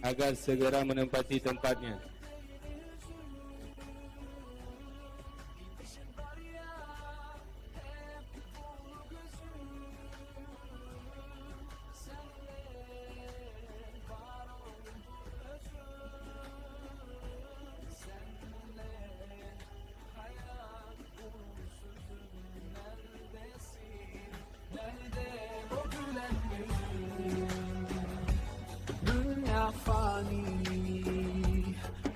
agar segera menempati tempatnya. Dünya fani,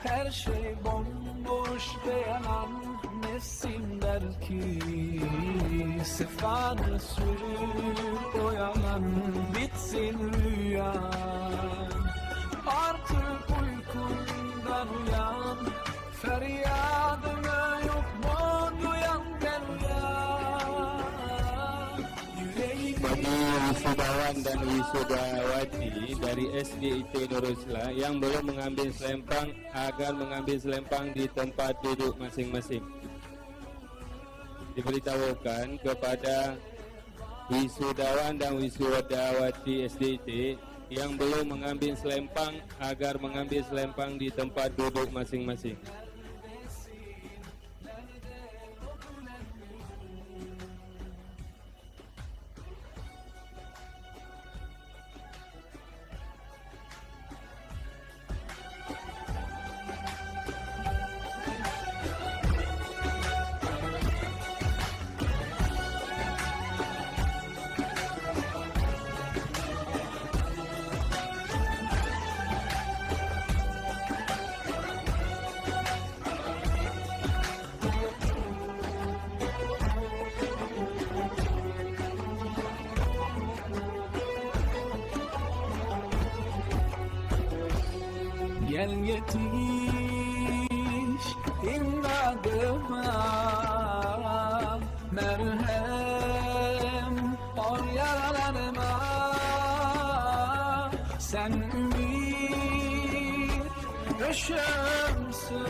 her şey bomboş ve yalan. Nefsim der ki sefanı sür o yalan. Bitsin rüyan, artık uykundan uyan. Feryadıma yok mu duyan gel uyan. Yüreğimi Wisudawan dan wisudawati dari SD IT Nurul yang belum mengambil selempang agar mengambil selempang di tempat duduk masing-masing. Diberitahukan kepada wisudawan dan wisudawati SDIT yang belum mengambil selempang agar mengambil selempang di tempat duduk masing-masing. Gel yetiş imdadıma, merhem ol yaralarıma. Sen ümit ışığımsın,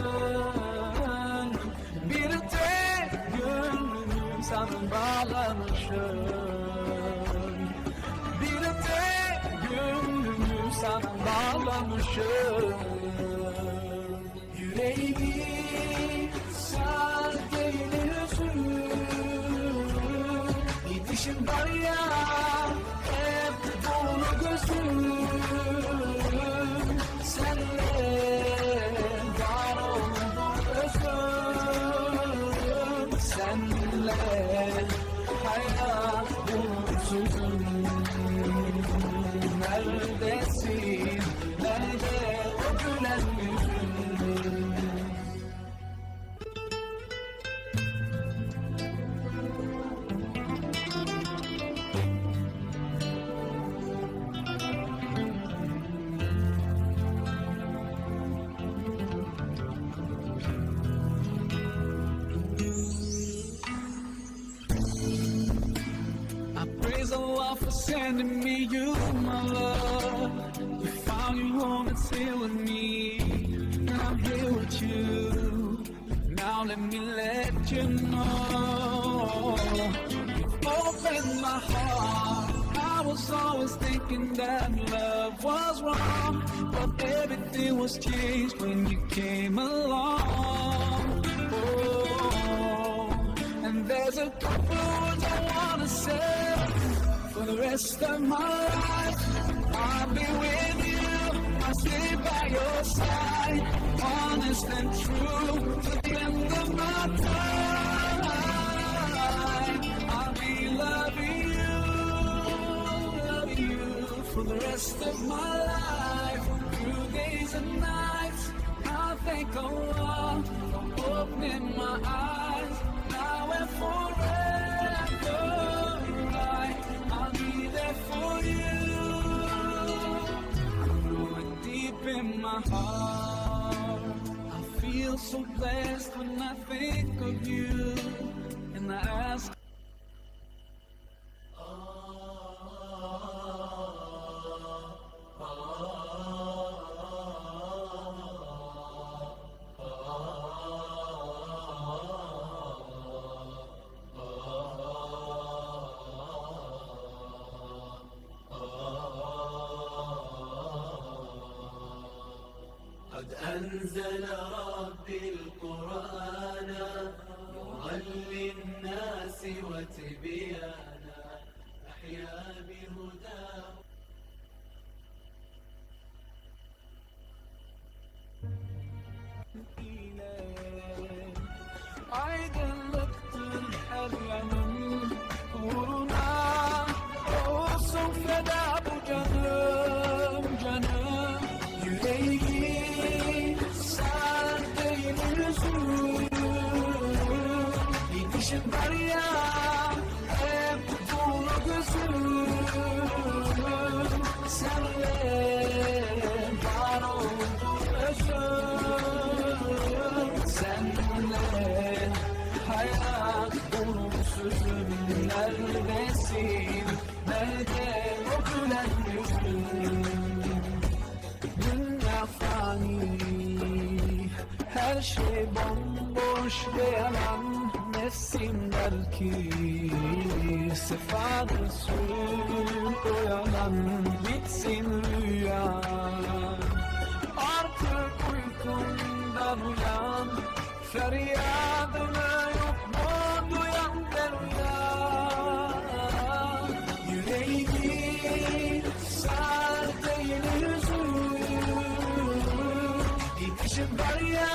bir tek gönlüm sana bağlamışım. Bir tek gönlümü sana bağlamışım. Yüreğimi sar değilsin. Gidişim var ya hep dolu gözüm. Senle var oldum özüm. Senle hayat umutsuzum. Neredesin? Nerede o gülen yüzün? I praise Allah for sending me you, my love. You found your home and stay with me, and I'm here with you. Now let me let you know, you've opened my heart. I was always thinking that love was wrong, but everything was changed when you came along. Oh, and there's a couple words I wanna say. For the rest of my life, I'll be with you. I'll stay by your side, honest and true, to the end of my time. I'll be loving you for the rest of my life, through days and nights. I thank Allah for opening my eyes, now and forever. I'll be there for you. Deep in my heart, I feel so blessed when I think of you, and I ask. قد أنزل ربي القرآن نورا للناس وتبيانا أحيا بهداه Aydınlıktır her yanım uğruna olsun feda bu canım canım. Yüreği sardı yüzüm, gidişim var ya hep dolu gözüm. Senle var oldu özüm, senle hayat umutsuzum. Neredesin, nerede o gülen yüzün? Dünya fani, her şey bomboş ve yalan. Nefsim der ki sefadır sür o yalan. Bitsin rüya, artık uykumdan uyan. Feryadını yok mu duyan der uyan. Yüreğimi sardı yeni yüzüm, gidişim var ya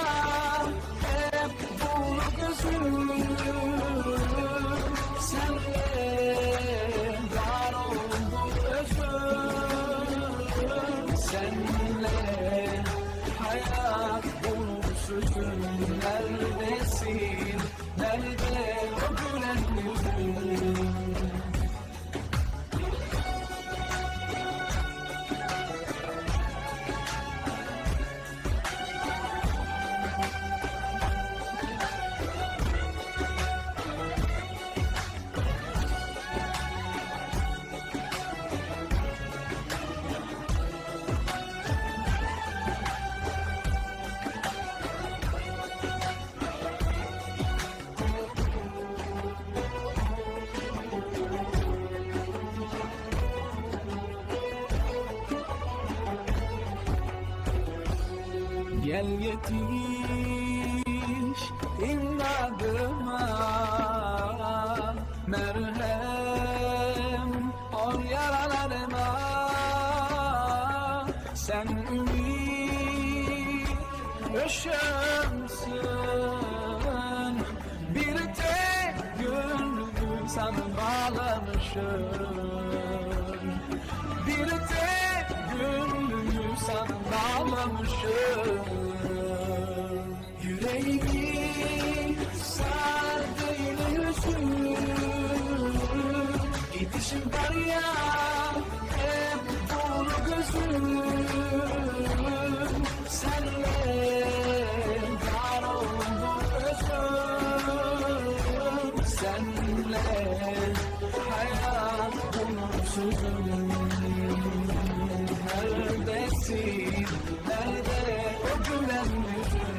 hep dolu gözüm. Senle var oldu özüm, senle hayat umutsuzum. Neredesin, nerede o gülen yüzün? Gel yetiş imdadıma, merhem ol yaralarıma. Sen ümit ışığımsın, bir tek gönlümü sana bağlamışım. Bir tek gönlümü sana bağlamışım. Yüreğimi sardı yine yüzüm, gidişim var ya hep dolu gözüm. Senle var oldu özüm, senle hayat umutsuzum. Neredesin, nerede o gülen yüzün?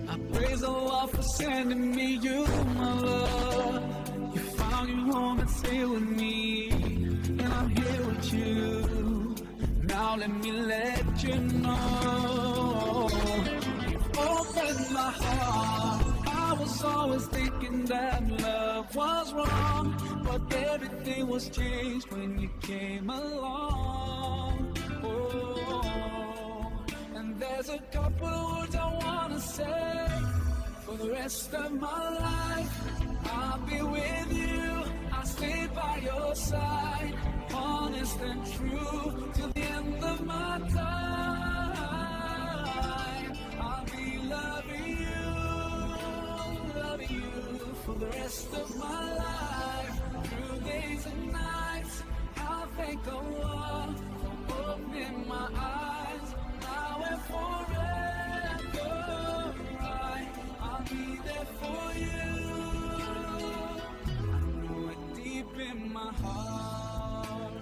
I praise Allah for sending me you, my love. You found your home and stay with me, and I'm here with you. Now let me let you know, you've opened my heart. I was always thinking that love was wrong, but everything was changed when you came along. Oh, and there's a couple words I wanna say. For the rest of my life, I'll be with you. I'll stay by your side, honest and true, till the end of my time. I'll be loving you for the rest of my life. Through days and nights, I'll thank Allah for opening my eyes. Now and forever, I'll be there for you. I know it deep in in my heart.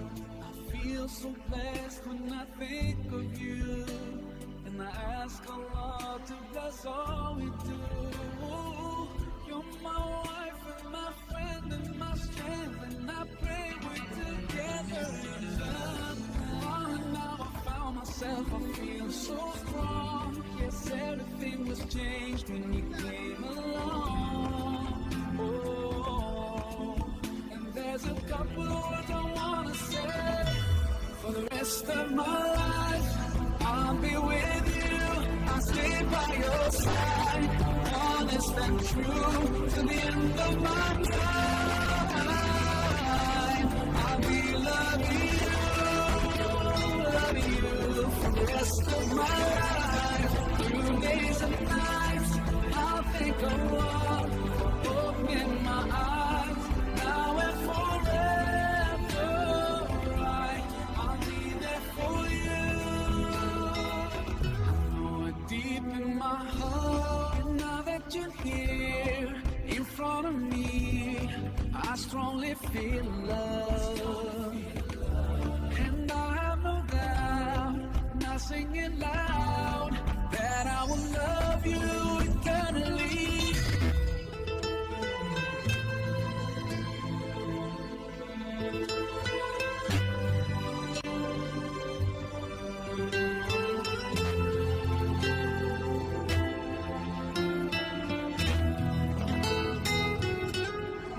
I feel so blessed when I think of you, and I ask Allah to bless all we do. You're my wife and my friend and my strength, and I pray we're together in love. And now I found myself, I feel so strong. Yes, everything was changed when you came along. Oh, and there's a couple of words I wanna say. For the rest of my life, I'll be with you. I'll stay by your side, honest and true, to the end of my time. I'll be loving you for the rest of my life. Through days and nights, I'll think of love for opening my eyes. Now and forever, I'll be there for you. I know it deep in my heart. Now that you're here in front of me, I strongly feel love. And I have no doubt, now sing it loud, that I will love you eternally.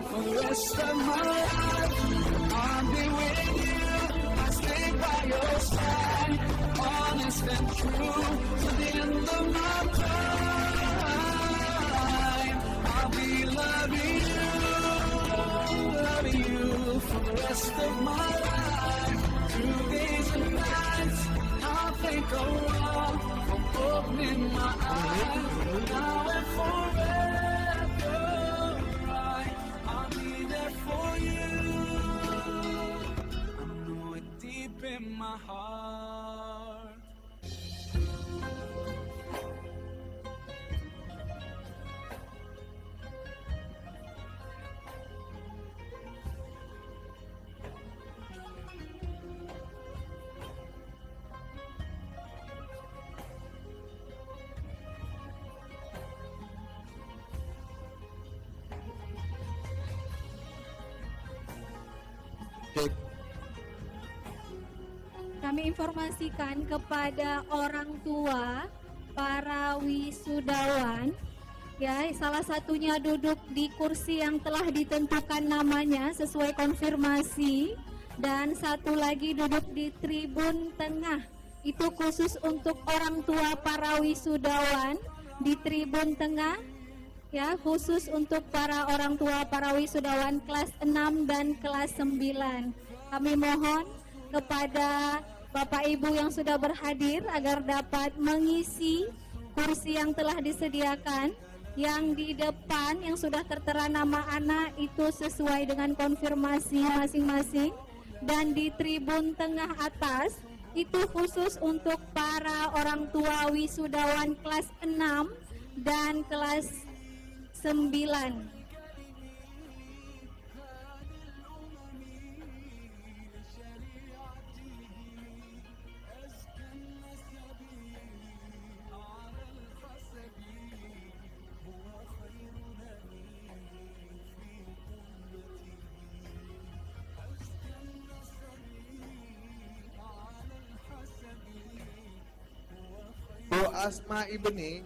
For the rest of my life, I'll be with you. I'll stay by your side, honest and true, to the end of my time. I'll be loving you for the rest of my life. Through days and nights, I'll thank Allah for opening my eyes. Now and forever, I'll be there for you. I know it deep in my heart. Cek. Kami informasikan kepada orang tua para wisudawan, ya, salah satunya duduk di kursi yang telah ditentukan namanya sesuai konfirmasi, dan satu lagi duduk di tribun tengah. Itu khusus untuk orang tua para wisudawan di tribun tengah, ya, khusus untuk para orang tua para wisudawan kelas 6 dan kelas 9. Kami mohon kepada Bapak Ibu yang sudah berhadir agar dapat mengisi kursi yang telah disediakan. Yang di depan yang sudah tertera nama anak itu sesuai dengan konfirmasi masing-masing, dan di tribun tengah atas itu khusus untuk para orang tua wisudawan kelas 6 dan kelas 9. Bu Asma Ibni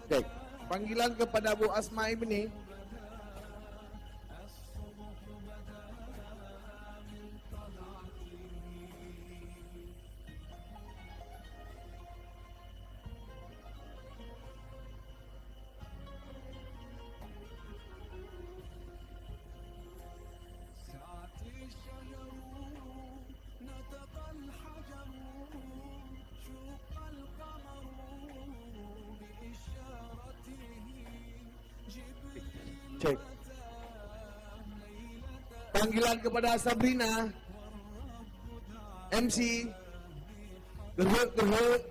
Cek. Panggilan kepada Bu Asma Ibni. Cek. Panggilan kepada Sabrina, MC, gerhek,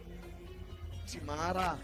si marah.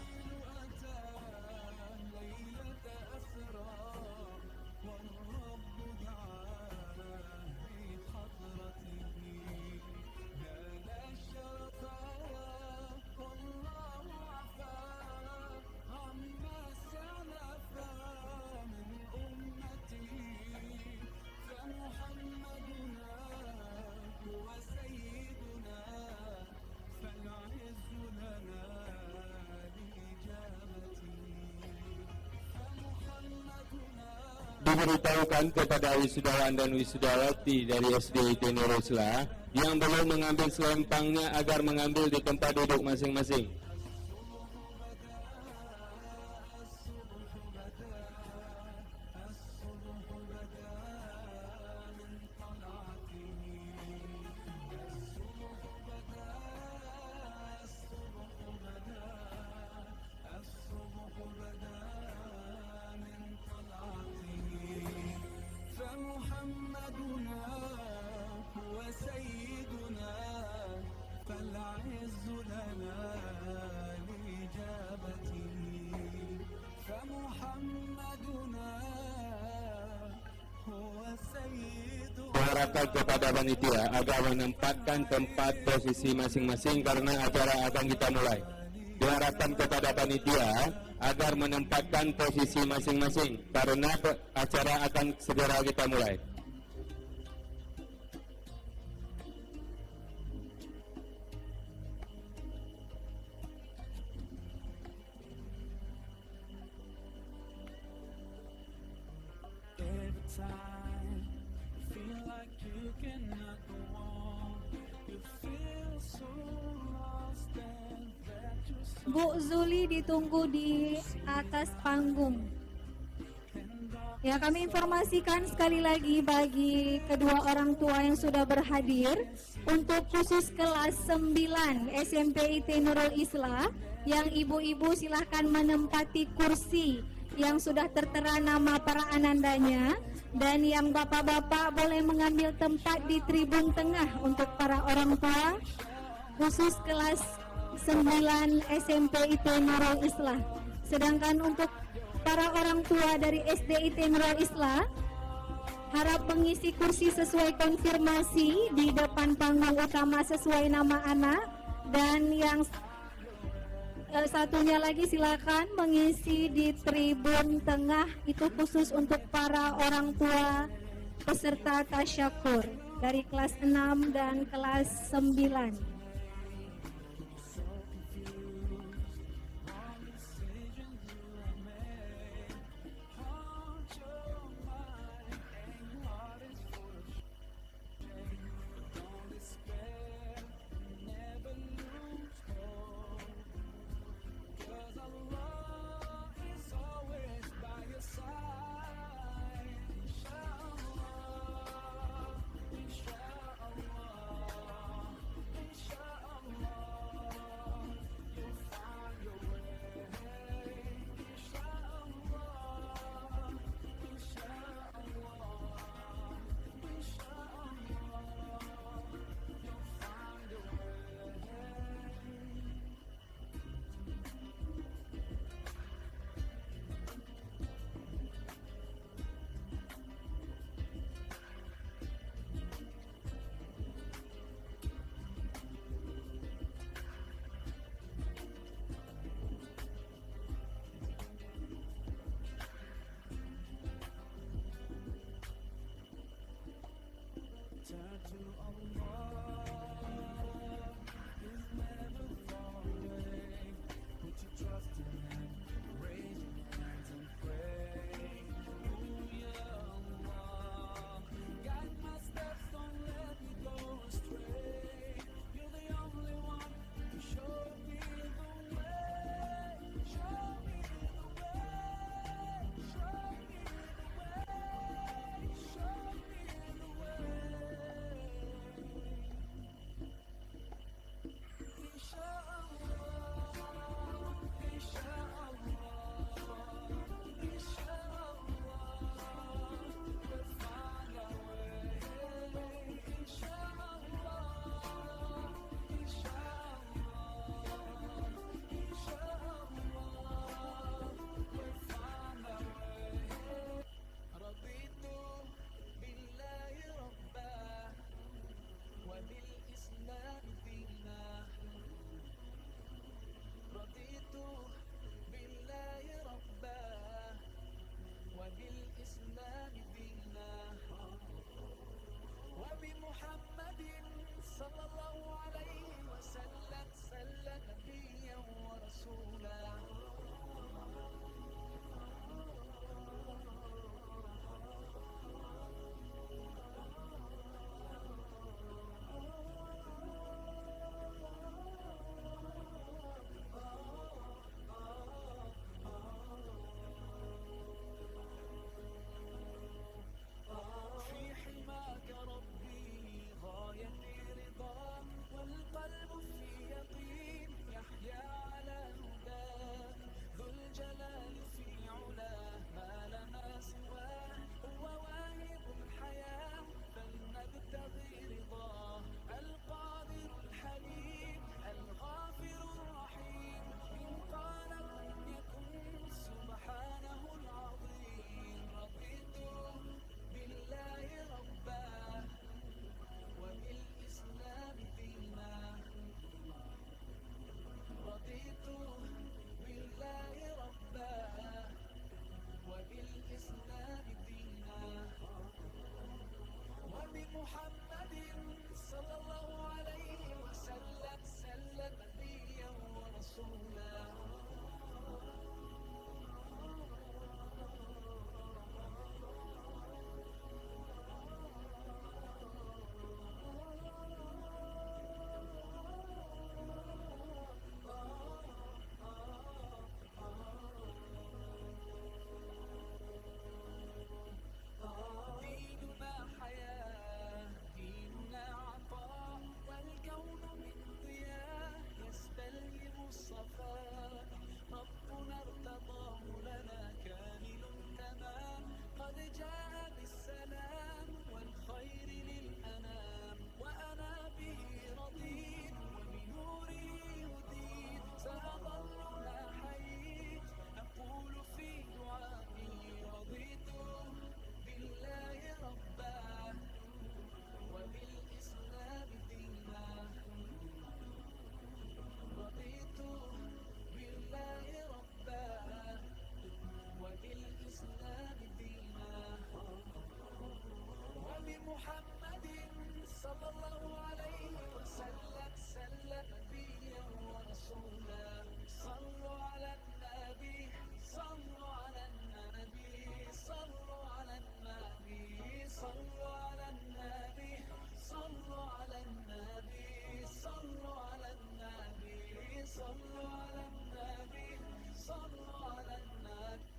Diberitahukan kepada wisudawan dan wisudawati dari SDIT Nurul Islah yang belum mengambil selempangnya agar mengambil di tempat duduk masing-masing. فمحمدنا هو سيدنا فالعز لنا لإجابته فمحمدنا هو سيدنا. Diharapkan kepada panitia agar menempatkan tempat posisi masing-masing karena acara akan kita mulai. Diharapkan kepada panitia agar menempatkan posisi masing-masing karena acara akan segera kita mulai. Every time you feel like you cannot go on, you feel so lost and that you're so Bu Zuli ditunggu di atas panggung. Ya, kami informasikan sekali lagi bagi kedua orang tua yang sudah berhadir untuk khusus kelas 9 SMP IT Nurul Islah, yang ibu-ibu silahkan menempati kursi yang sudah tertera nama para anandanya, dan yang bapak-bapak boleh mengambil tempat di tribun tengah untuk para orang tua khusus kelas 9 SMP IT Nurul Islah. Sedangkan untuk para orang tua dari SDIT Nurul Islah harap mengisi kursi sesuai konfirmasi di depan panggung utama sesuai nama anak, dan yang satunya lagi silakan mengisi di tribun tengah, itu khusus untuk para orang tua peserta tasyakur dari kelas 6 dan kelas 9. ديننا حياة ديننا عطاء والكون من ضياء يستلهم الصفاء ربنا ارتضاه لنا كامل تمام قد جاء بالسلام والخير للأنام وأنا به رضيت وبنوره هديت سأظل لا حييت أقول في دعائي رضيت بالله ربا وبالإسلام دينا رضيت بالله ربا وبالإسلام دينا وبمحمد صلى الله عليه وسلم سلم نبيا ورسولا صلوا على النبي صلوا على النبي صلوا على النبي صلوا على النبي صلوا على النبي صلوا على النبي صلوا على النبي صلوا على النبي.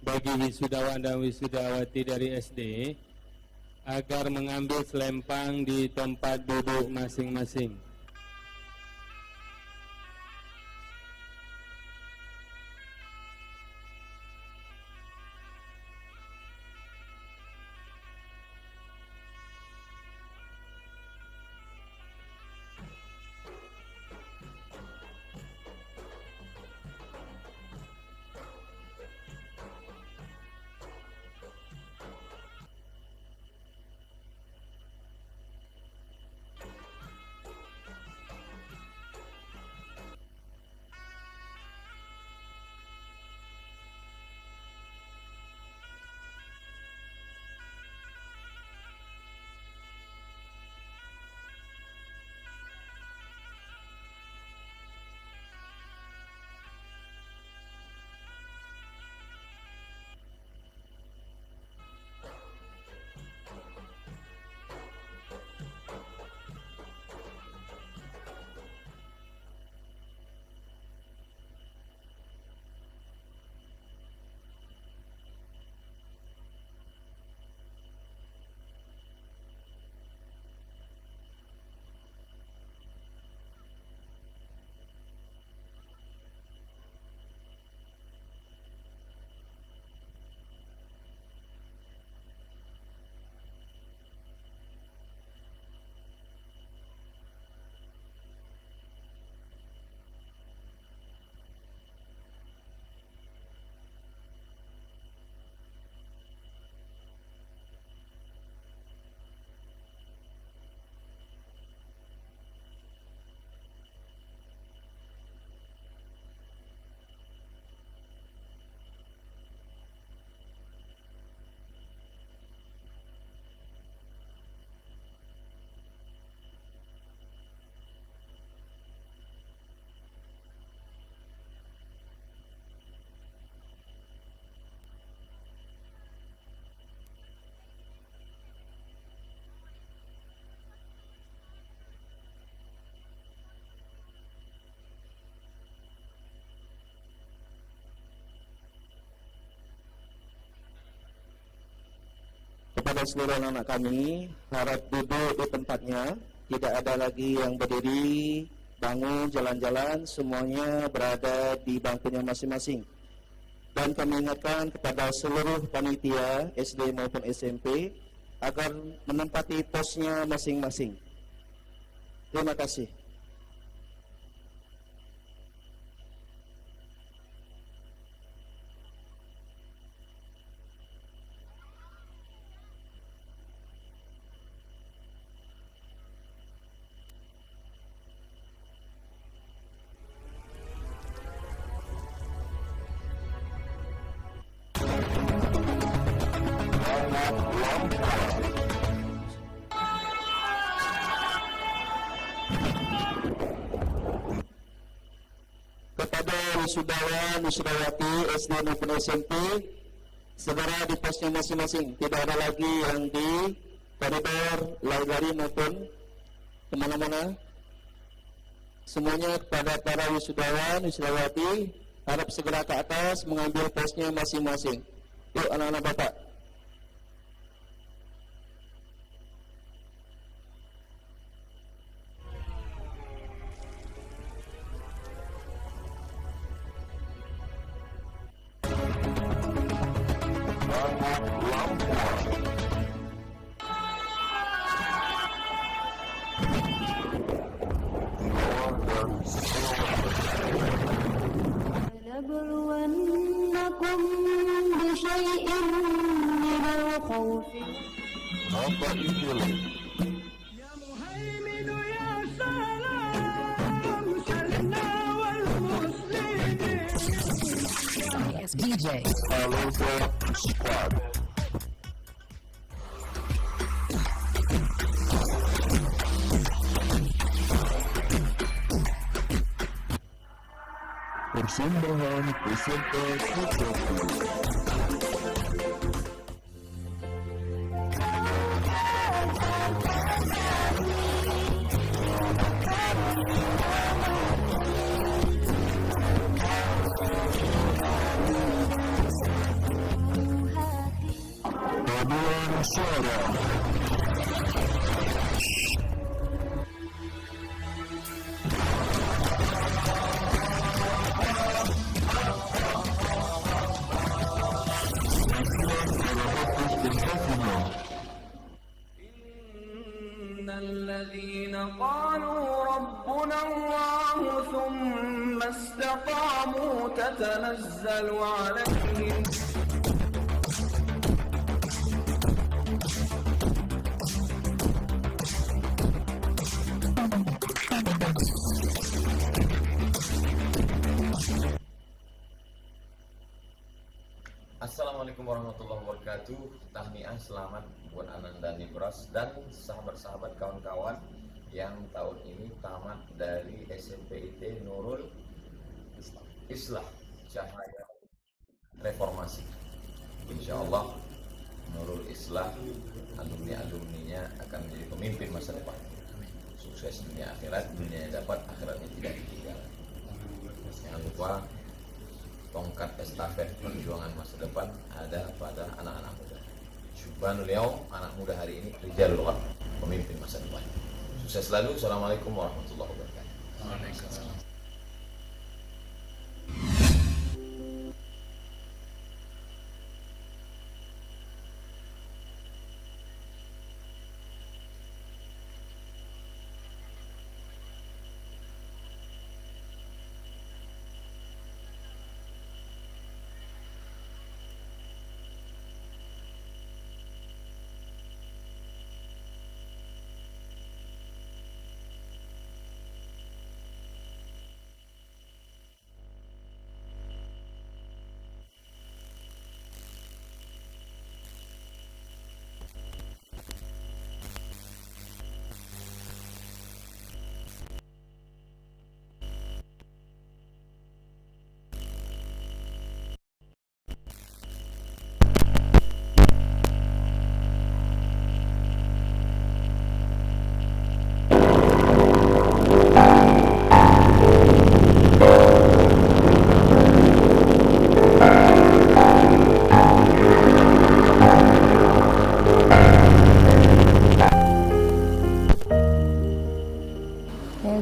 Bagi wisudawan dan wisudawati dari SD agar mengambil selempang di tempat duduk masing-masing. Kepada seluruh anak kami, harap duduk di tempatnya, tidak ada lagi yang berdiri, bangun, jalan-jalan, semuanya berada di bangkunya masing-masing. Dan kami ingatkan kepada seluruh panitia SD maupun SMP agar menempati posnya masing-masing. Terima kasih. wisudawan, wisudawati SD maupun SMP segera di posnya masing-masing. Tidak ada lagi yang di koridor, lari-lari maupun kemana-mana. Semuanya kepada para wisudawan, wisudawati harap segera ke atas mengambil posnya masing-masing. Yuk anak-anak bapak. لنبلونكم بشيء من الخوف يا مهيمن يا سلام سلنا والمسلمين DJ. Persembahan peserta Sukabumi. Paduan suara. إن الذين قالوا ربنا الله ثم استقاموا تتنزل عليهم Assalamualaikum warahmatullahi wabarakatuh. Tahniah selamat buat Ananda Nibras dan sahabat-sahabat kawan-kawan yang tahun ini tamat dari SMPIT Nurul Islah Cahaya Reformasi. Insya Allah Nurul Islah alumni-alumninya akan menjadi pemimpin masa depan. Sukses dunia akhirat, dunia dapat, akhiratnya tidak ditinggal. Jangan lupa tongkat estafet perjuangan masa depan ada pada anak-anak muda. Syubhanul yaum, anak muda hari ini rijalul ghad, pemimpin masa depan. Sukses selalu. Assalamualaikum warahmatullahi wabarakatuh. Waalaikumsalam.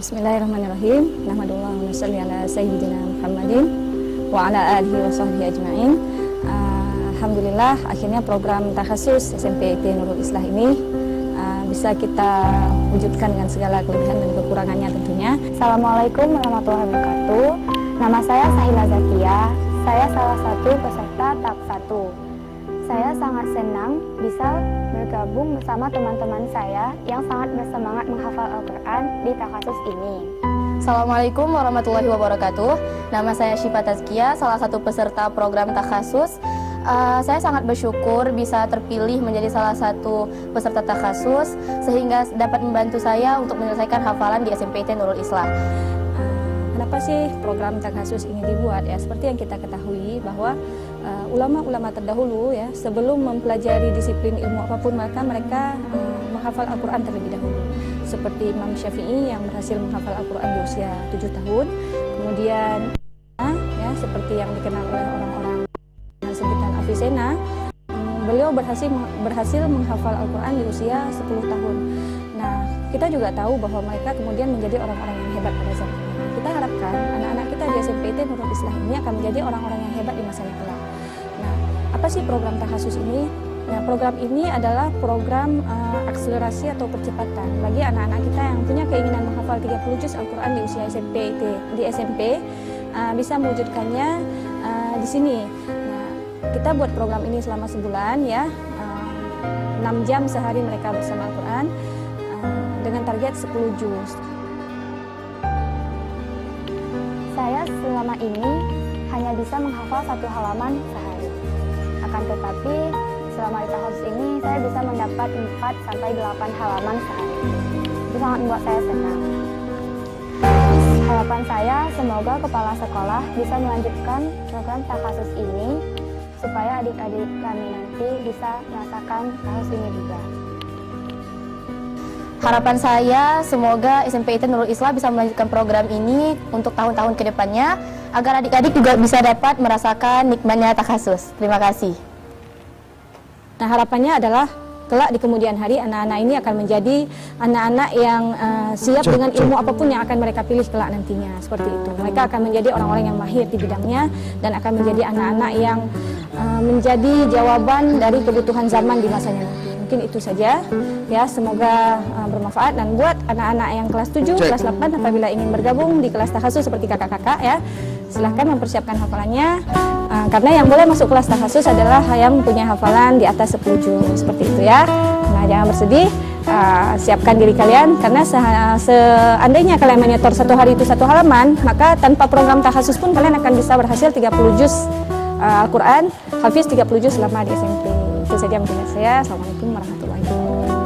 Bismillahirrahmanirrahim. Nahmadulillah wa nusalli ala sayyidina Muhammadin wa ala alihi wa sahbihi ajma'in. Alhamdulillah akhirnya program takhasus SMPIT Nurul Islah ini bisa kita wujudkan dengan segala kelebihan dan kekurangannya tentunya. Assalamualaikum warahmatullahi wabarakatuh. Nama saya Sahila Zakia. Saya salah satu peserta tahap 1. Saya sangat senang bisa bergabung bersama teman-teman saya yang sangat bersemangat menghafal Al-Quran di takhasus ini. Assalamualaikum warahmatullahi wabarakatuh. Nama saya Syifa Tazkia, salah satu peserta program takhasus. Saya sangat bersyukur bisa terpilih menjadi salah satu peserta takhasus sehingga dapat membantu saya untuk menyelesaikan hafalan di SMPIT Nurul Islah. kenapa sih program Takhasus ini dibuat ya? Seperti yang kita ketahui bahwa ulama-ulama terdahulu ya, sebelum mempelajari disiplin ilmu apapun maka mereka menghafal Al-Quran terlebih dahulu. Seperti Imam Syafi'i yang berhasil menghafal Al-Quran di usia 7 tahun. Kemudian ya, seperti yang dikenal oleh orang-orang dengan sebutan Avicenna, beliau berhasil menghafal Al-Quran di usia 10 tahun. Nah, kita juga tahu bahwa mereka kemudian menjadi orang-orang yang hebat pada zaman ini. Kita harapkan anak-anak kita di SMPIT Nurul Islah ini akan menjadi orang-orang yang hebat di masa yang kelak. Nah, apa sih program Takhasus ini? Nah, program ini adalah program akselerasi atau percepatan bagi anak-anak kita yang punya keinginan menghafal 30 juz Al-Quran di usia di SMP, bisa mewujudkannya di sini. Nah, kita buat program ini selama sebulan ya, 6 jam sehari mereka bersama Al-Quran dengan target 10 juz. Saya selama ini hanya bisa menghafal 1 halaman sehari. Akan tetapi selama di Takhasus ini saya bisa mendapat 4 sampai 8 halaman sehari. Itu sangat membuat saya senang. Harapan saya semoga kepala sekolah bisa melanjutkan program Takhasus ini supaya adik-adik kami nanti bisa merasakan Takhasus ini juga. Harapan saya semoga SMPIT Nurul Islah bisa melanjutkan program ini untuk tahun-tahun ke depannya agar adik-adik juga bisa dapat merasakan nikmatnya Takhasus. Terima kasih. Nah, harapannya adalah kelak di kemudian hari anak-anak ini akan menjadi anak-anak yang siap dengan ilmu apapun yang akan mereka pilih kelak nantinya, seperti itu. Mereka akan menjadi orang-orang yang mahir di bidangnya dan akan menjadi anak-anak yang menjadi jawaban dari kebutuhan zaman di masanya nanti. Mungkin itu saja ya, semoga bermanfaat. Dan buat anak-anak yang kelas 7, kelas 8 apabila ingin bergabung di kelas Takhasus seperti kakak-kakak ya, silahkan mempersiapkan hafalannya. Karena yang boleh masuk kelas Takhasus adalah yang punya hafalan di atas 10 juz, seperti itu ya. Nah, jangan bersedih, siapkan diri kalian karena seandainya kalian menyetor 1 hari itu 1 halaman, maka tanpa program Takhasus pun kalian akan bisa berhasil 30 juz Al-Quran, hafiz 30 juz selama di SMP. Itu saja mungkin dari saya. Assalamualaikum warahmatullahi wabarakatuh.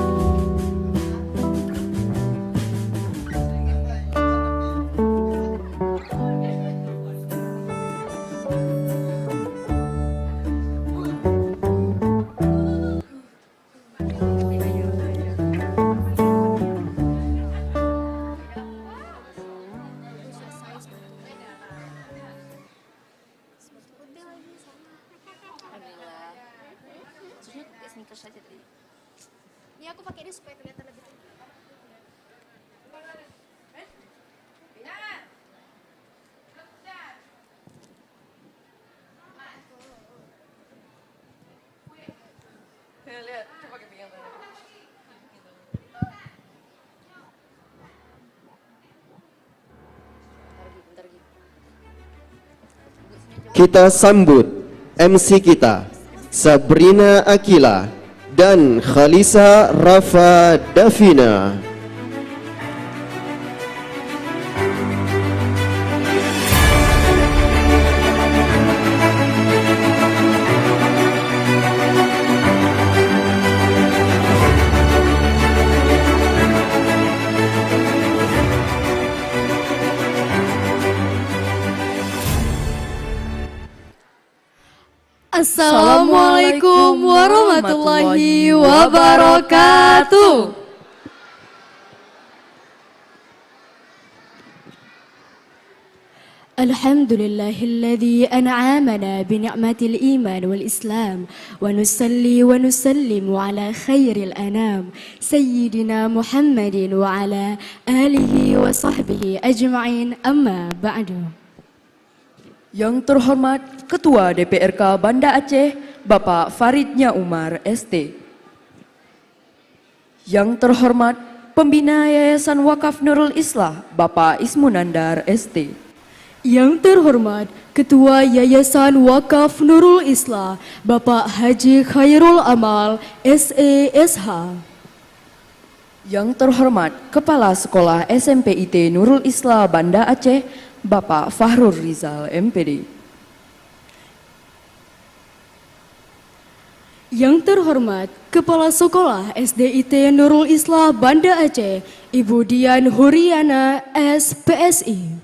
Ini aku pakai ini supaya kelihatan lebih tinggi. Lihat, coba pakai pinggang tadi. Kita sambut MC kita, Sabrina Akila dan Khalisa Rafa Davina. Assalamualaikum warahmatullahi wabarakatuh. Alhamdulillahilladzi an'amana bi ni'matil iman wal islam wa nusalli wa nusallimu ala khairil anam sayyidina Muhammadin wa ala alihi wa sahbihi ajma'in, amma ba'du. Yang terhormat Ketua DPRK Banda Aceh, Bapak Faridnya Umar, ST. Yang terhormat Pembina Yayasan Wakaf Nurul Islah, Bapak Ismunandar, ST. Yang terhormat Ketua Yayasan Wakaf Nurul Islah, Bapak Haji Khairul Amal, SESH. Yang terhormat Kepala Sekolah SMPIT Nurul Islah Banda Aceh, Bapak Fahrul Rizal, MPD. Yang terhormat Kepala Sekolah SDIT Nurul Islah Banda Aceh, Ibu Dian Huriana, SPSI.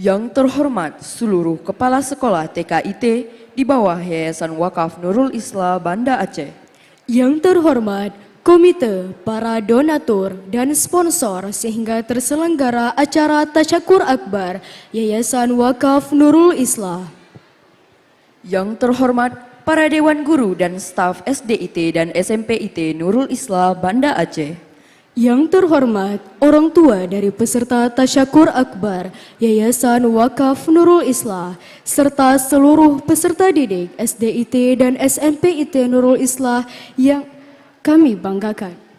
Yang terhormat seluruh kepala sekolah TKIT di bawah Yayasan Wakaf Nurul Islam Banda Aceh. Yang terhormat komite, para donatur dan sponsor sehingga terselenggara acara Tasyakur Akbar Yayasan Wakaf Nurul Islam. Yang terhormat para Dewan Guru dan staf SDIT dan SMPIT Nurul Islam Banda Aceh. Yang terhormat orang tua dari peserta Tasyakur Akbar Yayasan Wakaf Nurul Islam serta seluruh peserta didik SDIT dan SMPIT Nurul Islam yang kami banggakan.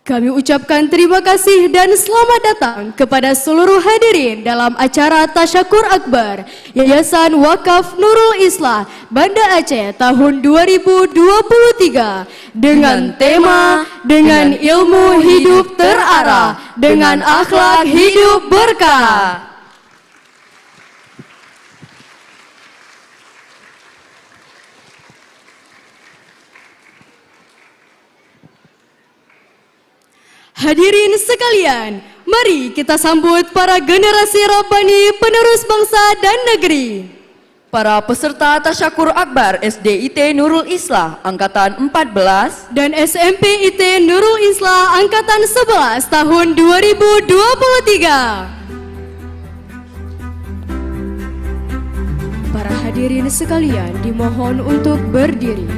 Kami ucapkan terima kasih dan selamat datang kepada seluruh hadirin dalam acara Tasyakur Akbar Yayasan Wakaf Nurul Islam Banda Aceh tahun 2023 dengan tema dengan ilmu hidup terarah, dengan akhlak hidup berkah. Hadirin sekalian, mari kita sambut para generasi Rabbani penerus bangsa dan negeri. Para peserta Tasyakur Akbar SDIT Nurul Islam Angkatan 14 dan SMPIT Nurul Islam Angkatan 11 tahun 2023. Para hadirin sekalian dimohon untuk berdiri.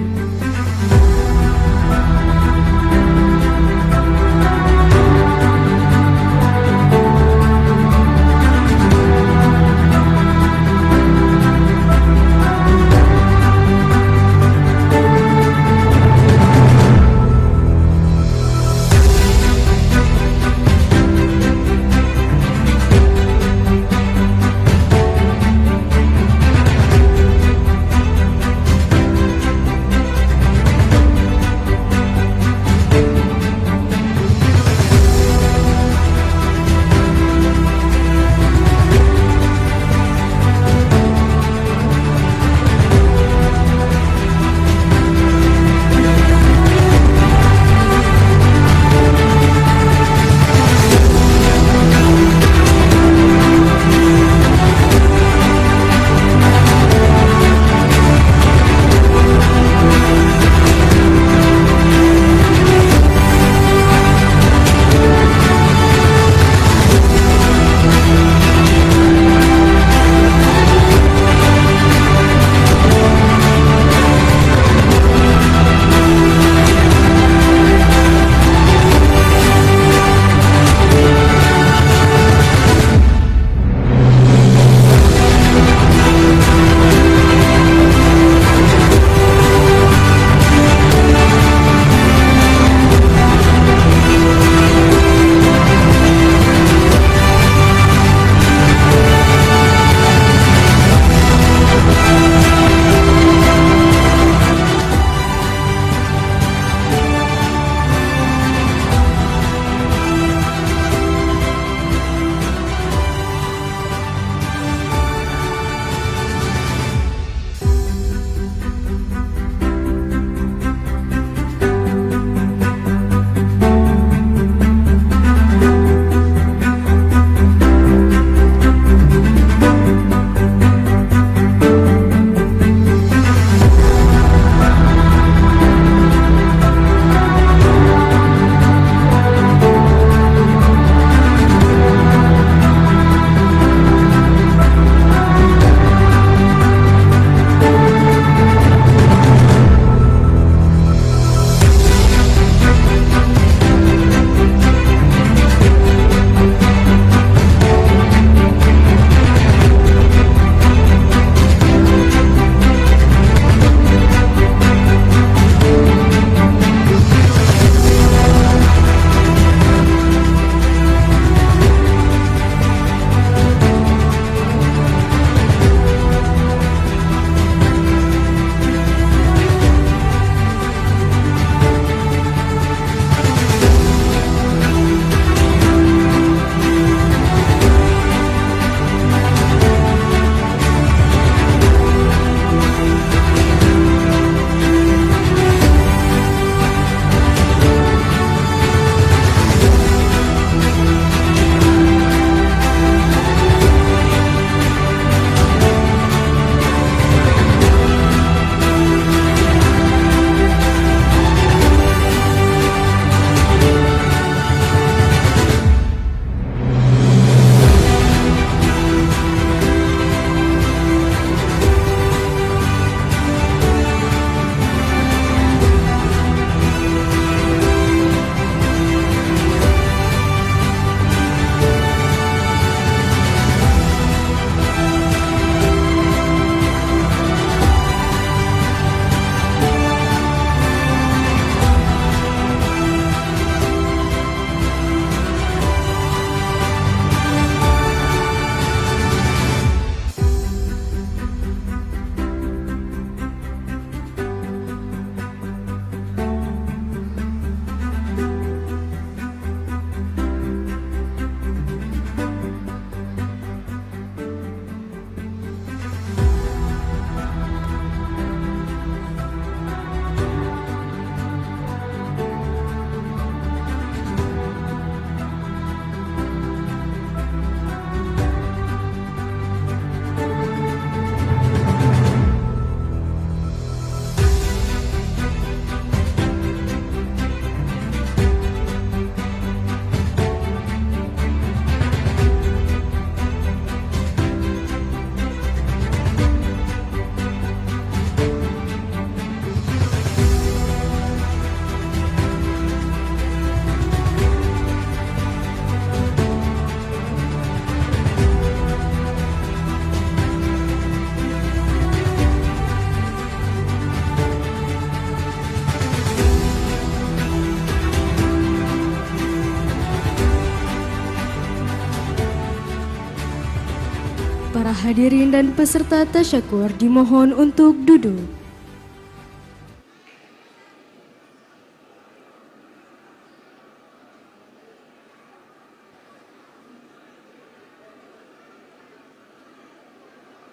hadirin dan peserta tasyakur dimohon untuk duduk.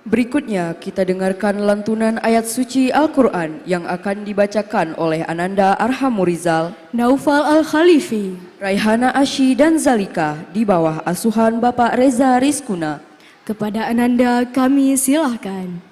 Berikutnya kita dengarkan lantunan ayat suci Al-Quran yang akan dibacakan oleh Ananda Arhamurizal, Naufal Al-Khalifi, Raihana Asyi dan Zalika di bawah asuhan Bapak Reza Rizkuna. Kepada Ananda kami silahkan.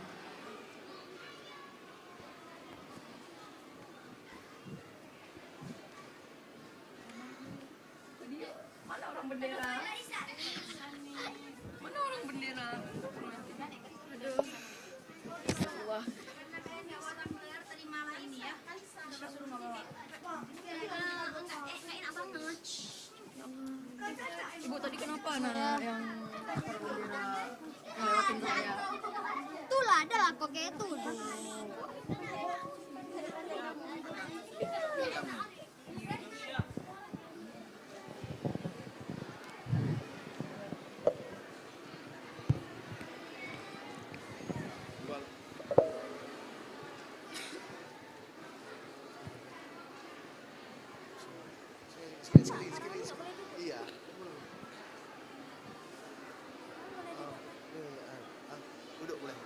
Ibu tadi kenapa anak yang ngelewatin saya? Itulah ada lah kok kayak itu. Iya. Duduk boleh.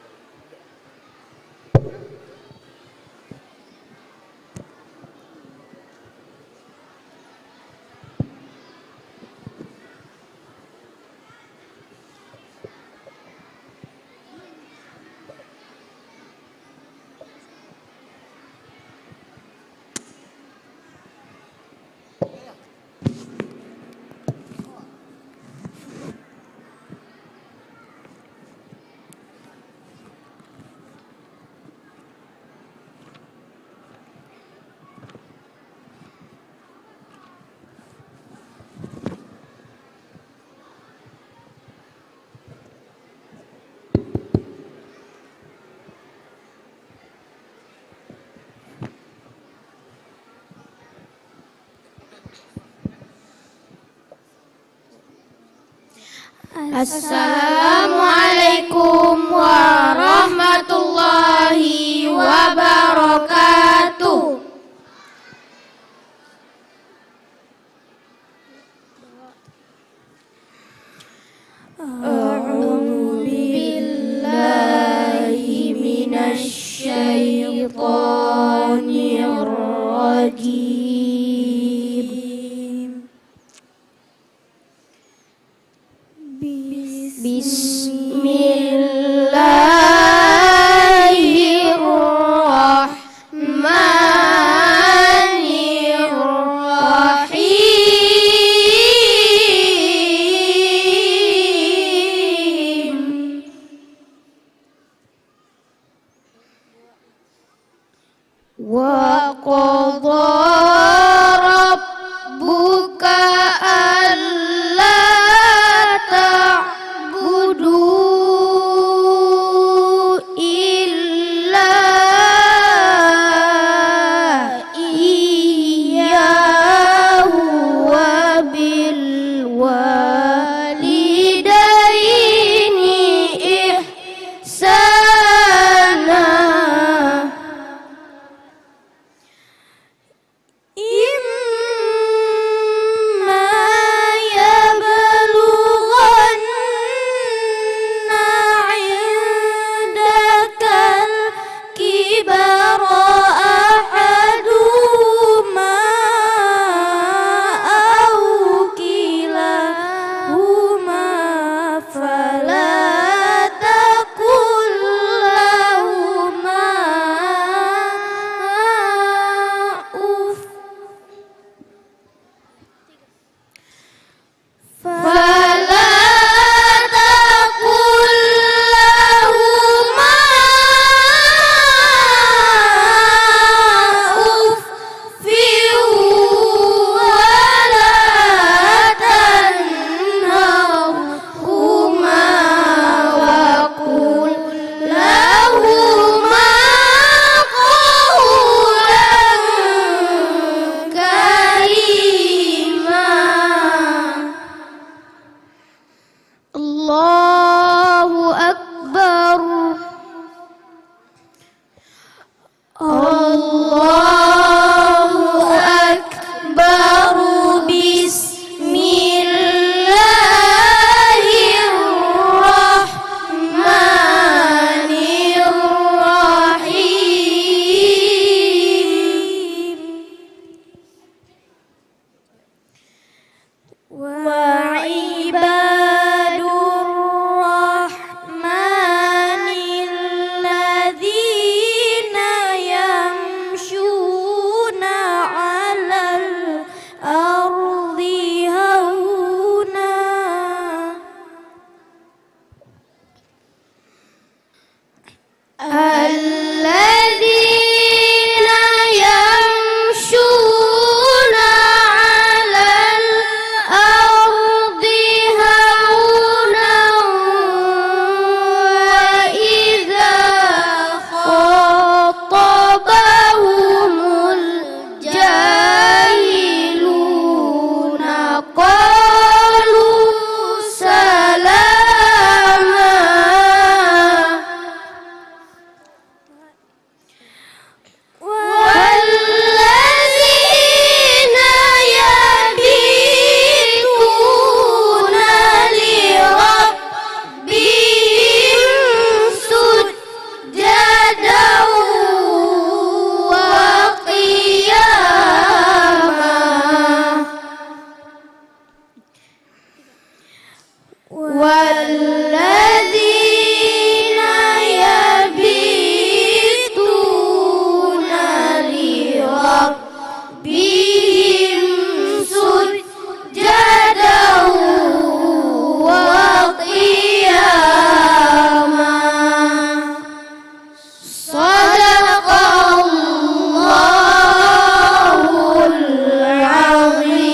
Assalamualaikum warahmatullahi wabarakatuh. A'udzu billahi minasy syaithanir rajim. Bismillahirrahmanirrahim. Wa qadha rabbuka alla ta'budu illa iyyahu wa bil walidaini ihsana Allahu Akbar. Bismillahirrahmanirrahim. Wa ibadur rahmanil ladzina yamshuna 'alal ardi hauna alladzina yamshuna 'alal ardi hauna wa idza khatabahumul jahiluna qalu salama. وَالَّذِينَ يَبِيتُونَ لِرَبِّهِمْ سُجَّدًا وَقِيَامًا وَالَّذِينَ يَبِيتُونَ لِرَبِّهِمْ سُجَّدًا وَقِيَامًا. Sadaqallahul azim.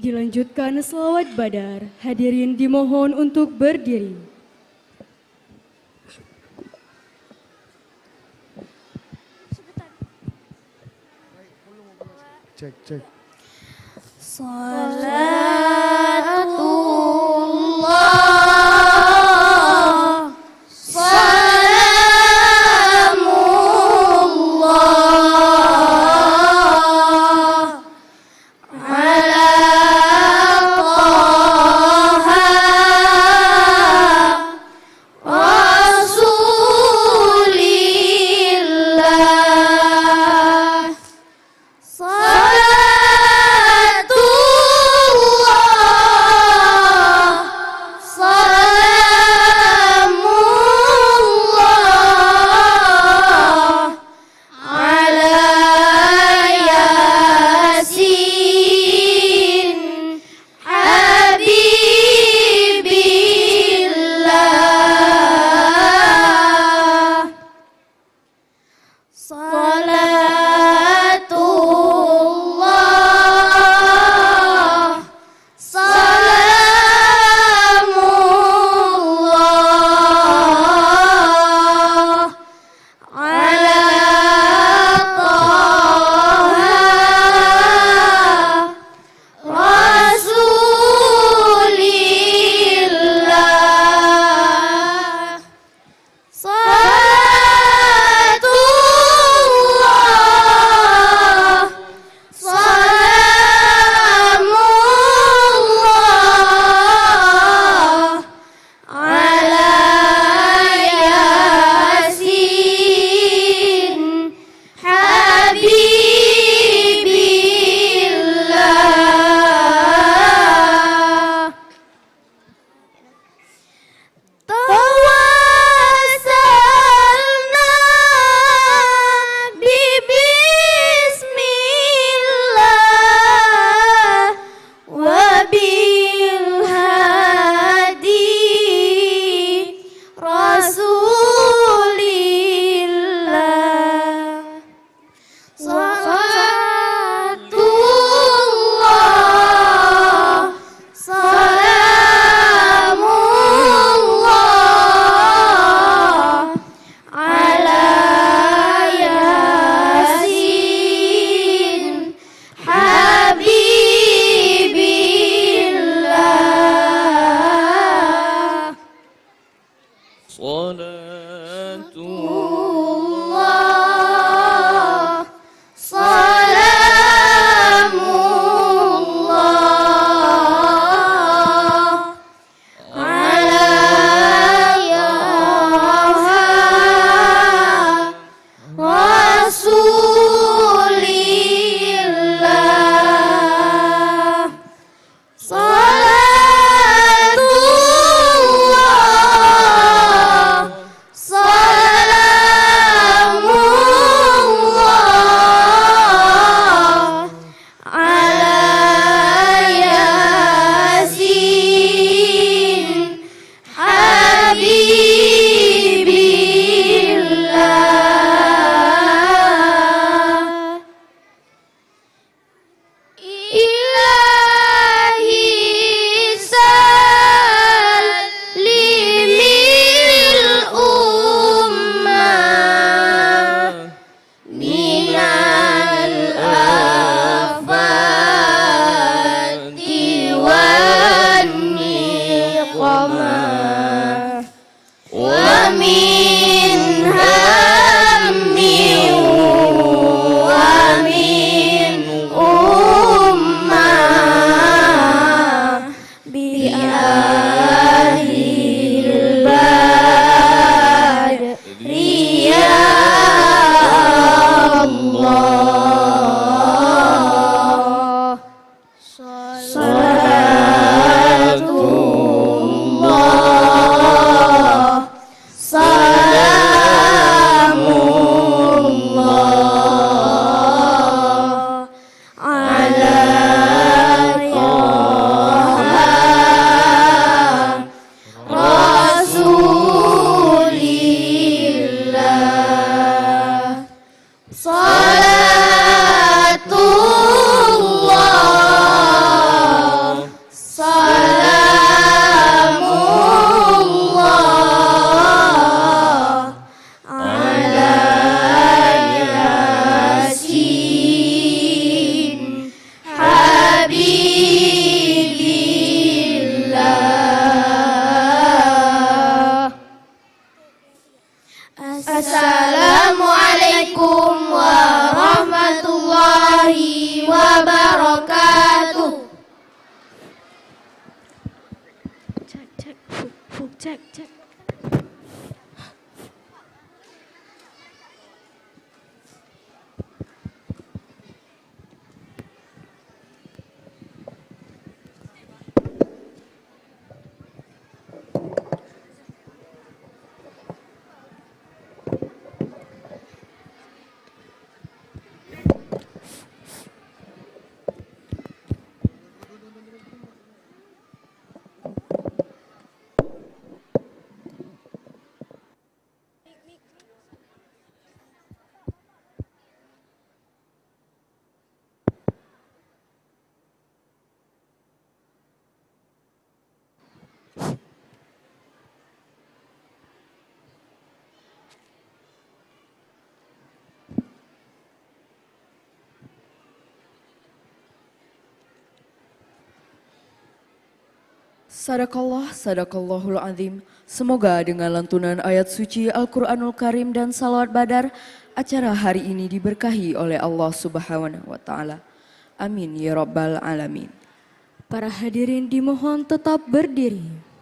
Dilanjutkan selawat badar, hadirin dimohon untuk berdiri. Cek. Salatullah, salamullah ala Taha Rasulillah. Salatullah, Rasulillah. Salatullah, salamullah ala Yasin Habibillah. Ilahi salimil ummah minal afati wan niqamah wa min hammin wa min ummah bi ahlil badri ya Allah. Salatullah, salamullah ala Taha Rasulillah. Salatullah, salamullah ala Yasin Habibillah. Assalamualaikum warahmatullahi wabarakatuh. Cek, cek, fuk, cek, cek. Sadaqallahul azim. Semoga dengan lantunan ayat suci Al-Quranul Karim dan salawat badar, acara hari ini diberkahi oleh Allah Subhanahu wa Ta'ala. Amin ya Rabbal Alamin. Para hadirin dimohon tetap berdiri.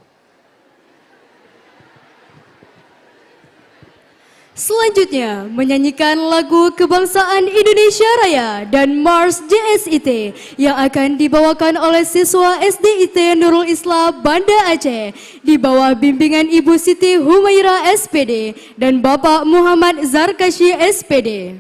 Selanjutnya menyanyikan lagu Kebangsaan Indonesia Raya dan Mars JSIT yang akan dibawakan oleh siswa SDIT Nurul Islam Banda Aceh di bawah bimbingan Ibu Siti Humaira SPD dan Bapak Muhammad Zarkashi SPD.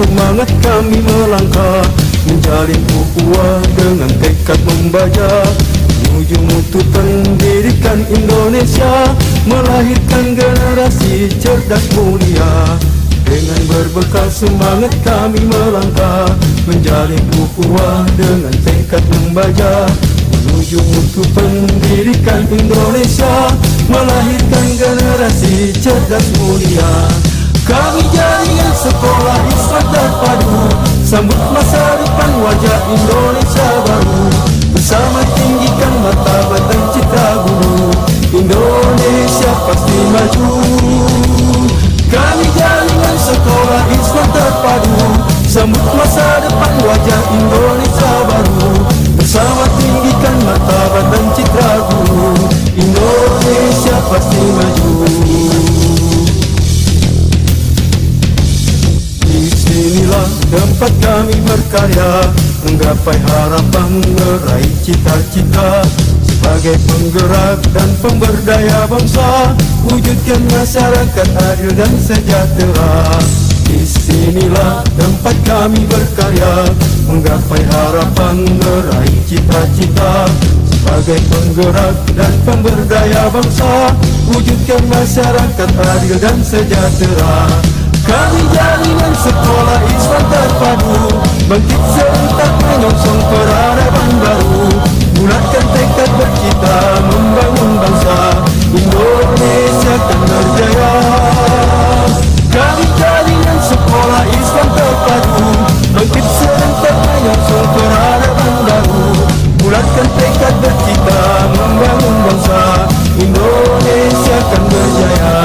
semangat kami melangkah, menjalin ukhuwah dengan tekad membaca, menuju mutu pendidikan Indonesia, melahirkan generasi cerdas mulia. Dengan berbekal semangat kami melangkah, menjalin ukhuwah dengan tekad membaca, menuju mutu pendidikan Indonesia, melahirkan generasi cerdas mulia. Kami jaringan sekolah Islam terpadu, sambut masa depan wajah Indonesia baru, bersama tinggikan martabat dan citra guru, Indonesia pasti maju. Kami jaringan sekolah Islam terpadu, sambut masa depan wajah Indonesia baru, bersama tinggikan martabat dan citra guru, Indonesia pasti maju. Disinilah tempat kami berkarya, menggapai harapan, meraih cita-cita, sebagai penggerak dan pemberdaya bangsa, wujudkan masyarakat adil dan sejahtera. Disinilah tempat kami berkarya, menggapai harapan, meraih cita-cita, sebagai penggerak dan pemberdaya bangsa, wujudkan masyarakat adil dan sejahtera. Kami jaringan sekolah Islam terpadu, bangkit serentak menyongsong peradaban baru, bulatkan tekad bercita membangun bangsa, Indonesia akan berjaya. Kami jaringan sekolah Islam terpadu, bangkit serentak menyongsong peradaban baru, bulatkan tekad bercita membangun bangsa, Indonesia akan berjaya.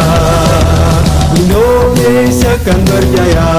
Indonesia akan berjaya.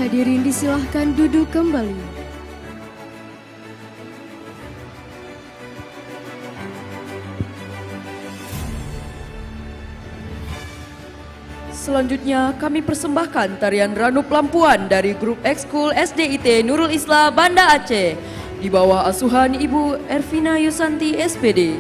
Hadirin disilahkan duduk kembali. Selanjutnya kami persembahkan tarian Ranu Pelampuan dari grup ekskul SDIT Nurul Islah Banda Aceh di bawah asuhan Ibu Ervina Yusanti SPD.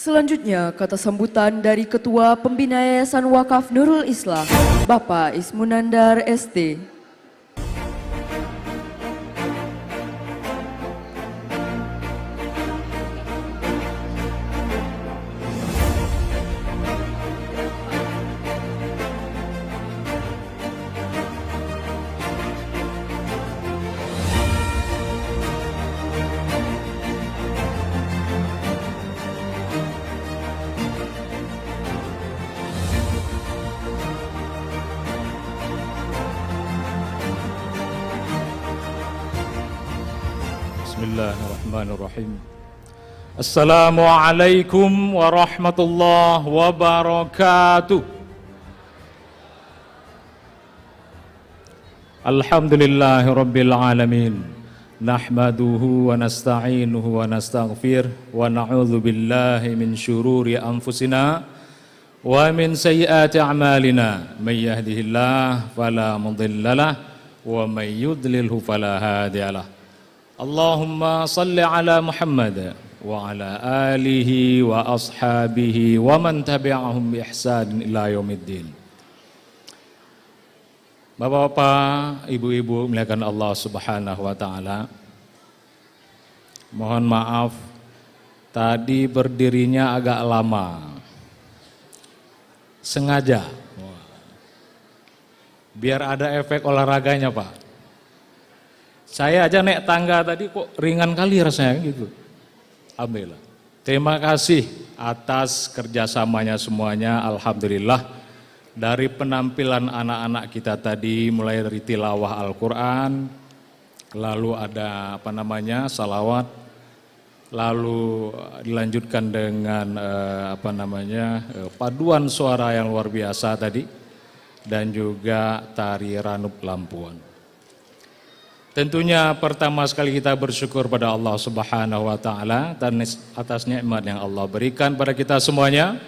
Selanjutnya kata sambutan dari Ketua Pembina Yayasan Wakaf Nurul Islah, Bapak Ismunandar ST. Bismillahirrahmanirrahim. Assalamualaikum warahmatullahi wabarakatuh. Alhamdulillahirabbil alamin. Nahmaduhu wa nasta'inuhu wa nastaghfir wa na'udzu billahi min syururi anfusina wa min sayyiati a'malina. May yahdihillahu fala mudhillalah wa may yudlilhu fala hadiyalah. Allahumma salli ala Muhammad wa ala alihi wa ashabihi wa man tabi'ahum bi ihsan ila yaumiddin. Bapak-bapak, ibu-ibu muliakan Allah Subhanahu wa taala. Mohon maaf tadi berdirinya agak lama. Sengaja. Biar ada efek olahraganya, Pak. Saya aja naik tangga tadi kok ringan kali rasanya gitu. Alhamdulillah. Terima kasih atas kerjasamanya semuanya. Alhamdulillah. Dari penampilan anak-anak kita tadi mulai dari tilawah Al-Quran, lalu ada salawat, lalu dilanjutkan dengan paduan suara yang luar biasa tadi, dan juga tari Ranup Lampuan. Tentunya pertama sekali kita bersyukur pada Allah Subhanahu wa taala atas nikmat yang Allah berikan pada kita semuanya.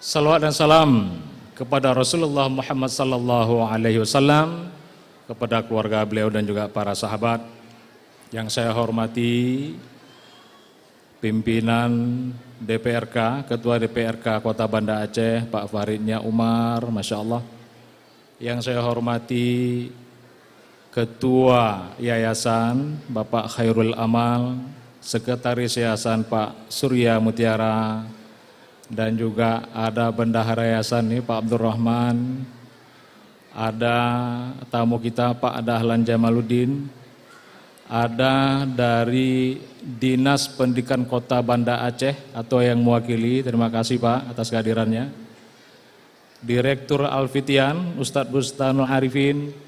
Salawat dan salam kepada Rasulullah Muhammad sallallahu alaihi wasallam, kepada keluarga beliau dan juga para sahabat. Yang saya hormati pimpinan DPRK, Ketua DPRK Kota Banda Aceh, Pak Faridnya Umar, Masya Allah. Yang saya hormati Ketua Yayasan Bapak Khairul Amal, Sekretaris Yayasan Pak Surya Mutiara, dan juga ada Bendahara Yayasan nih Pak Abdurrahman, ada tamu kita Pak Dahlan Jamaluddin, ada dari Dinas Pendidikan Kota Banda Aceh atau yang mewakili, terima kasih Pak atas kehadirannya. Direktur Al-Fitian Ustadz Bustanul Arifin,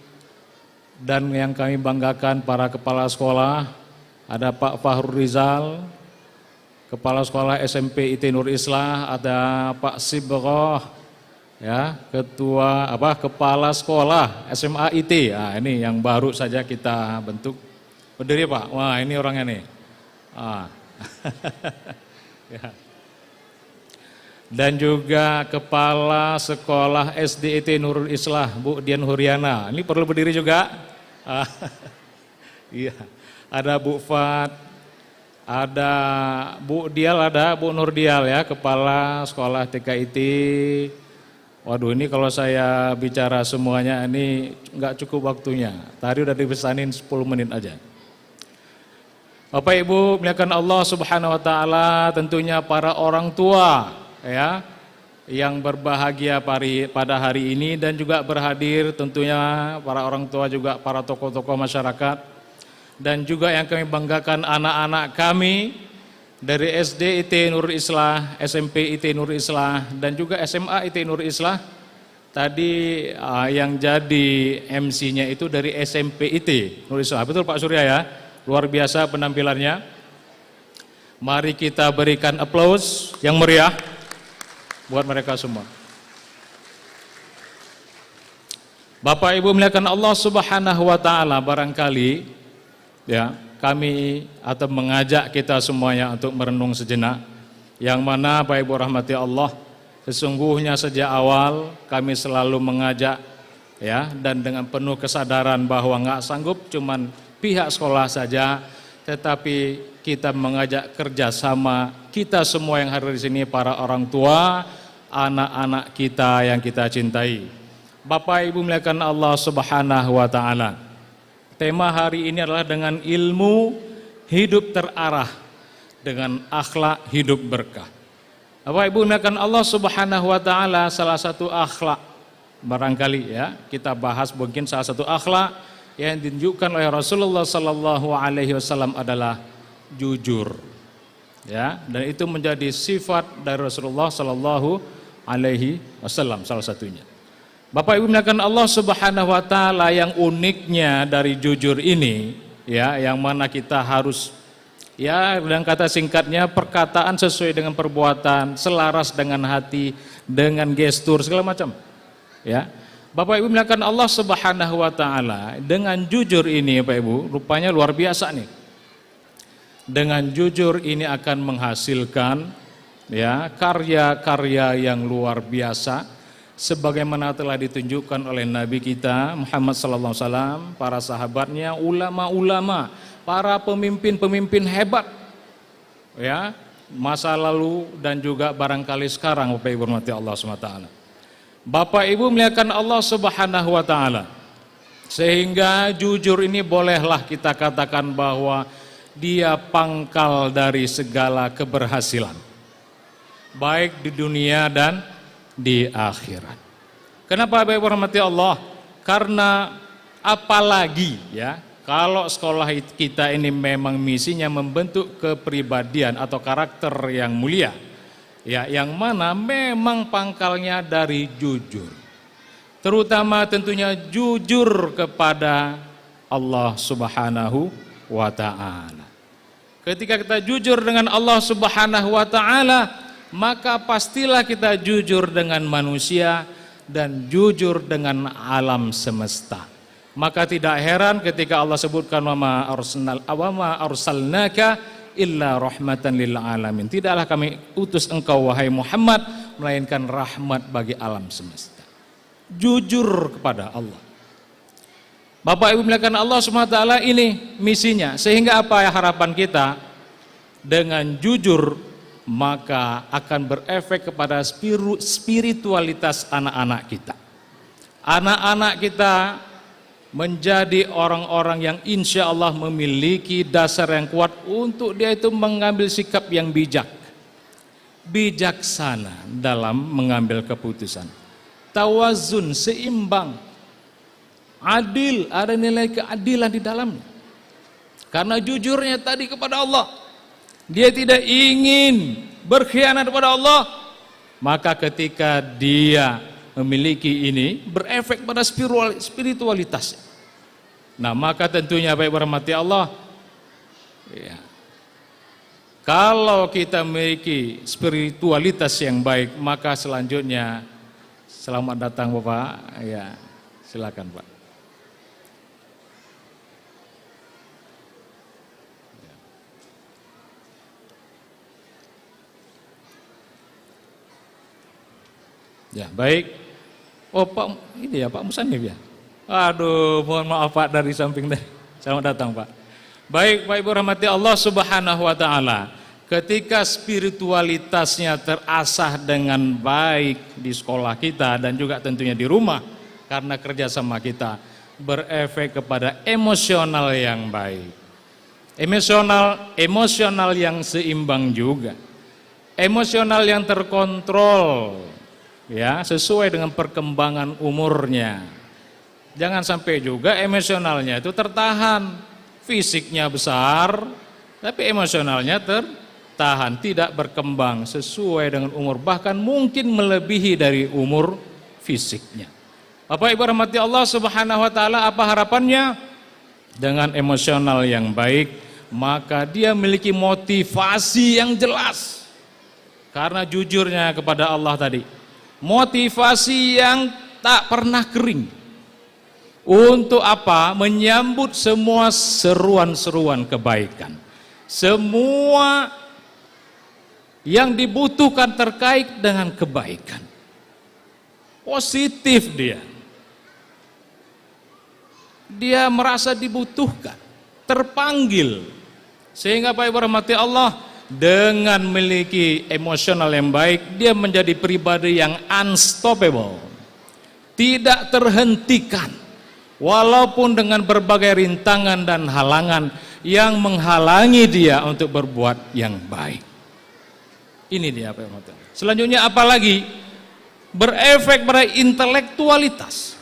dan yang kami banggakan para kepala sekolah, ada Pak Fahrul Rizal, Kepala Sekolah SMP IT Nur Islah, ada Pak Sibroh, ya, Kepala Sekolah SMA IT. Nah, ini yang baru saja kita bentuk. Berdiri Pak, wah ini orangnya nih. Ya. Dan juga Kepala Sekolah SD IT Nurul Islah, Bu Dian Huryana. Ini perlu berdiri juga. Iya. Ada Bu Fat, ada Bu Dial, ada Bu Nur Dial ya, Kepala Sekolah TKIT. Waduh, ini kalau saya bicara semuanya ini nggak cukup waktunya. Tadi udah dipesanin 10 menit aja. Bapak Ibu muliakan Allah Subhanahu wa taala, tentunya para orang tua ya yang berbahagia pada hari ini, dan juga berhadir tentunya para orang tua, juga para tokoh-tokoh masyarakat, dan juga yang kami banggakan anak-anak kami dari SD IT Nur Islah, SMP IT Nur Islah, dan juga SMA IT Nur Islah. Tadi yang jadi MC-nya itu dari SMP IT Nur Islah, betul Pak Surya ya, luar biasa penampilannya. Mari kita berikan aplaus yang meriah buat mereka semua. Bapak Ibu muliakan Allah Subhanahu wa taala, barangkali ya kami atau mengajak kita semuanya untuk merenung sejenak, yang mana Bapak Ibu rahmati Allah, sesungguhnya sejak awal kami selalu mengajak ya, dan dengan penuh kesadaran bahwa nggak sanggup cuman pihak sekolah saja, tetapi kita mengajak kerjasama kita semua yang hadir di sini, para orang tua, anak-anak kita yang kita cintai. Bapak Ibu muliakan Allah Subhanahu wa taala. Tema hari ini adalah dengan ilmu hidup terarah, dengan akhlak hidup berkah. Bapak Ibu muliakan Allah Subhanahu wa taala, salah satu akhlak barangkali ya kita bahas mungkin salah satu akhlak yang ditunjukkan oleh Rasulullah sallallahu alaihi wasallam adalah jujur. Ya, dan itu menjadi sifat dari Rasulullah sallallahu alaihi wasallam salah satunya. Bapak Ibu muliakan Allah Subhanahu wa taala, yang uniknya dari jujur ini ya, yang mana kita harus ya, dengan kata singkatnya, perkataan sesuai dengan perbuatan, selaras dengan hati, dengan gestur segala macam. Ya. Bapak Ibu muliakan Allah Subhanahu wa taala, dengan jujur ini Bapak Ibu, rupanya luar biasa nih. Dengan jujur ini akan menghasilkan ya karya-karya yang luar biasa sebagaimana telah ditunjukkan oleh Nabi kita Muhammad sallallahu alaihi wasallam, para sahabatnya, ulama-ulama, para pemimpin-pemimpin hebat ya, masa lalu dan juga barangkali sekarang Bapak Ibu hormati Allah Subhanahu wa taala. Bapak Ibu muliakan Allah Subhanahu wa taala. Sehingga jujur ini bolehlah kita katakan bahwa dia pangkal dari segala keberhasilan, baik di dunia dan di akhirat. Kenapa Bapak Ibu hormati Allah? Karena apalagi ya, kalau sekolah kita ini memang misinya membentuk kepribadian atau karakter yang mulia, ya, yang mana memang pangkalnya dari jujur, terutama tentunya jujur kepada Allah Subhanahu wa ta'ala. Ketika kita jujur dengan Allah Subhanahu wa ta'ala, maka pastilah kita jujur dengan manusia dan jujur dengan alam semesta. Maka tidak heran ketika Allah sebutkan wa ma arsalnaka illa rahmatan lil alamin. Tidaklah kami utus engkau wahai Muhammad melainkan rahmat bagi alam semesta. Jujur kepada Allah. Bapak Ibu muliakan Allah SWT, ini misinya. Sehingga apa ya harapan kita? Dengan jujur maka akan berefek kepada spiritualitas anak-anak kita. Anak-anak kita menjadi orang-orang yang insya Allah memiliki dasar yang kuat untuk dia itu mengambil sikap yang bijak, bijaksana dalam mengambil keputusan, tawazun, seimbang, adil, ada nilai keadilan di dalamnya. Karena jujurnya tadi kepada Allah, dia tidak ingin berkhianat kepada Allah, maka ketika dia memiliki ini berefek pada spiritualitasnya. Nah, maka tentunya Bapak Ibu rahmati Allah ya, kalau kita memiliki spiritualitas yang baik, maka selanjutnya selamat datang Bapak ya, silakan Pak. Ya, baik. Oh, Pak, ini ya Pak Musanif ya. Aduh, mohon maaf Pak dari samping tadi. Selamat datang Pak. Baik, Pak Ibu rahmati Allah Subhanahu wa taala. Ketika spiritualitasnya terasah dengan baik di sekolah kita dan juga tentunya di rumah, karena kerjasama kita berefek kepada emosional yang baik. Emosional yang seimbang juga. Emosional yang terkontrol. Ya, sesuai dengan perkembangan umurnya. Jangan sampai juga emosionalnya itu tertahan, fisiknya besar, tapi emosionalnya tertahan, tidak berkembang sesuai dengan umur, bahkan mungkin melebihi dari umur fisiknya. Bapak Ibu rahmati Allah Subhanahu wa taala, apa harapannya? Dengan emosional yang baik, maka dia memiliki motivasi yang jelas. Karena jujurnya kepada Allah tadi. Motivasi yang tak pernah kering. Untuk apa? Menyambut semua seruan-seruan kebaikan. Semua yang dibutuhkan terkait dengan kebaikan. Positif dia. Dia merasa dibutuhkan, terpanggil. Sehingga Bapak Ibu rahmati Allah, dengan memiliki emosional yang baik, dia menjadi pribadi yang unstoppable, tidak terhentikan, walaupun dengan berbagai rintangan dan halangan yang menghalangi dia untuk berbuat yang baik. Ini dia Pak Irwan. Selanjutnya apalagi? Berefek pada intelektualitas.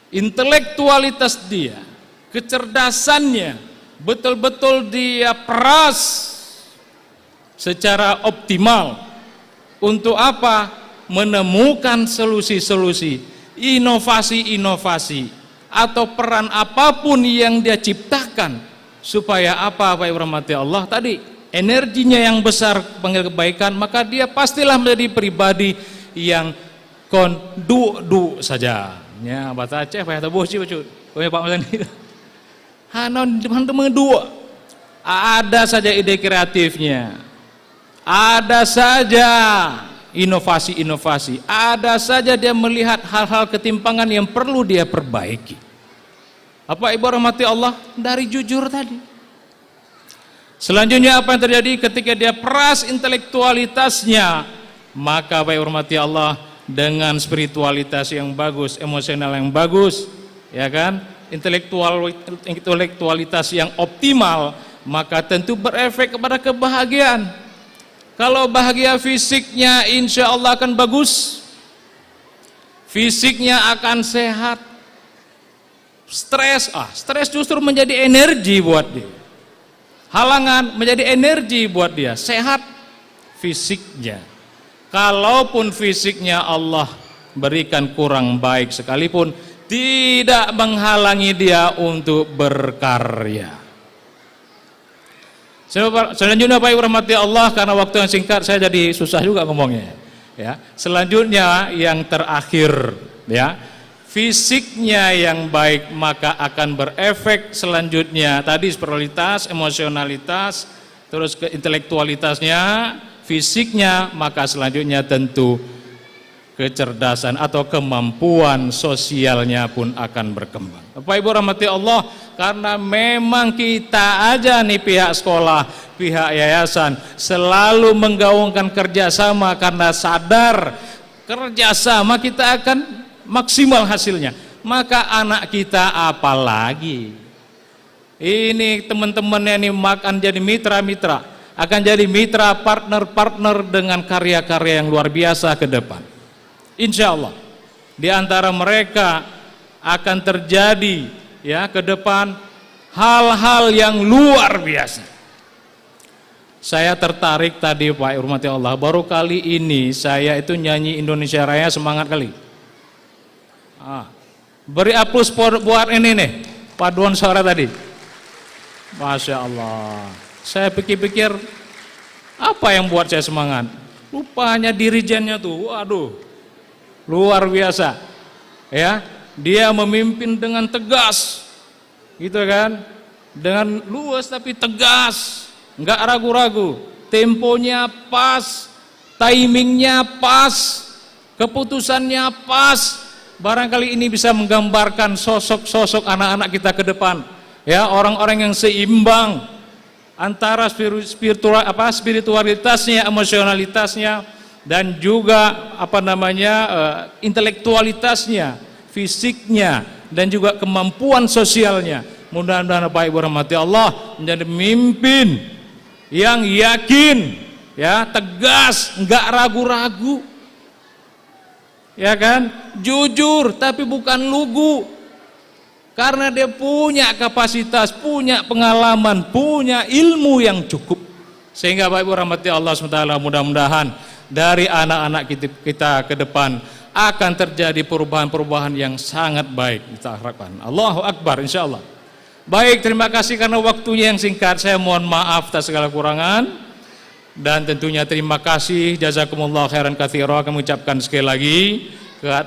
Intelektualitas dia, kecerdasannya, betul-betul dia peras secara optimal. Untuk apa? Menemukan solusi-solusi, inovasi-inovasi, atau peran apapun yang dia ciptakan, supaya apa Pak Irahmati Allah tadi, energinya yang besar panggil kebaikan, maka dia pastilah menjadi pribadi yang kondu saja. Ya, bahasa Aceh Pak Tabuh sih Pak Pak Mazani. Hanon teman-teman dua. Ada saja ide kreatifnya. Ada saja inovasi-inovasi. Ada saja dia melihat hal-hal ketimpangan yang perlu dia perbaiki. Apa Ibu rahmati Allah? Dari jujur tadi. Selanjutnya apa yang terjadi ketika dia peras intelektualitasnya? Maka Bapak hormati Allah, dengan spiritualitas yang bagus, emosional yang bagus, ya kan, intelektualitas yang optimal, maka tentu berefek kepada kebahagiaan. Kalau bahagia fisiknya insya Allah akan bagus, fisiknya akan sehat. Stres justru menjadi energi buat dia. Halangan menjadi energi buat dia. Sehat fisiknya. Kalaupun fisiknya Allah berikan kurang baik sekalipun, tidak menghalangi dia untuk berkarya. Selanjutnya Pak Ibu rahmati Allah, karena waktu yang singkat saya jadi susah juga ngomongnya. Ya. Selanjutnya yang terakhir, ya, fisiknya yang baik maka akan berefek selanjutnya tadi spiritualitas, emosionalitas, terus ke intelektualitasnya, fisiknya, maka selanjutnya tentu kecerdasan atau kemampuan sosialnya pun akan berkembang. Bapak Ibu rahmati Allah, karena memang kita aja nih pihak sekolah, pihak yayasan selalu menggaungkan kerjasama karena sadar kerjasama kita akan maksimal hasilnya. Maka anak kita apalagi? Ini teman-temannya ini akan jadi mitra-mitra, akan jadi mitra partner-partner dengan karya-karya yang luar biasa ke depan. Insya Allah di antara mereka akan terjadi ya ke depan hal-hal yang luar biasa. Saya tertarik tadi Pak hormati Allah, baru kali ini saya itu nyanyi Indonesia Raya semangat kali. Beri aplaus buat ini nih paduan suara tadi. Masya Allah. Saya pikir-pikir apa yang buat saya semangat? Rupanya dirijennya tuh, waduh, luar biasa. Ya, dia memimpin dengan tegas, gitu kan? Dengan luas tapi tegas, nggak ragu-ragu. Temponya pas, timingnya pas, keputusannya pas. Barangkali ini bisa menggambarkan sosok-sosok anak-anak kita ke depan. Ya, orang-orang yang seimbang antara spiritualitasnya, emosionalitasnya, dan juga intelektualitasnya, fisiknya, dan juga kemampuan sosialnya. Mudah-mudahan Bapak Ibu rahmati Allah menjadi pemimpin yang yakin, ya, tegas, enggak ragu-ragu, ya kan, jujur tapi bukan lugu, karena dia punya kapasitas, punya pengalaman, punya ilmu yang cukup. Sehingga Bapak Ibu rahmati Allah SWT, mudah-mudahan dari anak-anak kita ke depan akan terjadi perubahan-perubahan yang sangat baik, kita harapkan. Allahu Akbar, insya Allah. Baik, terima kasih karena waktunya yang singkat, saya mohon maaf atas segala kurangan, dan tentunya terima kasih, jazakumullah khairan katsira, kami ucapkan sekali lagi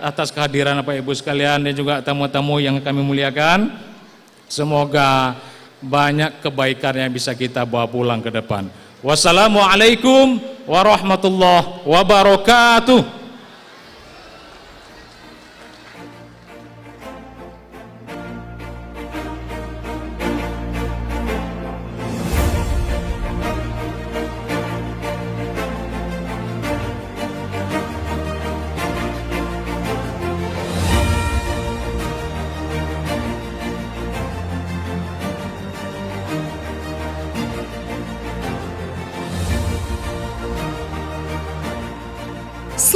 atas kehadiran Bapak Ibu sekalian dan juga tamu-tamu yang kami muliakan. Semoga banyak kebaikan yang bisa kita bawa pulang ke depan. Wassalamualaikum warahmatullahi wabarakatuh.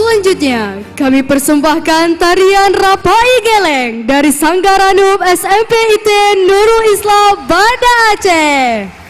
Selanjutnya, kami persembahkan tarian Rapai Geleng dari Sanggar Anup SMP IT Nurul Islam Banda Aceh.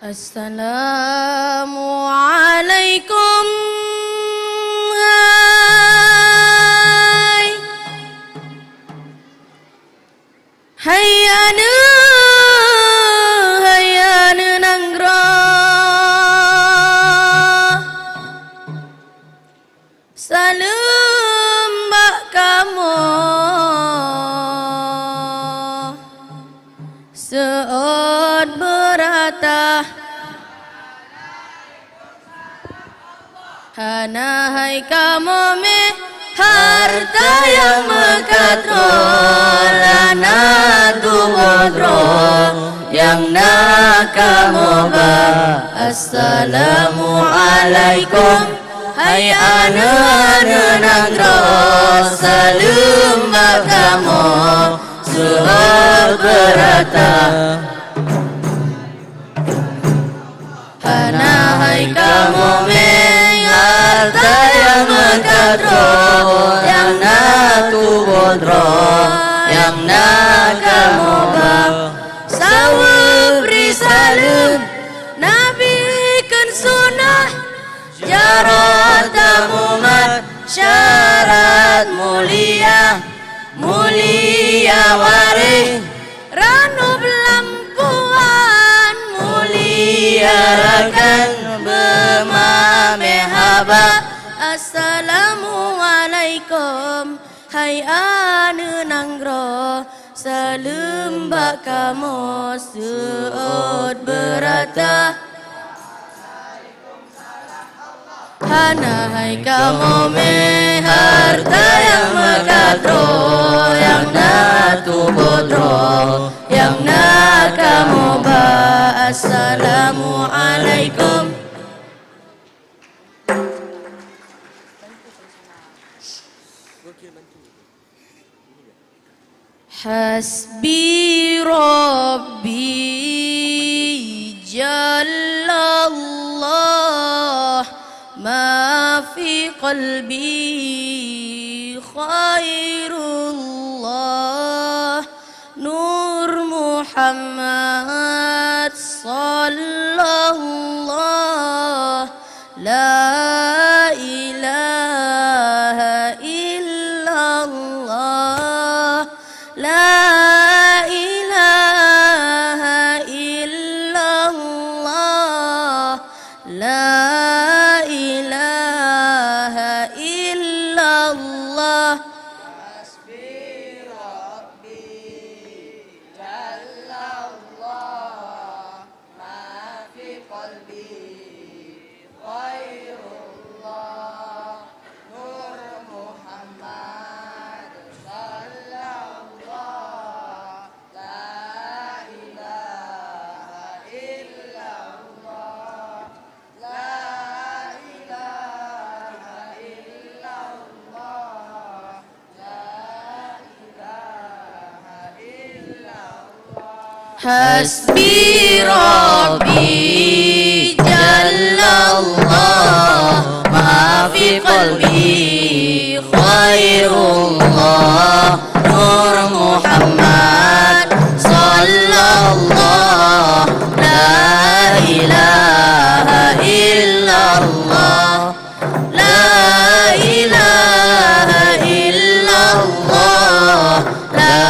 Assalamualaikum, hayana nangra salam bak kamu seot berata hana hai kamu me harta yang mekatro lana tu bodro yang nak kamu ba. Assalamualaikum hai ane nangro salam bak kamu sehat berata hana hai kamu me harta yang mekatro yang nak tu bodro yang nak kamu bang sawabri salam nabi kan sunnah jarat umat syarat mulia mulia waring ranub lampuan mulia rakan bermamehaba. Assalamualaikum hai ane nangro salam bak kamu seot berata hana hai kamu me harta yang mekatro yang nak tu bodro yang nak kamu ba. Assalamualaikum. Hasbi Rabbi Jallallah ma fi qalbi khairullah Nur Muhammad sallallahu la ilaha illallah la ilaha illallah la ilaha illallah. Hasbi Rabbi Jallallah ma fi qalbi khairullah Nur Muhammad sallallahu la ilaha illallah la ilaha illallah la ilaha illallah. Hasbi Rabbi Jallallah ma fi qalbi khairullah Nur Muhammad sallallahu la ilaha illallah la ilaha illallah la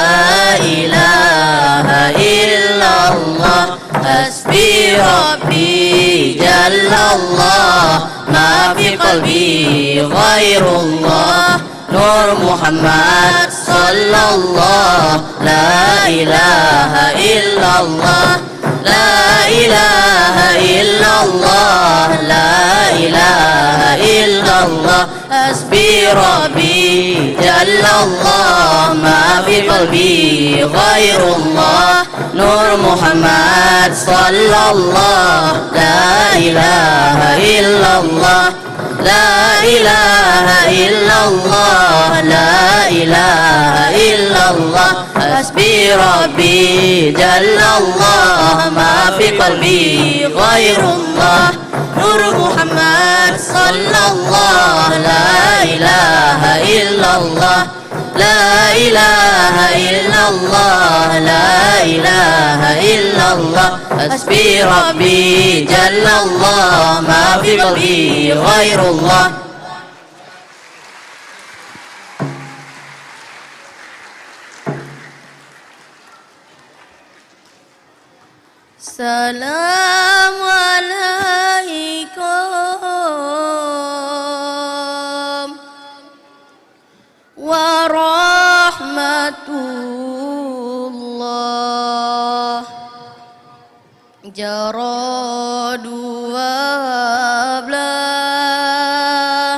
ilaha illallah. Hasbi Rabbi Jallallah ma fi qalbi ghairullah Nur Muhammad sallallahu la ilaha illallah La ilaha illallah La ilaha illallah Hasbi Rabbi Jallallah Ma fi qalbi ghairullah Nur Muhammad sallallahu La ilaha illallah La ilaha illallah La ilaha illallah Hasbi Rabbi Jallallah Ma fi qalbi ghairullah Nur Muhammad sallallahu La ilaha illallah La ilaha illallah La ilaha illallah Hasbi Rabbi Jallallah Ma fi qalbi ghairullah Assalamualaikum warahmatullah Jara dua belah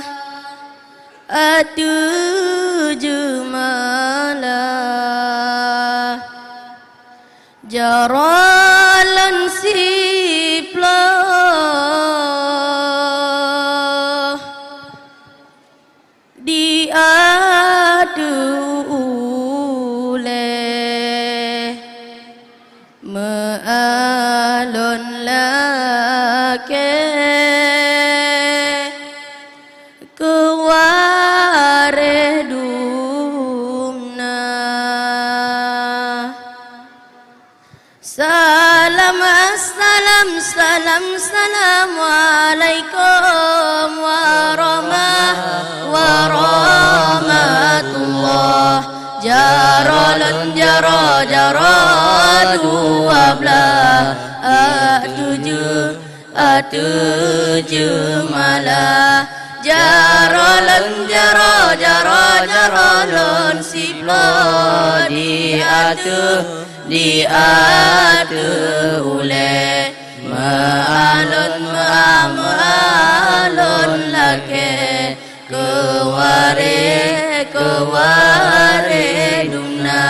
Atujemalah Jaralan siplah Di aduleh Ma'alun lake Keware dumna Salam assalam salam Assalamualaikum warahmatullah Jaralan jara dua belah Atujemalah Jaralan jaralan siplah di atu uleh ma'alun lake keware dumna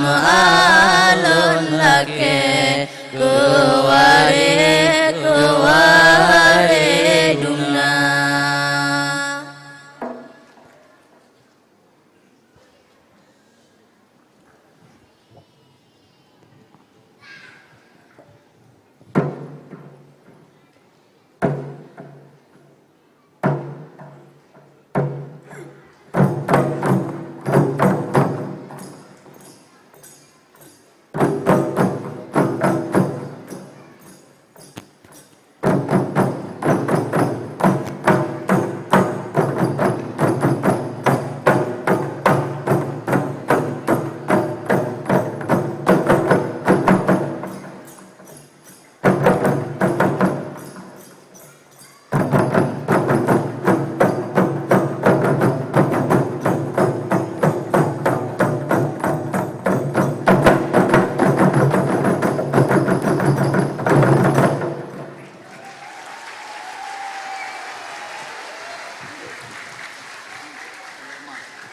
ma'alun lake keware dumna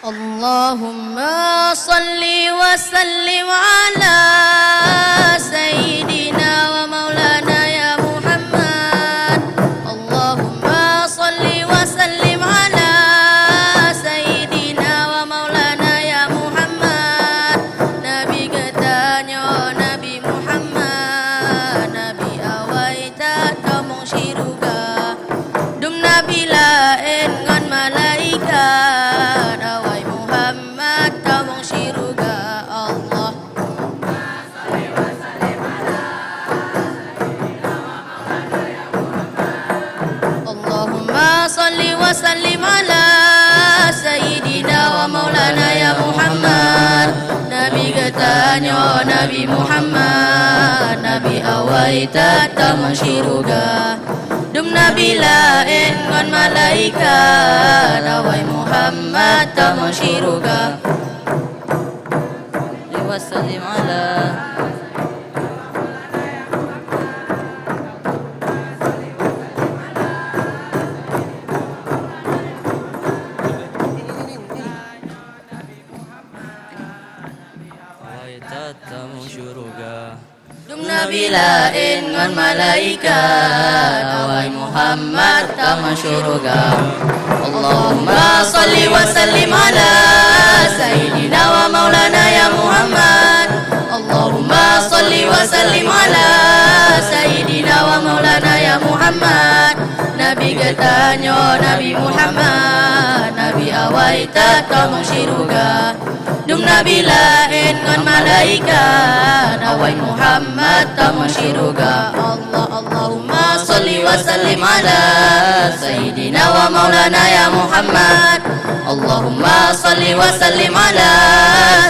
Allahumma salli wa sallim ala Sayyidina wa Maulana ya Muhammad Allahumma salli wa sallim ala Sayyidina wa Maulana ya Muhammad Nabi katanya Nabi Muhammad Nabi awaita tamong syiruga Dum Nabi lain ngan malaikat Awai Muhammad tamong syiruga Allah Allahumma salli wa sallim ala Sayyidina wa Maulana ya Muhammad Nabi katanya Nabi Muhammad Nabi awaita tamong syiruga Dum Nabi lain ngan malaikat Awai Muhammad tamashiruka Wasallim ala Dum Nabi lain ngan malaikat Awai Muhammad tamashuruga Allahumma salli wa sallim ala Sayyidina wa maulana ya Muhammad Allahumma salli wa sallim ala Sayyidina wa maulana ya Muhammad Nabi katanya Nabi Muhammad Nabi awai tamashiruga Dum Nabi lain ngan malaikat Awai Muhammad tamashiruga Allahumma salli wa sallim ala Sayyidina wa maulana ya Muhammad Allahumma salli wa sallim ala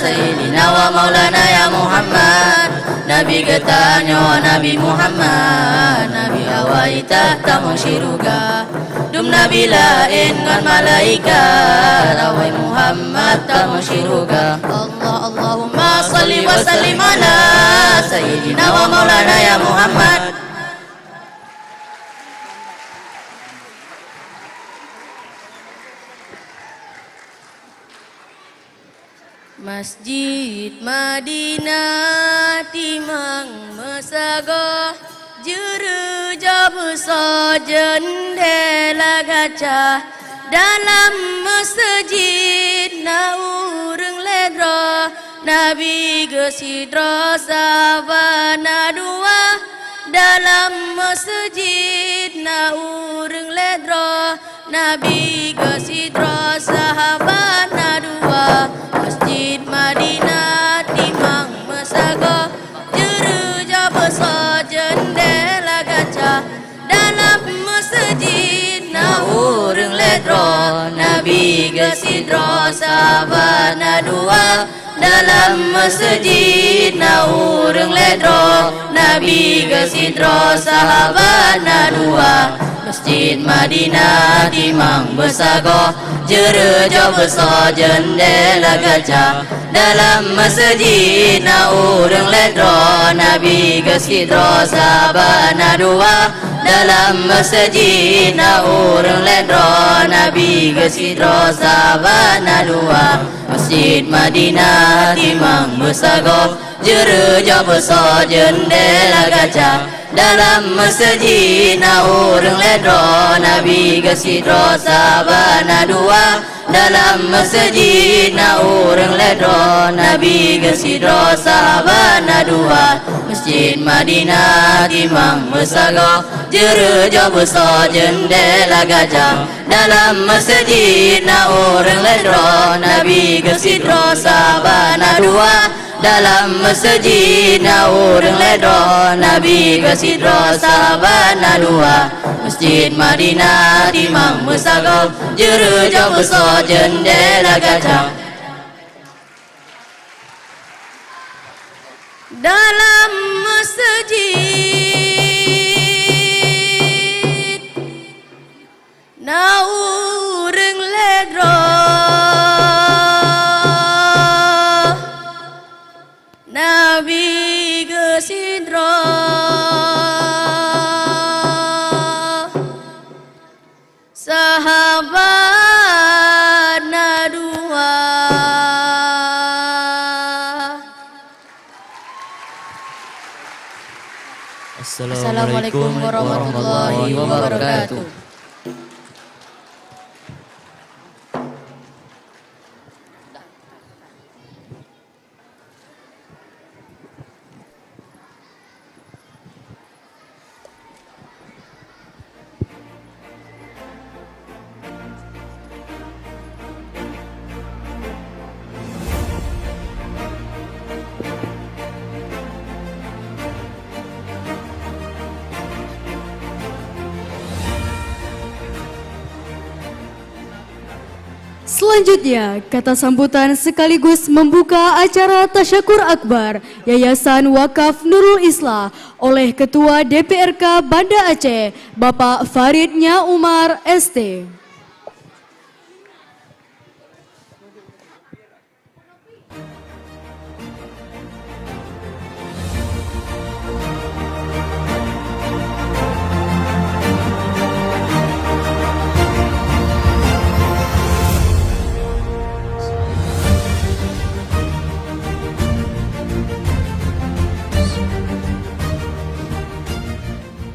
Sayyidina wa maulana ya Muhammad Nabi katanya Nabi Muhammad Nabi awai tamashiruga Dum Nabi lain ngan malaikat Awai Muhammad tamashiruga Allahumma salli wa sallim ala Sayyidina wa maulana ya Muhammad Masjid Madinah timang mesagoh Juru jauh jendela kaca Dalam masjid na urang ledra Nabi gesidra sabana dua Dalam masjid na urang ledra Nabi gesidra sahabana dua Masjid Madinah timang mesagoh Juru jauh jendela kaca Dalam masjid na urang ledra Nabi gesidra sabana dua Dalam masjid na urang ledra Nabi gesidra sahabana dua Masjid Madinah timang besagoh Juru jauh jendela kaca Dalam masjid na urang ledra Nabi gesidra sabana dua Dalam masjid na urang ledra Nabi gesidra sabana dua Masjid Madinah timang besagoh Juru jauh jendela kaca Dalam masjid na urang ledra Nabi gesidra sabana dua Dalam masjid na urang ledra Nabi gesidra sabana dua Masjid Madinah timang mesagoh Juru jauh jendela kaca Dalam masjid na urang ledra Nabi gesidra sabana dua Dalam masjid na urang ledra Nabi gesidra sabana dua Masjid Madinah timang mesagoh Juru jauh jendela kaca Dalam masjid na urang ledra Nabi gesidra sahabana dua Assalamualaikum warahmatullahi wabarakatuh. Selanjutnya, kata sambutan sekaligus membuka acara Tasyakur Akbar Yayasan Wakaf Nurul Islah oleh Ketua DPRK Banda Aceh, Bapak Farid Nya Umar ST.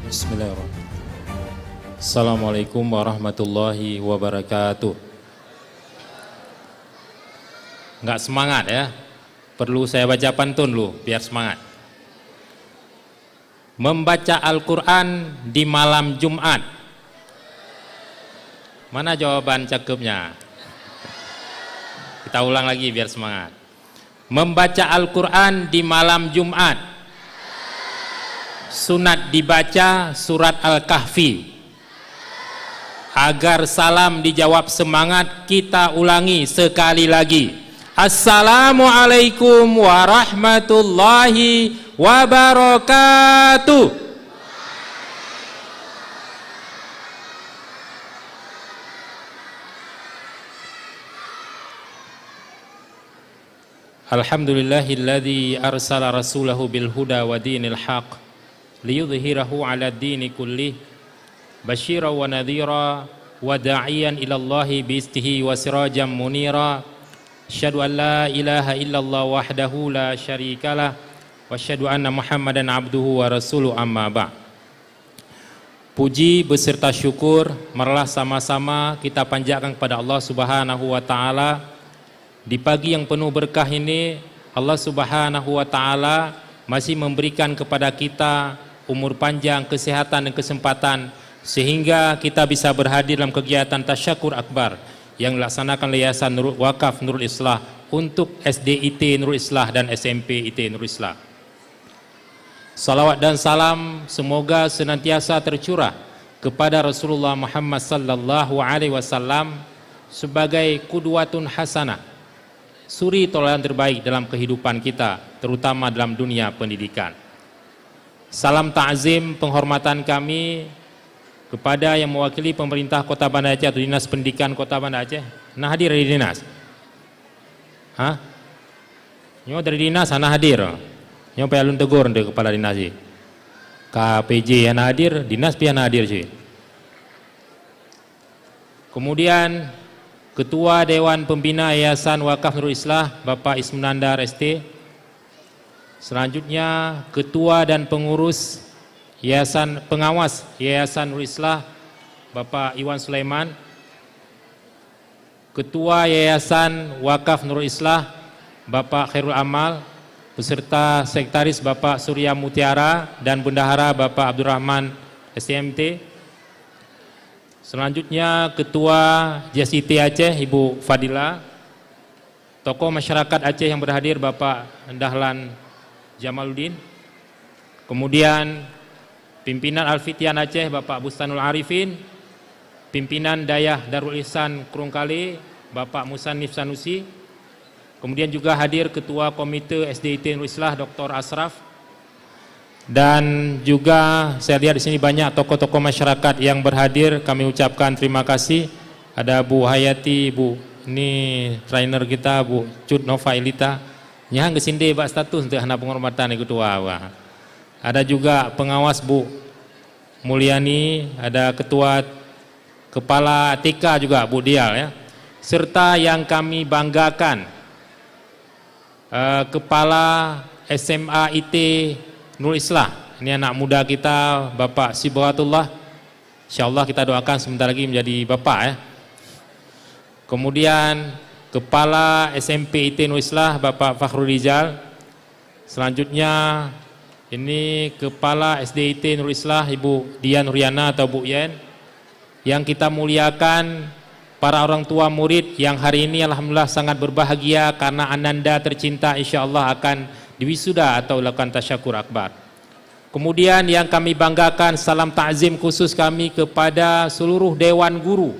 Bismillahirrahmanirrahim. Assalamualaikum warahmatullahi wabarakatuh. Nggak semangat ya, perlu saya baca pantun dulu biar semangat. Membaca Al-Quran di malam Jumat. Mana jawaban cakepnya? Kita ulang lagi biar semangat. Membaca Al-Quran di malam Jumat. Sunat dibaca surat Al-Kahfi. Agar salam dijawab semangat, kita ulangi sekali lagi. Assalamualaikum warahmatullahi wabarakatuh. Alhamdulillahilladzi arsala rasulahu bil huda wa dinil haq liyudhhirahu 'ala ad-dini kullih basyira wa nadhira wa da'iyan ila Allahi bi istihi wa sirajan munira. Asyhadu an la ilaha illallah wahdahu la syarikalah wa asyhadu anna Muhammadan abduhu wa rasuluh, amma ba'. Puji beserta syukur marilah sama-sama kita panjatkan kepada Allah Subhanahu wa taala. Di pagi yang penuh berkah ini Allah Subhanahu wa taala masih memberikan kepada kita umur panjang, kesehatan dan kesempatan sehingga kita bisa berhadir dalam kegiatan Tasyakur Akbar yang dilaksanakan Yayasan Wakaf Nurul Islah untuk SDIT Nurul Islah dan SMP IT Nurul Islah. Salawat dan salam semoga senantiasa tercurah kepada Rasulullah Muhammad sallallahu alaihi wasallam sebagai qudwatun hasanah, suri teladan terbaik dalam kehidupan kita, terutama dalam dunia pendidikan. Salam ta'zim penghormatan kami kepada yang mewakili pemerintah Kota Banda Aceh atau Dinas Pendidikan Kota Banda Aceh. Nah, hadir dari dinas? Hah? Nyo dari dinas ana hadir. Nyo payalun tegur ndek kepala dinas sih. KPJ yang hadir, dinas pian hadir sih. Kemudian Ketua Dewan Pembina Yayasan Wakaf Nurul Islah Bapak Ismunandar ST. Selanjutnya Ketua dan Pengurus Yayasan Pengawas Yayasan Nurul Islah Bapak Iwan Sulaiman. Ketua Yayasan Wakaf Nurul Islah Bapak Khairul Amal beserta Sekretaris Bapak Surya Mutiara dan Bendahara Bapak Abdurrahman SMT. Selanjutnya Ketua JSIT Aceh Ibu Fadila. Tokoh masyarakat Aceh yang berhadir Bapak Dahlan Jamaluddin. Kemudian pimpinan Al-Fitian Aceh Bapak Bustanul Arifin. Pimpinan Dayah Darul Ihsan Krungkali Bapak Musannif Sanusi. Kemudian juga hadir Ketua Komite SDIT Nurul Islah Dr. Asraf. Dan juga saya lihat di sini banyak tokoh-tokoh masyarakat yang berhadir. Kami ucapkan terima kasih. Ada Bu Hayati, Bu ini trainer kita Bu Cut Nova Elita. Nyahang kesinde bak status untuk anak penghormatan ketua. Ada juga pengawas Bu Mulyani, ada ketua kepala TK juga Bu Dial ya. Serta yang kami banggakan kepala SMA IT Nurul Islah. Ini anak muda kita Bapak Sibahatullah. Insyaallah kita doakan sebentar lagi menjadi bapak ya. Kemudian Kepala SMP IT Nurul Islah Bapak Fakhrul Rizal. Selanjutnya ini Kepala SDIT Nurul Islah Ibu Dian Nuriana atau Bu Yen. Yang kita muliakan para orang tua murid yang hari ini alhamdulillah sangat berbahagia karena ananda tercinta insyaallah akan diwisuda atau lakukan Tasyakur Akbar. Kemudian yang kami banggakan salam ta'zim khusus kami kepada seluruh dewan guru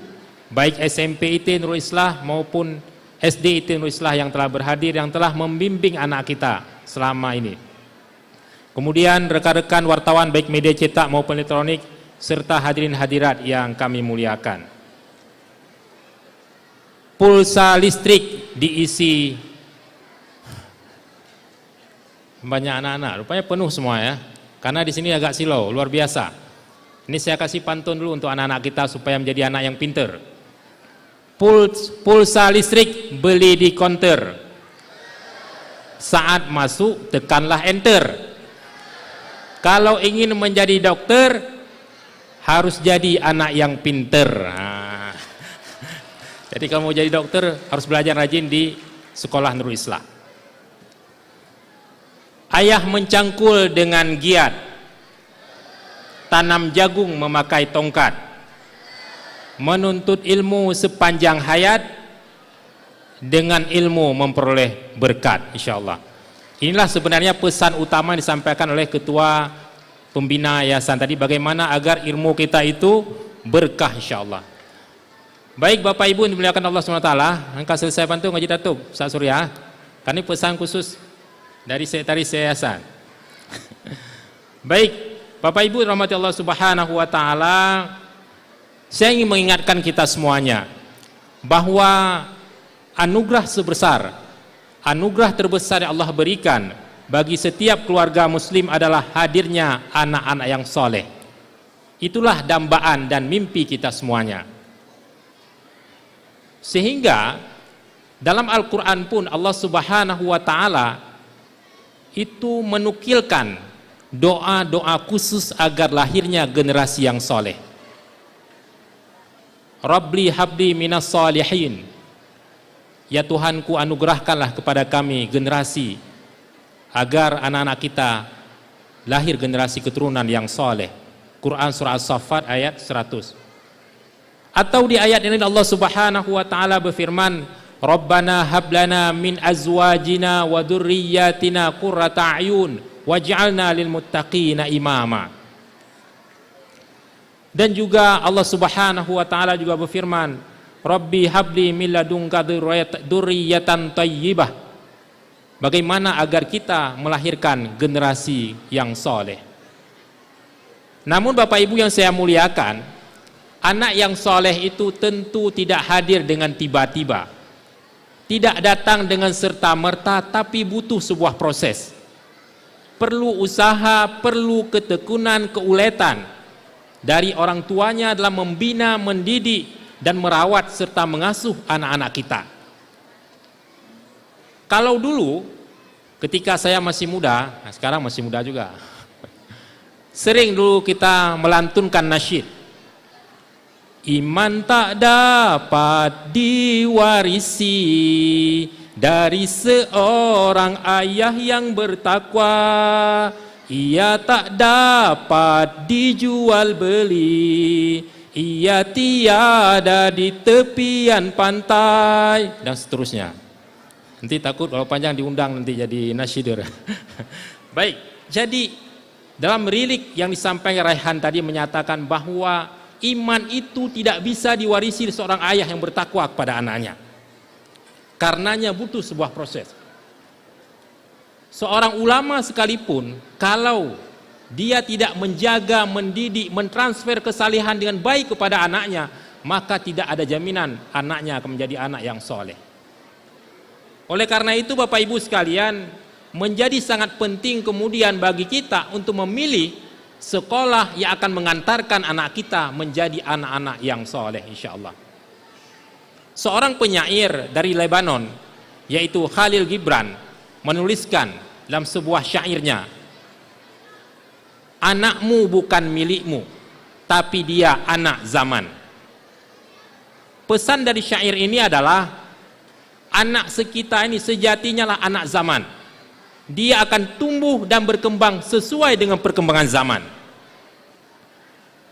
baik SMP IT Nurul Islah maupun SD IT Nurul Islah yang telah berhadir, yang telah membimbing anak kita selama ini. Kemudian rekan-rekan wartawan baik media cetak maupun elektronik, serta hadirin hadirat yang kami muliakan. Pulsa listrik diisi banyak anak-anak, rupanya penuh semua ya. Karena di sini agak silau, luar biasa. Ini saya kasih pantun dulu untuk anak-anak kita supaya menjadi anak yang pinter. Pulsa listrik beli di counter. Saat masuk tekanlah enter. Kalau ingin menjadi dokter harus jadi anak yang pinter. Nah. Jadi kalau mau jadi dokter harus belajar rajin di sekolah Nurul Islah. Ayah mencangkul dengan giat, tanam jagung memakai tongkat, menuntut ilmu sepanjang hayat, dengan ilmu memperoleh berkat, insyaallah. Inilah sebenarnya pesan utama yang disampaikan oleh ketua pembina yayasan tadi, bagaimana agar ilmu kita itu berkah insyaallah. Baik Bapak Ibu yang dimuliakan Allah SWT, angka selesai bantu ngaji Datuk Ustaz Surya. Karena ini pesan khusus dari sekretaris yayasan. Baik, Bapak Ibu rahmati Allah Subhanahu wa taala, saya ingin mengingatkan kita semuanya bahwa anugerah sebesar, anugerah terbesar yang Allah berikan bagi setiap keluarga muslim adalah hadirnya anak-anak yang soleh. Itulah dambaan dan mimpi kita semuanya. Sehingga dalam Al-Quran pun Allah Subhanahu wa ta'ala itu menukilkan doa-doa khusus agar lahirnya generasi yang soleh. Rabbi habli minas salihin, ya Tuhanku anugerahkanlah kepada kami generasi agar anak-anak kita lahir generasi keturunan yang soleh. Quran surah As-Saffat ayat 100. Atau di ayat ini Allah Subhanahu wa taala berfirman, Rabbana hablana min azwajina wa dzurriyyatina qurrata a'yun waj'alna lil muttaqina imama. Dan juga Allah Subhanahu wa taala juga berfirman, Rabbi habli min ladunka dzurriyyatan thayyibah. Bagaimana agar kita melahirkan generasi yang soleh. Namun Bapak Ibu yang saya muliakan, anak yang soleh itu tentu tidak hadir dengan tiba-tiba, tidak datang dengan serta-merta, tapi butuh sebuah proses. Perlu usaha, perlu ketekunan, keuletan dari orang tuanya dalam membina, mendidik, dan merawat serta mengasuh anak-anak kita. Kalau dulu ketika saya masih muda, nah sekarang masih muda juga, sering dulu kita melantunkan nasyid. Iman tak dapat diwarisi dari seorang ayah yang bertakwa. Ia tak dapat dijual beli, ia tiada di tepian pantai, dan seterusnya. Nanti takut kalau panjang diundang nanti jadi nasyidur. Baik, jadi dalam lirik yang disampaikan Raihan tadi menyatakan bahwa iman itu tidak bisa diwarisi seorang ayah yang bertakwa kepada anaknya. Karenanya butuh sebuah proses. Seorang ulama sekalipun, kalau dia tidak menjaga, mendidik, mentransfer kesalehan dengan baik kepada anaknya, maka tidak ada jaminan anaknya akan menjadi anak yang soleh. Oleh karena itu Bapak Ibu sekalian, menjadi sangat penting kemudian bagi kita untuk memilih sekolah yang akan mengantarkan anak kita menjadi anak-anak yang soleh insyaallah. Seorang penyair dari Lebanon yaitu Khalil Gibran menuliskan dalam sebuah syairnya, anakmu bukan milikmu tapi dia anak zaman. Pesan dari syair ini adalah anak kita ini sejatinya lah anak zaman. Dia akan tumbuh dan berkembang sesuai dengan perkembangan zaman.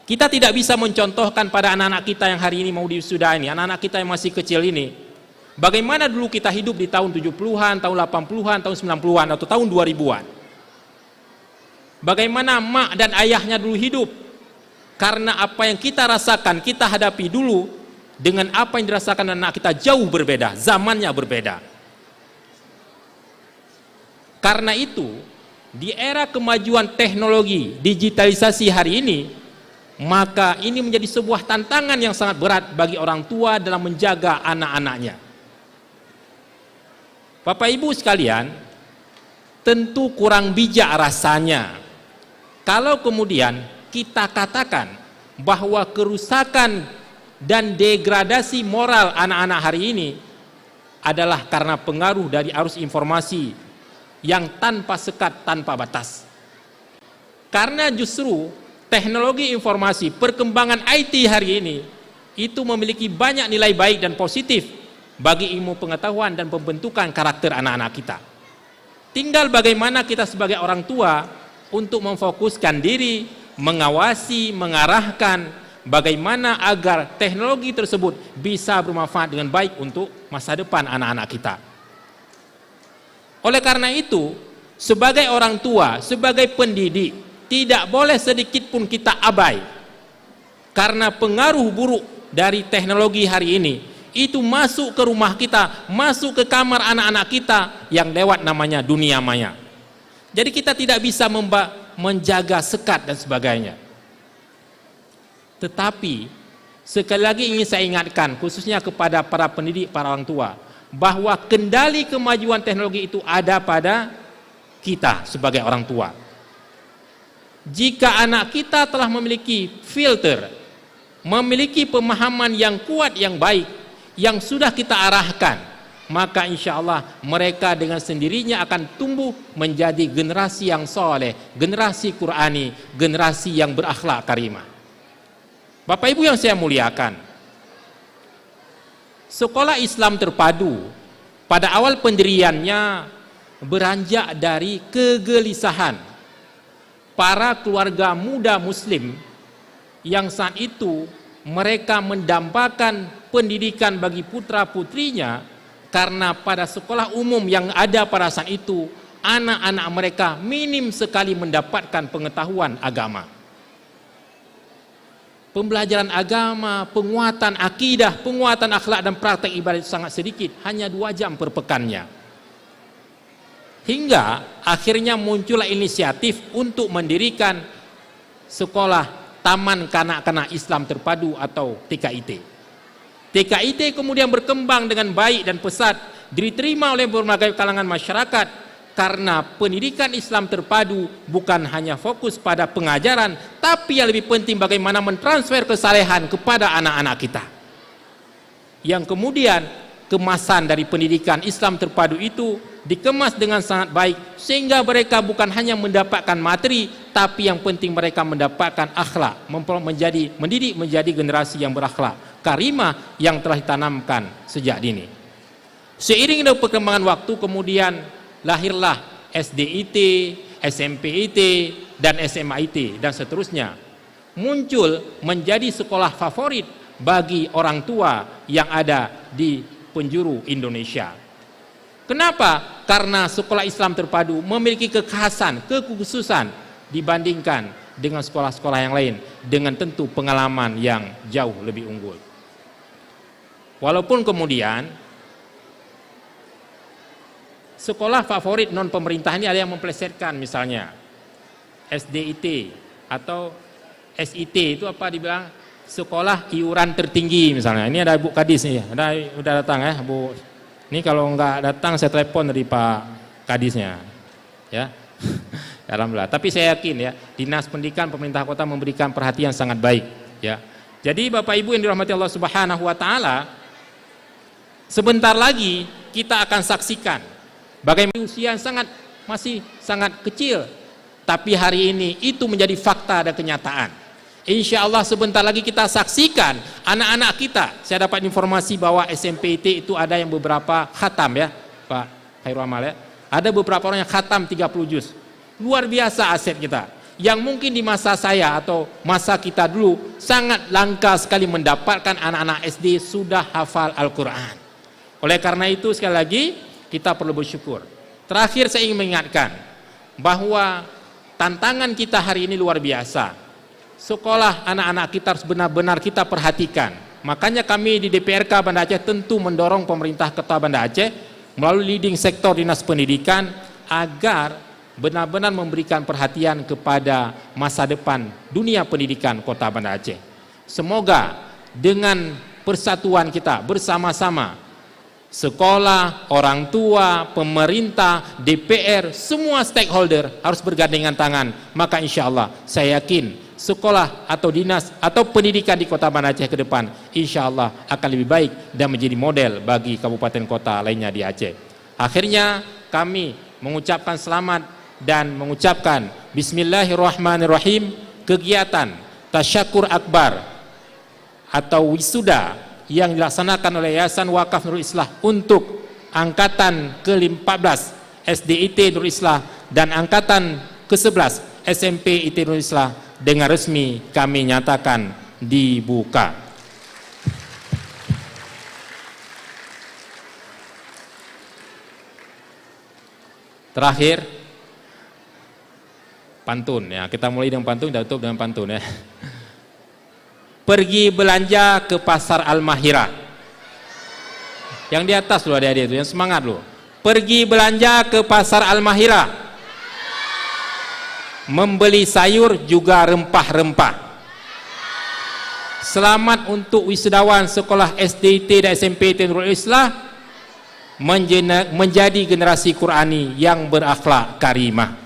Kita tidak bisa mencontohkan pada anak-anak kita yang hari ini mau diwisuda ini, anak-anak kita yang masih kecil ini, bagaimana dulu kita hidup di tahun 70-an, tahun 80-an, tahun 90-an, atau tahun 2000-an. Bagaimana mak dan ayahnya dulu hidup. Karena apa yang kita rasakan, kita hadapi dulu, dengan apa yang dirasakan anak kita jauh berbeda, zamannya berbeda. Karena itu, di era kemajuan teknologi, digitalisasi hari ini, maka ini menjadi sebuah tantangan yang sangat berat bagi orang tua dalam menjaga anak-anaknya. Bapak Ibu sekalian, tentu kurang bijak rasanya kalau kemudian kita katakan bahwa kerusakan dan degradasi moral anak-anak hari ini adalah karena pengaruh dari arus informasi yang tanpa sekat, tanpa batas. Karena justru teknologi informasi, perkembangan IT hari ini itu memiliki banyak nilai baik dan positif bagi ilmu pengetahuan dan pembentukan karakter anak-anak kita. Tinggal bagaimana kita sebagai orang tua untuk memfokuskan diri, mengawasi, mengarahkan bagaimana agar teknologi tersebut bisa bermanfaat dengan baik untuk masa depan anak-anak kita. Oleh karena itu, sebagai orang tua, sebagai pendidik, tidak boleh sedikit pun kita abai karena pengaruh buruk dari teknologi hari ini itu masuk ke rumah kita, masuk ke kamar anak-anak kita yang lewat namanya dunia maya. Jadi kita tidak bisa menjaga sekat dan sebagainya. Tetapi sekali lagi ingin saya ingatkan khususnya kepada para pendidik, para orang tua, bahwa kendali kemajuan teknologi itu ada pada kita sebagai orang tua. Jika anak kita telah memiliki filter, memiliki pemahaman yang kuat, yang baik, yang sudah kita arahkan, maka insya Allah mereka dengan sendirinya akan tumbuh menjadi generasi yang soleh, generasi Qurani, generasi yang berakhlak karimah. Bapak Ibu yang saya muliakan, sekolah Islam terpadu pada awal pendiriannya beranjak dari kegelisahan para keluarga muda muslim yang saat itu mereka mendambakan pendidikan bagi putra-putrinya karena pada sekolah umum yang ada pada saat itu anak-anak mereka minim sekali mendapatkan pengetahuan agama. Pembelajaran agama, penguatan akidah, penguatan akhlak dan praktek ibadah itu sangat sedikit, hanya 2 jam per pekannya. Hingga akhirnya muncullah inisiatif untuk mendirikan sekolah Taman Kanak-kanak Islam Terpadu atau TKIT. TKIT kemudian berkembang dengan baik dan pesat, diterima oleh berbagai kalangan masyarakat karena pendidikan Islam terpadu bukan hanya fokus pada pengajaran, tapi yang lebih penting bagaimana mentransfer kesalehan kepada anak-anak kita. Yang kemudian kemasan dari pendidikan Islam terpadu itu dikemas dengan sangat baik sehingga mereka bukan hanya mendapatkan materi, tapi yang penting mereka mendapatkan akhlak, mendidik menjadi generasi yang berakhlak karimah yang telah ditanamkan sejak dini. Seiring dengan perkembangan waktu kemudian lahirlah SDIT, SMPIT, dan SMIT, dan seterusnya. Muncul menjadi sekolah favorit bagi orang tua yang ada di penjuru Indonesia. Kenapa? Karena sekolah Islam terpadu memiliki kekhasan, kekhususan dibandingkan dengan sekolah-sekolah yang lain, dengan tentu pengalaman yang jauh lebih unggul. Walaupun kemudian sekolah favorit non pemerintah ini ada yang memplesetkan, misalnya SDIT atau SIT itu apa dibilang sekolah iuran tertinggi misalnya. Ini ada Bu Kadis nih, udah datang ya Bu. Ini kalau nggak datang saya telepon dari Pak Kadisnya, ya. Alhamdulillah. Tapi saya yakin ya Dinas Pendidikan pemerintah kota memberikan perhatian sangat baik, ya. Jadi Bapak Ibu yang dirahmati Allah Subhanahu Wa Taala, sebentar lagi kita akan saksikan bagaimana usia yang masih sangat kecil, tapi hari ini itu menjadi fakta dan kenyataan. Insya Allah sebentar lagi kita saksikan anak-anak kita. Saya dapat informasi bahwa SMPIT itu ada yang beberapa khatam ya Pak Khairul Amal ya. Ada beberapa orang yang khatam 30 juz. Luar biasa aset kita. Yang mungkin di masa saya atau masa kita dulu sangat langka sekali mendapatkan anak-anak SD sudah hafal Al-Quran. Oleh karena itu sekali lagi kita perlu bersyukur. Terakhir saya ingin mengingatkan bahwa tantangan kita hari ini luar biasa. Sekolah anak-anak kita harus benar-benar kita perhatikan. Makanya kami di DPRK Banda Aceh tentu mendorong pemerintah Kota Banda Aceh melalui leading sektor Dinas Pendidikan agar benar-benar memberikan perhatian kepada masa depan dunia pendidikan Kota Banda Aceh. Semoga dengan persatuan kita bersama-sama, sekolah, orang tua, pemerintah, DPR, semua stakeholder harus bergandengan tangan. Maka insya Allah saya yakin sekolah atau dinas atau pendidikan di Kota Banda Aceh ke depan insya Allah akan lebih baik dan menjadi model bagi kabupaten kota lainnya di Aceh. Akhirnya kami mengucapkan selamat dan mengucapkan Bismillahirrahmanirrahim, kegiatan Tasyakur Akbar atau wisuda yang dilaksanakan oleh Yayasan Wakaf Nurul Islah untuk angkatan ke-14 SDIT Nurul Islah dan angkatan ke-11 SMP IT Nurul Islah dengan resmi kami nyatakan dibuka. Terakhir pantun ya, kita mulai dengan pantun dan tutup dengan pantun ya. Pergi belanja ke pasar Al-Mahirah. Yang di atas loh adik-adik itu, yang semangat loh. Pergi belanja ke pasar Al-Mahirah. Membeli sayur juga rempah-rempah. Selamat untuk wisudawan sekolah SDIT dan SMP Nurul Islah menjadi generasi Qurani yang berakhlak karimah.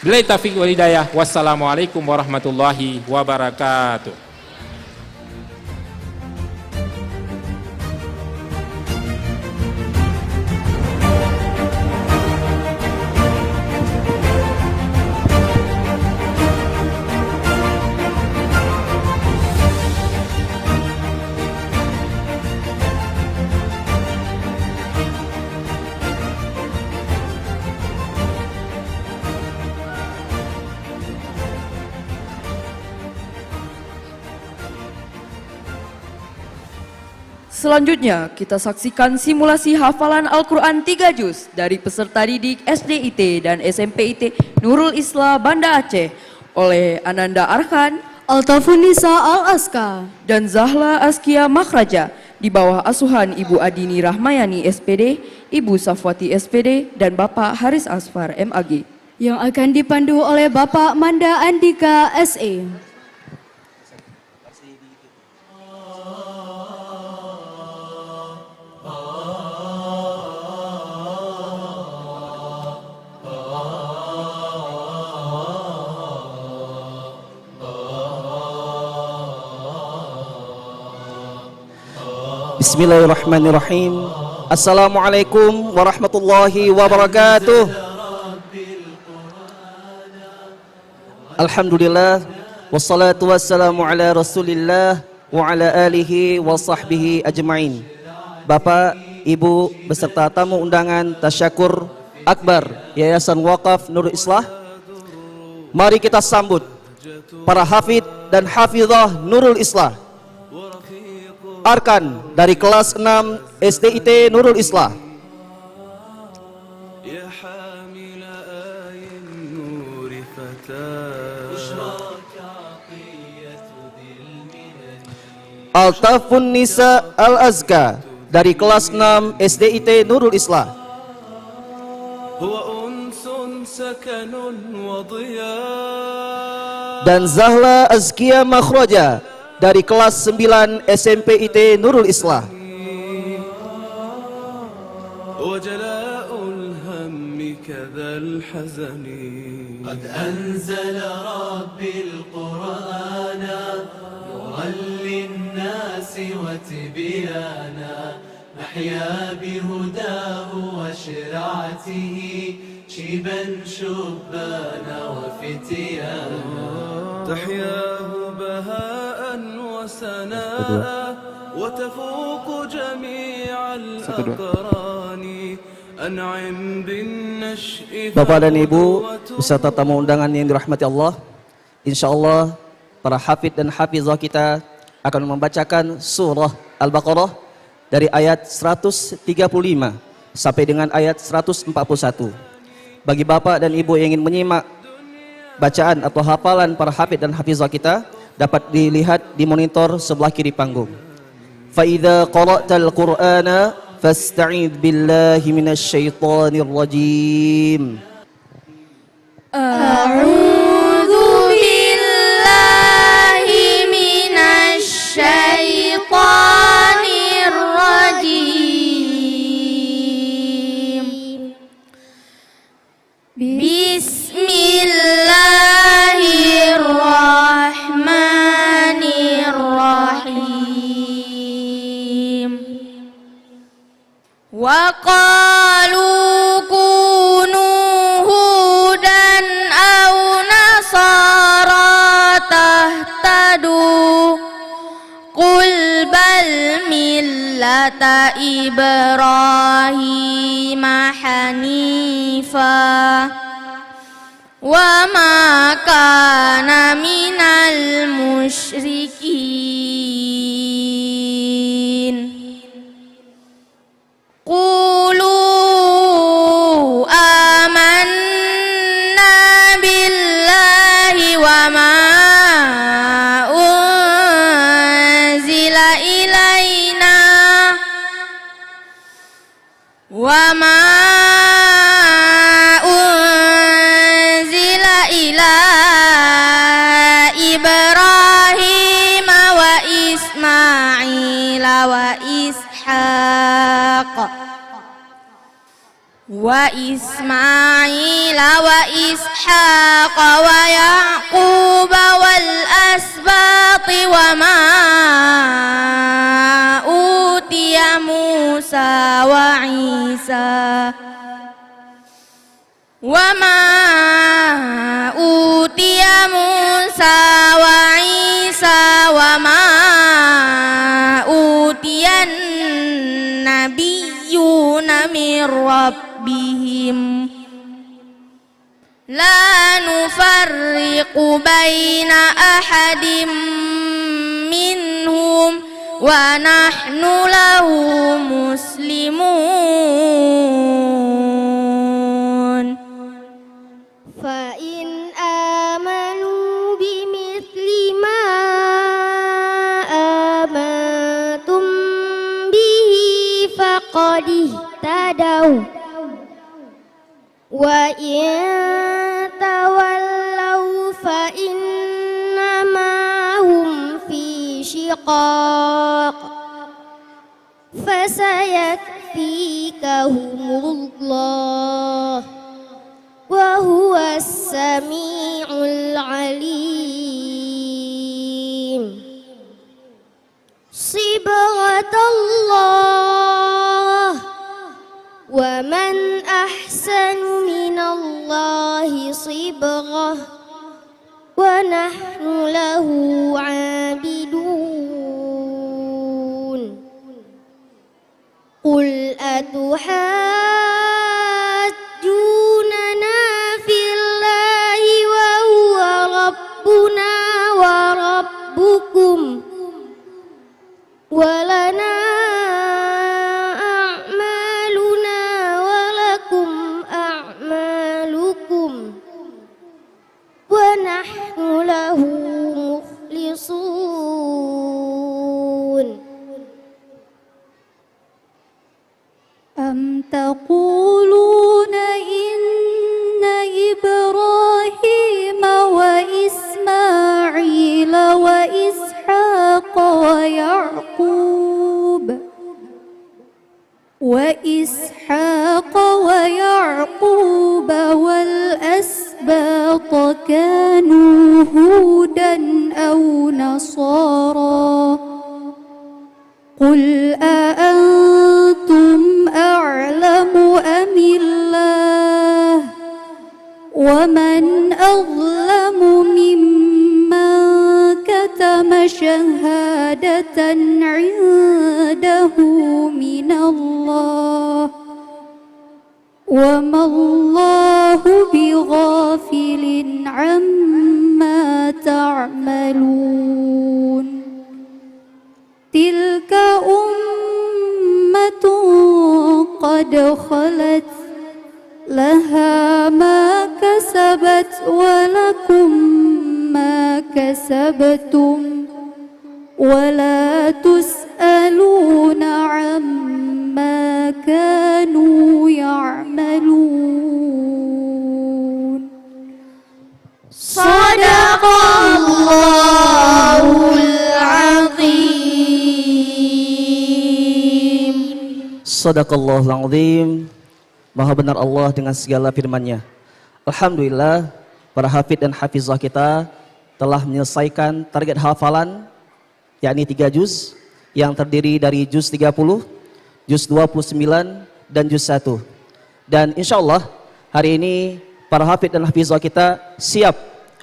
Billahi taufiq wal hidayah. Wassalamualaikum warahmatullahi wabarakatuh. Selanjutnya kita saksikan simulasi hafalan Al-Quran 3 juz dari peserta didik SDIT dan SMPIT Nurul Islah Banda Aceh oleh Ananda Arhan, Altafunisa Al-Aska, dan Zahla Askia Makhraja di bawah asuhan Ibu Adini Rahmayani SPD, Ibu Safwati SPD, dan Bapak Haris Asfar MAG. Yang akan dipandu oleh Bapak Manda Andika SE. Bismillahirrahmanirrahim. Assalamualaikum warahmatullahi wabarakatuh. Alhamdulillah, wassalatu wassalamu ala rasulillah wa ala alihi wa sahbihi ajma'in. Bapak, Ibu, beserta tamu undangan Tasyakur Akbar Yayasan Wakaf Nurul Islah, mari kita sambut para hafid dan hafizah Nurul Islah, Arkan dari kelas 6 SDIT Nurul Islah. Altafun Nisa Al-Azka dari kelas 6 SDIT Nurul Islah. Dan Zahla Askia Makhraja dari kelas 9 SMPIT Nurul Islah. قد أنزل ربي القرآن نورا للناس وتبيانا نحيا بهداه وشرعته شيبا شبانا وفتيانا تحياه بهاء وسناء وتفوق جميع الأقران أنعم بالنشء. Bapak dan Ibu beserta tamu undangan yang dirahmati Allah, insyaallah para hafid dan hafizah kita akan membacakan surah Al-Baqarah dari ayat 135 sampai dengan ayat 141. Bagi Bapak dan Ibu yang ingin menyimak bacaan atau hafalan para hafid dan hafizah kita, dapat dilihat di monitor sebelah kiri panggung. Fa idza qara'tal Qur'ana fasta'idz billahi minasyaitonir rajim. A'udzu billahi minasyaitonir rajim. Bismillahirrahmanirrahim. Wa qalu kunu hudan aw nasara tahtadu qul bal millata Ibrahim hanifa wa ma kana minal musyrikin. Qulu amanna billahi wa ma unzila ilaina wa ma unzila ila Ibrahim wa Ismail wa Ishaq wa Yaqub wal asbat wa ma utiya Musa wa Isa wa ma utiya Musa wa Isa wa ma utiyan nabiyyuna min rabbihim la nufarriqu baina ahadim minhum wa nahnu lahu muslimun. Fa in amanu bimithli ma amantum bihi faqad ihtadaw wa in tawallaw fa innama hum fi shiqaq fasayakfikahumullah wa huwas sami'ul alim. Sibghatallah wa man ahsanu minallahi sibghah wa nahnu lahu 'abidun. Qul atuhajjunana fillahi wa huwa rabbuna wa rabbukum wa lana a'maluna wa lakum a'malukum wa nahnu lahu mukhlisun. Am taquluna inna Ibrahim wa Ismail wa Ishaq wa Ya'qub wal asbat kanu hudan aw nasara qul أأنتم أعلم أم الله ومن أظلم ممن كتم شهادة عنده من الله وما الله بغافل عما تعملون. تلك أمة قد خلت لها ما كسبت ولكم ما كسبتم ولا تسألون عما كانوا يعملون صدق الله العظيم. Sadaqallahul azim. Maha benar Allah dengan segala firman-Nya. Alhamdulillah, para hafid dan hafizah kita telah menyelesaikan target hafalan, yakni 3 juz yang terdiri dari juz 30, juz 29, dan juz 1. Dan insya Allah hari ini para hafid dan hafizah kita siap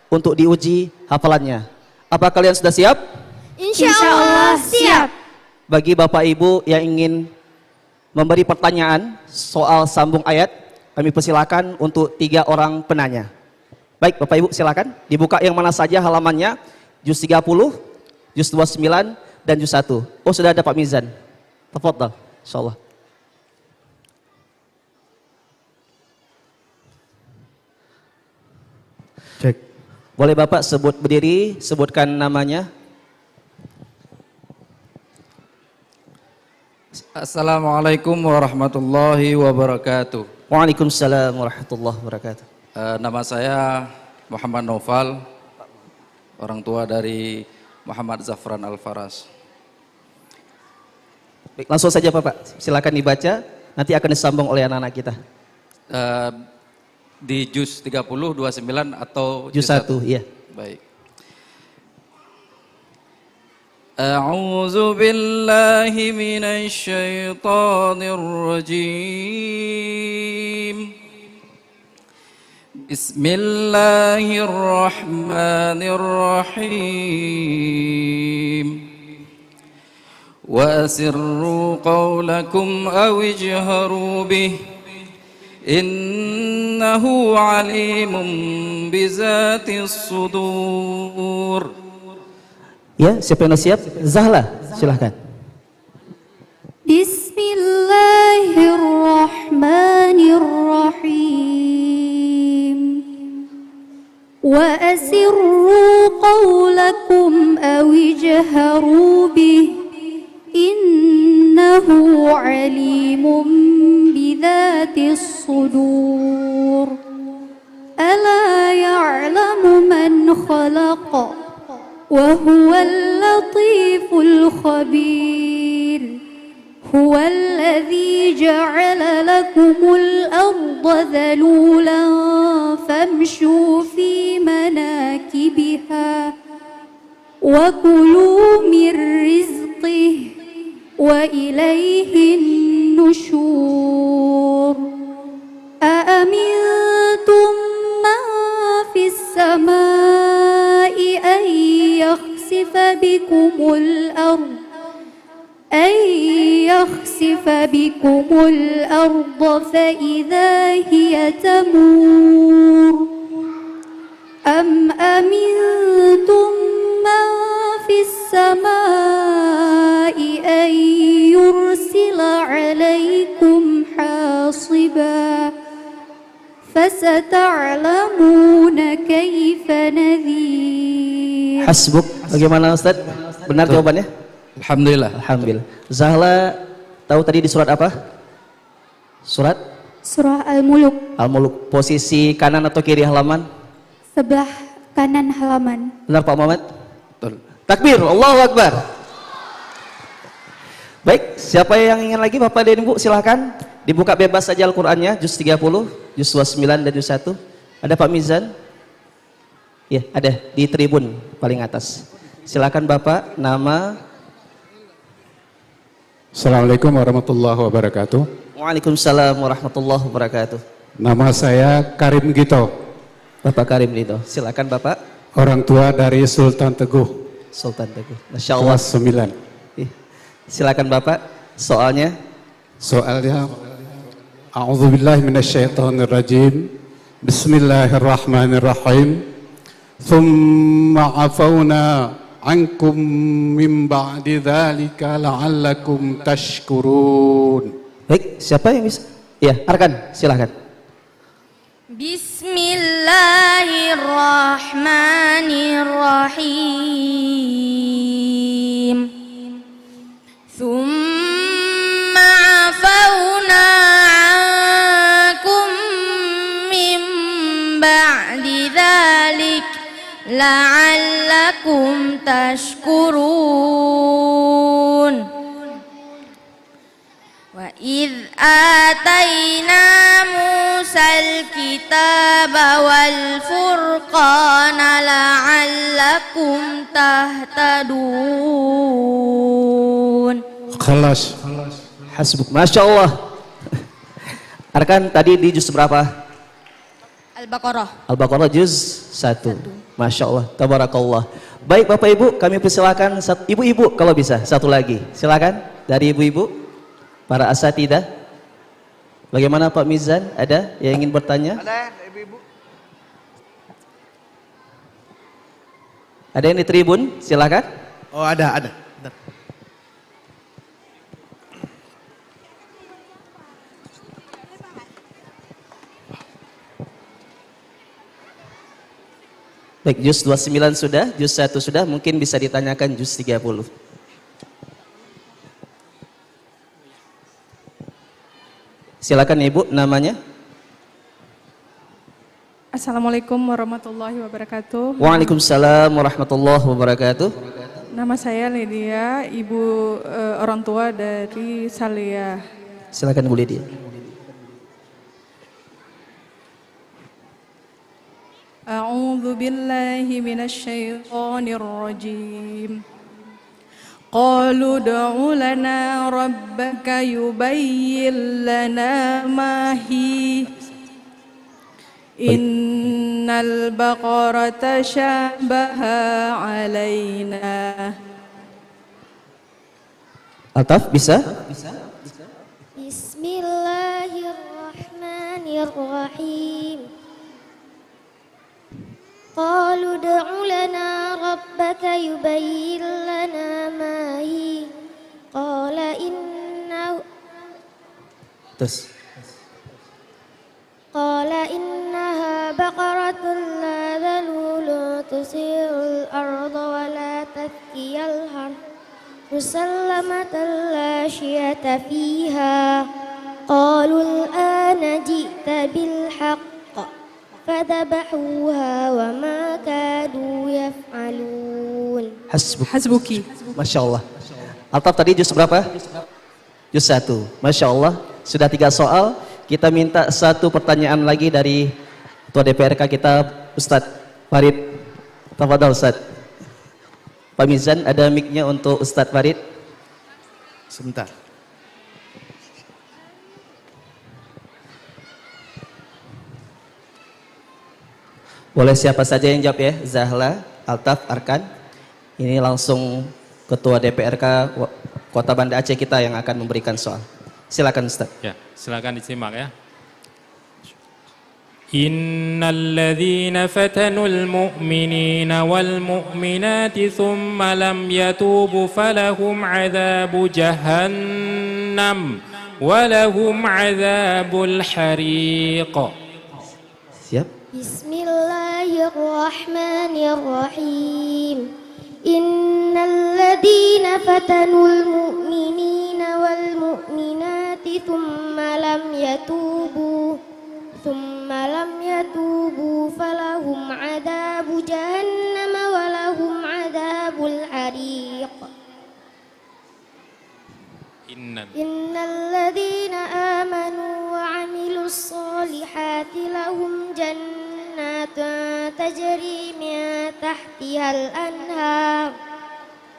untuk diuji hafalannya. Apa kalian sudah siap? Insya Allah siap. Bagi Bapak Ibu yang ingin memberi pertanyaan soal sambung ayat, kami persilakan untuk 3 orang penanya. Baik Bapak Ibu silakan, dibuka yang mana saja halamannya, juz 30, juz 29, dan juz 1. Oh sudah ada Pak Mizan, tafadhal, insyaallah. Cek. Boleh Bapak sebut berdiri, sebutkan namanya. Assalamualaikum warahmatullahi wabarakatuh. Waalaikumsalam warahmatullahi wabarakatuh. Nama saya Muhammad Noval, orang tua dari Muhammad Zafran Al-Faras. Langsung saja Bapak, silakan dibaca, nanti akan disambung oleh anak-anak kita. Di juz 30, 29 atau juz 1, iya. Baik. A'udzu billahi minasy syaithanir rajim. Bismillahirrahmanirrahim. Wa asirru qawlakum aw ijharu bih. Innahu alimun bizatis sudur. Ya, siapa yang siap? Zahla, silahkan. Bismillahirrahmanirrahim. Wa asirru qawlakum aw ijharu bih. Innahu alimun bidzatis sudur. Ala ya'lamu man khalaqa وهو اللطيف الخبير هو الذي جعل لكم الأرض ذلولا فامشوا في مناكبها وكلوا من رزقه وإليه النشور أأمنتم من في السماء أن يخسف بكم الأرض فإذا هي تمور أم أمنتم من في السماء أن يرسل عليكم حاصبا فستعلمون كيف نذير. Hasbuk, bagaimana Ustaz? Benar jawabannya? Alhamdulillah. Alhamdulillah. Zahla tahu tadi di surat apa? Surat? Surah Al-Muluk. Al-Muluk. Posisi kanan atau kiri halaman? Sebelah kanan halaman. Benar Pak Muhammad? Betul. Takbir, Allahu Akbar. Baik, siapa yang ingin lagi Bapak dan Ibu silahkan. Dibuka bebas saja Al-Qur'annya, juz 30, juz 29 dan juz 1. Ada Pak Mizan? Ya, ada di tribun paling atas. Silakan Bapak, nama. Assalamualaikum warahmatullahi wabarakatuh. Waalaikumsalam warahmatullahi wabarakatuh. Nama saya Karim Gito. Bapak Karim Gito, silakan Bapak. Orang tua dari Sultan Teguh. Sultan Teguh. Masya Allah. Kelas 9. Silakan Bapak, soalnya. Soalnya, A'udzubillahi minasyaitonirrajim. Bismillahirrahmanirrahim. Thumma afawna ankum min ba'di dzalika la'allakum tashkurun. Baik, siapa yang bisa? Ya, Arkan, silakan. Bismillahirrahmanirrahim. Thumma afawna ankum min ba'di dhalik la'allakum tashkurun. Wa idh atayna Musal kitaba wal furqana la'allakum tahtadun. Khalas. Hasbuk. Masya Allah. Arkan tadi di juz berapa? Al-Baqarah. Al-Baqarah juz 1. Masya Allah. Tabarakallah. Baik Bapak Ibu, kami persilakan ibu-ibu kalau bisa satu lagi. Silakan dari ibu-ibu, para asatidah. Bagaimana Pak Mizan? Ada yang ingin bertanya? Ada ibu-ibu. Ada yang di tribun? Silakan. Oh ada. Bentar. Baik, juz 29 sudah, juz 1 sudah, mungkin bisa ditanyakan juz 30. Silakan Ibu, namanya? Assalamualaikum warahmatullahi wabarakatuh. Waalaikumsalam warahmatullahi wabarakatuh. Nama saya Lydia, ibu orang tua dari Salia. Silakan Bu Lydia. A'udzu billahi minasy syaithanir rajim. Qalu ud'u lana rabbaka yubayyin lana ma hi. Innal baqarata syabaha alaina. Altaf bisa? Bismillahirrahmanirrahim. Qalu ud'u lana rabbaka yubayyin lana ma hi. Qala innahu Terus. Qala innaha baqaratun la dhalulun tusirul arda wa la tathkiyal harth musallamatan la syiyata fiha. Qalu al-ana ji'ta bil haqq fadhabahuha wa ma kadu yaf'alun. Hasbuki. Masya Allah. Altaf tadi juz berapa? Juz 1. Masya Allah. Sudah 3 soal. Kita minta 1 pertanyaan lagi dari Ketua DPRK kita, Ustadz Farid. Tafadhol Ustadz. Pak Mizan, ada mic-nya untuk Ustadz Farid. Sebentar. Boleh siapa saja yang jawab ya, Zahla, Altaf, Arkan. Ini langsung Ketua DPRK Kota Banda Aceh kita yang akan memberikan soal. Silakan Ustaz. Ya, silakan disimak ya. Innalladzina fatanul mu'minina wal mu'minati thumma lam yatubu falahum 'adzabu jahannam wa lahum 'adzabul hariq. Siap. Bismillahirrahmanirrahim. Innalladzina fatanul mu'minina wal mu'minati thumma lam yatubu falahum 'adzabu jahannam wa lahum 'adzabul hariq. Innalladzina amanu wa 'amilus solihati lahum jannatun tajri min tahtihal anhar.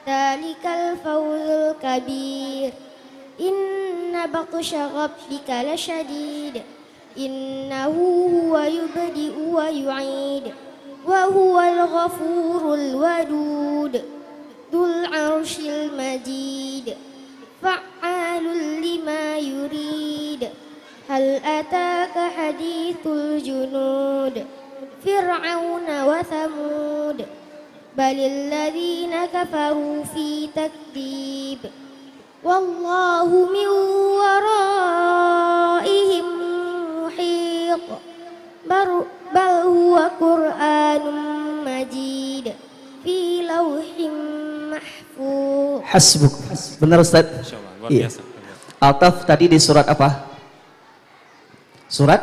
Dzalikal fawzul kabir. Inna batsha rabbika lasyadid. Innahu huwa yubdi'u wa yu'id. Wa huwal ghafurul wadud. Dzul 'arsyil majid. Fa'alul lima yurid. Hal ataka hadithul junud. Fir'auna wa thamud. Balil ladzina kafaru fi takdib. Wallahu min waraihim muhit. بل هو قرآن مجيد في لوح محفوظ. Hasbuk. Benar Ustaz? Luar biasa. Altaf tadi di surat apa? Surat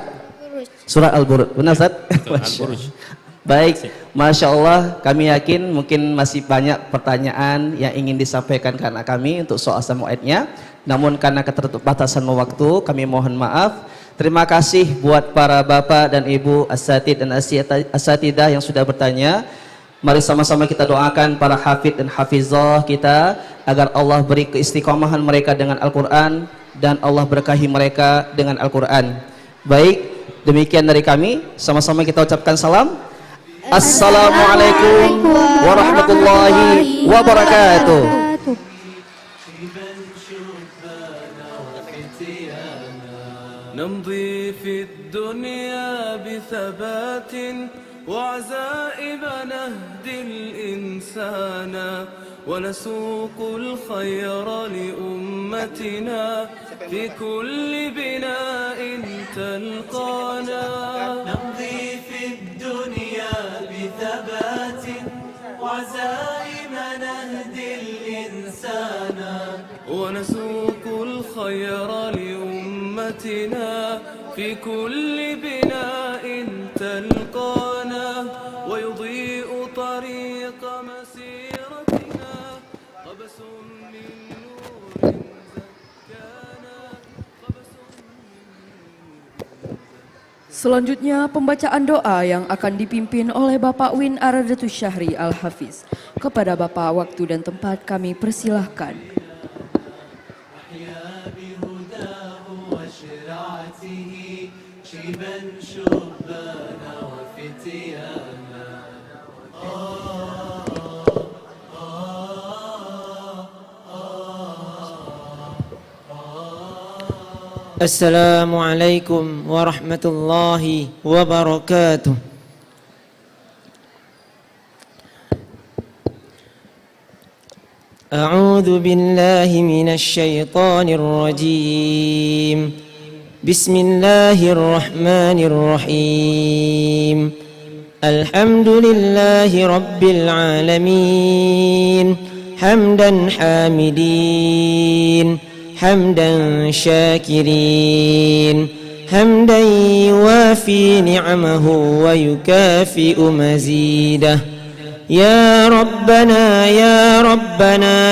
Al-Buruj. Benar Ustaz? Al-Buruj. Baik, Masya Allah, kami yakin mungkin masih banyak pertanyaan yang ingin disampaikan ke anak kami untuk soal samu'idnya. Namun karena keterbatasan waktu, kami mohon maaf. Terima kasih buat para bapak dan ibu asatid dan asatidah yang sudah bertanya. Mari sama-sama kita doakan para hafid dan hafizah kita agar Allah beri keistiqomahan mereka dengan Al-Quran dan Allah berkahi mereka dengan Al-Quran. Baik, demikian dari kami. Sama-sama kita ucapkan salam. Assalamualaikum warahmatullahi wabarakatuh. نمضي في الدنيا بثبات وعزائم نهدي الإنسان ونسوق الخير لأمتنا في كل بناء تلقانا. نمضي في الدنيا بثبات وعزائم نهدي الإنسان ونسوق الخير لأمتنا في كل بناء تلقانا ويضيء طريق مسيرتنا قبس من نور زكانا. Selanjutnya pembacaan doa yang akan dipimpin oleh Bapak Win Aradatus Syahri Al-Hafiz. Kepada Bapak waktu dan tempat kami persilahkan. Assalamualaikum warahmatullahi wabarakatuh. A'udzu billahi minasy syaithanir rajim. Bismillahirrahmanirrahim. Alhamdulillahi rabbil alamin. Hamdan hamidin. حمدا شاكرين حمدا يوافي نعمه ويكافئ مزيده. يا ربنا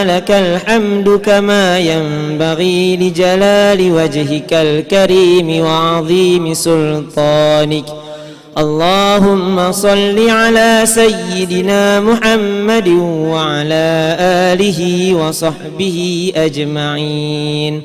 لك الحمد كما ينبغي لجلال وجهك الكريم وعظيم سلطانك. اللهم صل على سيدنا محمد وعلى آله وصحبه أجمعين.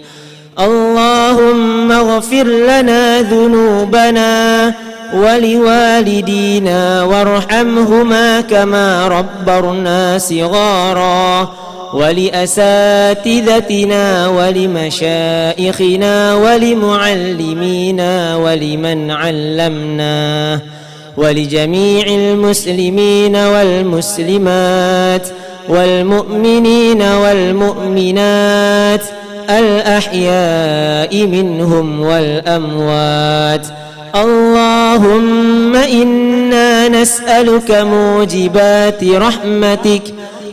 اللهم اغفر لنا ذنوبنا ولوالدينا وارحمهما كما ربونا صغارا ولأساتذتنا ولمشائخنا ولمعلمينا ولمن علمناه ولجميع المسلمين والمسلمات والمؤمنين والمؤمنات الأحياء منهم والأموات. اللهم إنا نسألك موجبات رحمتك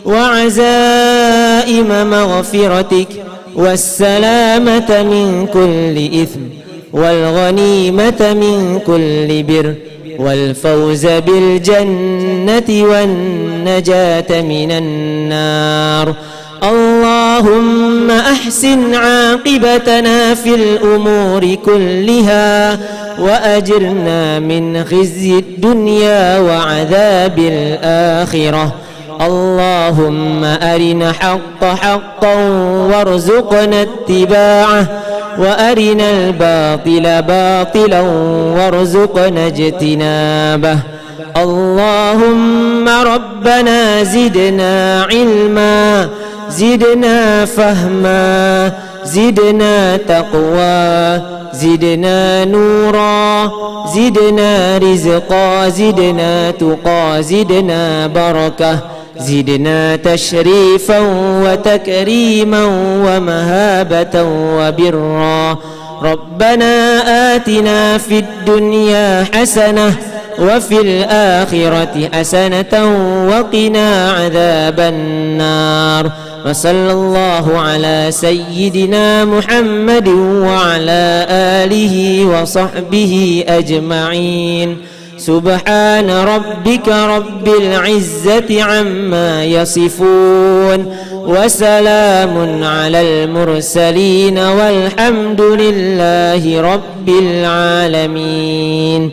وعزائم مغفرتك والسلامة من كل إثم والغنيمة من كل بر والفوز بالجنة والنجاة من النار. اللهم أحسن عاقبتنا في الأمور كلها وأجرنا من خزي الدنيا وعذاب الآخرة. اللهم أرنا حق حقا وارزقنا اتباعه وأرنا الباطل باطلا وارزقنا اجتنابه. اللهم ربنا زدنا علما زدنا فهما زدنا تقوى زدنا نورا زدنا رزقا زدنا تقى زدنا بركة زدنا تشريفا وتكريما ومهابة وبرا. ربنا آتنا في الدنيا حسنة وفي الآخرة حسنة وقنا عذاب النار وصلى الله على سيدنا محمد وعلى آله وصحبه أجمعين سبحان ربك رب العزة عما يصفون وسلام على المرسلين والحمد لله رب العالمين.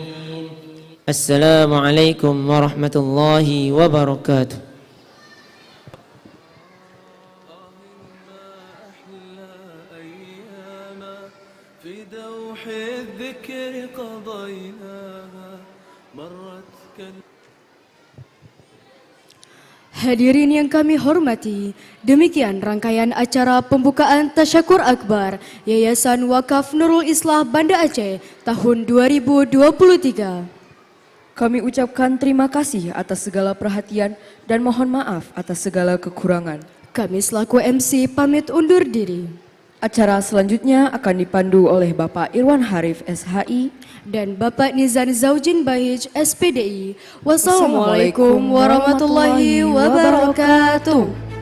السلام عليكم ورحمة الله وبركاته. Hadirin yang kami hormati, demikian rangkaian acara pembukaan Tasyakur Akbar Yayasan Wakaf Nurul Islah Banda Aceh tahun 2023. Kami ucapkan terima kasih atas segala perhatian dan mohon maaf atas segala kekurangan. Kami selaku MC pamit undur diri. Acara selanjutnya akan dipandu oleh Bapak Irwan Harif SHI dan Bapak Nizan Zaujin Bahij SPDI. Wassalamualaikum warahmatullahi wabarakatuh.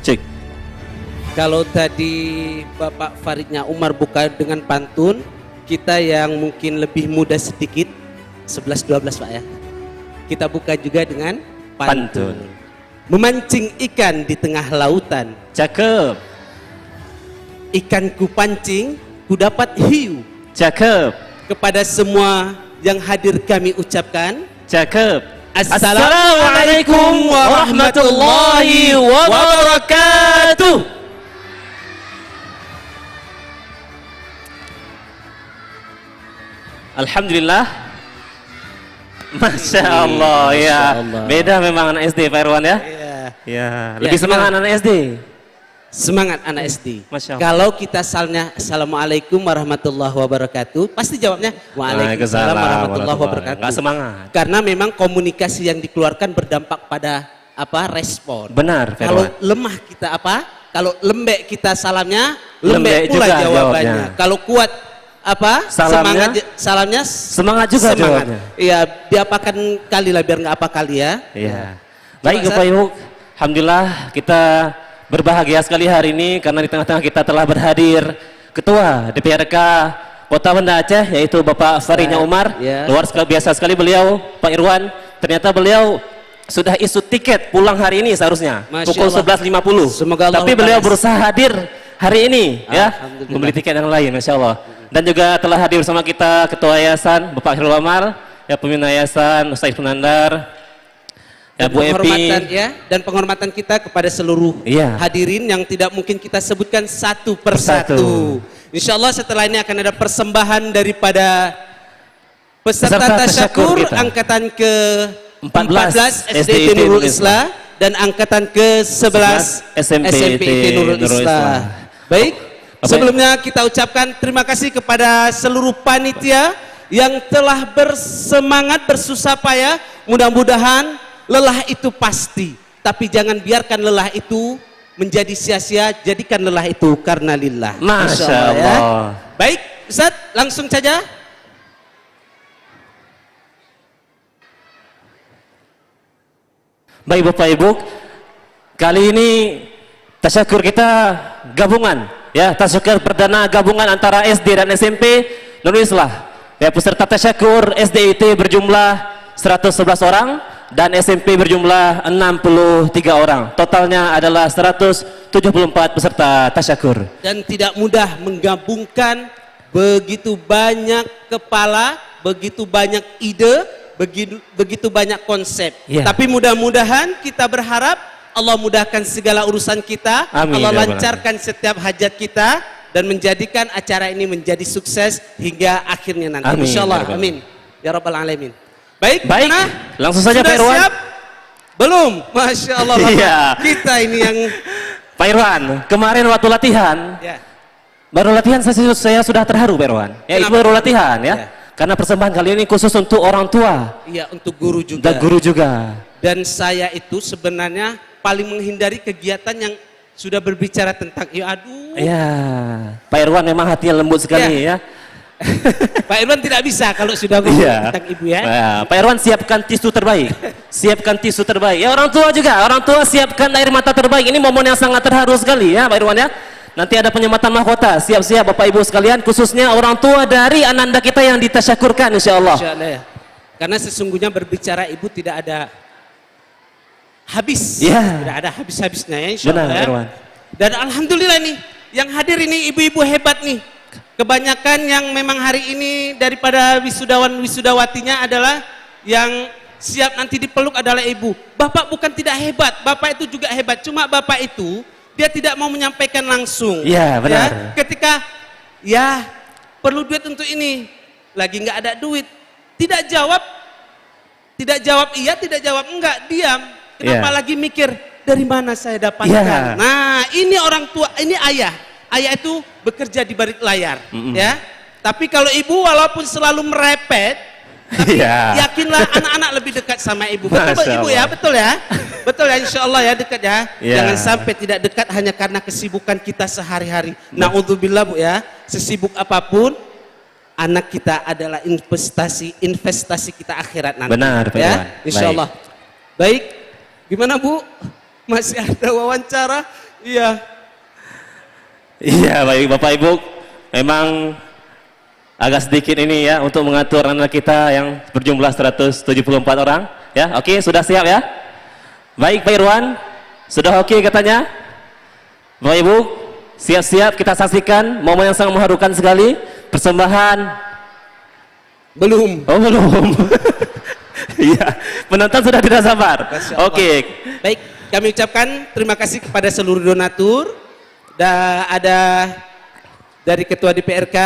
Cek. Kalau tadi Bapak Faridnya Umar buka dengan pantun, kita yang mungkin lebih muda sedikit 11-12 Pak ya, kita buka juga dengan pantun. Memancing ikan di tengah lautan. Cakep. Ikan ku pancing, ku dapat hiu. Cakep. Kepada semua yang hadir kami ucapkan. Cakep. Assalamualaikum warahmatullahi wabarakatuh. Alhamdulillah. Masya Allah ya. Beda memang anak SD Pak Irwan ya. Ya. Lebih semangat anak SD. Semangat anak SD. Masya Allah. Kalau kita salnya Assalamualaikum warahmatullahi wabarakatuh, pasti jawabnya Waalaikumsalam warahmatullahi wabarakatuh. Enggak semangat. Karena memang komunikasi yang dikeluarkan berdampak pada apa? Respon. Benar. Kalau lemah kita apa? Kalau lembek kita salamnya, lembek pula jawabannya. Kalau kuat apa? Salamnya semangat juga jawabnya. Iya, diapakan kali lah biar nggak apa kali ya. Iya. Baik Bapak Ibu, alhamdulillah kita berbahagia sekali hari ini karena di tengah-tengah kita telah berhadir Ketua DPRK Kota Banda Aceh yaitu Bapak Faridnya Umar. Luar biasa sekali beliau, Pak Irwan. Ternyata beliau sudah isu tiket pulang hari ini seharusnya pukul 11.50. Tapi beliau berusaha hadir hari ini ya, membeli tiket yang lain, Masya Allah. Dan juga telah hadir bersama kita Ketua Yayasan Bapak Khairul Amal, ya Pembina Yayasan Ustaz Nandar. Ya, Bu Epi. Ya, dan penghormatan kita kepada seluruh hadirin yang tidak mungkin kita sebutkan satu persatu. Insya Allah setelah ini akan ada persembahan daripada peserta tasyakur angkatan ke-14 SDIT Nurul Islah dan angkatan ke-11 SMP Nurul Islah. Baik, sebelumnya kita ucapkan terima kasih kepada seluruh panitia yang telah bersemangat bersusah payah. Mudah-mudahan lelah itu pasti, tapi jangan biarkan lelah itu menjadi sia-sia, jadikan lelah itu karena lillah. Masya Allah, ya. Baik Ustaz, langsung saja. Baik Bapak Ibu, kali ini tasyakur kita gabungan ya, tasyakur perdana gabungan antara SD dan SMP Nurul Islah. Ya, peserta tasyakur SDIT berjumlah 111 orang dan SMP berjumlah 63 orang. Totalnya adalah 174 peserta tasyakur. Dan tidak mudah menggabungkan begitu banyak kepala, begitu banyak ide, begitu banyak konsep. Tapi mudah-mudahan kita berharap Allah mudahkan segala urusan kita. Amin, Allah lancarkan setiap hajat kita. dan menjadikan acara ini menjadi sukses hingga akhirnya nanti. Amin. Insyaallah. Amin. Ya rabbal alamin. Baik, Baik. gimana? Langsung saja Sudah Pak Irwan. siap? Belum. Masya Allah. Iya. Kita ini yang Pak Irwan, kemarin waktu latihan, ya. baru latihan saya sudah terharu Pak Irwan. Ya, itu baru latihan ya. Karena persembahan kali ini khusus untuk orang tua. Iya, untuk guru juga. Dan guru juga. Dan saya itu sebenarnya paling menghindari kegiatan yang sudah berbicara tentang aduh. Ya, Pak Irwan memang hatinya lembut sekali ya. Pak Irwan tidak bisa kalau sudah ngomong tentang ibu ya. Nah, Pak Irwan siapkan tisu terbaik. Siapkan tisu terbaik. Ya orang tua juga, orang tua siapkan air mata terbaik. Ini momen yang sangat terharu sekali ya Pak Irwan ya. Nanti ada penyematan mahkota. Siap-siap Bapak Ibu sekalian, khususnya orang tua dari ananda kita yang ditasyakurkan insyaallah. Insyaallah ya. Karena sesungguhnya berbicara ibu tidak ada habis. Ya. Tidak ada habis-habisnya ya insyaallah. Benar, ya. Irwan. Dan alhamdulillah nih, yang hadir ini ibu-ibu hebat nih. Kebanyakan yang memang hari ini daripada wisudawan-wisudawatinya adalah yang siap nanti dipeluk adalah ibu. Bapak bukan tidak hebat, bapak itu juga hebat. Cuma bapak itu dia tidak mau menyampaikan langsung. Iya, benar. Ya, ketika ya perlu duit untuk ini, lagi nggak ada duit, tidak jawab iya, tidak jawab enggak, diam. Kenapa lagi mikir dari mana saya dapatkan? Nah, ini orang tua, ini ayah. Ayah itu bekerja di balik layar, ya. Tapi kalau ibu walaupun selalu merepet, tapi yakinlah anak-anak lebih dekat sama ibu. Betul ibu ya, betul ya, betul ya, insya Allah ya dekat ya. Jangan sampai tidak dekat hanya karena kesibukan kita sehari-hari. Naudzubillah Bu ya, sesibuk apapun, anak kita adalah investasi kita akhirat nanti. Benar, Pak ya, Irwan. insya Allah. Baik, gimana Bu? Masih ada wawancara? Iya. Iya baik Bapak Ibu, memang agak sedikit ini ya untuk mengatur anak kita yang berjumlah 174 orang ya. Oke, sudah siap ya? Baik Pak Irwan, sudah oke katanya? Bapak Ibu, siap-siap kita saksikan momen yang sangat mengharukan sekali. Persembahan belum. Oh belum. Iya, penonton sudah tidak sabar. Oke. Baik, kami ucapkan terima kasih kepada seluruh donatur. Ada dari Ketua DPRK,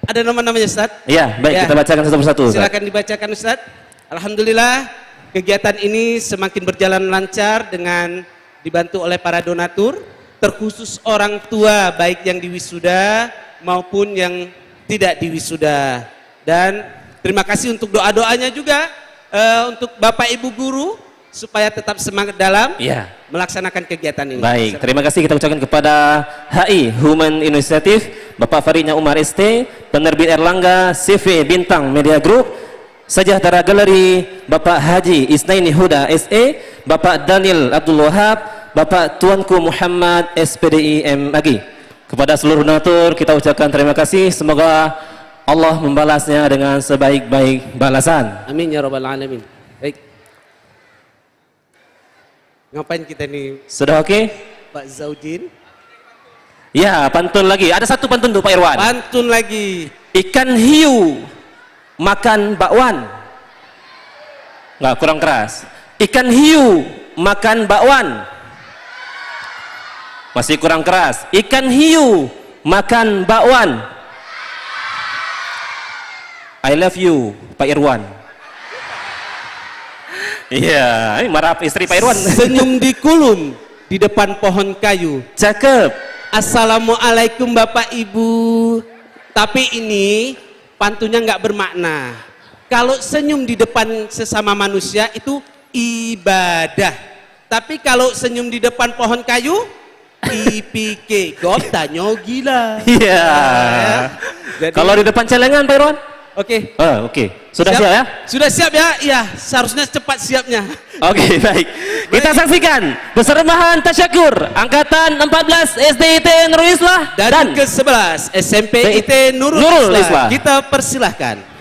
ada nama-namanya Ustaz? Iya, baik, kita bacakan satu persatu. Silakan dibacakan Ustaz. Alhamdulillah kegiatan ini semakin berjalan lancar dengan dibantu oleh para donatur, terkhusus orang tua baik yang diwisuda maupun yang tidak diwisuda. Dan terima kasih untuk doa-doanya juga untuk Bapak Ibu guru supaya tetap semangat dalam melaksanakan kegiatan ini. Baik, terima kasih kita ucapkan kepada HI Human Initiative, Bapak Faridnya Umar ST, Penerbit Erlangga, CV Bintang Media Group, Sejahtera Galeri, Bapak Haji Isnaini Huda SE, Bapak Daniel Abdul Wahab, Bapak Tuanku Muhammad SPDI MAG. Kepada seluruh donatur kita ucapkan terima kasih, semoga Allah membalasnya dengan sebaik-baik balasan. Amin ya rabbal alamin. Baik. Ngapain kita nih? Sudah oke? Pak Zaudin. Ya, pantun lagi. Ada satu pantun tuh Pak Irwan. Pantun lagi. Ikan hiu makan bakwan. Nggak, kurang keras. Ikan hiu makan bakwan. Masih kurang keras. Ikan hiu makan bakwan. I love you, Pak Irwan. Iya, ini marah istri Pak Irwan. Senyum di kulum di depan pohon kayu. Cakep. Assalamualaikum Bapak Ibu. Tapi ini pantunnya nggak bermakna. Kalau senyum di depan sesama manusia itu ibadah. Tapi kalau senyum di depan pohon kayu, IPK. Goptanyo gila. Iya. Kalau di depan celengan Pak Irwan? Oke. Oke. Sudah siap ya? Sudah siap ya? Iya, seharusnya cepat siapnya. Oke, baik. Kita saksikan persembahan tasyakur angkatan 14 SDIT Nurul Islah dan ke-11 SMP IT Nurul Islah. Kita persilahkan.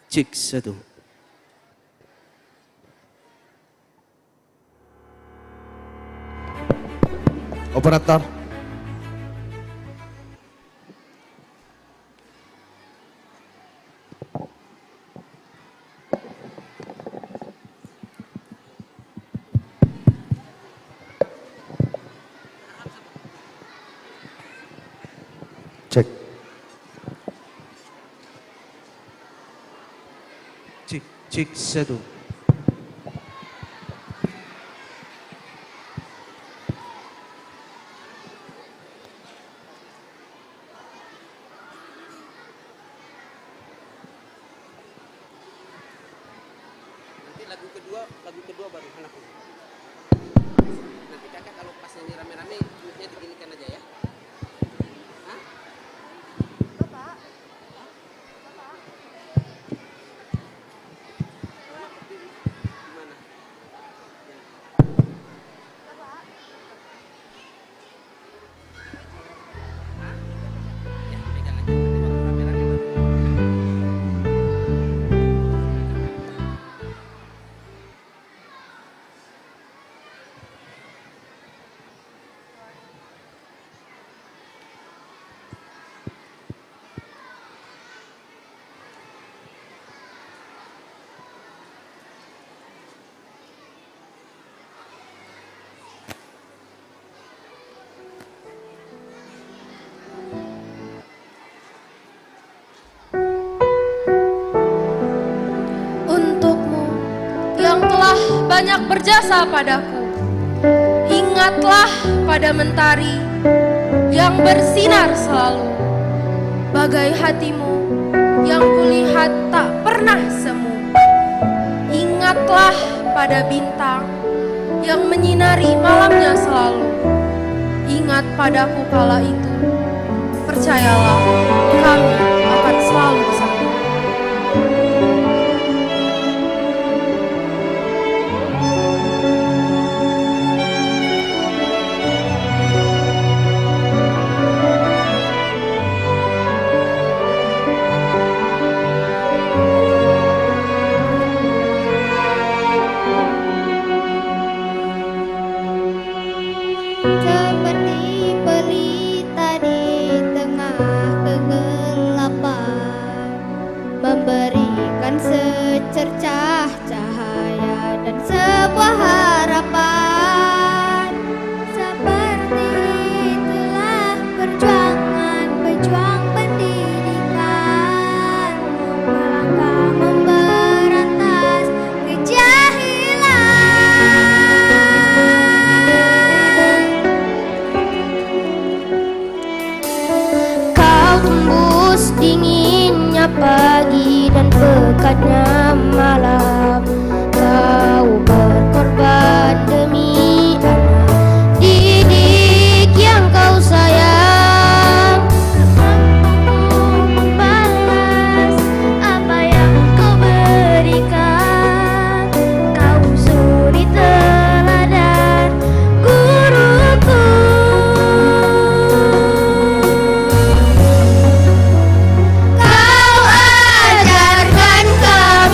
Cek 1. Operator. Cek. Cek 1. Lagu kedua baru anakku. Nanti kakak kalau pas nyanyi rame-rame duitnya diginikan aja ya. Hah? Bapak. Gimana? Bapak. Hah? Ya, pegang aja. Nanti waktu rame-rame baru. Untukmu yang telah banyak berjasa padaku, ingatlah pada mentari yang bersinar selalu, bagai hatimu yang kulihat tak pernah semu. Ingatlah pada bintang yang menyinari malamnya selalu. Ingat padaku kala itu, percayalah kami akan selalu bersama. Seperti pelita di tengah kegelapan, memberikan secercah cahaya dan sebuah harapan. Seperti itulah perjuangan pejuang pendidikan, melangkah memberantas kejahilan. Kau tembus dinginnya pagi dan pekatnya malam. Kau berkorban demi anak didik yang kau sayang. Membalas apa yang kau berikan. Kau suri teladan guruku. Kau ajarkan kami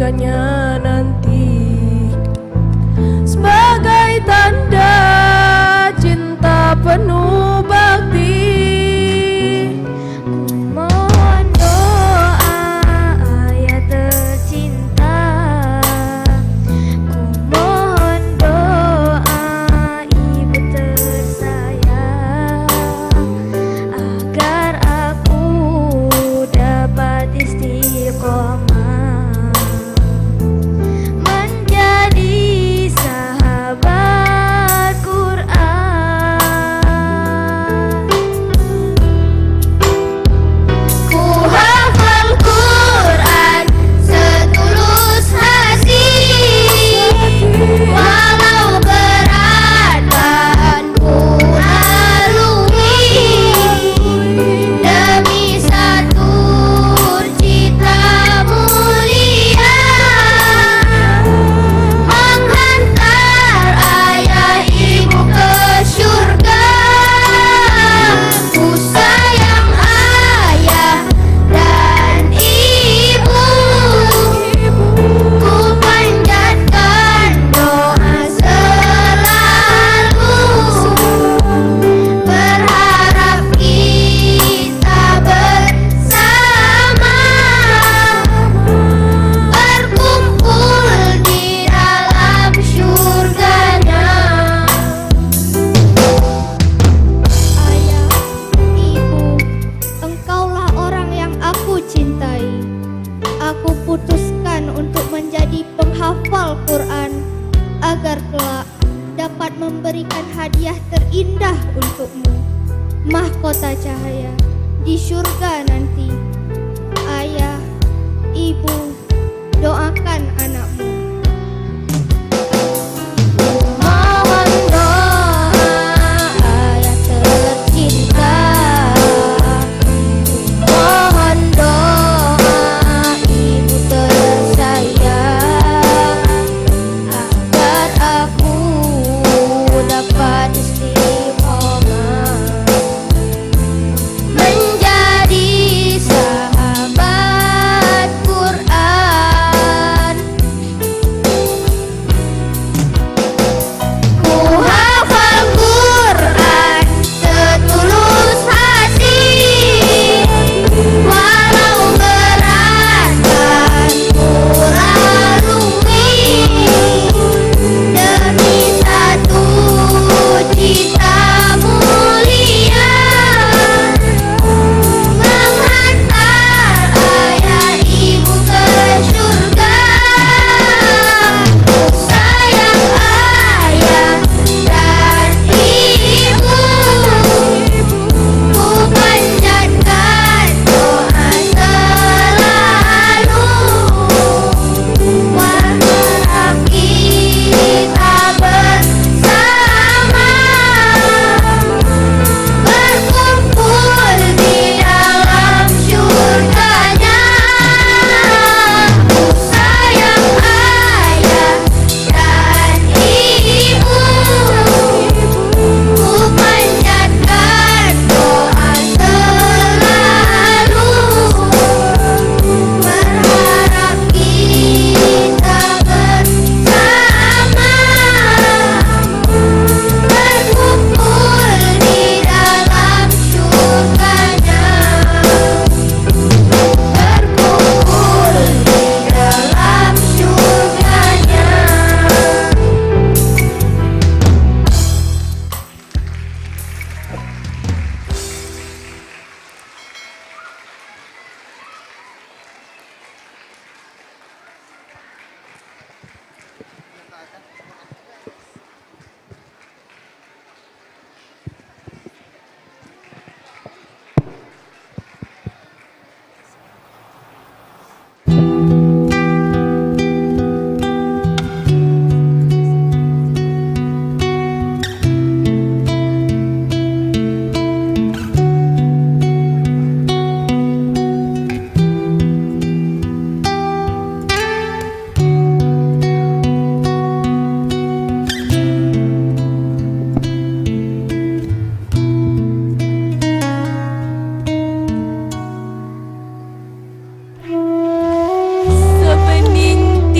surganya nanti, sebagai tanda cinta penuh bakti. Mohon doa ayah tercinta, ku mohon doa ibu tersayang, agar aku dapat istiqomah menjadi sahabat Quran. Ku hafal Quran setulus hati, walau berat bahan ku lalui, demi satu cita mulia, menghantar ayah ibu ke surga. Ku sayang ayah dan ibu, ku panjatkan doa selalu, berharap kita bersama berkumpul di dalam surganya. Ayah, ibu, engkaulah orang yang aku cintai. Aku putuskan untuk menjadi penghafal Quran, agar kelak dapat memberikan hadiah terindah untukmu, mahkota cahaya di surga nanti. Ayah, ibu, doakan anakmu. Mohon doa ayah tercinta, mohon doa ibu tersayang, agar aku dapat istiqomah menjadi sahabat Quran.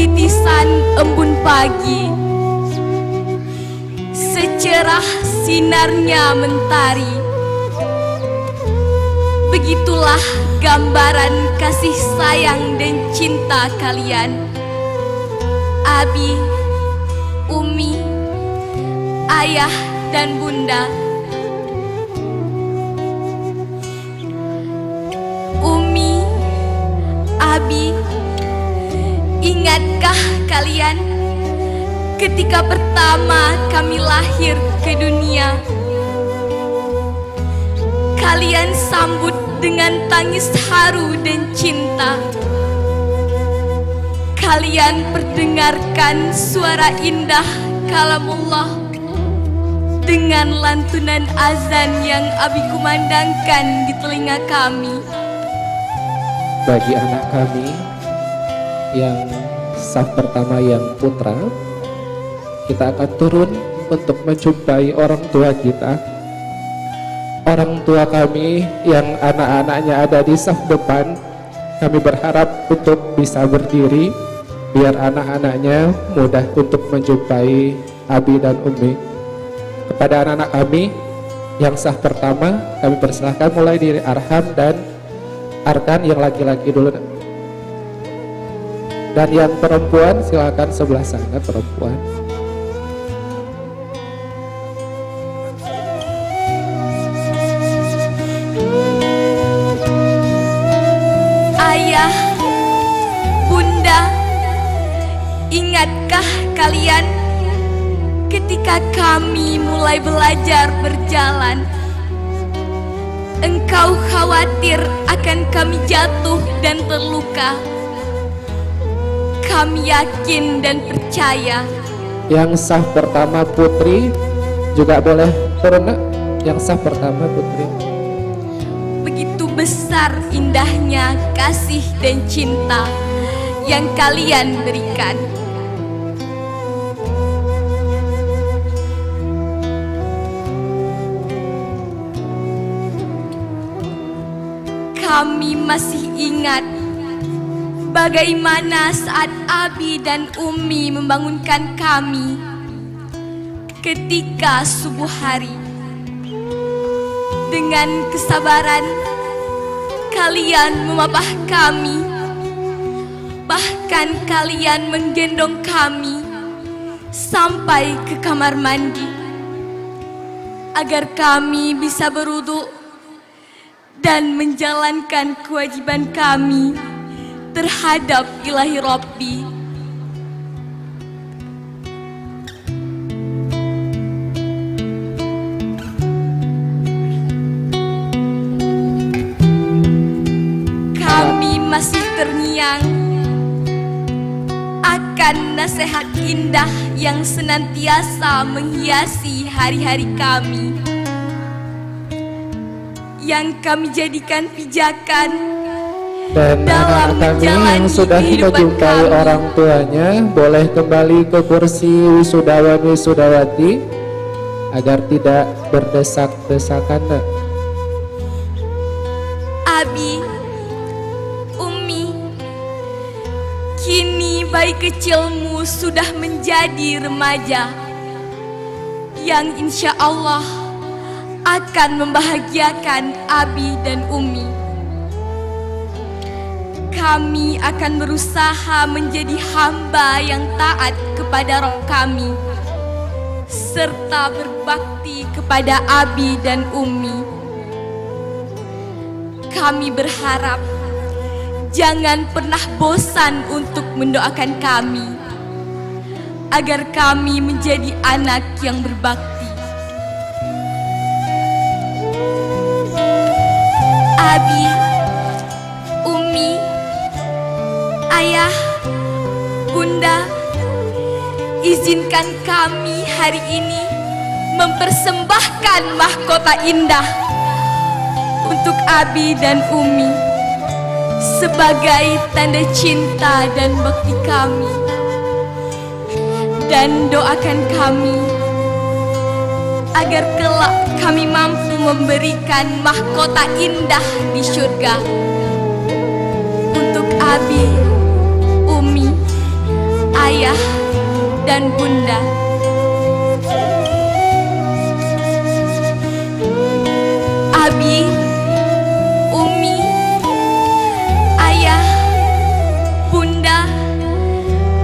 titisan embun pagi, secerah sinarnya mentari. Begitulah gambaran kasih sayang dan cinta kalian, Abi, Umi, Ayah dan Bunda. Umi, Abi, ingatkah kalian ketika pertama kami lahir ke dunia? Kalian sambut dengan tangis haru dan cinta. Kalian perdengarkan suara indah kalamullah dengan lantunan azan yang Abi kumandangkan di telinga kami. Bagi anak kami yang saf pertama yang putra, kita akan turun untuk menjumpai orang tua kita. Orang tua kami yang anak-anaknya ada di saf depan, kami berharap untuk bisa berdiri biar anak-anaknya mudah untuk menjumpai Abi dan Umi. Kepada anak-anak kami yang saf pertama, kami persilahkan mulai dari Arham dan Arkan yang laki-laki dulu. Dan yang perempuan silakan sebelah sana perempuan. Ayah, Bunda, ingatkah kalian ketika kami mulai belajar berjalan? Engkau khawatir akan kami jatuh dan terluka. Kami yakin dan percaya. Yang saf pertama putri juga boleh turun, Nak. Yang saf pertama putri. Begitu besar indahnya kasih dan cinta yang kalian berikan. Kami masih ingat bagaimana saat Abi dan Umi membangunkan kami ketika subuh hari. Dengan kesabaran, kalian memapah kami, bahkan kalian menggendong kami sampai ke kamar mandi agar kami bisa berwudu dan menjalankan kewajiban kami terhadap Ilahi Rabbi. Kami masih terngiang akan nasihat indah yang senantiasa menghiasi hari-hari kami, yang kami jadikan pijakan dan dalam anak kami yang menjalani sudah kehidupan menjumpai kami. orang tuanya boleh kembali ke kursi wisudawan wisudawati agar tidak berdesak-desakan, Nak. Abi, Umi, kini bayi kecilmu sudah menjadi remaja yang insya Allah akan membahagiakan Abi dan Umi. Kami akan berusaha menjadi hamba yang taat kepada Rabb kami serta berbakti kepada Abi dan Umi. Kami berharap jangan pernah bosan untuk mendoakan kami agar kami menjadi anak yang berbakti. Abi, Umi, Ayah, Bunda, izinkan kami hari ini mempersembahkan mahkota indah untuk Abi dan Umi sebagai tanda cinta dan bakti kami. Dan doakan kami agar kelak kami mampu memberikan mahkota indah di surga untuk Abi, Umi, dan bunda. Abi, Umi, ayah, bunda,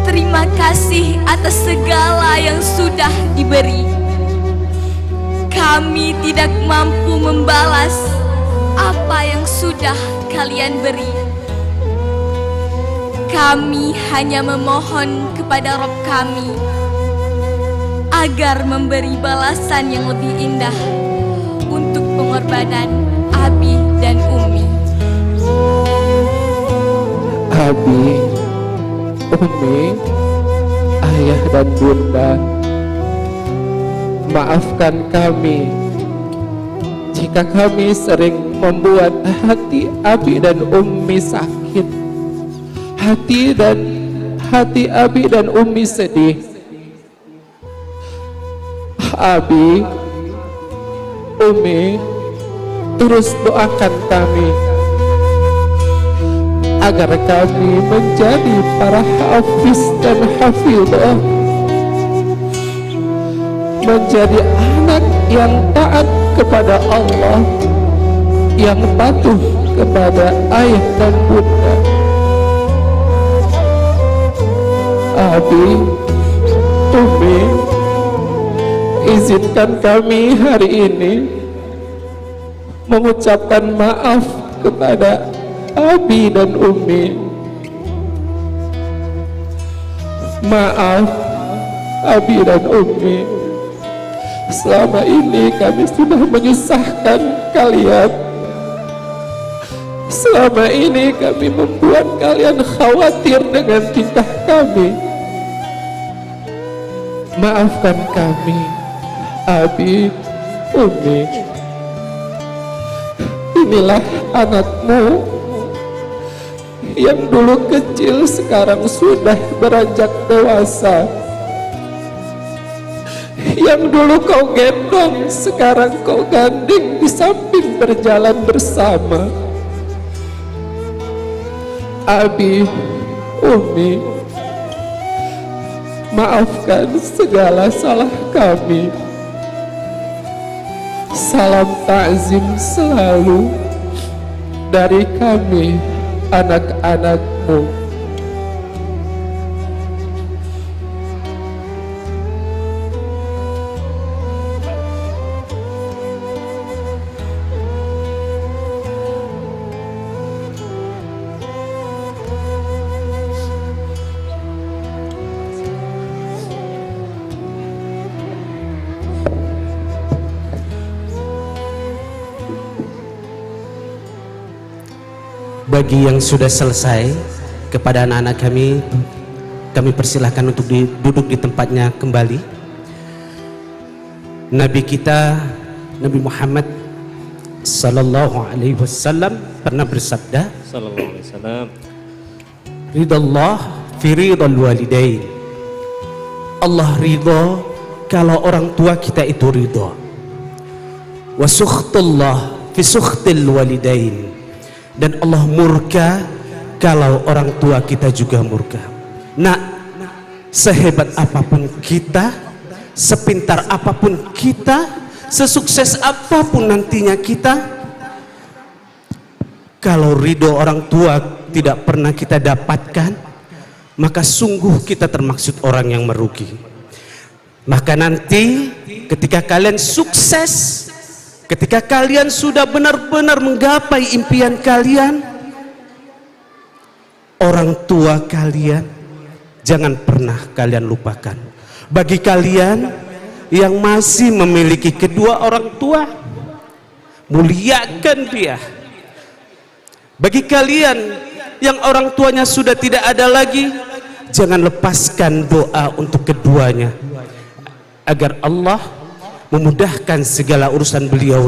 terima kasih atas segala yang sudah diberi. Kami tidak mampu membalas apa yang sudah kalian beri. Kami hanya memohon kepada Rabb kami agar memberi balasan yang lebih indah untuk pengorbanan Abi dan Umi. Abi, Umi, ayah dan bunda, maafkan kami jika kami sering membuat hati Abi dan Umi sakit, hati Abi dan Umi sedih. Abi, Umi, terus doakan kami agar kami menjadi para hafiz dan hafidhah, menjadi anak yang taat kepada Allah, yang patuh kepada ayah dan bunda. Abi, Umi, izinkan kami hari ini mengucapkan maaf kepada Abi dan Umi. Maaf Abi dan Umi, selama ini kami sudah menyusahkan kalian. Selama ini kami membuat kalian khawatir dengan tingkah kami. Maafkan kami, Abi, Umi. Inilah anakmu yang dulu kecil sekarang sudah beranjak dewasa. Yang dulu kau gendong sekarang kau gandeng di samping berjalan bersama. Abi, Umi, maafkan segala salah kami. Salam takzim selalu dari kami, anak-anakmu. Bagi yang sudah selesai, kepada anak-anak kami persilahkan untuk duduk di tempatnya kembali. Nabi kita, Nabi Muhammad sallallahu alaihi wasallam pernah bersabda, sallallahu alaihi wasallam, ridallah fi ridal walidain. Allah ridha kalau orang tua kita itu ridha. Wa sukhtullah fi sukhtil walidain. Dan Allah murka kalau orang tua kita juga murka. Nah, sehebat apapun kita, sepintar apapun kita, sesukses apapun nantinya kita, kalau ridho orang tua tidak pernah kita dapatkan, maka sungguh kita termaksud orang yang merugi. Maka nanti ketika kalian sukses, ketika kalian sudah benar-benar menggapai impian kalian, orang tua kalian jangan pernah kalian lupakan. Bagi kalian yang masih memiliki kedua orang tua, muliakan dia. Bagi kalian yang orang tuanya sudah tidak ada lagi, jangan lepaskan doa untuk keduanya agar Allah memudahkan segala urusan beliau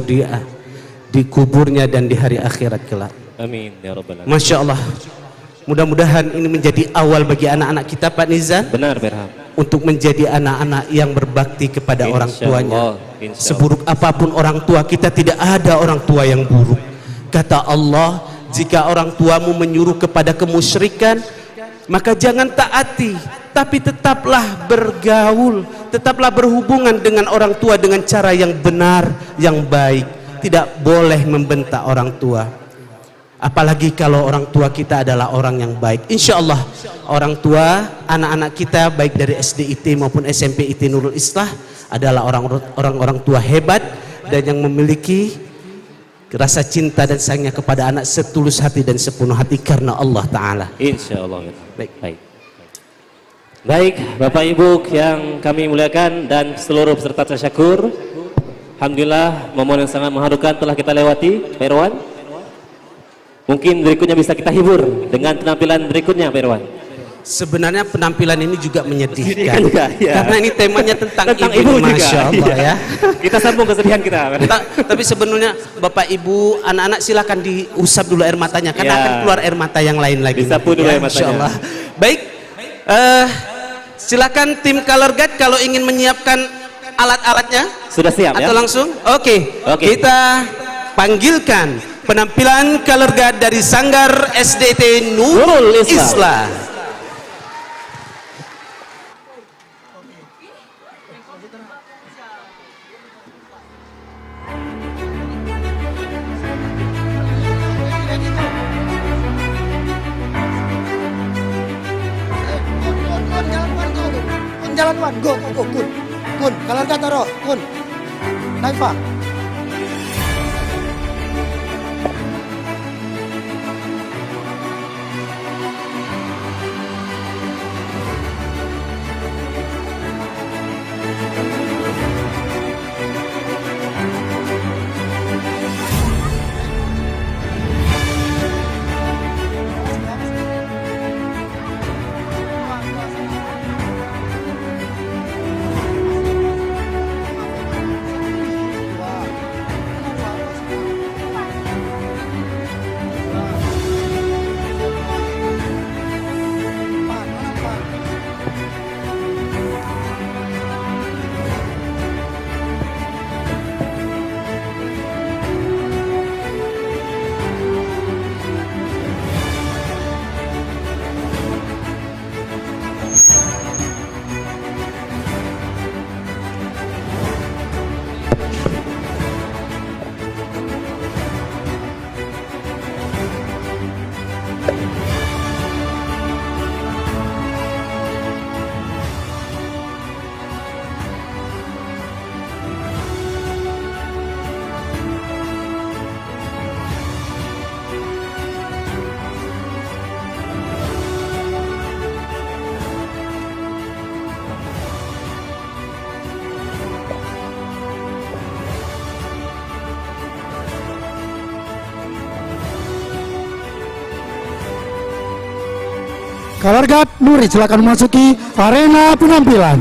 di kuburnya dan di hari akhirat kelak. Amin ya rabbal alamin. Masya Allah. Mudah-mudahan ini menjadi awal bagi anak-anak kita, Pak Nizam. Benar, Berham. Untuk menjadi anak-anak yang berbakti kepada orang tuanya. Seburuk apapun orang tua kita, tidak ada orang tua yang buruk. Kata Allah, jika orang tuamu menyuruh kepada kemusyrikan, maka jangan taati, tapi tetaplah bergaul, tetaplah berhubungan dengan orang tua dengan cara yang benar, yang baik. Tidak boleh membentak orang tua, apalagi kalau orang tua kita adalah orang yang baik. Insya Allah orang tua anak-anak kita baik dari SDIT maupun SMP IT Nurul Islah adalah orang-orang tua hebat dan yang memiliki rasa cinta dan sayangnya kepada anak setulus hati dan sepenuh hati karena Allah Ta'ala. Insya Allah. Baik, Bapak Ibu yang kami muliakan dan seluruh peserta tasyakur, alhamdulillah momen yang sangat mengharukan telah kita lewati, Pak Irwan. Mungkin berikutnya bisa kita hibur dengan penampilan berikutnya, Pak Irwan. Sebenarnya penampilan ini juga menyedihkan juga, ya. karena ini temanya tentang ibu, Masya Allah ya. Kita sambung kesedihan kita. Tapi sebenarnya Bapak Ibu, anak-anak silakan diusap dulu air matanya karena akan keluar air mata yang lain lagi. Disapu dulu air matanya. Insya Allah. Baik, silakan tim Color Guard kalau ingin menyiapkan alat-alatnya. Sudah siap atau ya? langsung? Oke. Kita panggilkan penampilan Color Guard dari Sanggar SDT Nurul Islah. Jalan wan, go, kun, Color Guard taruh, kun, naik pak. Color Guard Nuri silakan memasuki arena penampilan.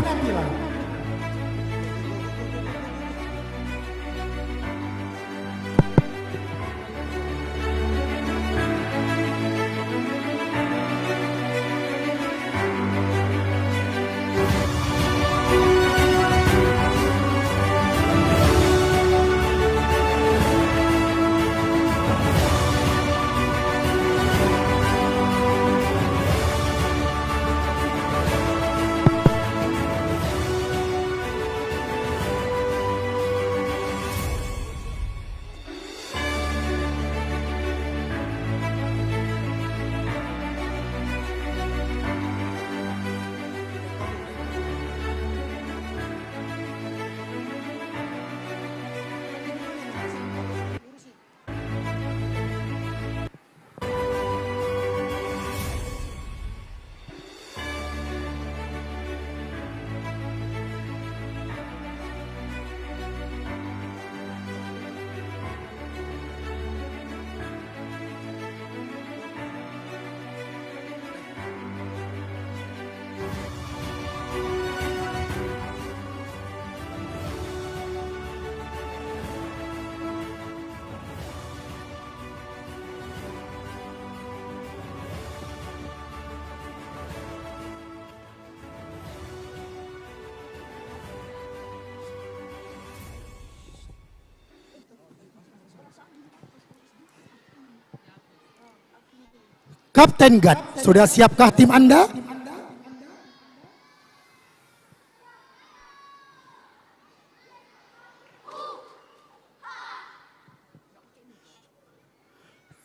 Kapten Gad, sudah siapkah tim Anda?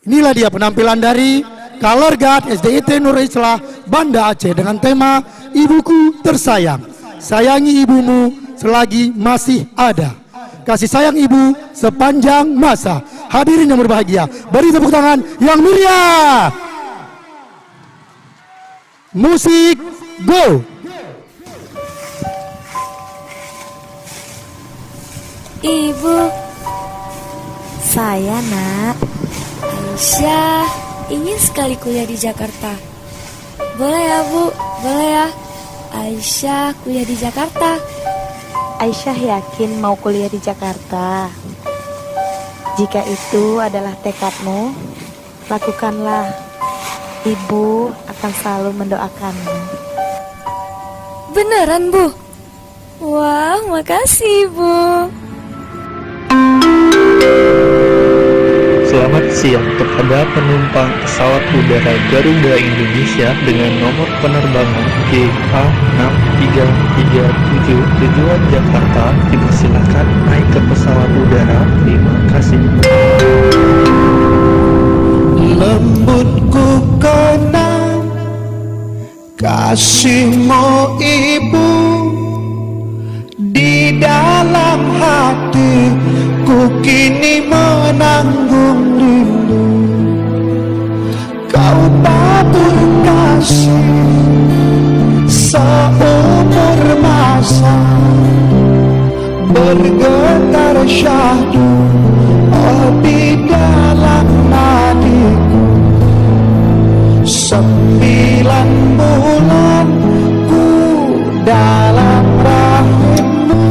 Inilah dia penampilan dari Color Guard SDIT Nur Islah Banda Aceh dengan tema Ibuku Tersayang. Sayangi ibumu selagi masih ada. Kasih sayang ibu sepanjang masa. Hadirin yang berbahagia, beri tepuk tangan yang meriah. Musik go. Ibu, saya nak Aisyah ingin sekali kuliah di Jakarta. Boleh ya Bu? Boleh ya? Aisyah kuliah di Jakarta. Aisyah yakin mau kuliah di Jakarta. Jika itu adalah tekadmu, lakukanlah. Ibu akan selalu mendoakanmu. Beneran Bu? Wah, makasih Bu. Selamat siang kepada penumpang pesawat udara Garuda Indonesia dengan nomor penerbangan GA6337 tujuan Jakarta. Dipersilakan naik ke pesawat udara. Terima kasih. Lembutku kenang kasihmu ibu, di dalam hatiku kini menanggung rindu. Kau tabur kasih seumur masa, bergetar syahdu di dalam nadiku. 9 bulan ku dalam rahimmu,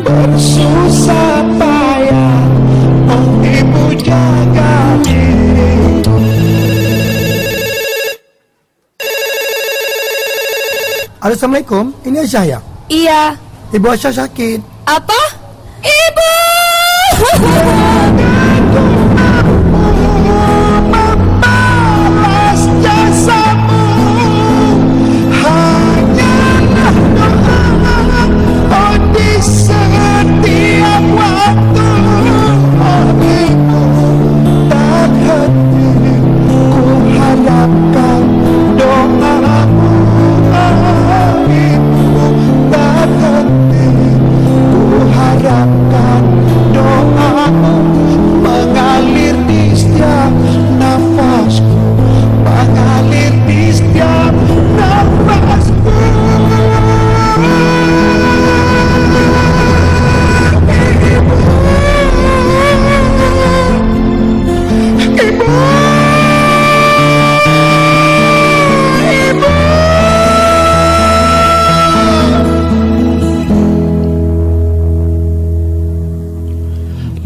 bersusah payah ibu jaga diriku. Assalamualaikum, ini Aisyah ya? Iya. Ibu Aisyah sakit. Apa? Ibu! Membalas jasamu, hanyalah doa di setiap waktu. Ibu tak henti ku harapkan doamu. Ibu tak henti ku harapkan doamu, mengalir di setiap nafasku, mengalir di setiap nafasku.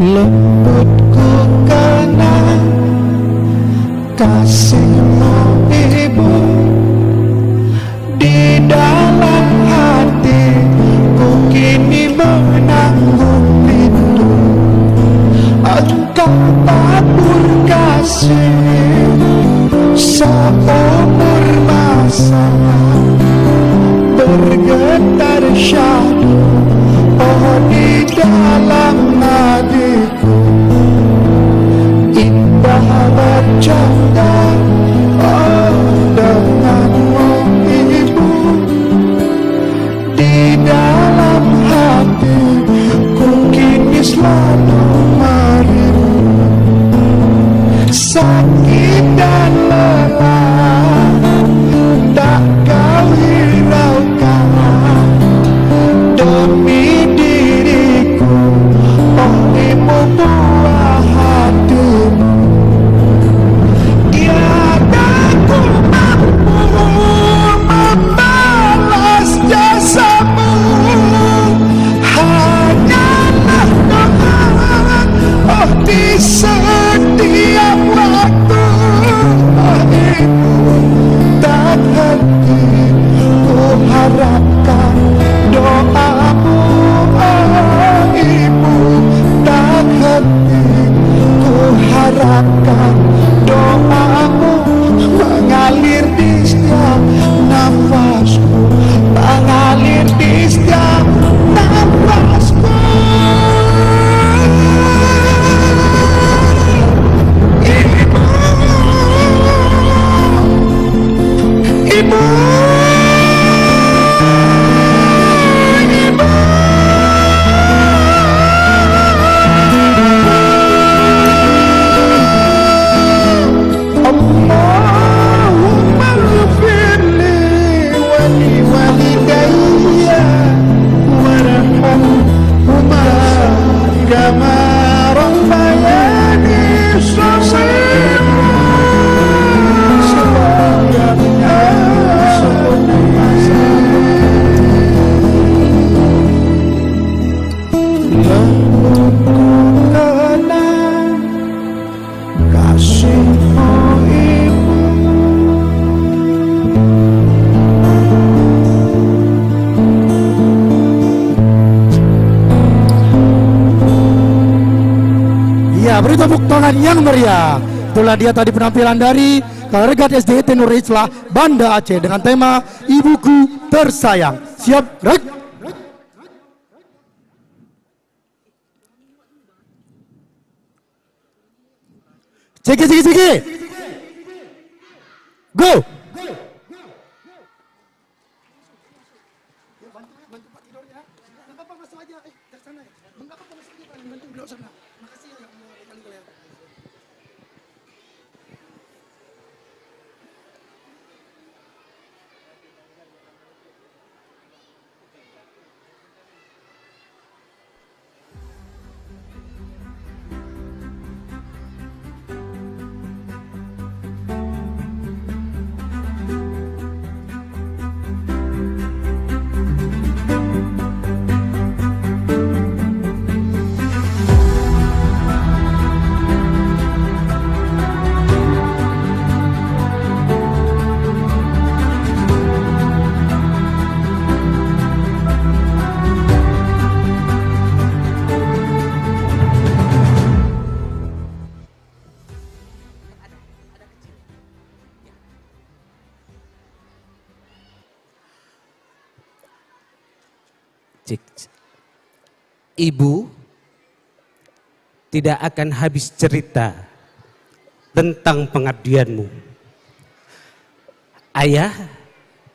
Lembutku kenang kasihmu ibu, di dalam hatiku kini menanggung rindu. Engkau tabur kasih seumur masa, bergetar syahdu di dalam nadiku. Indah bercanda denganmu ibu, di dalam hatiku kini selalu merindu. Sakit dan lelah tak kau hiraukan demi diriku, oh ibu buah hatimu. Ya, beri tepuk tangan yang meriah. Itulah dia tadi penampilan dari Kalergat SDIT Nurul Islah Banda Aceh dengan tema Ibuku Tersayang. Siap, rek? Ciki. Go! Ibu tidak akan habis cerita tentang pengabdianmu. Ayah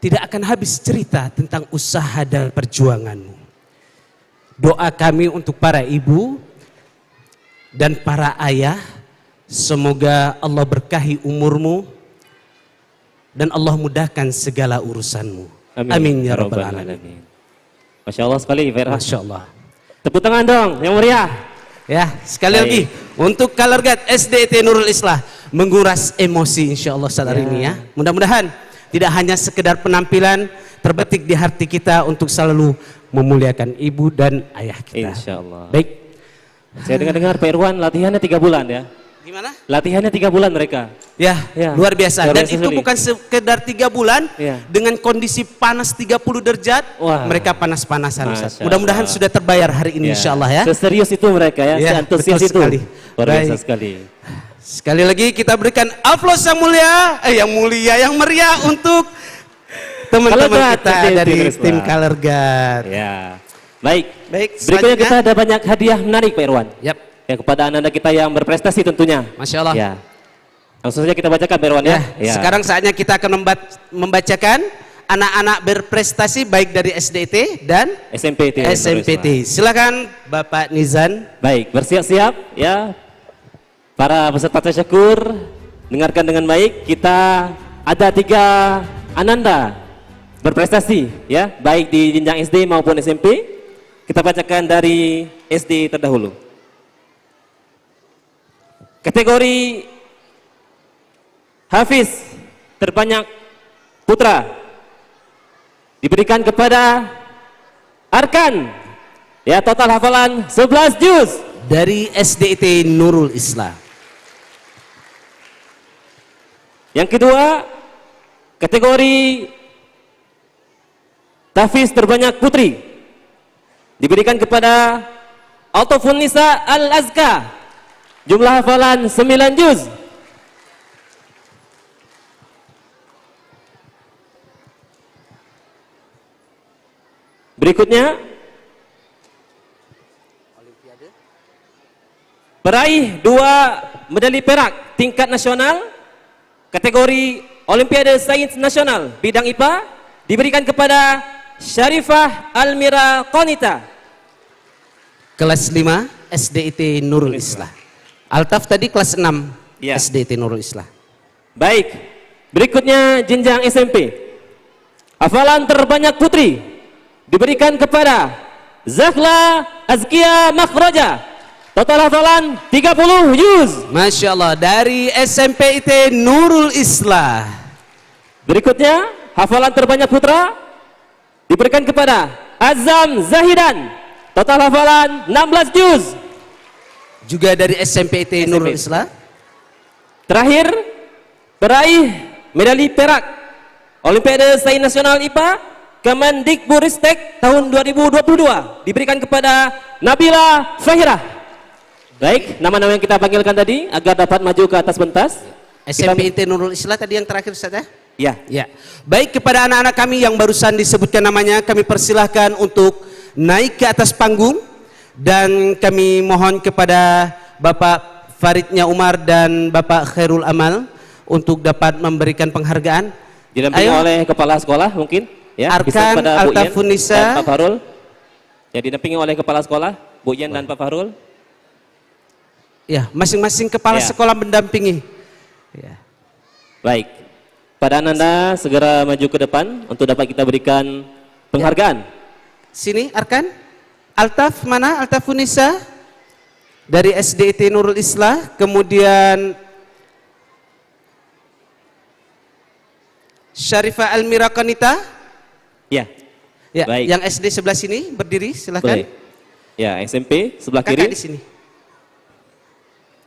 tidak akan habis cerita tentang usaha dan perjuanganmu. Doa kami untuk para ibu dan para ayah, semoga Allah berkahi umurmu dan Allah mudahkan segala urusanmu. Amin ya rabbal alamin. Masya Allah sekali, Vera. Masya Allah. Tepuk tangan dong, yang meriah. Ya, sekali lagi untuk Kalergat SDIT Nurul Islah menguras emosi insya Allah saat hari ini ya. Mudah-mudahan tidak hanya sekedar penampilan terbetik di hati kita untuk selalu memuliakan ibu dan ayah kita. Insya Allah. Baik. Saya dengar Pak Irwan latihannya 3 bulan ya. Gimana? Latihannya 3 bulan mereka. Ya, luar biasa. Luar Dan biasa itu sekali. bukan sekedar 3 bulan dengan kondisi panas 30 derajat. Mereka panas-panasan. Ustaz. Mudah-mudahan sudah terbayar hari ini insya Allah ya. Seserius itu mereka ya, seantusias itu. Sekali. Luar biasa sekali. Sekali lagi kita berikan aplaus yang mulia, yang meriah untuk teman-teman kita dari tim Kalergat. Ya. Baik. selanjutnya. Berikutnya kita ada banyak hadiah menarik Pak Irwan. Ya, kepada anak-anak kita yang berprestasi tentunya. Masya Allah. Ya. Langsung saja kita bacakan Pak Irwan ya. Sekarang saatnya kita akan membacakan anak-anak berprestasi baik dari SDIT dan SMPT. Silakan Bapak Nizan. Baik, bersiap-siap ya. Para peserta tasyakur, dengarkan dengan baik. Kita ada 3 ananda berprestasi ya, baik di jenjang SD maupun SMP. Kita bacakan dari SD terdahulu. Kategori Hafiz terbanyak putra diberikan kepada Arkan. Ya, total hafalan 11 juz dari SDIT Nurul Islah. Yang kedua, kategori Tahfiz terbanyak putri diberikan kepada Altofun Nisa Al-Azka. Jumlah hafalan 9 juz. Berikutnya, peraih 2 medali perak tingkat nasional kategori Olimpiade Sains Nasional bidang IPA diberikan kepada Syarifah Almira Konita. Kelas 5 SDIT Nurul Islah. Altaf tadi kelas 6 Ya. SDIT Nurul Islah. Baik, berikutnya jenjang SMP. Hafalan terbanyak putri diberikan kepada Zahla Azkia Makhraja. Total hafalan 30 juz. Masya Allah, dari SMP IT Nurul Islah. Berikutnya hafalan terbanyak putra diberikan kepada Azam Zahidan. Total hafalan 16 juz. Juga dari SMP IT Nurul Islah. Terakhir, peraih medali perak Olimpiade Sains Nasional IPA Kemendikbudristek tahun 2022 diberikan kepada Nabila Fahira. Baik, nama-nama yang kita panggilkan tadi agar dapat maju ke atas pentas. SMP IT Nurul Islah tadi yang terakhir Ustaz ya? Ya. Baik, kepada anak-anak kami yang barusan disebutkan namanya, kami persilahkan untuk naik ke atas panggung dan kami mohon kepada Bapak Faridnya Umar dan Bapak Khairul Amal untuk dapat memberikan penghargaan. Didampingi oleh kepala sekolah mungkin ya, bisa Arkan kepada Bu Yen Altafunisa dan Pak Fahrul. Ya, didampingi oleh kepala sekolah Bu Yen dan Pak Fahrul. Ya, masing-masing kepala Ya. sekolah mendampingi. Ya. Baik, pada Ananda segera maju ke depan untuk dapat kita berikan penghargaan. Sini Arkan. Altaf mana? Altafunisa dari SDIT Nurul Islah. Kemudian Syarifah Almira Konita. Ya. Ya, Baik. yang SD sebelah sini berdiri silakan. Boleh. Ya, SMP sebelah Kakak kiri. di sini.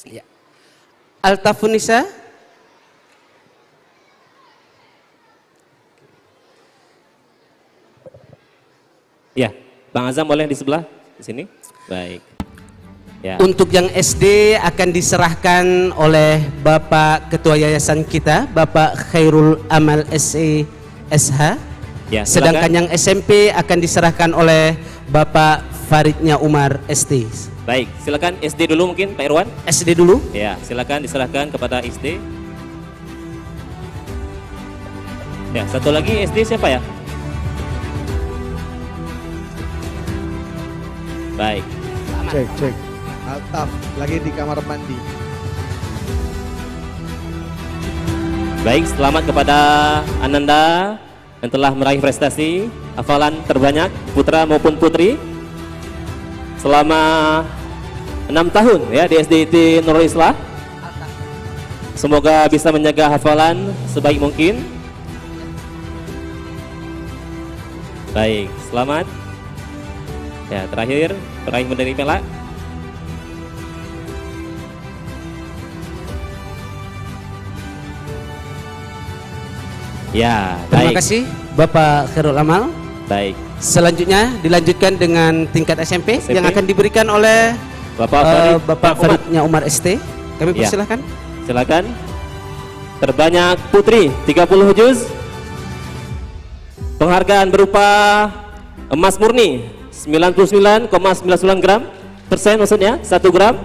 Ya. Altafunisa. Ya, Bang Azam boleh di sebelah di sini. Baik. Ya. Untuk yang SD akan diserahkan oleh Bapak Ketua Yayasan kita, Bapak Khairul Amal SE SH. Ya, sedangkan silakan. yang SMP akan diserahkan oleh Bapak Faridnya Umar ST. Baik, silakan SD dulu mungkin Pak Irwan. SD dulu. Ya, silakan diserahkan kepada SD. Ya, satu lagi SD siapa ya? Baik. Cek. Altaf lagi di kamar mandi. Baik, selamat kepada Ananda yang telah meraih prestasi hafalan terbanyak putra maupun putri selama 6 tahun ya di SDIT Nurul Islah. Semoga bisa menjaga hafalan sebaik mungkin. Baik, selamat. Ya, terakhir peraih medali perak. Ya, Terima baik. kasih Bapak Khairul Amal. Baik. Selanjutnya dilanjutkan dengan tingkat SMP, yang akan diberikan oleh Bapak Faridnya Umar ST. Kami Ya. persilahkan. Silakan. Terbanyak putri 30 juz. Penghargaan berupa emas murni 99,99 gram persen maksudnya 1 gram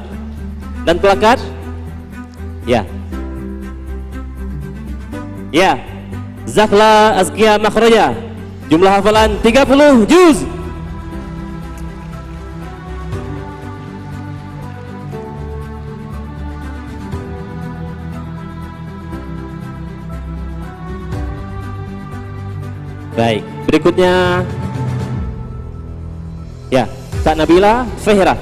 dan plakat. Ya. Ya. Zahla Azkia Makhraja. Jumlah hafalan 30 juz. Baik, berikutnya ya, Kak Nabila Fahira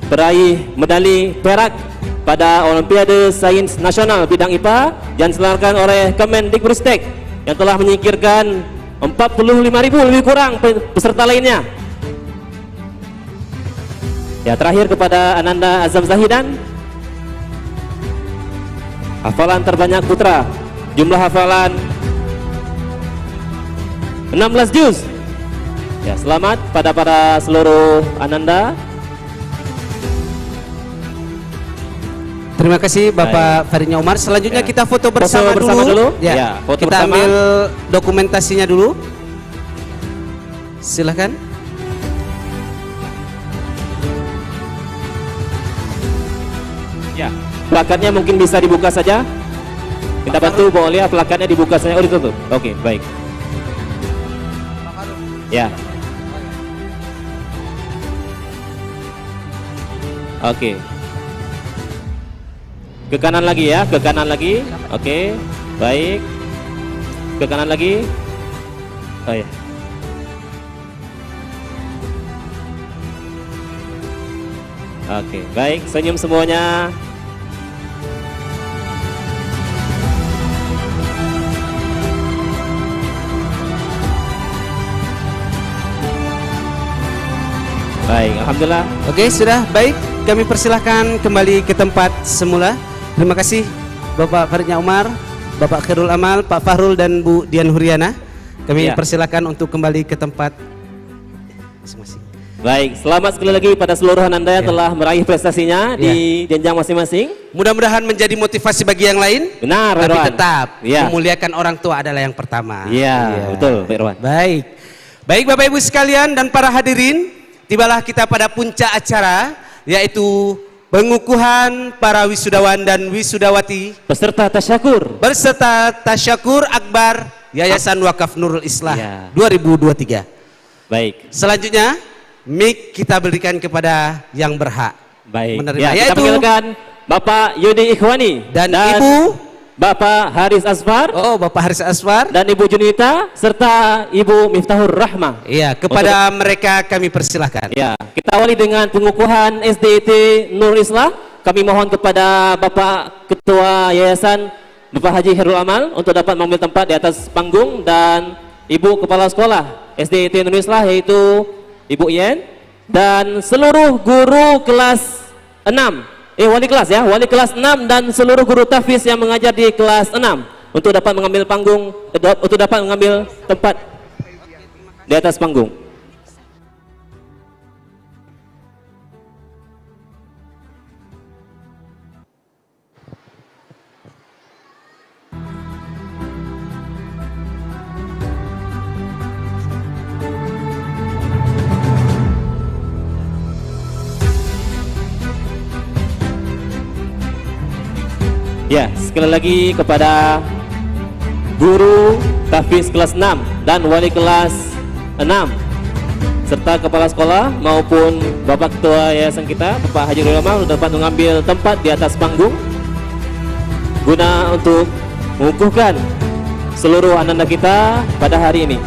peraih medali perak pada Olimpiade Sains Nasional bidang IPA yang diselenggarakan oleh Kemendikbudristek yang telah menyingkirkan 45.000 lebih kurang peserta lainnya. Ya, terakhir kepada Ananda Azam Zahidan, hafalan terbanyak putra, jumlah hafalan 16 juz. Ya, selamat pada para seluruh Ananda. Terima kasih Bapak Faridnya Umar. Selanjutnya kita foto bersama, dulu. Ya, foto kita bersama. ambil dokumentasinya dulu. Silahkan. Ya, plakatnya mungkin bisa dibuka saja. Kita bantu Bu Olia, plakatnya dibuka saja. Oh, ditutup. Oke, baik. Ya. Oke. Ke kanan lagi ya, ke kanan lagi. Oke, baik. Ke kanan lagi. Oh ya. Oke, baik. Senyum semuanya. Baik, alhamdulillah. Oke, sudah baik. Kami persilahkan kembali ke tempat semula. Terima kasih Bapak Faridnya Umar, Bapak Khairul Amal, Pak Fahrul dan Bu Dian Huriana. Kami persilahkan untuk kembali ke tempat masing-masing. Baik, selamat sekali lagi pada seluruh Ananda yang telah meraih prestasinya di jenjang masing-masing. Mudah-mudahan menjadi motivasi bagi yang lain. Benar, tapi Irwan. tetap Ya. memuliakan orang tua adalah yang pertama. Iya, betul, Pak Irwan. Baik. Baik Bapak Ibu sekalian dan para hadirin, tibalah kita pada puncak acara, yaitu pengukuhan para wisudawan dan wisudawati peserta tasyakur akbar Yayasan Wakaf Nurul Islah 2023. Baik. Selanjutnya mic kita berikan kepada yang berhak Baik. menerima, Ya, kita yaitu panggilkan Bapak Yudi Ikhwani dan Ibu Bapak Haris Asfar. Oh, Bapak Haris Asfar dan Ibu Junita serta Ibu Miftahur Rahmah. Iya, kepada mereka kami persilahkan. Ya, kita awali dengan pengukuhan SDIT Nur Islah. Kami mohon kepada Bapak Ketua Yayasan Bapak Haji Khairul Amal untuk dapat mengambil tempat di atas panggung, dan Ibu Kepala Sekolah SDIT Nur Islah yaitu Ibu Yen, dan seluruh guru kelas 6. Wali kelas ya, wali kelas 6 dan seluruh guru tahfiz yang mengajar di kelas 6 untuk dapat mengambil panggung, untuk dapat mengambil tempat di atas panggung. Ya, sekali lagi kepada guru tahfiz kelas 6 dan wali kelas 6 serta kepala sekolah maupun Bapak Ketua Yayasan kita Bapak Haji Khairul Amal dapat mengambil tempat di atas panggung guna untuk mengukuhkan seluruh ananda kita pada hari ini.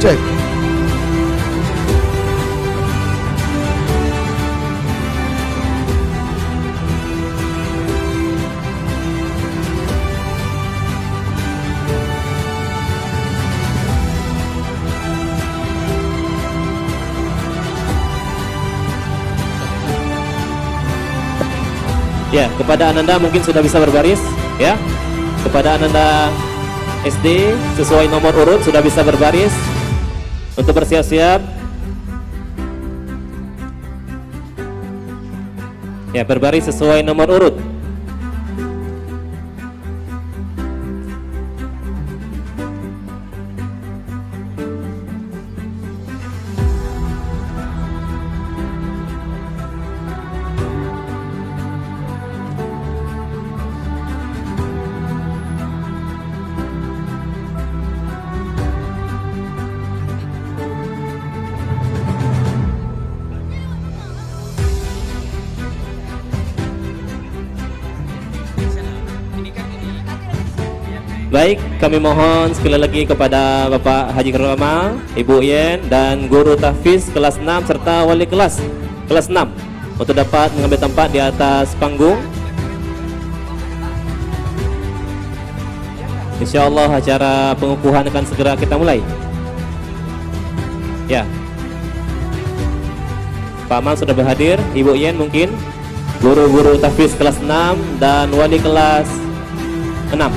Cek. Ya, kepada ananda mungkin sudah bisa berbaris ya. Kepada ananda SD sesuai nomor urut sudah bisa berbaris untuk bersiap-siap. Ya, berbaris sesuai nomor urut. Baik, kami mohon sekali lagi kepada Bapak Haji Khairul Amal, Ibu Yen, dan guru tahfiz kelas 6 serta wali kelas 6 untuk dapat mengambil tempat di atas panggung. Insya Allah acara pengukuhan akan segera kita mulai. Ya, Pak Amal sudah berhadir, Ibu Yen mungkin, guru-guru tahfiz kelas 6 dan wali kelas 6.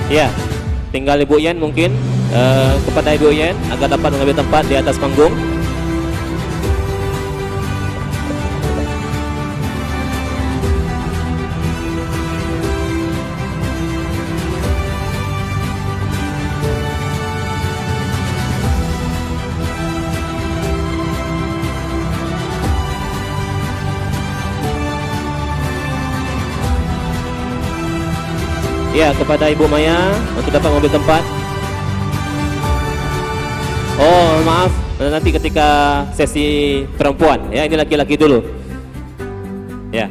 Ya, tinggal Ibu Yen mungkin kepada Ibu Yen agar dapat mengambil tempat di atas panggung. Ya, kepada Ibu Maya untuk dapat mengambil tempat. Oh, maaf, nanti ketika sesi perempuan, ya ini laki-laki dulu. Ya.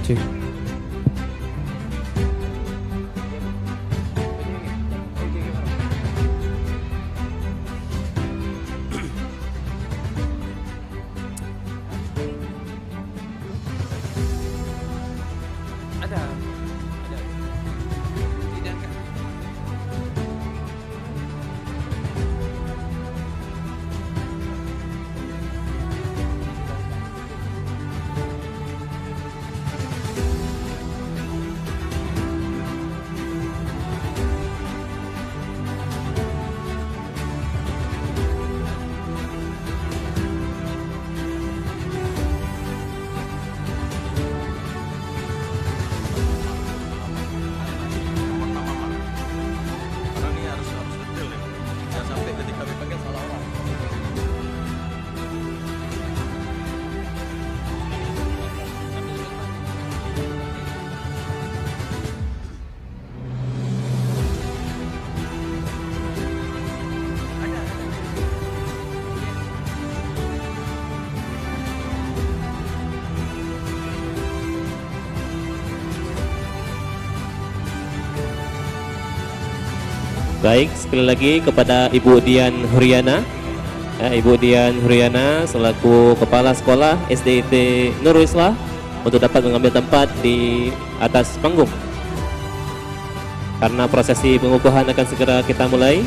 Cik. Baik, sekali lagi kepada Ibu Dian Huriana, ya, Ibu Dian Huriana selaku Kepala Sekolah SDIT Nurul Islah untuk dapat mengambil tempat di atas panggung. Karena prosesi pengukuhan akan segera kita mulai.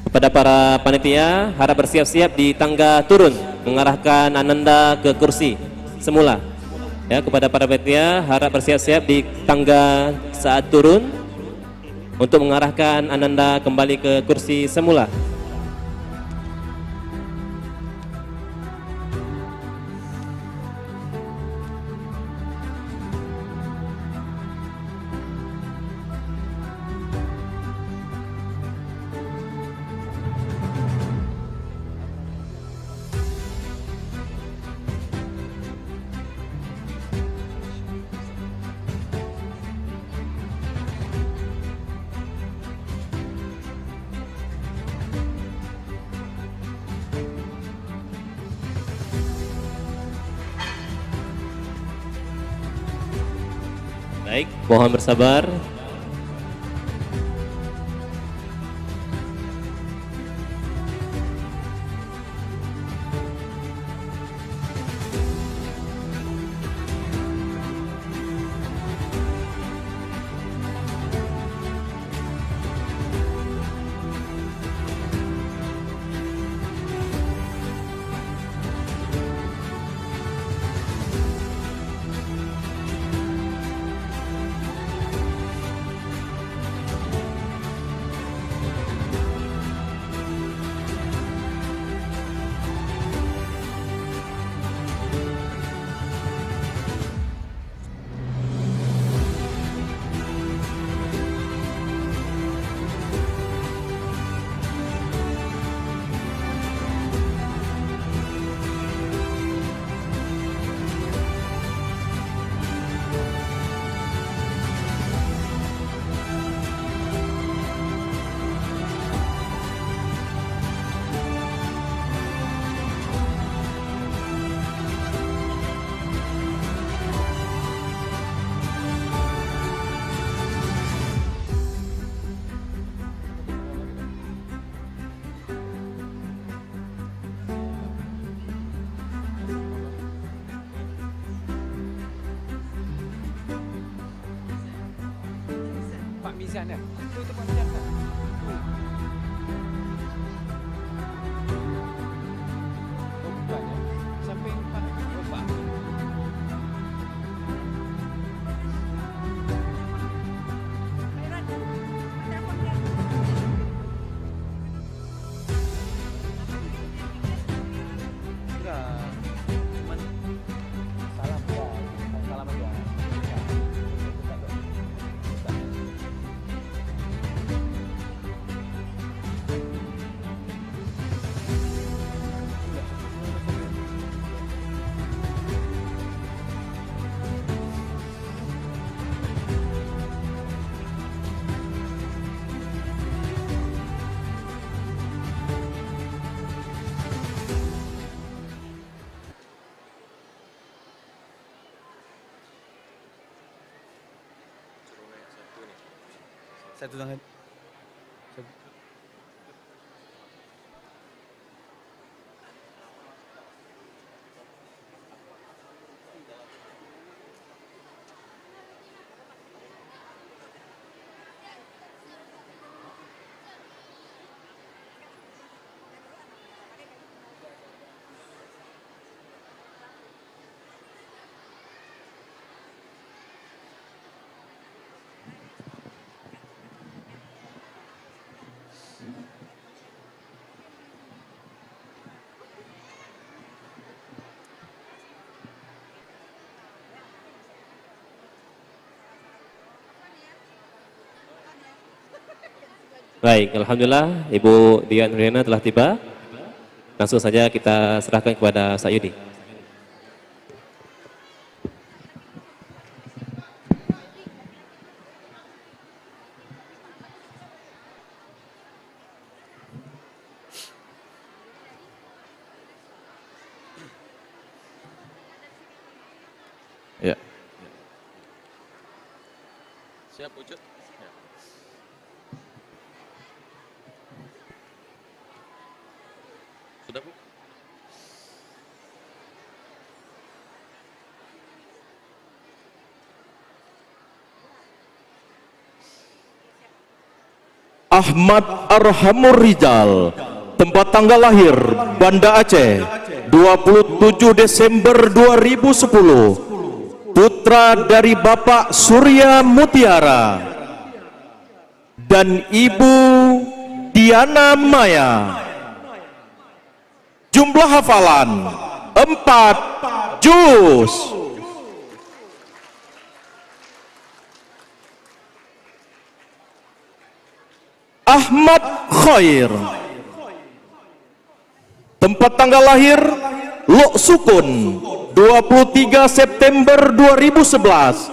Kepada para panitia, harap bersiap-siap di tangga turun mengarahkan Ananda ke kursi semula. Ya, kepada para panitia, harap bersiap-siap di tangga saat turun untuk mengarahkan Ananda kembali ke kursi semula. Baik, mohon bersabar. sana. Itu panjangkan. Oh, bukan ya. Sampai 4 lomba. Satu tangan. Baik, alhamdulillah Ibu Dian Nurina telah tiba. Langsung saja kita serahkan kepada Sayudi. Ya. Siap wujud. Ya. Sudah, Bu? Ahmad Arhamur Rijal, tempat tanggal lahir Banda Aceh, 27 Desember 2010, putra dari Bapak Surya Mutiara dan Ibu Diana Maya. Jumlah hafalan 4 juz. Ahmad Khair, tempat tanggal lahir Lok Sukun, 23 September 2011,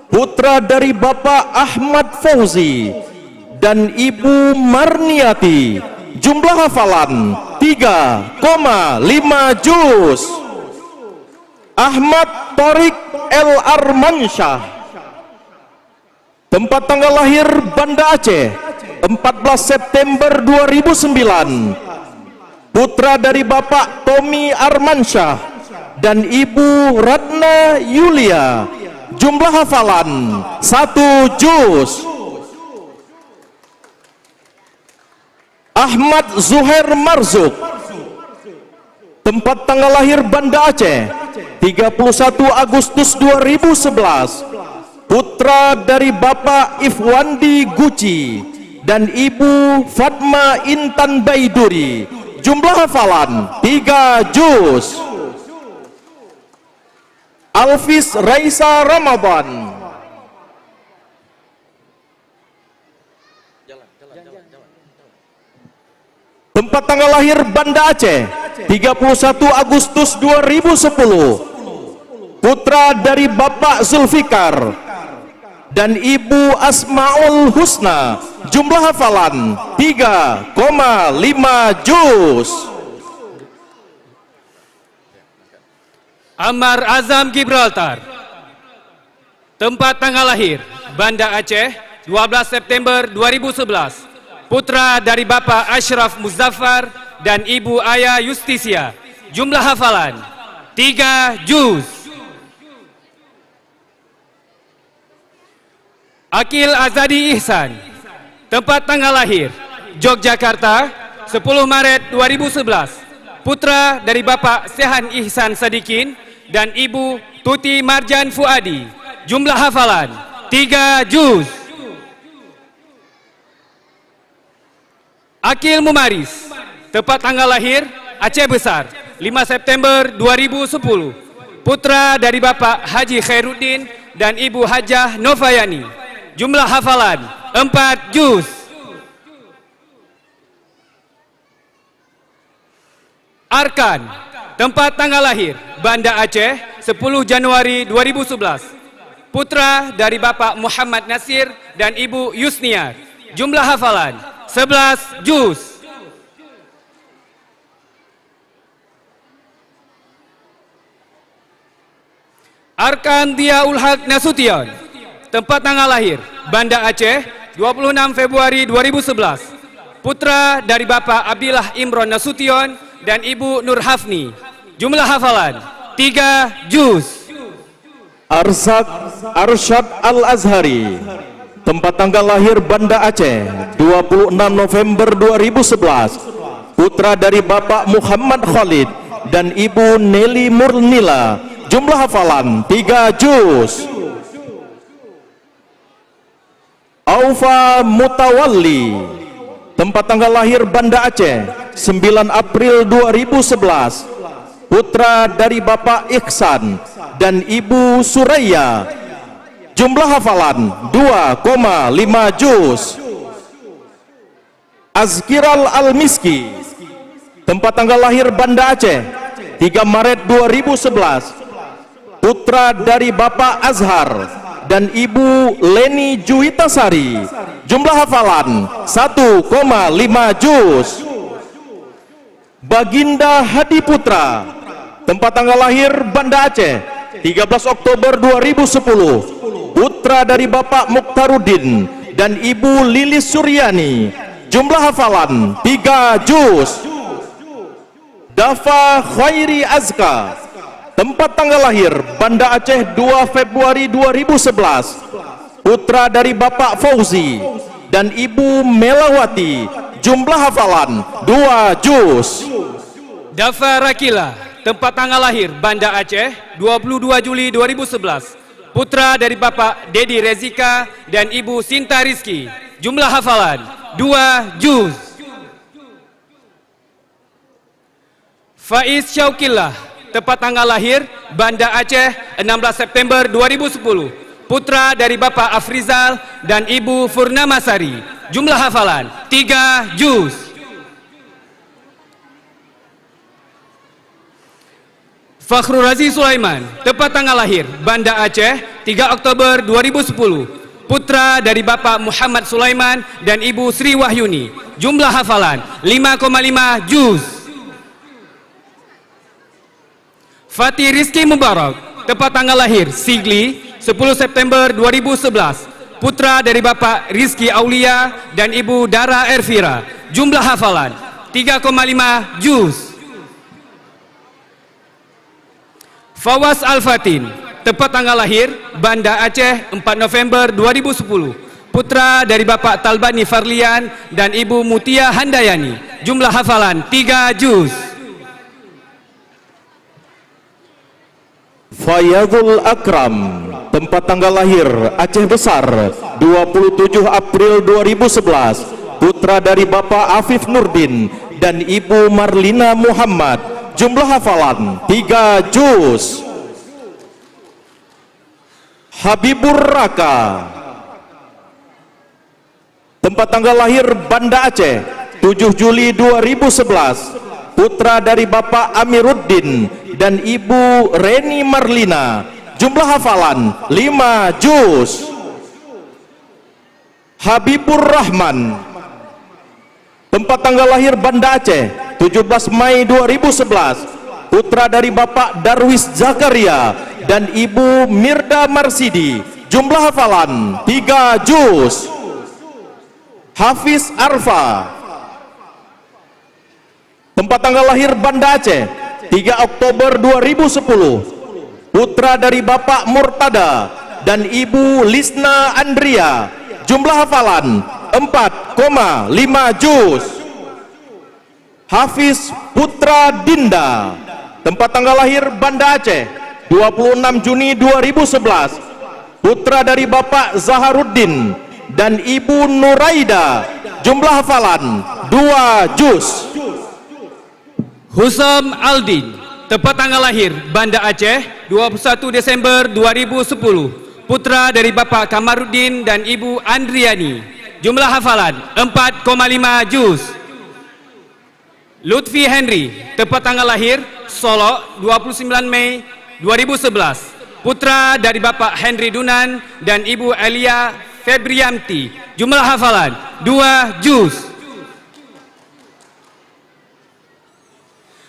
putra dari Bapak Ahmad Fauzi dan Ibu Marniati. Jumlah hafalan 3,5 juz. Ahmad Torik El Armansyah, tempat tanggal lahir Banda Aceh, 14 September 2009, putra dari Bapak Tommy Armansyah dan Ibu Ratna Yulia. Jumlah hafalan 1 juz. Ahmad Zuhair Marzuk, tempat tanggal lahir Banda Aceh, 31 Agustus 2011, putra dari Bapak Ifwandi Guci dan Ibu Fatma Intan Baiduri. Jumlah hafalan 3 juz. Alfis Raisa Ramadan, tempat tanggal lahir Banda Aceh, 31 Agustus 2010, putra dari Bapak Zulfikar dan Ibu Asmaul Husna. Jumlah hafalan 3,5 juz. Ammar Azam Gibraltar, tempat tanggal lahir Banda Aceh, 12 September 2011, putra dari Bapak Ashraf Muzaffar dan Ibu Aya Justisia. Jumlah hafalan 3 juz. Akil Azadi Ihsan. Tempat tanggal lahir Yogyakarta 10 Maret 2011. Putra dari Bapak Sehan Ihsan Sadikin dan Ibu Tuti Marjan Fuadi. Jumlah hafalan 3 juz. Akil Mumaris. Tempat tanggal lahir Aceh Besar 5 September 2010. Putra dari Bapak Haji Khairuddin dan Ibu Hajah Novayani. Jumlah hafalan 4 juz. Arkan. Tempat tanggal lahir Banda Aceh 10 Januari 2011. Putra dari Bapak Muhammad Nasir dan Ibu Yusniar. Jumlah hafalan 11 juz. Arkan Diaul Haq Nasution. Tempat tanggal lahir Banda Aceh 26 Februari 2011. Putra dari Bapak Abdillah Imron Nasution dan Ibu Nur Hafni. Jumlah hafalan 3 juz. Arsak Arsyad Al-Azhari. Tempat tanggal lahir Banda Aceh 26 November 2011. Putra dari Bapak Muhammad Khalid dan Ibu Nelly Murnila. Jumlah hafalan 3 juz. Aufa Mutawalli. Tempat tanggal lahir Banda Aceh 9 April 2011. Putra dari Bapak Ihsan dan Ibu Suraya. Jumlah hafalan 2,5 juz. Azkiral Al-Miski. Tempat tanggal lahir Banda Aceh 3 Maret 2011. Putra dari Bapak Azhar dan Ibu Leni Juwitasari. Jumlah hafalan 1,5 juz. Baginda Hadi Putra. Tempat tanggal lahir Banda Aceh 13 Oktober 2010. Putra dari Bapak Mukhtaruddin dan Ibu Lilis Suryani. Jumlah hafalan 3 juz. Dafa Khairi Azka. Tempat tanggal lahir Banda Aceh 2 Februari 2011. Putra dari Bapak Fauzi dan Ibu Melawati. Jumlah hafalan 2 juz. Dafa Rakila. Tempat tanggal lahir Banda Aceh 22 Juli 2011. Putra dari Bapak Dedi Rezika dan Ibu Sinta Rizki. Jumlah hafalan 2 juz. Faiz Syaukillah. Tempat tanggal lahir Banda Aceh 16 September 2010. Putra dari Bapak Afrizal dan Ibu Furnamasari. Jumlah hafalan 3 juz. Fakhrul Razi Sulaiman. Tempat tanggal lahir Banda Aceh 3 Oktober 2010. Putra dari Bapak Muhammad Sulaiman dan Ibu Sri Wahyuni. Jumlah hafalan 5,5 juz. Fatih Rizki Mubarak. Tempat tanggal lahir Sigli 10 September 2011. Putra dari Bapak Rizki Aulia dan Ibu Dara Ervira. Jumlah hafalan 3,5 juz. Fawaz Al-Fatin. Tempat tanggal lahir Banda Aceh 4 November 2010. Putra dari Bapak Talbani Farlian dan Ibu Mutia Handayani. Jumlah hafalan 3 juz. Fayadul Akram. Tempat tanggal lahir Aceh Besar 27 April 2011. Putra dari Bapak Afif Nurdin dan Ibu Marlina Muhammad. Jumlah hafalan 3 juz. Habibur Raka. Tempat tanggal lahir Banda Aceh 7 Juli 2011. Putra dari Bapak Amiruddin dan Ibu Reni Marlina. Jumlah hafalan 5 juz. Habibur Rahman. Tempat tanggal lahir Banda Aceh 17 Mei 2011. Putra dari Bapak Darwis Zakaria dan Ibu Mirda Marsidi. Jumlah hafalan 3 juz. Hafiz Arfa. Tempat tanggal lahir Banda Aceh 3 Oktober 2010. Putra dari Bapak Murtada dan Ibu Lisna Andria. Jumlah hafalan 4,5 juz. Hafiz Putra Dinda, tempat tanggal lahir Banda Aceh, 26 Juni 2011. Putra dari Bapak Zaharuddin dan Ibu Nuraida. Jumlah hafalan 2 juz. Husam Aldin, tempat tanggal lahir Banda Aceh, 21 Desember 2010. Putra dari Bapak Kamaruddin dan Ibu Andriani. Jumlah hafalan 4,5 juz. Lutfi Henry, tempat tanggal lahir Solo, 29 Mei 2011. Putra dari Bapak Henry Dunan dan Ibu Elia Febrianti. Jumlah hafalan 2 juz.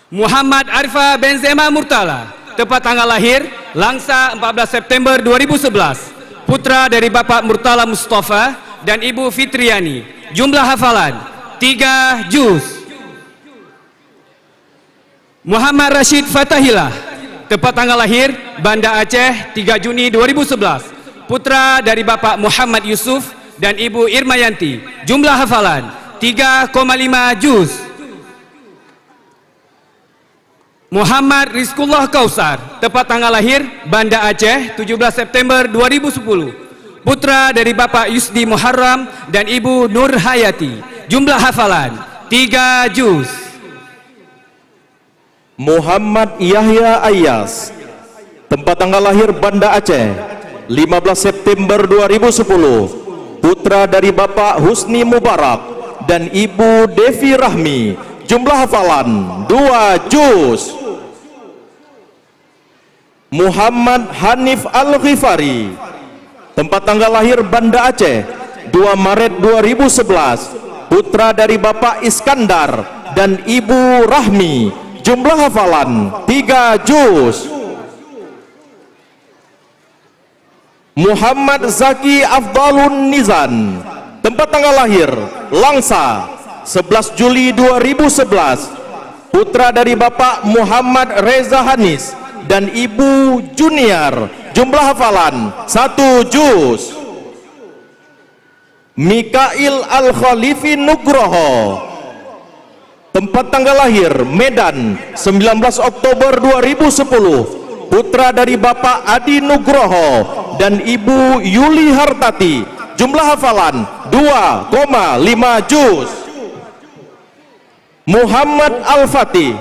Muhammad Arifah Benzema Murtala, tempat tanggal lahir Langsa, 14 September 2011. Putra dari Bapak Murtala Mustafa dan Ibu Fitriani. Jumlah hafalan 3 juz. Muhammad Rashid Fatahillah, tempat tanggal lahir Banda Aceh, 3 Juni 2011. Putra dari Bapak Muhammad Yusuf dan Ibu Irmayanti. Jumlah hafalan 3,5 juz. Muhammad Rizkullah Kausar, tempat tanggal lahir Banda Aceh, 17 September 2010. Putra dari Bapak Yusdi Muharram dan Ibu Nur Hayati. Jumlah hafalan 3 juz. Muhammad Yahya Ayas, tempat tanggal lahir Banda Aceh, 15 September 2010. Putra dari Bapak Husni Mubarak dan Ibu Devi Rahmi. Jumlah hafalan 2 juz. Muhammad Hanif Al-Ghifari, tempat tanggal lahir Banda Aceh, 2 Maret 2011. Putra dari Bapak Iskandar dan Ibu Rahmi. Jumlah hafalan 3 juz. Muhammad Zaki Afdalun Nizan, tempat tanggal lahir Langsa, 11 Juli 2011. Putra dari Bapak Muhammad Reza Hanis dan Ibu Junior. Jumlah hafalan 1 juz. Mikail Al-Khalifi Nugroho, tempat tanggal lahir Medan, 19 Oktober 2010. Putra dari Bapak Adi Nugroho dan Ibu Yuli Hartati. Jumlah hafalan 2,5 juz. Muhammad Al-Fatih,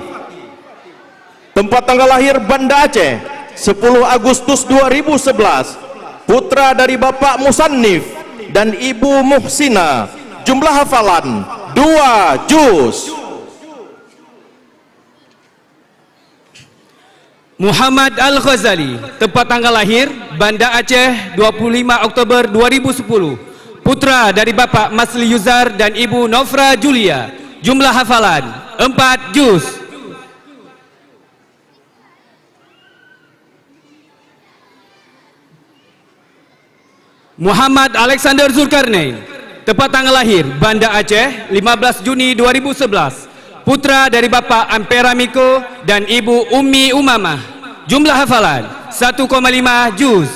tempat tanggal lahir Banda Aceh, 10 Agustus 2011. Putra dari Bapak Musannif dan Ibu Muhsina. Jumlah hafalan 2 juz. Muhammad Al-Ghazali, tempat tanggal lahir Banda Aceh, 25 Oktober 2010. Putra dari Bapak Masli Yuzar dan Ibu Nofra Julia. Jumlah hafalan 4 juz. Muhammad Alexander Zulkarnain, tempat tanggal lahir Banda Aceh, 15 Juni 2011. Putra dari Bapak Ampera Miko dan Ibu Ummi Umamah. Jumlah hafalan 1,5 juz.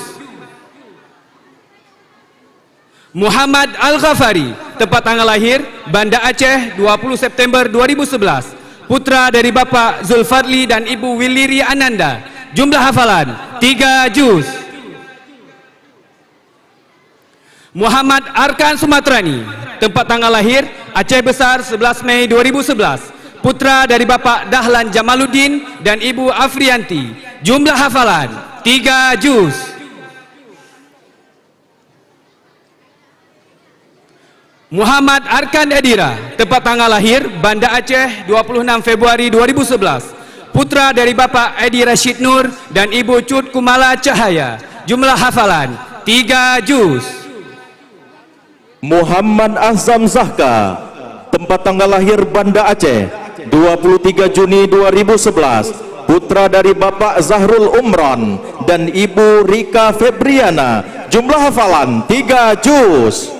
Muhammad Al-Ghafari, tempat tanggal lahir Banda Aceh, 20 September 2011. Putra dari Bapak Zulfadli dan Ibu Wiliri Ananda. Jumlah hafalan 3 juz. Muhammad Arkan Sumatrani, tempat tanggal lahir Aceh Besar, 11 Mei 2011. Putra dari Bapak Dahlan Jamaluddin dan Ibu Afrianti. Jumlah hafalan 3 juz. Muhammad Arkan Edira, tempat tanggal lahir Banda Aceh, 26 Februari 2011. Putra dari Bapak Edi Rashid Nur dan Ibu Cud Kumala Cahaya. Jumlah hafalan 3 juz. Muhammad Azam Zahka, tempat tanggal lahir Banda Aceh, 23 Juni 2011. Putra dari Bapak Zahrul Umran dan Ibu Rika Febriana. Jumlah hafalan 3 juz.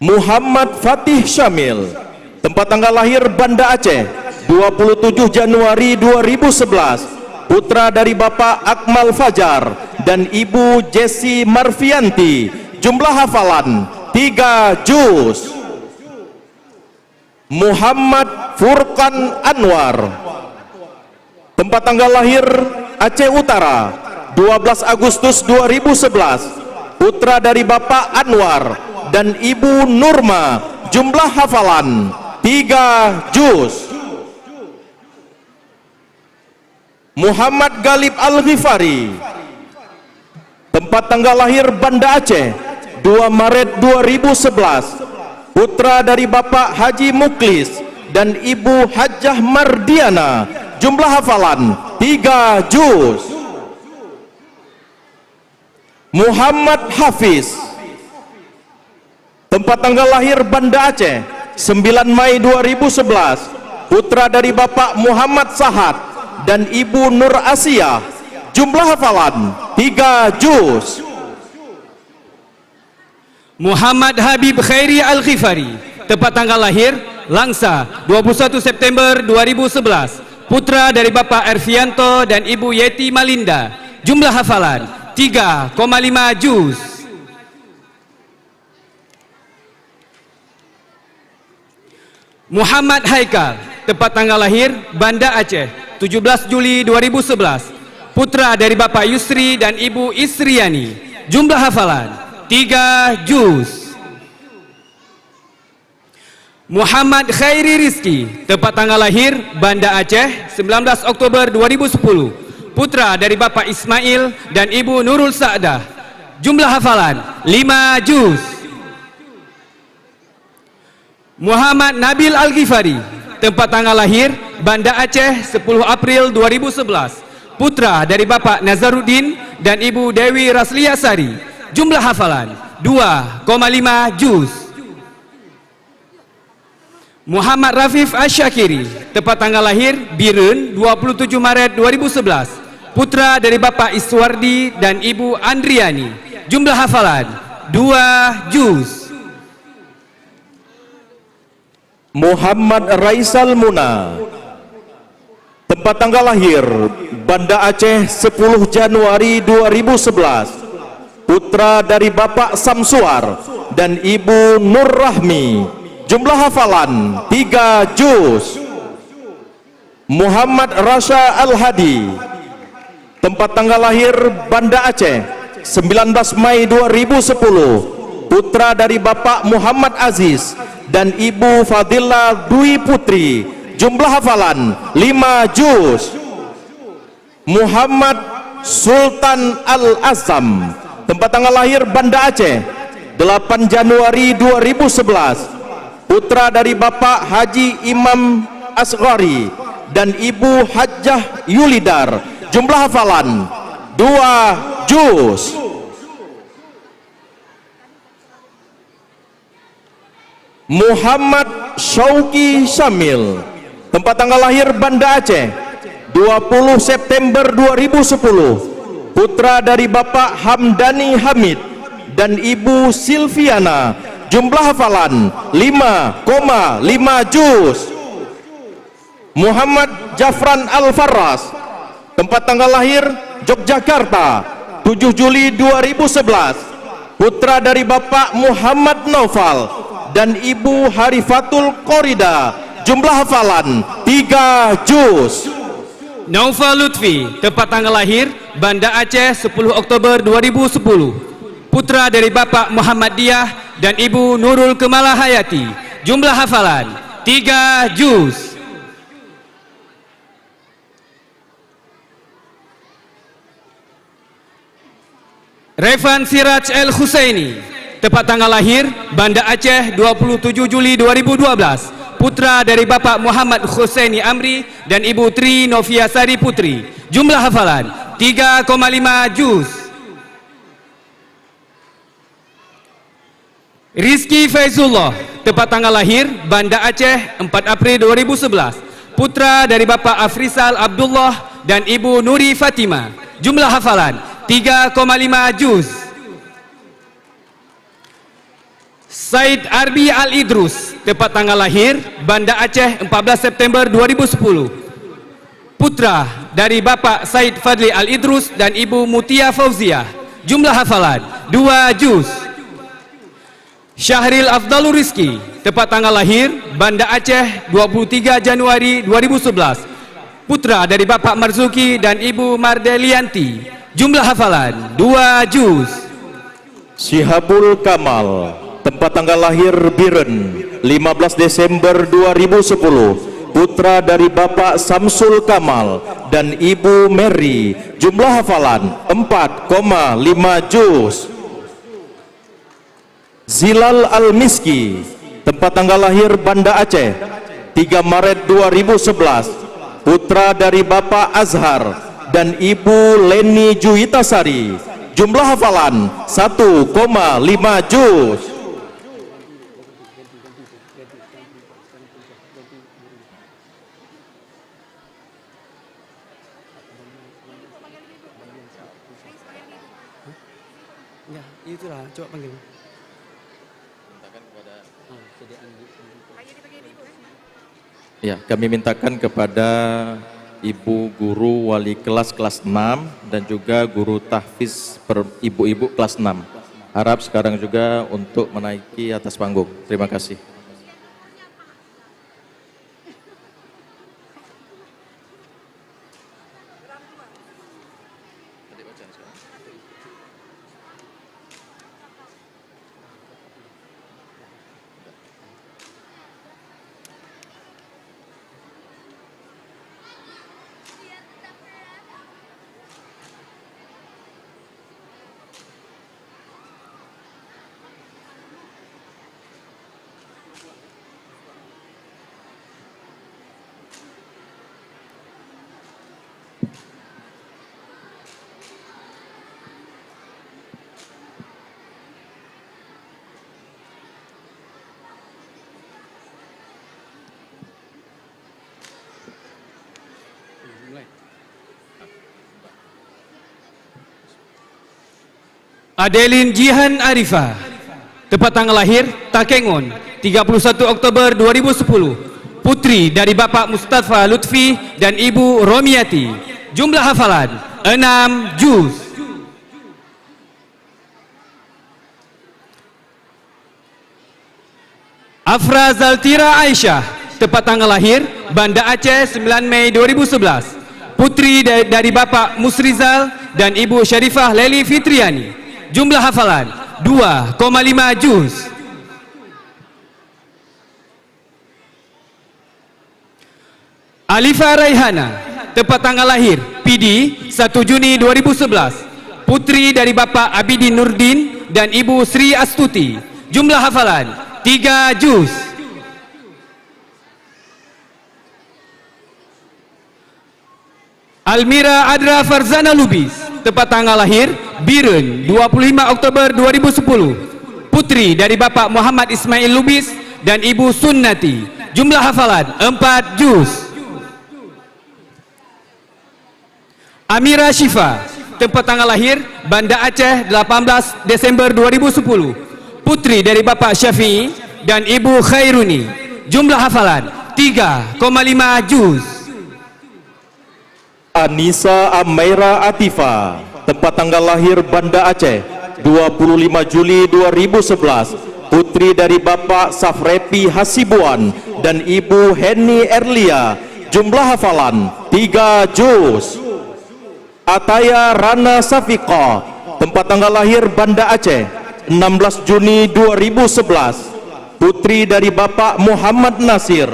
Muhammad Fatih Syamil, tempat tanggal lahir Banda Aceh, 27 Januari 2011, putra dari Bapak Akmal Fajar dan Ibu Jessi Marfianti. Jumlah hafalan 3 juz. Muhammad Furqan Anwar, tempat tanggal lahir Aceh Utara, 12 Agustus 2011, putra dari Bapak Anwar dan Ibu Nurma. Jumlah hafalan 3 juz. Muhammad Galib Al-Ghifari, tempat tanggal lahir Banda Aceh, 2 Maret 2011, putra dari Bapak Haji Muklis dan Ibu Hajjah Mardiana. Jumlah hafalan 3 juz. Muhammad Hafiz, tempat tanggal lahir Banda Aceh, 9 Mei 2011, putra dari Bapak Muhammad Sahad dan Ibu Nur Asia. Jumlah hafalan 3 juz. Muhammad Habib Khairi Al-Ghifari, tempat tanggal lahir Langsa, 21 September 2011, putra dari Bapak Erfianto dan Ibu Yeti Malinda. Jumlah hafalan 3,5 juz. Muhammad Haikal, tempat tanggal lahir Banda Aceh, 17 Juli 2011, putra dari Bapak Yusri dan Ibu Isriani. Jumlah hafalan 3 juz. Muhammad Khairi Rizki, tempat tanggal lahir Banda Aceh, 19 Oktober 2010, putra dari Bapak Ismail dan Ibu Nurul Sa'dah. Jumlah hafalan 5 juz. Muhammad Nabil Al-Ghifari, tempat tanggal lahir Banda Aceh, 10 April 2011, putra dari Bapak Nazaruddin dan Ibu Dewi Rasliasari. Jumlah hafalan 2,5 juz. Muhammad Rafif Asyakiri, tempat tanggal lahir Birun, 27 Maret 2011, putra dari Bapak Iswardi dan Ibu Andriani. Jumlah hafalan 2 juz. Muhammad Raisal Muna, tempat tanggal lahir Banda Aceh, 10 Januari 2011, putra dari Bapak Samsuar dan Ibu Nur Rahmi. Jumlah hafalan 3 juz. Muhammad Rasha Al-Hadi, tempat tanggal lahir Banda Aceh, 19 Mei 2010, putra dari Bapak Muhammad Aziz dan Ibu Fadila Dwi Putri. Jumlah hafalan 5 juz. Muhammad Sultan Al-Azam, tempat tanggal lahir Banda Aceh, 8 Januari 2011, putra dari Bapak Haji Imam Asghari dan Ibu Hajjah Yulidar. Jumlah hafalan 2 juz. Muhammad Syauqi Syamil, tempat tanggal lahir Banda Aceh, 20 September 2010, putra dari Bapak Hamdani Hamid dan Ibu Silviana. Jumlah hafalan 5,5 juz. Muhammad Jafran Al-Farras, tempat tanggal lahir Yogyakarta, 7 Juli 2011, putra dari Bapak Muhammad Naufal dan Ibu Harifatul Korida. Jumlah hafalan 3 juz. Naufal Lutfi, tempat tanggal lahir Banda Aceh, 10 Oktober 2010, putra dari Bapak Muhammad Diyah dan Ibu Nurul Kemalah Hayati. Jumlah hafalan 3 juz. Revan Siraj El Husaini, tepat tanggal lahir Banda Aceh 27 Juli 2012, putra dari Bapak Muhammad Husaini Amri dan Ibu Tri Noviasari Putri. Jumlah hafalan 3,5 juz. Rizki Faizullah, tepat tanggal lahir Banda Aceh 4 April 2011, putra dari Bapak Afrisal Abdullah dan Ibu Nuri Fatima. Jumlah hafalan 3,5 juz. Said Arbi Al-Idrus, tepat tanggal lahir Banda Aceh 14 September 2010. Putra dari Bapak Said Fadli Al-Idrus dan Ibu Mutia Fauziah. Jumlah hafalan 2 juz. Syahril Afdalur Rizki, tepat tanggal lahir Banda Aceh 23 Januari 2011. Putra dari Bapak Marzuki dan Ibu Mardelianti. Jumlah hafalan 2 juz. Syihabul Kamal, tempat tanggal lahir Biren 15 Desember 2010. Putra dari Bapak Samsul Kamal dan Ibu Mary. Jumlah hafalan 4,5 juz. Zilal Al-Miski, tempat tanggal lahir Banda Aceh 3 Maret 2011. Putra dari Bapak Azhar dan Ibu Leni Juwitasari. Jumlah hafalan 1,5 juz. Ya, itulah, coba panggil. Ya, kami mintakan kepada Ibu Guru Wali Kelas 6 dan juga Guru Tahfiz per ibu-ibu kelas 6. Harap sekarang juga untuk menaiki atas panggung. Terima kasih. Adeline Jihan Arifah, tepat tanggal lahir Takengon 31 Oktober 2010. Putri dari Bapak Mustafa Lutfi dan Ibu Romiati. Jumlah hafalan 6 juz. Afra Zaltira Aisyah, tepat tanggal lahir Banda Aceh 9 Mei 2011. Putri dari Bapak Musrizal dan Ibu Syarifah Leli Fitriani. Jumlah hafalan 2,5 juz. Alifa Raihana, tepat tanggal lahir PD 1 Juni 2011. Putri dari Bapak Abidin Nurdin dan Ibu Sri Astuti. Jumlah hafalan 3 juz. Almira Adra Farzana Lubis, tepat tanggal lahir Biren 25 Oktober 2010. Putri dari Bapak Muhammad Ismail Lubis dan Ibu Sunnati. Jumlah hafalan 4 juz. Amira Syifa, tempat tanggal lahir Banda Aceh 18 Desember 2010. Putri dari Bapak Syafi'i dan Ibu Khairuni. Jumlah hafalan 3,5 juz. Anissa Amaira Atifa, tempat tanggal lahir Banda Aceh 25 Juli 2011. Putri dari Bapak Safrepi Hasibuan dan Ibu Heni Erlia. Jumlah hafalan 3 juz. Ataya Rana Safiqa, tempat tanggal lahir Banda Aceh 16 Juni 2011. Putri dari Bapak Muhammad Nasir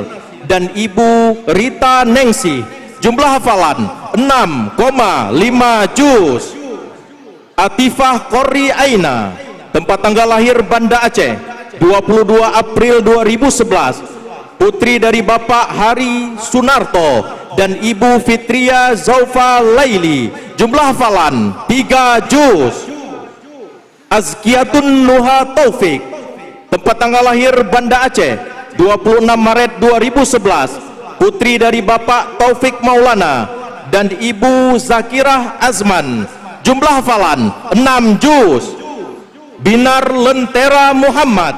dan Ibu Rita Nengsi. Jumlah hafalan 6,5 juz. Atifah Qori Aina, tempat tanggal lahir Banda Aceh 22 April 2011. Putri dari Bapak Hari Sunarto dan Ibu Fitria Zaufa Laili. Jumlah hafalan 3 juz. Azkiyatun Nuha Taufik, tempat tanggal lahir Banda Aceh 26 Maret 2011. Putri dari Bapak Taufik Maulana dan Ibu Zakirah Azman. Jumlah hafalan 6 juz. Binar Lentera Muhammad,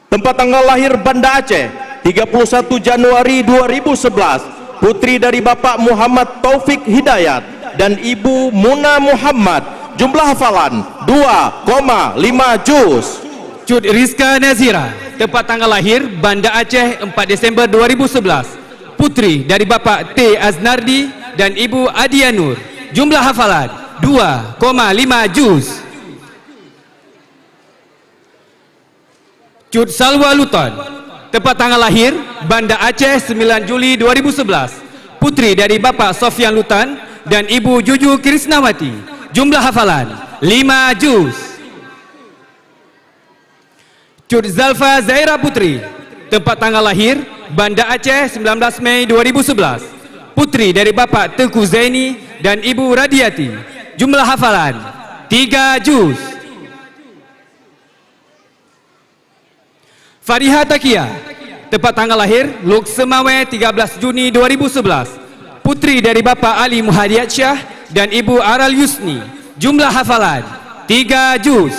Tempat tanggal lahir Banda Aceh 31 Januari 2011, putri dari Bapak Muhammad Taufik Hidayat dan Ibu Muna Muhammad. Jumlah hafalan 2,5 juz. Cut Rizka Nazira, tempat tanggal lahir Banda Aceh 4 Desember 2011, putri dari Bapak T. Aznardi dan Ibu Adia Nur. Jumlah hafalan 2,5 juz. Cut Salwa Luton, tempat tanggal lahir Banda Aceh 9 Juli 2011, putri dari Bapak Sofyan Lutan dan Ibu Juju Krisnawati. Jumlah hafalan 5 juz. Cut Zalfa Zaira Putri, tempat tanggal lahir Banda Aceh 19 Mei 2011, putri dari Bapak Teku Zaini dan Ibu Radiati. Jumlah hafalan 3 juz. Fariha Takia, tempat tanggal lahir Luk Semawe 13 Juni 2011, putri dari Bapak Ali Muhadiat Syah dan Ibu Aral Yusni. Jumlah hafalan 3 juz.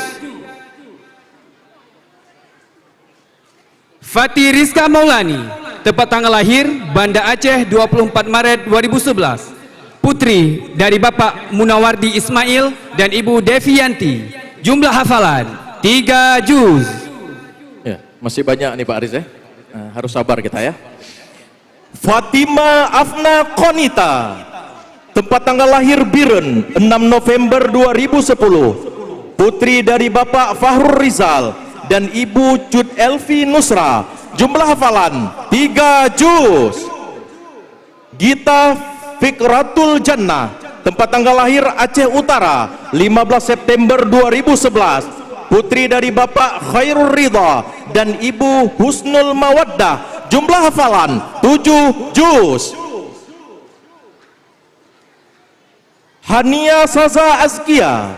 Fatih Rizka Maulani, tempat tanggal lahir Banda Aceh 24 Maret 2011, putri dari Bapak Munawardi Ismail dan Ibu Devianti. Jumlah hafalan 3 juz. Ya, masih banyak nih Pak Aris ya. Nah, harus sabar kita ya. Fatima Afna Konita, tempat tanggal lahir Biren 6 November 2010, putri dari Bapak Fahrul Rizal dan Ibu Cud Elvi Nusra. Jumlah hafalan 3 juz. Gita Fikratul Jannah, tempat tanggal lahir Aceh Utara 15 September 2011, putri dari Bapak Khairul Ridha dan Ibu Husnul Mawaddah. Jumlah hafalan 7 juz. Hania Saza Azkia,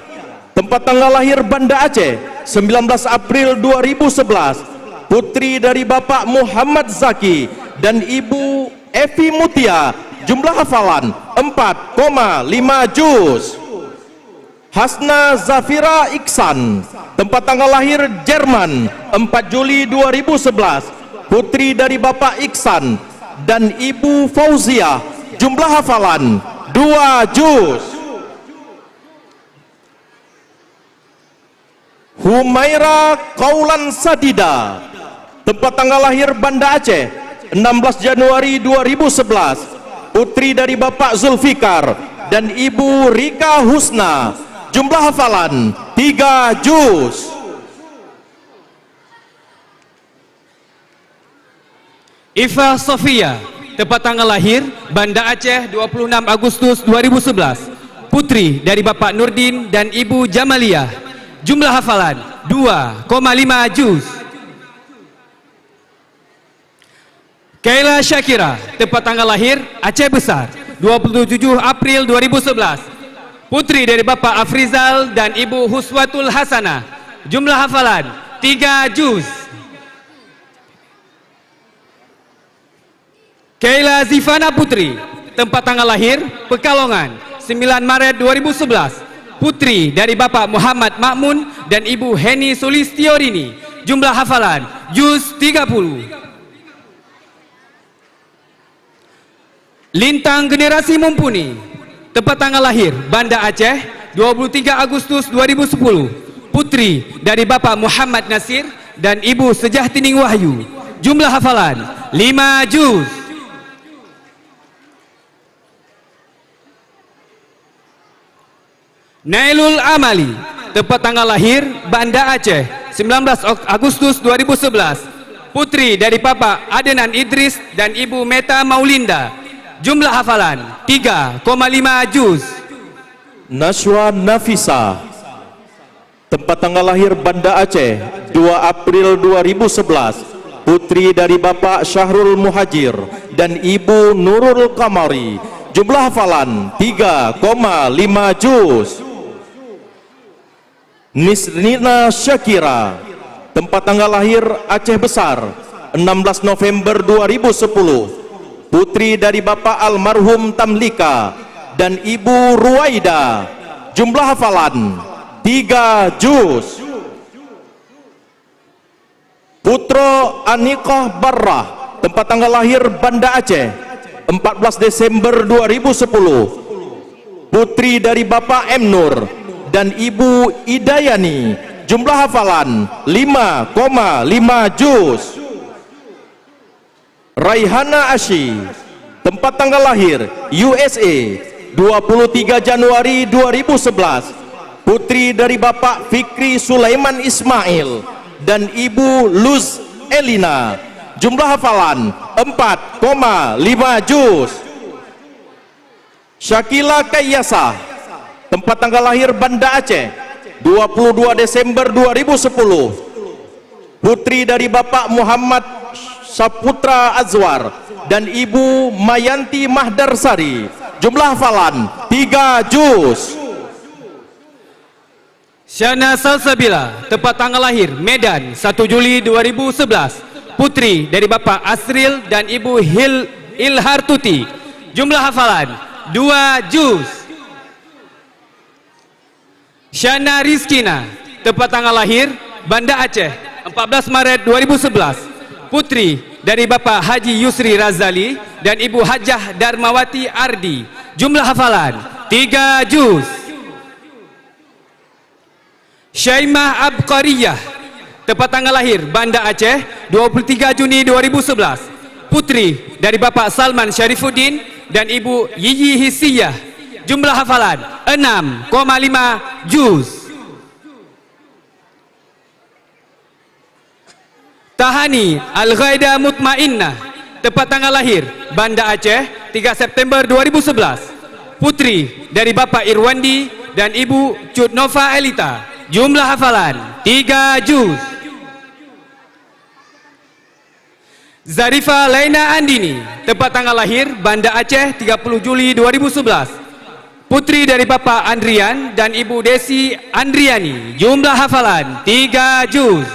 tempat tanggal lahir Banda Aceh 19 April 2011, putri dari Bapak Muhammad Zaki dan Ibu Evi Mutia. Jumlah hafalan 4,5 juz. Hasna Zafira Iksan, tempat tanggal lahir Jerman 4 Juli 2011, putri dari Bapak Iksan dan Ibu Fauziah. Jumlah hafalan 2 juz. Humaira Kaulan Sadida, tempat tanggal lahir Banda Aceh 16 Januari 2011, putri dari Bapak Zulfikar dan Ibu Rika Husna. Jumlah hafalan 3 juz. Ifa Sofia, tempat tanggal lahir Banda Aceh 26 Agustus 2011, putri dari Bapak Nurdin dan Ibu Jamaliyah. Jumlah hafalan 2,5 juz. Kaila Syakira, tempat tanggal lahir Aceh Besar 27 April 2011, putri dari Bapak Afrizal dan Ibu Huswatul Hasanah. Jumlah hafalan 3 juz. Kaila Zifana Putri, tempat tanggal lahir Pekalongan 9 Maret 2011, putri dari Bapak Muhammad Makmun dan Ibu Heni Sulistiorini. Jumlah hafalan juz 30. Lintang Generasi Mumpuni, tempat tanggal lahir Banda Aceh 23 Agustus 2010, putri dari Bapak Muhammad Nasir dan Ibu Sejahtining Wahyu. Jumlah hafalan 5 juz. Nailul Amali, tempat tanggal lahir Banda Aceh 19 Agustus 2011, putri dari Bapak Adenan Idris dan Ibu Meta Maulinda. Jumlah hafalan 3,5 juz. Nashwa Nafisa, tempat tanggal lahir Banda Aceh 2 April 2011, putri dari Bapak Syahrul Muhajir dan Ibu Nurul Kamari. Jumlah hafalan 3,5 juz. Nisrina Syakira, tempat tanggal lahir Aceh Besar 16 November 2010, putri dari Bapak almarhum Tamlika dan Ibu Ruwaida. Jumlah hafalan 3 juz. Putro Anikah Barrah, tempat tanggal lahir Banda Aceh, 14 Desember 2010. Putri dari Bapak M. Nur dan Ibu Idayani, jumlah hafalan 5,5 juz. Raihana Asyi, tempat tanggal lahir USA, 23 Januari 2011. Putri dari Bapak Fikri Sulaiman Ismail dan Ibu Luz Elina, jumlah hafalan 4,5 juz. Syakila Kayyasah, tempat tanggal lahir Banda Aceh, 22 Desember 2010. Putri dari Bapak Muhammad Saputra Azwar dan Ibu Mayanti Mahdarsari, jumlah hafalan 3 juz. Syana Salsabila, tempat tanggal lahir Medan, 1 Juli 2011. Putri dari Bapak Asril dan Ibu Ilhartuti, jumlah hafalan 2 juz. Syana Rizkina, tempat tanggal lahir Banda Aceh, 14 Maret 2011. Putri dari Bapak Haji Yusri Razali dan Ibu Hajah Darmawati Ardi, jumlah hafalan 3 juz. Syaimah Abqariyah, tempat tanggal lahir Banda Aceh, 23 Juni 2011. Putri dari Bapak Salman Syarifuddin dan Ibu Yiyi Hisiyah, jumlah hafalan 6,5 juz. Tahani Al-Ghaida Mutmainnah, tempat tanggal lahir Banda Aceh, 3 September 2011. Putri dari Bapak Irwandi dan Ibu Cudnova Elita, jumlah hafalan 3 juz. Zarifa Laina Andini, tempat tanggal lahir Banda Aceh, 30 Juli 2011. Putri dari Bapak Andrian dan Ibu Desi Andriani, jumlah hafalan 3 juz.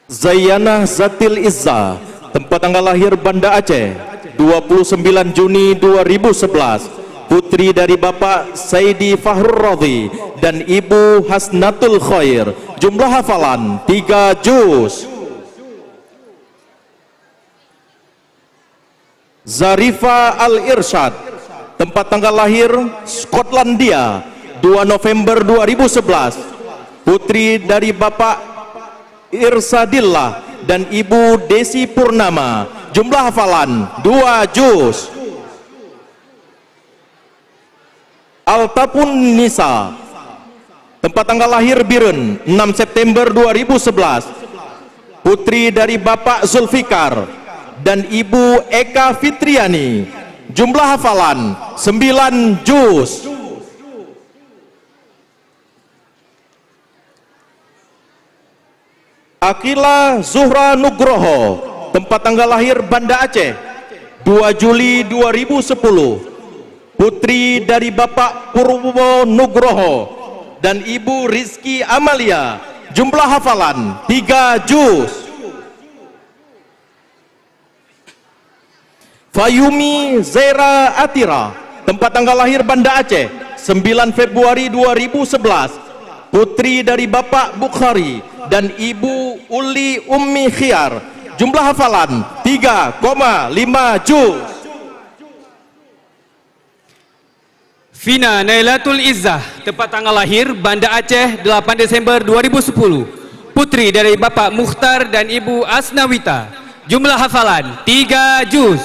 Zayanah Zatil Izza, tempat tanggal lahir Banda Aceh, 29 Juni 2011. Putri dari Bapak Saidi Fahrur Radhi dan Ibu Hasnatul Khair, jumlah hafalan 3 juz. Zarifa Al-Irsyad, tempat tanggal lahir Skotlandia, 2 November 2011. Putri dari Bapak Irsadillah dan Ibu Desi Purnama, jumlah hafalan 2 juz. Altapun Nisa, tempat tanggal lahir Biren, 6 September 2011. Putri dari Bapak Zulfikar dan Ibu Eka Fitriani, jumlah hafalan 9 juz. Akila Zuhra Nugroho, tempat tanggal lahir Banda Aceh, 2 Juli 2010. Putri dari Bapak Purwo Nugroho dan Ibu Rizki Amalia, jumlah hafalan 3 juz. Fayumi Zera Atira, tempat tanggal lahir Banda Aceh, 9 Februari 2011. Putri dari Bapak Bukhari dan Ibu Uli Ummi Khiar, jumlah hafalan 3,5 juz. Fina Nailatul Izzah, tempat tanggal lahir Banda Aceh, 8 Desember 2010. Putri dari Bapak Mukhtar dan Ibu Asnawita, jumlah hafalan 3 juz.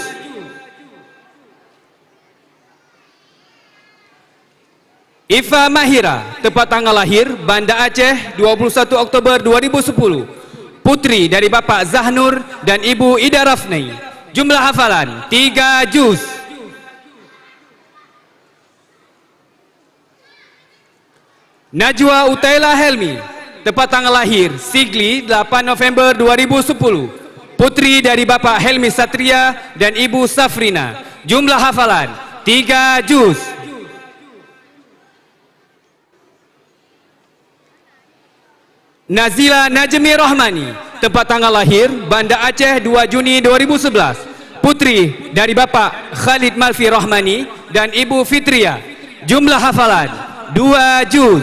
Ifa Mahira, tempat tanggal lahir Banda Aceh, 21 Oktober 2010. Putri dari Bapak Zahnur dan Ibu Ida Rafni, jumlah hafalan 3 juz. Najwa Utaila Helmi, tempat tanggal lahir Sigli, 8 November 2010. Putri dari Bapak Helmi Satria dan Ibu Safrina, jumlah hafalan 3 juz. Nazila Najmi Rohmani, tempat tanggal lahir Banda Aceh, 2 Juni 2011. Putri dari Bapak Khalid Malfi Rohmani dan Ibu Fitria, jumlah hafalan 2 juz.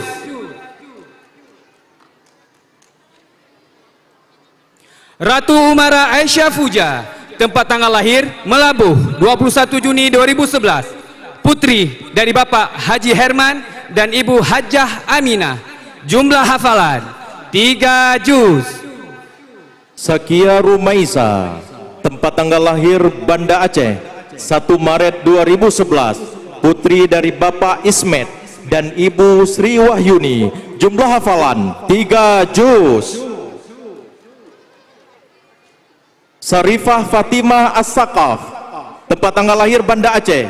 Ratu Umara Aisyah Fuja, tempat tanggal lahir Melabuh 21 Juni 2011. Putri dari Bapak Haji Herman dan Ibu Hajjah Aminah. Jumlah hafalan 3 juz. Sakia Rumaisa, tempat tanggal lahir Banda Aceh 1 Maret 2011. Putri dari Bapak Ismet dan Ibu Sri Wahyuni. Jumlah hafalan 3 juz. Sarifah Fatimah As-Sakaf, tempat tanggal lahir Banda Aceh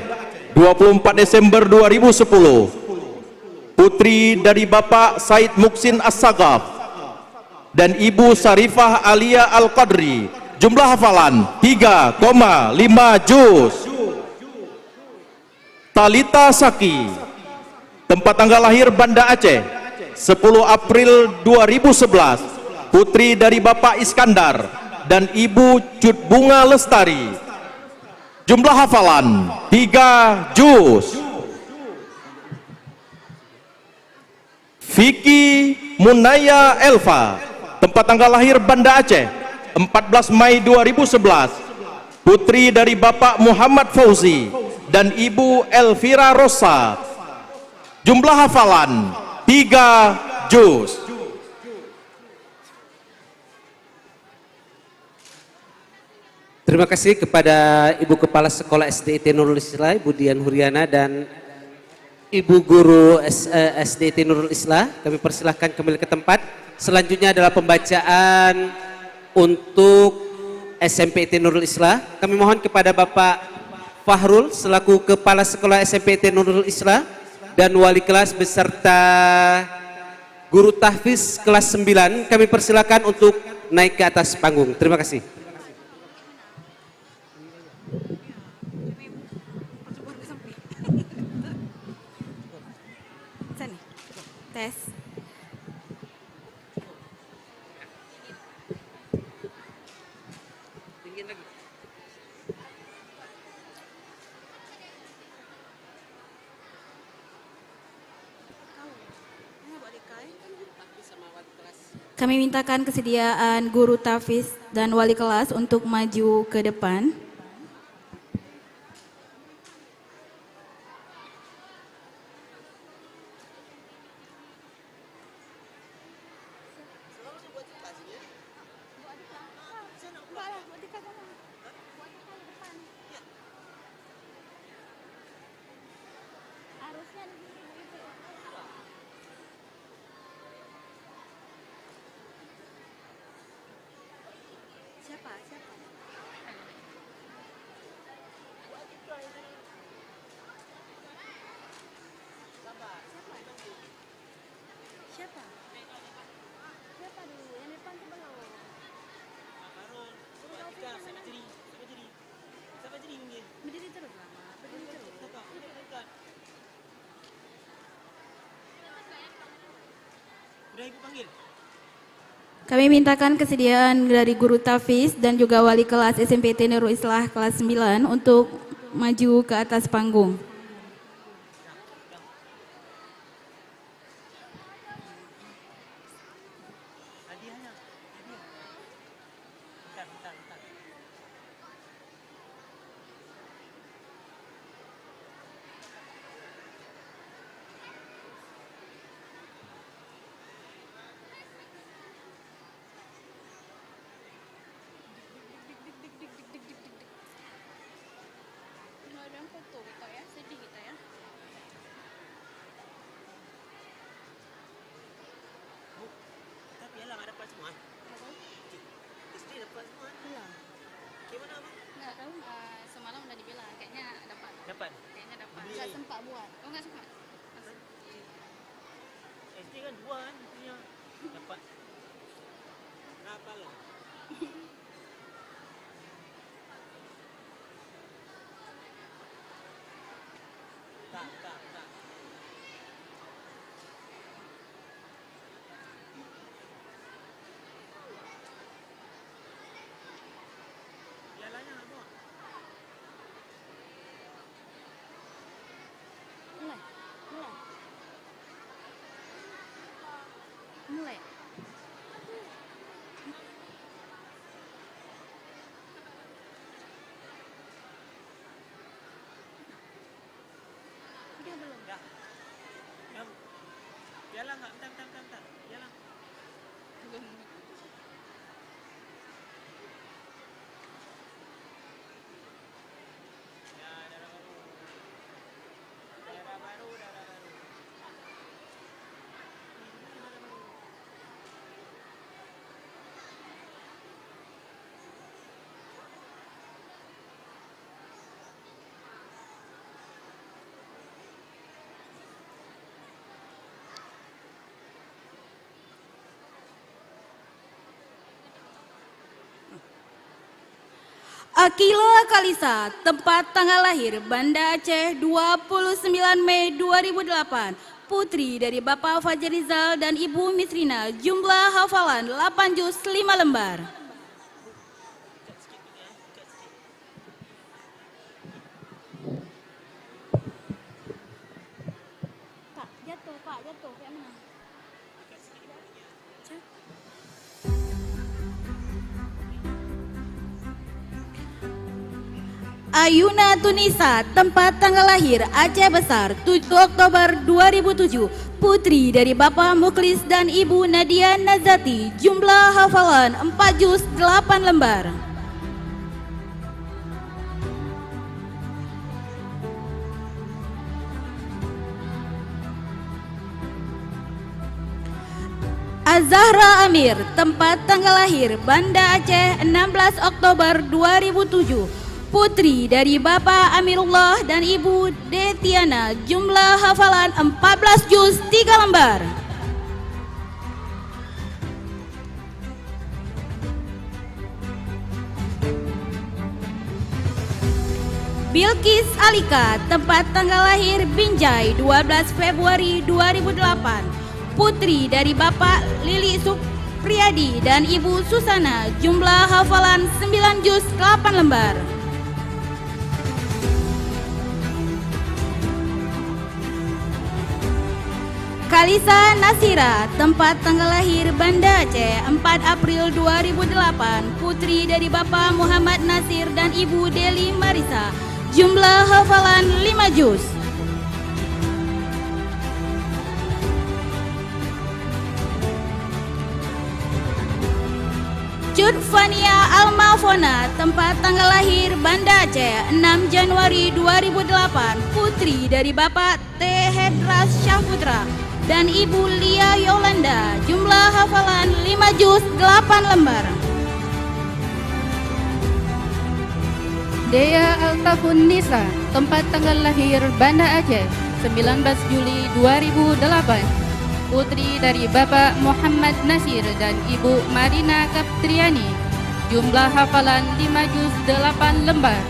24 Desember 2010. Putri dari Bapak Said Muksin As-Sakaf dan Ibu Sarifah Alia Al-Qadri. Jumlah hafalan 3,5 juz. Talita Saki, tempat tanggal lahir Banda Aceh 10 April 2011. Putri dari Bapak Iskandar dan Ibu Cut Bunga Lestari. Jumlah hafalan 3 juz. Vicky Munaya Elva, tempat tanggal lahir Banda Aceh 14 Mei 2011. Putri dari Bapak Muhammad Fauzi dan Ibu Elvira Rosa. Jumlah hafalan 3 juz. Terima kasih kepada Ibu Kepala Sekolah SDIT Nurul Islah, Ibu Dian Huryana, dan Ibu Guru SDIT Nurul Islah. Kami persilahkan kembali ke tempat. Selanjutnya adalah pembacaan untuk SMPT Nurul Islah. Kami mohon kepada Bapak Fahrul selaku Kepala Sekolah SMPT Nurul Islah dan wali kelas beserta guru tahfiz kelas 9, kami persilakan untuk naik ke atas panggung. Terima kasih. Tes. Kami mintakan kesediaan guru tahfiz dan wali kelas untuk maju ke depan. Kami mintakan kesediaan dari guru tahfiz dan juga wali kelas SMPT Nurul Islah kelas 9 untuk maju ke atas panggung. Akila Kalisa, tempat tanggal lahir Banda Aceh 29 Mei 2008, putri dari Bapak Fajar Rizal dan Ibu Misrina, jumlah hafalan 8 juz 5 lembar. Pak, jatuh, kayak mana? Ayuna Tunisa, tempat tanggal lahir Aceh Besar 7 Oktober 2007, putri dari Bapak Muklis dan Ibu Nadia Nazati, jumlah hafalan 4 juz 8 lembar. Azahra Amir, tempat tanggal lahir Banda Aceh 16 Oktober 2007, putri dari Bapak Amirullah dan Ibu Detiana, jumlah hafalan 14 juz 3 lembar. Bilkis Alika, tempat tanggal lahir Binjai 12 Februari 2008, putri dari Bapak Lili Supriyadi dan Ibu Susana, jumlah hafalan 9 juz 8 lembar. Kalisa Nasira, tempat tanggal lahir Banda Aceh 4 April 2008, putri dari Bapak Muhammad Nasir dan Ibu Deli Marisa, jumlah hafalan 5 juz. Cut Fania Almafona, tempat tanggal lahir Banda Aceh 6 Januari 2008, putri dari Bapak T. Hedras Syahputra dan Ibu Lia Yolanda, jumlah hafalan 5 juz 8 lembar. Dea Altafun Nisa, tempat tanggal lahir Banda Aceh 19 Juli 2008, putri dari Bapak Muhammad Nasir dan Ibu Marina Kaptriani, jumlah hafalan 5 juz 8 lembar.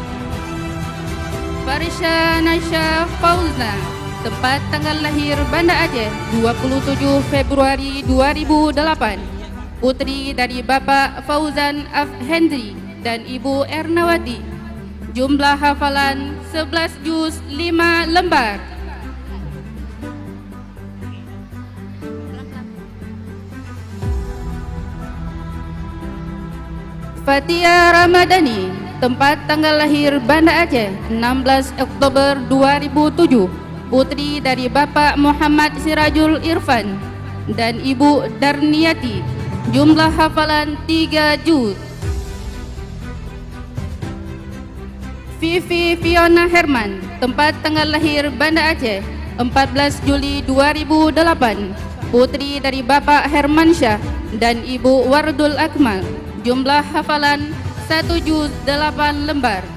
Farsha Nasha Fauzna, tempat tanggal lahir Banda Aceh 27 Februari 2008, putri dari Bapak Fauzan Afhendri dan Ibu Ernawati, jumlah hafalan 11 juz 5 lembar. Fatia Ramadhani, tempat tanggal lahir Banda Aceh 16 Oktober 2007, putri dari Bapak Muhammad Sirajul Irfan dan Ibu Darniati, jumlah hafalan 3 juz. Vivi Fiona Herman, tempat tanggal lahir Banda Aceh 14 Juli 2008, putri dari Bapak Hermansyah dan Ibu Wardul Akmal, jumlah hafalan 1 juz 8 lembar.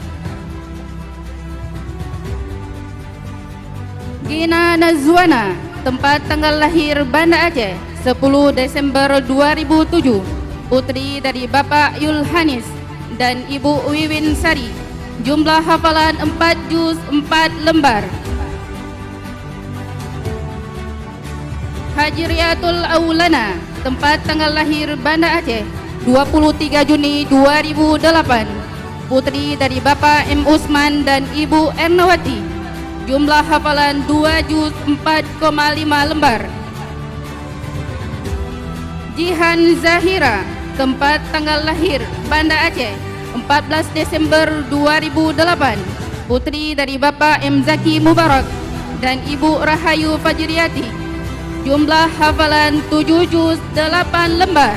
Gina Nazwana, tempat tanggal lahir Banda Aceh 10 Desember 2007, putri dari Bapak Yulhanis dan Ibu Wiwin Sari, jumlah hafalan 4 juz 4 lembar. Hajriatul Aulana, tempat tanggal lahir Banda Aceh 23 Juni 2008, putri dari Bapak M. Usman dan Ibu Ernawati, jumlah hafalan 2 juz 4,5 lembar. Jihan Zahira, tempat tanggal lahir Banda Aceh 14 Desember 2008, putri dari Bapak M. Zaki Mubarak dan Ibu Rahayu Fajriati, Jumlah hafalan 7 juz 8 lembar.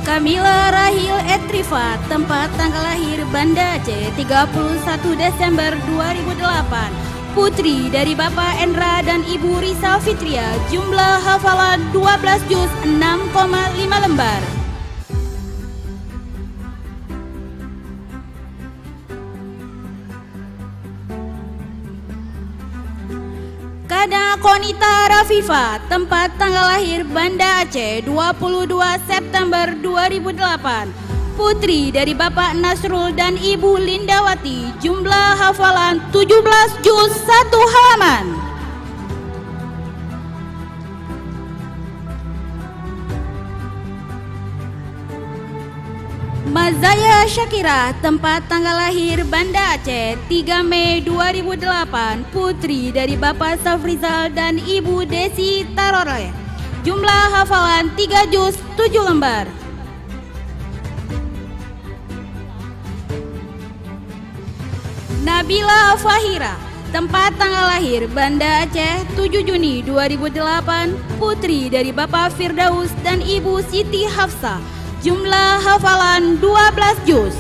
Kamila Rahil Etrifa, tempat tanggal lahir Banda Aceh 31 Desember 2008. Putri dari Bapak Endra dan Ibu Risa Fitria, jumlah hafalan 12 juz 6,5 lembar. Kada Konita Rafifa, tempat tanggal lahir Banda Aceh 22 September 2008. Putri dari Bapak Nasrul dan Ibu Lindawati, jumlah hafalan 17 juz 1 halaman. Mazaya Syakira, tempat tanggal lahir Banda Aceh 3 Mei 2008. Putri dari Bapak Safrizal dan Ibu Desi Tarore, jumlah hafalan 3 juz 7 lembar. Nabila Fahira, tempat tanggal lahir Banda Aceh 7 Juni 2008. Putri dari Bapak Firdaus dan Ibu Siti Hafsah, jumlah hafalan 12 juz.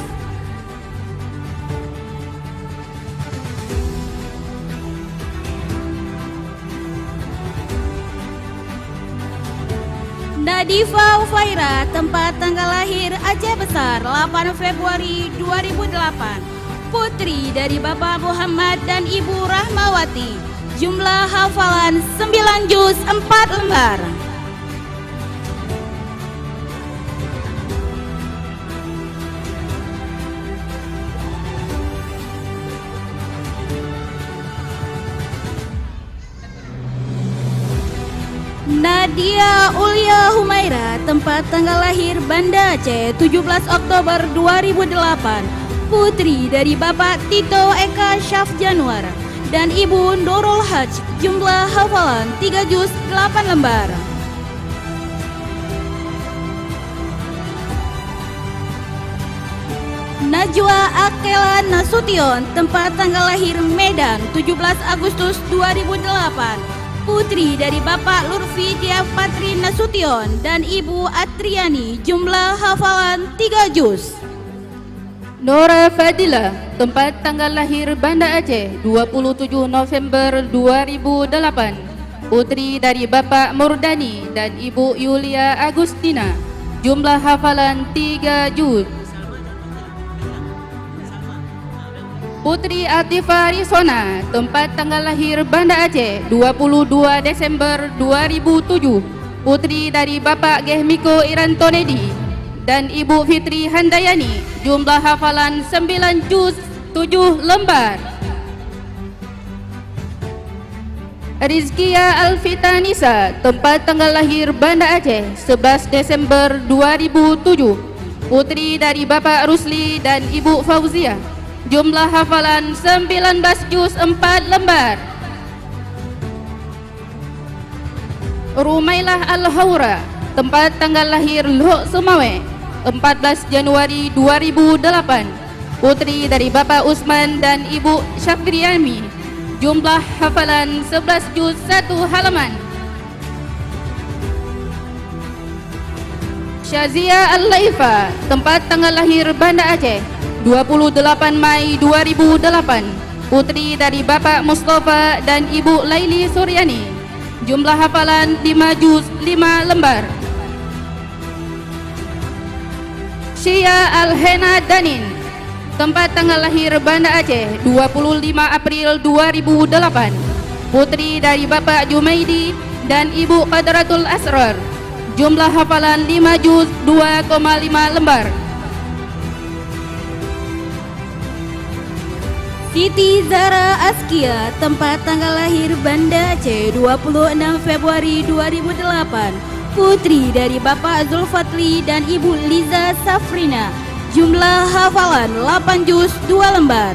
Nadifa Ufaira, tempat tanggal lahir Aceh Besar 8 Februari 2008. Putri dari Bapak Muhammad dan Ibu Rahmawati, jumlah hafalan 9 juz 4 lembar. Nadia Ulia Humaira, tempat tanggal lahir Banda Aceh 17 Oktober 2008. Putri dari Bapak Tito Eka Syaf Januar dan Ibu Nurul Haj, jumlah hafalan 3 juz 8 lembar. Najwa Akela Nasution, tempat tanggal lahir Medan 17 Agustus 2008. Putri dari Bapak Lurfi Tiaf Patri Nasution dan Ibu Atriani, jumlah hafalan 3 juz. Nora Fadila, tempat tanggal lahir Banda Aceh 27 November 2008. Putri dari Bapak Murdani dan Ibu Yulia Agustina, jumlah hafalan 3 juz. Putri Atifah Risona, tempat tanggal lahir Banda Aceh 22 Desember 2007. Putri dari Bapak Gehmiko Irantonedi dan Ibu Fitri Handayani, jumlah hafalan 9 juz 7 lembar. Rizkia Alfitanisa, tempat tanggal lahir Banda Aceh 11 Desember 2007. Putri dari Bapak Rusli dan Ibu Fauzia, jumlah hafalan 19 juz 4 lembar. Rumailah Al-Haura, tempat tanggal lahir Lok Sumawe 14 Januari 2008. Putri dari Bapak Usman dan Ibu Syafriani, jumlah hafalan 11 juz 1 halaman. Syazia Al-Laifa, tempat tanggal lahir Banda Aceh 28 Mei 2008. Putri dari Bapak Mustafa dan Ibu Laili Suryani, jumlah hafalan 5 juz 5 lembar. Syia Al-Hena Danin, tempat tanggal lahir Banda Aceh 25 April 2008. Putri dari Bapak Jumaidi dan Ibu Qadratul Asrar, jumlah hafalan 5 juz 2,5 lembar. Siti Zara Askia, tempat tanggal lahir Banda Aceh 26 Februari 2008. Putri dari Bapak Zulfatli dan Ibu Liza Safrina, jumlah hafalan 8 juz 2 lembar.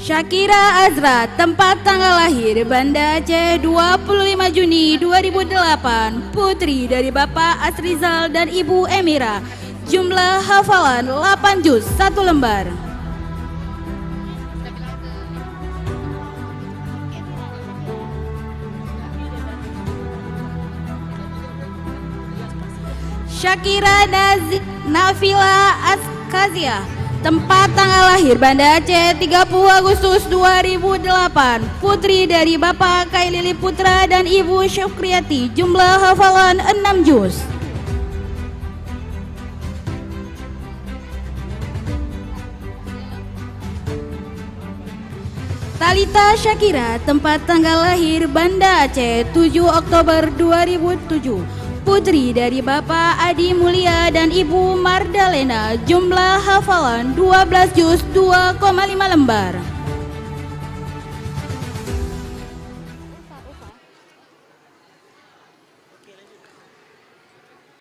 Syakira Azra, tempat tanggal lahir Banda Aceh 25 Juni 2008, putri dari Bapak Asrizal dan Ibu Emira. Jumlah hafalan 8 juz 1 lembar. Syakira Nafila Askazia, tempat tanggal lahir Banda Aceh 30 Agustus 2008, putri dari Bapak Kailili Putra dan Ibu Syukriyati. Jumlah hafalan 6 juz. Talita Syakira, tempat tanggal lahir Banda Aceh 7 Oktober 2007, putri dari Bapak Adi Mulia dan Ibu Mardalena. Jumlah hafalan 12 juz 2,5 lembar.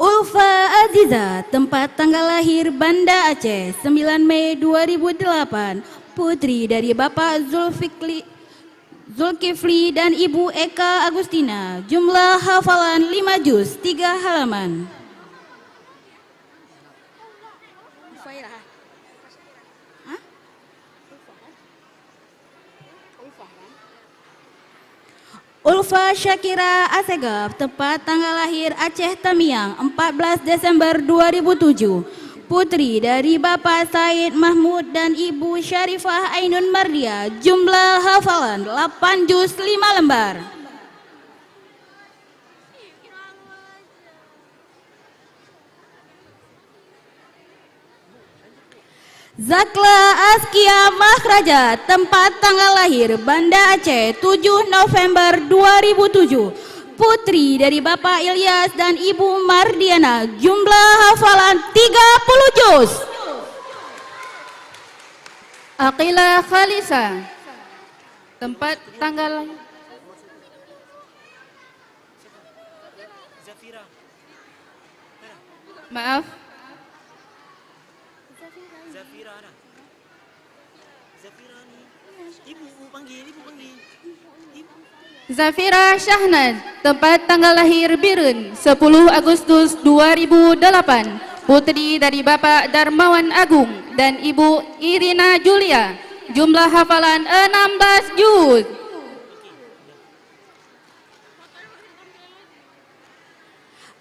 Ulfa Aziza, tempat tanggal lahir Banda Aceh 9 Mei 2008, putri dari Bapak Zulkifli dan Ibu Eka Agustina. Jumlah hafalan 5 juz 3 halaman. Ulfa Syakira Asegaf, tempat tanggal lahir Aceh Tamiang 14 Desember 2007, putri dari Bapak Said Mahmud dan Ibu Syarifah Ainun Mardia. Jumlah hafalan 8 juz 5 lembar. Zakla Askia Mahraja, tempat tanggal lahir Banda Aceh 7 November 2007, putri dari Bapak Ilyas dan Ibu Mardiana. Jumlah hafalan 30 juz. Aqila Khalisa, tempat tanggal maaf Zafira Syahnaz, tempat tanggal lahir Birun 10 Agustus 2008, putri dari Bapak Darmawan Agung dan Ibu Irina Julia. Jumlah hafalan 16 juz.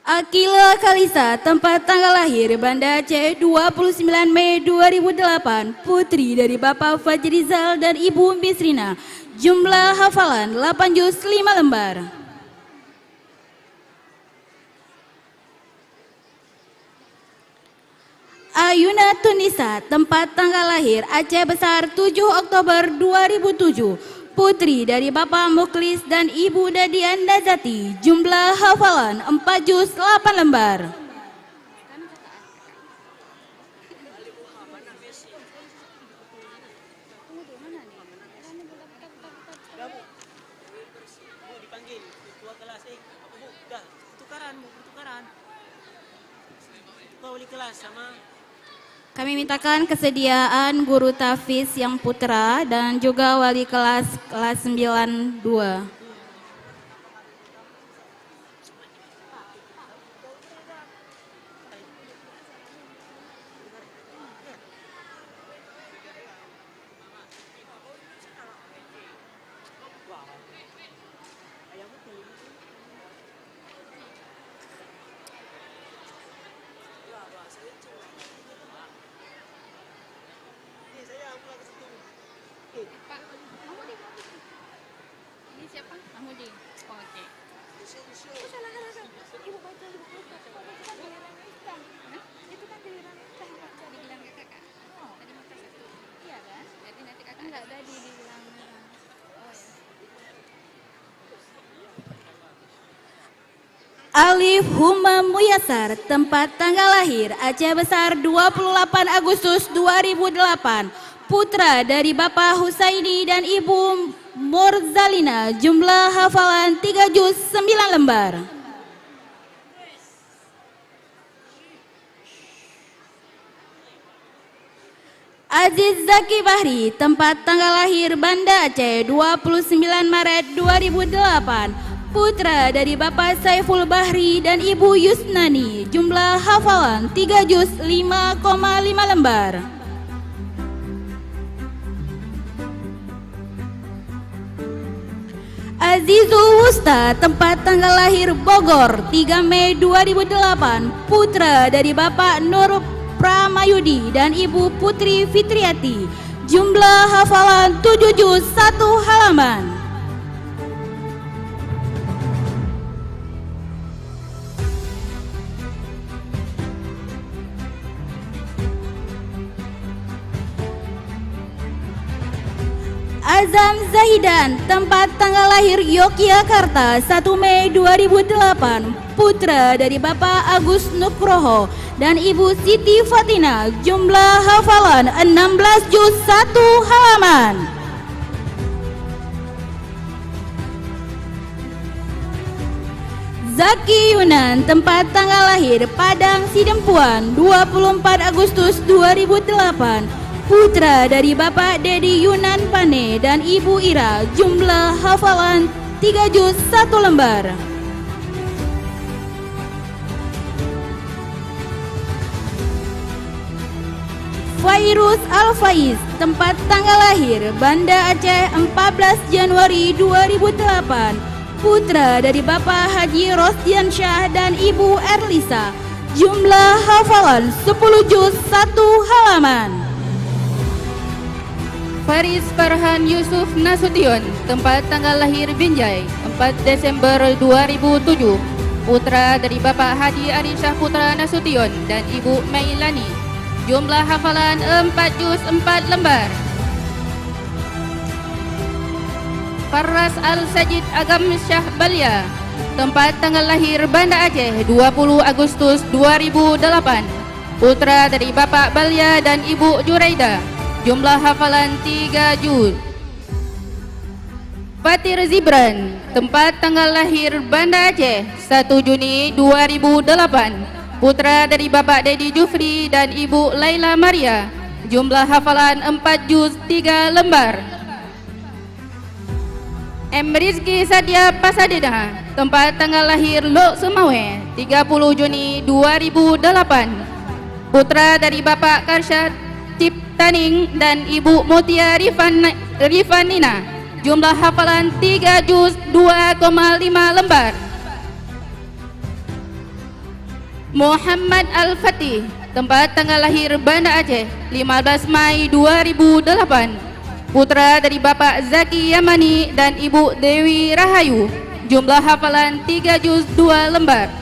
Akila Kalisa, tempat tanggal lahir Banda Aceh 29 Mei 2008, putri dari Bapak Fajrizal dan Ibu Misrina. Jumlah hafalan 8 juz 5 lembar. Ayuna Tunisa, tempat tanggal lahir Aceh Besar 7 Oktober 2007, putri dari Bapak Muklis dan Ibu Dadian Nazati. Jumlah hafalan 4 juz 8 lembar. Kami mintakan kesediaan guru tahfiz yang putra dan juga wali kelas 92. Alif Huma Muyasar, tempat tanggal lahir Aceh Besar 28 Agustus 2008, putra dari Bapak Husaini dan Ibu Murzalina. Jumlah hafalan 3 juz 9 lembar. Aziz Zaki Bahri, tempat tanggal lahir Banda Aceh 29 Maret 2008, putra dari Bapak Saiful Bahri dan Ibu Yusnani, jumlah hafalan 3 juz 5,5 lembar. Azizul Wusta, tempat tanggal lahir Bogor 3 Mei 2008, putra dari Bapak Nur Pramayudi dan Ibu Putri Fitriati, jumlah hafalan 7 juz 1 halaman. Azam Zahidan, tempat tanggal lahir Yogyakarta 1 Mei 2008, putra dari Bapak Agus Nugroho dan Ibu Siti Fatina, jumlah hafalan 16 juz 1 halaman. Zaki Yunan, tempat tanggal lahir Padang Sidempuan 24 Agustus 2008, putra dari Bapak Dedi Yunan Pane dan Ibu Ira, jumlah hafalan 3 juz 1 lembar. Fairuz Al-Faiz, tempat tanggal lahir Banda Aceh 14 Januari 2008, putra dari Bapak Haji Rosdian Syah dan Ibu Erlisa, jumlah hafalan 10 juz 1 halaman. Faris Farhan Yusuf Nasution, tempat tanggal lahir Binjai 4 Desember 2007, putra dari Bapak Haji Arisyah Putra Nasution dan Ibu Mailani, jumlah hafalan 4 juz 4 lembar. Faras Al-Sajid Agam Syah Balia, tempat tanggal lahir Banda Aceh 20 Agustus 2008, putra dari Bapak Balia dan Ibu Juraida, jumlah hafalan 3 juz. Fatir Zibran, tempat tanggal lahir Banda Aceh 1 Juni 2008, putra dari Bapak Dedi Jufri dan Ibu Laila Maria, jumlah hafalan 4 juz 3 lembar. M. Rizki Sadia Pasadena, tempat tanggal lahir Lok Sumawe 30 Juni 2008, putra dari Bapak Karsyad Ciptaning dan Ibu Mutia Rifanina, jumlah hafalan 3 juz 2,5 lembar. Muhammad Al-Fatih, tempat tanggal lahir Banda Aceh 15 Mei 2008, putra dari Bapak Zaki Yamani dan Ibu Dewi Rahayu, jumlah hafalan 3 juz 2 lembar.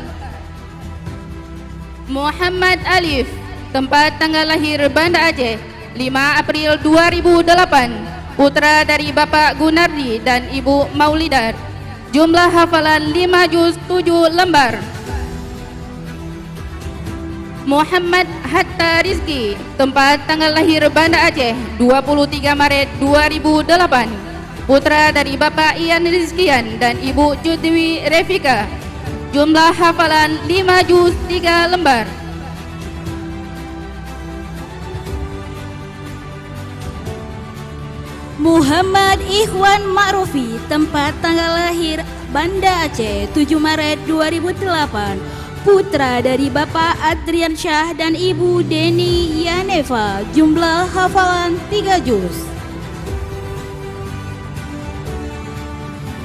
Muhammad Alif, tempat tanggal lahir Banda Aceh 5 April 2008, putra dari Bapak Gunardi dan Ibu Maulidar, jumlah hafalan 5 juz 7 lembar. Muhammad Hatta Rizki, tempat tanggal lahir Banda Aceh 23 Maret 2008, putra dari Bapak Ian Rizkian dan Ibu Judwi Refika, jumlah hafalan 5 juz 3 lembar. Muhammad Ikhwan Ma'rufi, tempat tanggal lahir Banda Aceh 7 Maret 2008, putra dari Bapak Adrian Syah dan Ibu Deni Yaneva, jumlah hafalan 3 juz.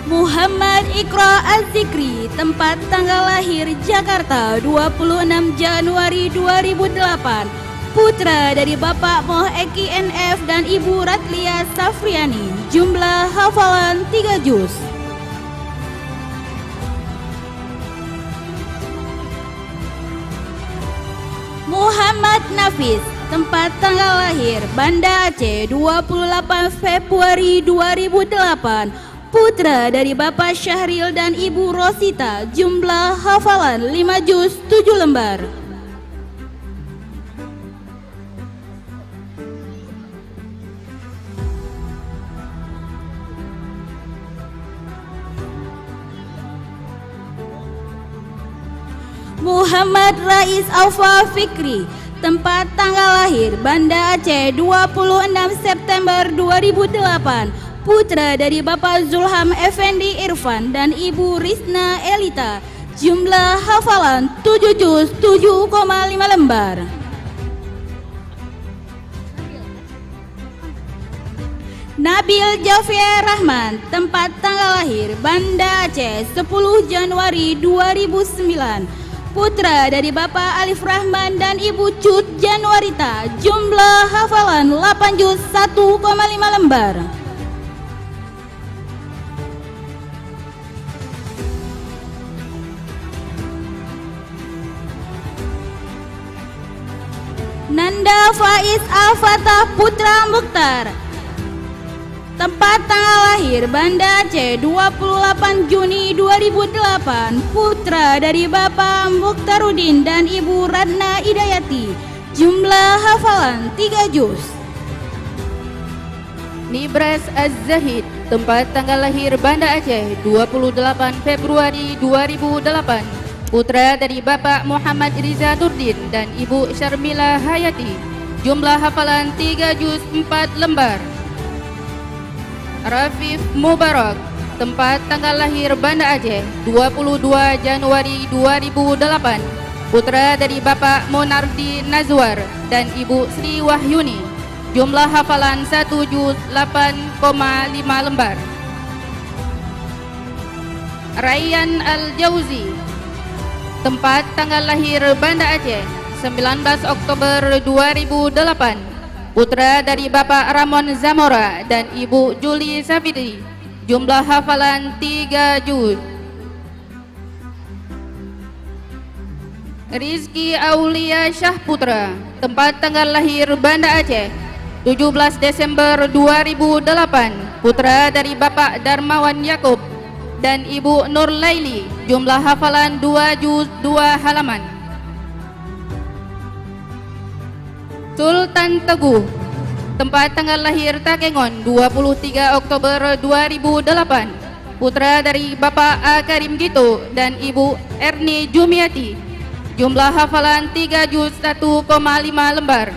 Muhammad Iqra Az-Zikri, tempat tanggal lahir Jakarta 26 Januari 2008, putra dari Bapak Moh Eki NF dan Ibu Ratlia Safriani, jumlah hafalan 3 juz. Muhammad Nafis, tempat tanggal lahir Banda Aceh 28 Februari 2008, putra dari Bapak Syahril dan Ibu Rosita, jumlah hafalan 5 juz 7 lembar. Muhammad Rais Alfa Fikri, tempat tanggal lahir Banda Aceh 26 September 2008, putra dari Bapak Zulham Effendi Irfan dan Ibu Risna Elita, jumlah hafalan 7 juz 7,5 lembar. Nabil Javier Rahman, tempat tanggal lahir Banda Aceh 10 Januari 2009, putra dari Bapak Alif Rahman dan Ibu Cut Januarita, jumlah hafalan 8 juz 1,5 lembar. Nanda Faiz Al-Fatah Putra Mukhtar, tempat tanggal lahir Banda Aceh 28 Juni 2008, putra dari Bapak Mukhtarudin dan Ibu Ratna Idayati, jumlah hafalan 3 juz. Nibras Az-Zahid, tempat tanggal lahir Banda Aceh 28 Februari 2008, putra dari Bapak Muhammad Riza Nurdin dan Ibu Syarmila Hayati, jumlah hafalan 3 juz 4 lembar. Rafif Mubarak, tempat tanggal lahir Banda Aceh 22 Januari 2008, putra dari Bapak Monardi Nazwar dan Ibu Sri Wahyuni, jumlah hafalan 1 juz 8,5 lembar. Rayyan Al-Jauzi, tempat tanggal lahir Banda Aceh 19 Oktober 2008, putra dari Bapak Ramon Zamora dan Ibu Juli Safitri, jumlah hafalan 3 juz. Rizki Aulia Syahputra, tempat tanggal lahir Banda Aceh 17 Desember 2008, putra dari Bapak Darmawan Yakub dan Ibu Nur Laili, jumlah hafalan 2 juz 2 halaman. Sultan Teguh, tempat tanggal lahir Takengon 23 Oktober 2008, putra dari Bapak A. Karim Gito dan Ibu Erni Jumiati, jumlah hafalan 3 juz 1,5 lembar.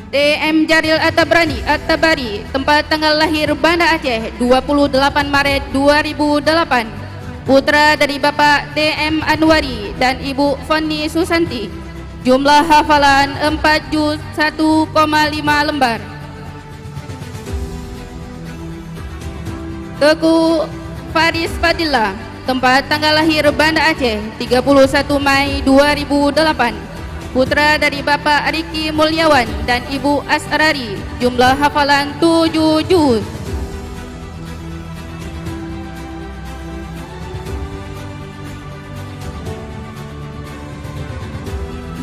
DM Jaril At-Tabari, tempat tanggal lahir Banda Aceh 28 Maret 2008, putra dari Bapak DM Anwari dan Ibu Fani Susanti, jumlah hafalan 4 juz 1,5 lembar. Teguh Faris Fadillah, tempat tanggal lahir Banda Aceh 31 Mei 2008, putra dari Bapak Riki Mulyawan dan Ibu Asrari, jumlah hafalan 7 juz.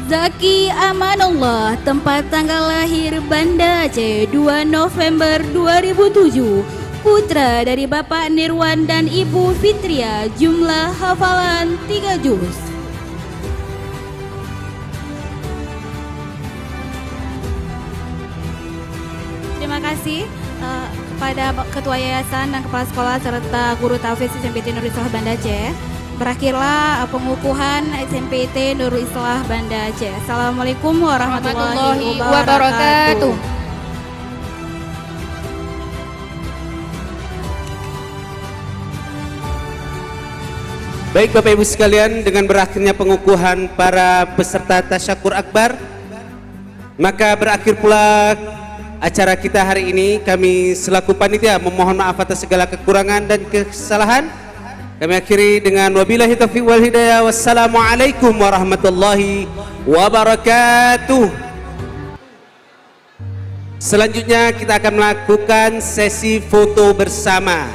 Zaki Amanullah, tempat tanggal lahir Banda Aceh 2 November 2007, putra dari Bapak Nirwan dan Ibu Fitria, jumlah hafalan 3 juz. Terima kasih kepada Ketua Yayasan dan Kepala Sekolah serta Guru Taufiz SMPT Nurul Islah Banda Aceh. Berakhirlah pengukuhan SMPT Nurul Islah Banda Aceh. Assalamualaikum warahmatullahi wabarakatuh. Baik Bapak Ibu sekalian, dengan berakhirnya pengukuhan para peserta tasyakur akbar, maka berakhir pula acara kita hari ini. Kami selaku panitia memohon maaf atas segala kekurangan dan kesalahan. Kami akhiri dengan wabillahi taufiq wal hidayah. Wassalamualaikum warahmatullahi wabarakatuh. Selanjutnya kita akan melakukan sesi foto bersama.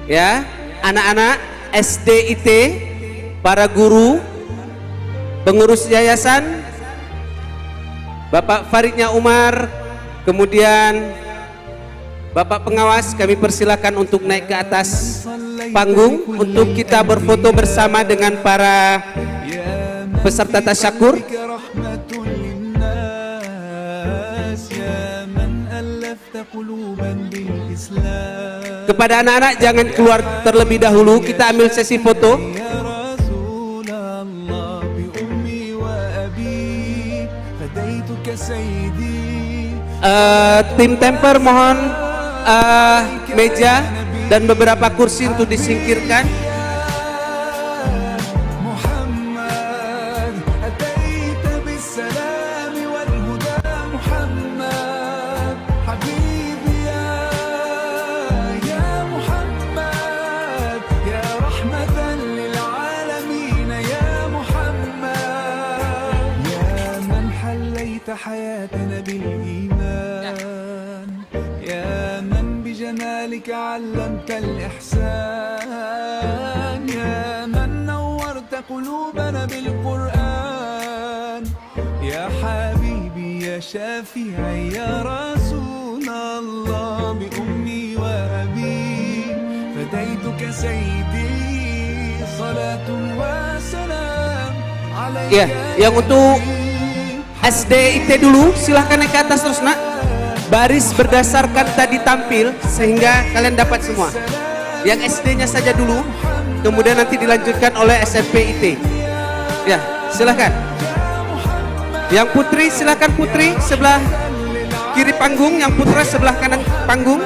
Ya, anak-anak SDIT, para guru, pengurus yayasan, Bapak Faridnya Umar, kemudian Bapak pengawas, kami persilakan untuk naik ke atas panggung untuk kita berfoto bersama dengan para peserta tasyakur. Kepada anak-anak jangan keluar terlebih dahulu, kita ambil sesi foto. Tim temper mohon meja dan beberapa kursi untuk disingkirkan. حياتنا بالإيمان يا من بجمالك علمت الإحسان يا من نورت قلوبنا بالقرآن يا حبيبي يا شافعي يا رسول الله بأمي وأبي فديتك سيدي صلاة وسلام عليك. Ya, yang untuk SDIT dulu, silahkan naik ke atas terus nak. Baris berdasarkan tadi tampil sehingga kalian dapat semua. Yang SD-nya saja dulu, kemudian nanti dilanjutkan oleh SMP IT. Ya, silahkan. Yang putri silahkan putri sebelah kiri panggung, yang putra sebelah kanan panggung.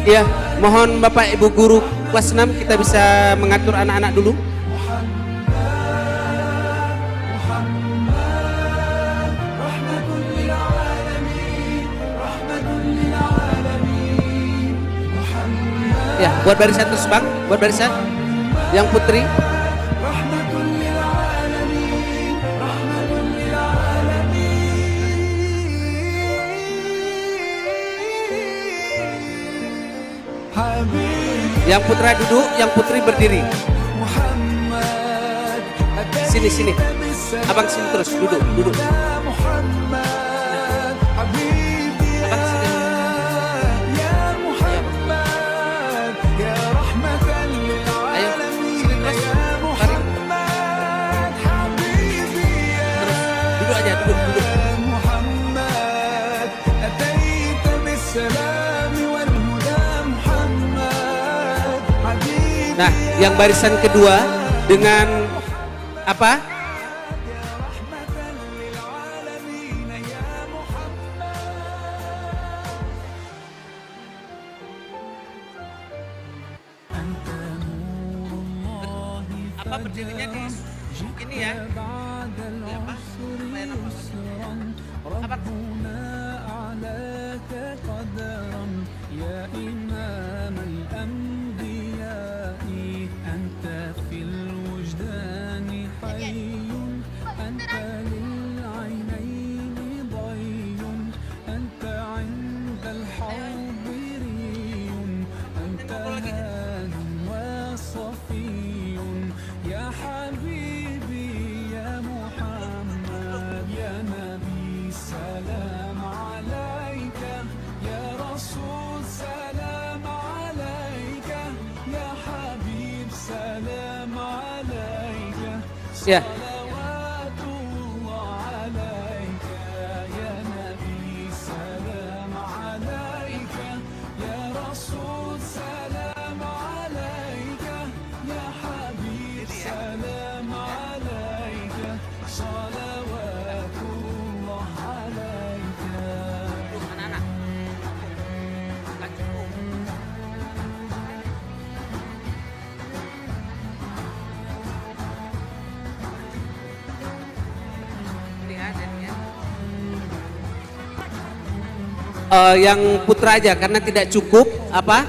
Ya, mohon Bapak Ibu guru kelas 6 kita bisa mengatur anak-anak dulu. Ya, buat barisan terus Bang, buat barisan. Yang putri. Yang putra duduk, yang putri berdiri. Sini, sini. Abang sini terus, duduk, duduk. Abang sini. Ayo, sini terus. Mari. Terus, duduk aja, duduk, duduk. Nah, yang barisan kedua dengan apa? Apa berdirinya di ini ya? Apa? Apa? Ya. Yang putra aja karena tidak cukup apa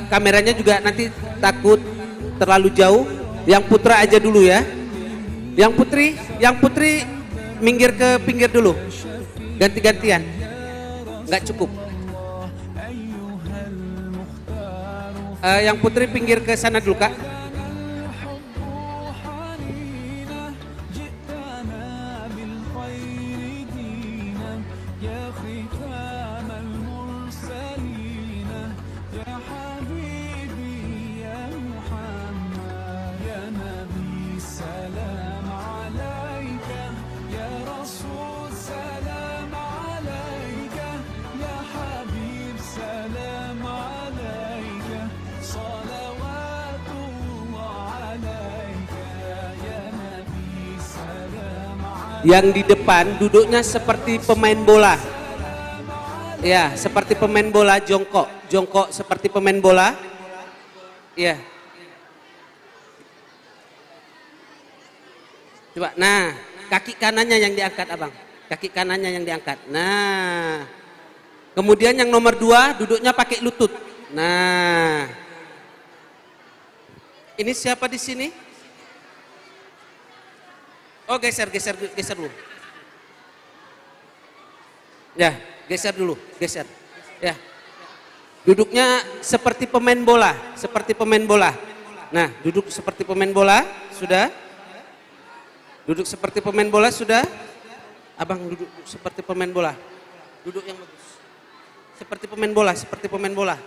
kameranya juga nanti takut terlalu jauh. Yang putra aja dulu ya. Yang putri minggir ke pinggir dulu. Ganti-gantian. Nggak cukup. Yang putri pinggir ke sana dulu Kak. سلام عليك يا رسول سلام Yang di depan duduknya seperti pemain bola. Ya, seperti pemain bola, jongkok. Jongkok seperti pemain bola. Ya. Coba, nah, kaki kanannya yang diangkat abang. Kaki kanannya yang diangkat. Nah. Kemudian yang nomor 2 duduknya pakai lutut. Nah. Ini siapa di sini? Oh, geser dulu. Ya, geser dulu, geser. Ya. Duduknya seperti pemain bola, seperti pemain bola. Nah, duduk seperti pemain bola, sudah? Duduk seperti pemain bola, sudah? Abang duduk seperti pemain bola. Duduk yang bagus. Seperti pemain bola, seperti pemain bola.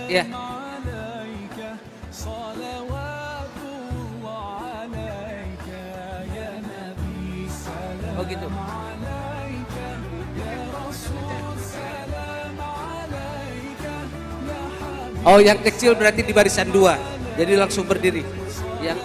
Ya. Oh gitu. Oh, yang kecil berarti di barisan 2. Jadi langsung berdiri. Yang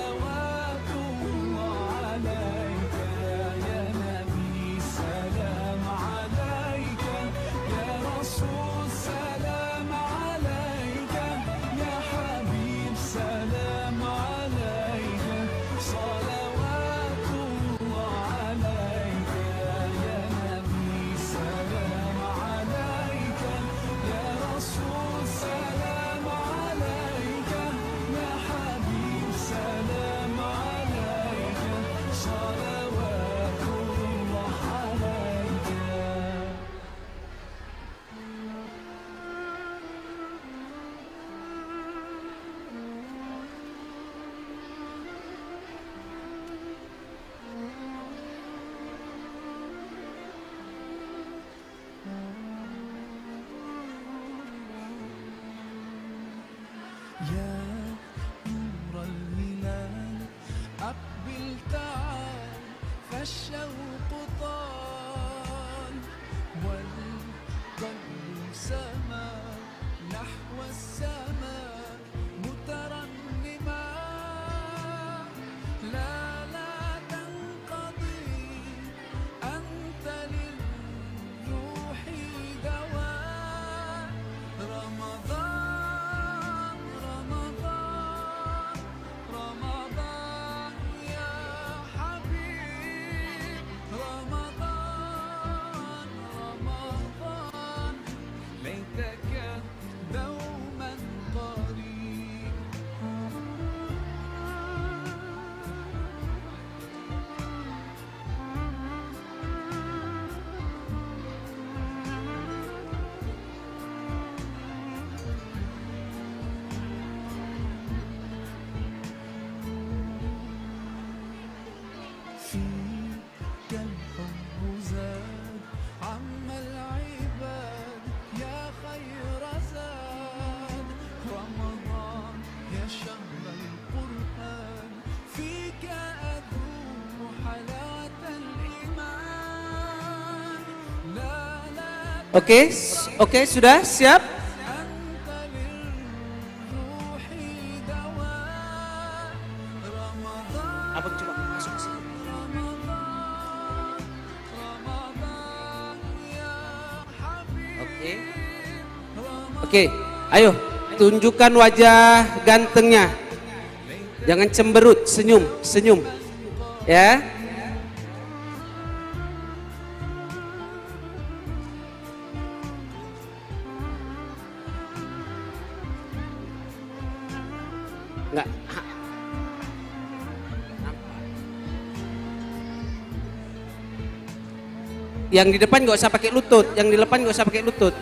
Oke, sudah siap? Abang coba masuk ke sini. Oke, ayo tunjukkan wajah gantengnya. Jangan cemberut, senyum, ya. Enggak. Yang di depan nggak usah pakai lutut, yang di depan nggak usah pakai lutut.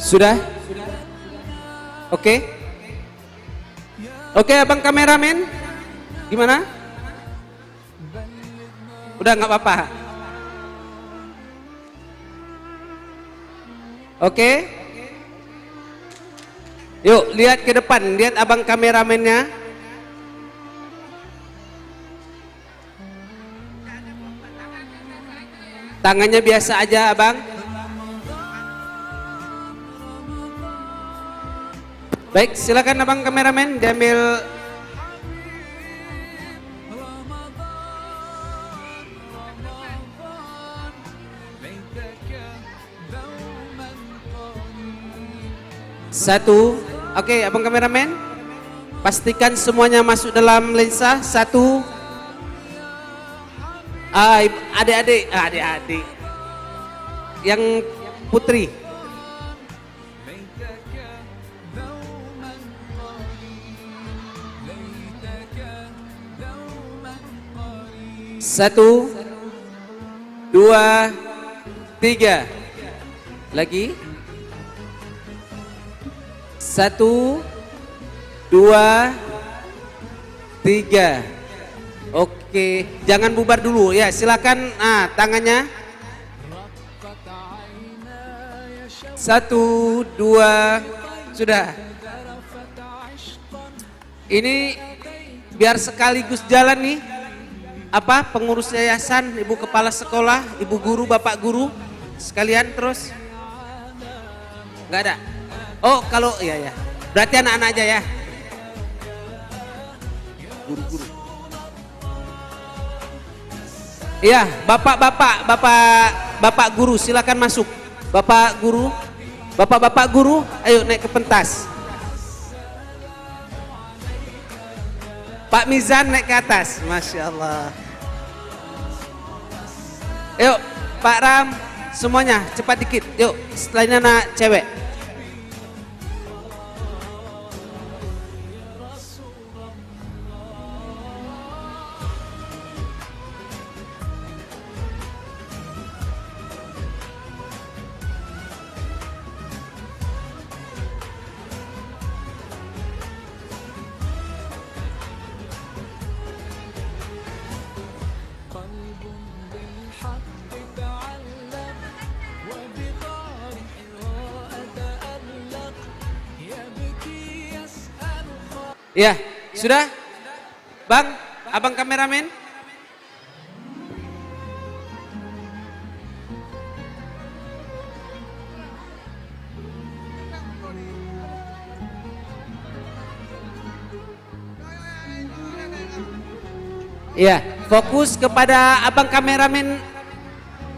Sudah? Oke? Oke, abang kameramen, gimana? Udah nggak apa-apa. Oke? Yuk lihat ke depan, lihat abang kameramennya. Tangannya biasa aja abang. Baik, silakan abang kameramen diambil. Satu. Oke, abang kameramen, pastikan semuanya masuk dalam lensa. Satu. Adik-adik, yang putri. Satu, dua, tiga. Lagi. Satu, dua, tiga. Oke, jangan bubar dulu ya. Silakan. Tangannya. Satu, dua, sudah. Ini biar sekaligus jalan nih. Apa pengurus yayasan, ibu kepala sekolah, ibu guru, bapak guru sekalian terus. Nggak ada. Oh, kalau ya. Berarti anak-anak aja ya. Guru-guru. Iya, bapak guru silakan masuk. Bapak guru, bapak guru, ayo naik ke pentas. Pak Mizan naik ke atas, Masya Allah. Yuk, Pak Ram, semuanya cepat dikit. Yuk, setelah ini anak cewek. Ya, sudah? Bang, abang kameramen? Ya, fokus kepada abang kameramen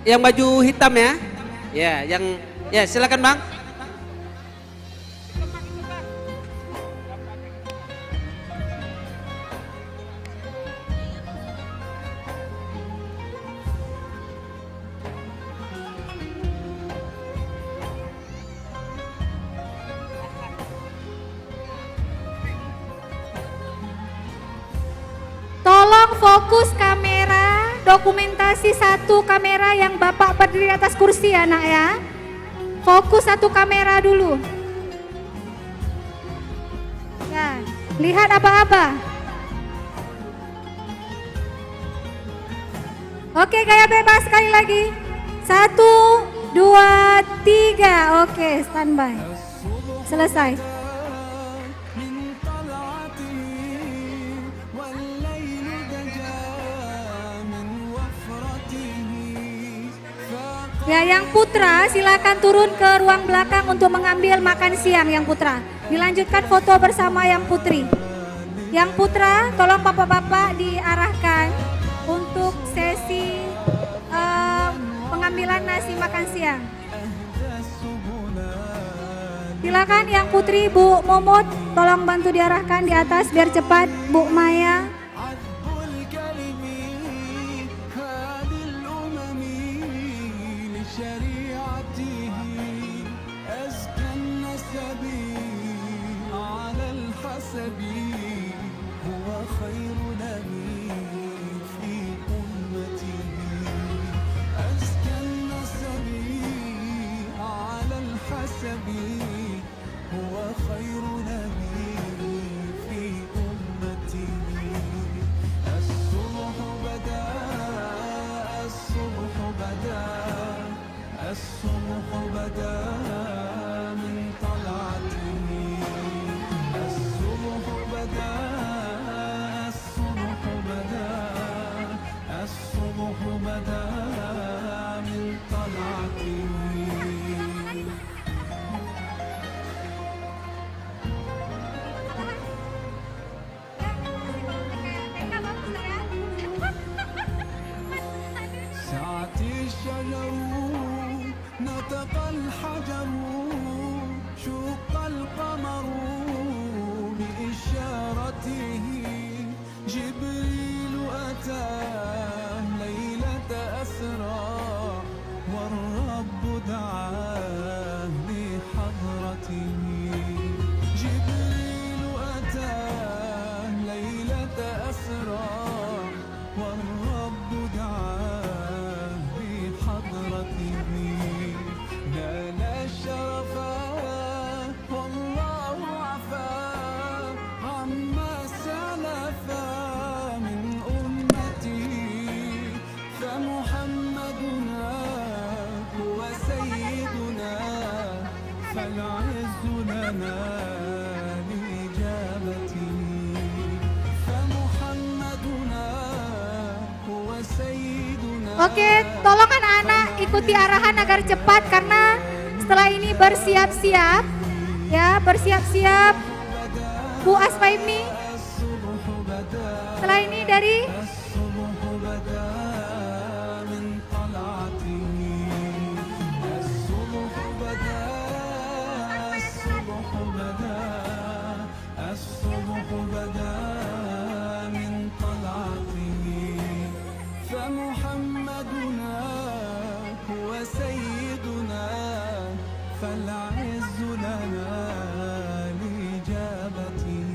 yang baju hitam ya. Ya, silakan Bang. Tolong fokus kamera, dokumentasi satu kamera yang Bapak berdiri atas kursi ya nak ya. Fokus satu kamera dulu. Ya, lihat apa-apa. Oke, gaya bebas sekali lagi. 1, 2, 3. Oke, standby. Selesai. Ya, yang putra silakan turun ke ruang belakang untuk mengambil makan siang yang putra. Dilanjutkan foto bersama yang putri. Yang putra, tolong bapak-bapak diarahkan untuk sesi pengambilan nasi makan siang. Silakan yang putri, Bu Momot, tolong bantu diarahkan di atas biar cepat. Bu Maya. جروا شق القمر بإشارته جبريل أتى ليلة أسرى والرب دعاه لحضرته جبريل أتى ليلة أسرى والرب دعاه لحضرته نال الشرفا والله عفا عما سلفا من أمته فمحمدنا هو سيدنا فالعز لنا لإجابته فمحمدنا هو سيدنا. Oke, tolong anak-anak ikuti arahan agar cepat karena setelah ini bersiap-siap ya, bersiap-siap Bu Asfaimi. Setelah ini dari فمحمدنا هو سيدنا فالعز لنا لإجابته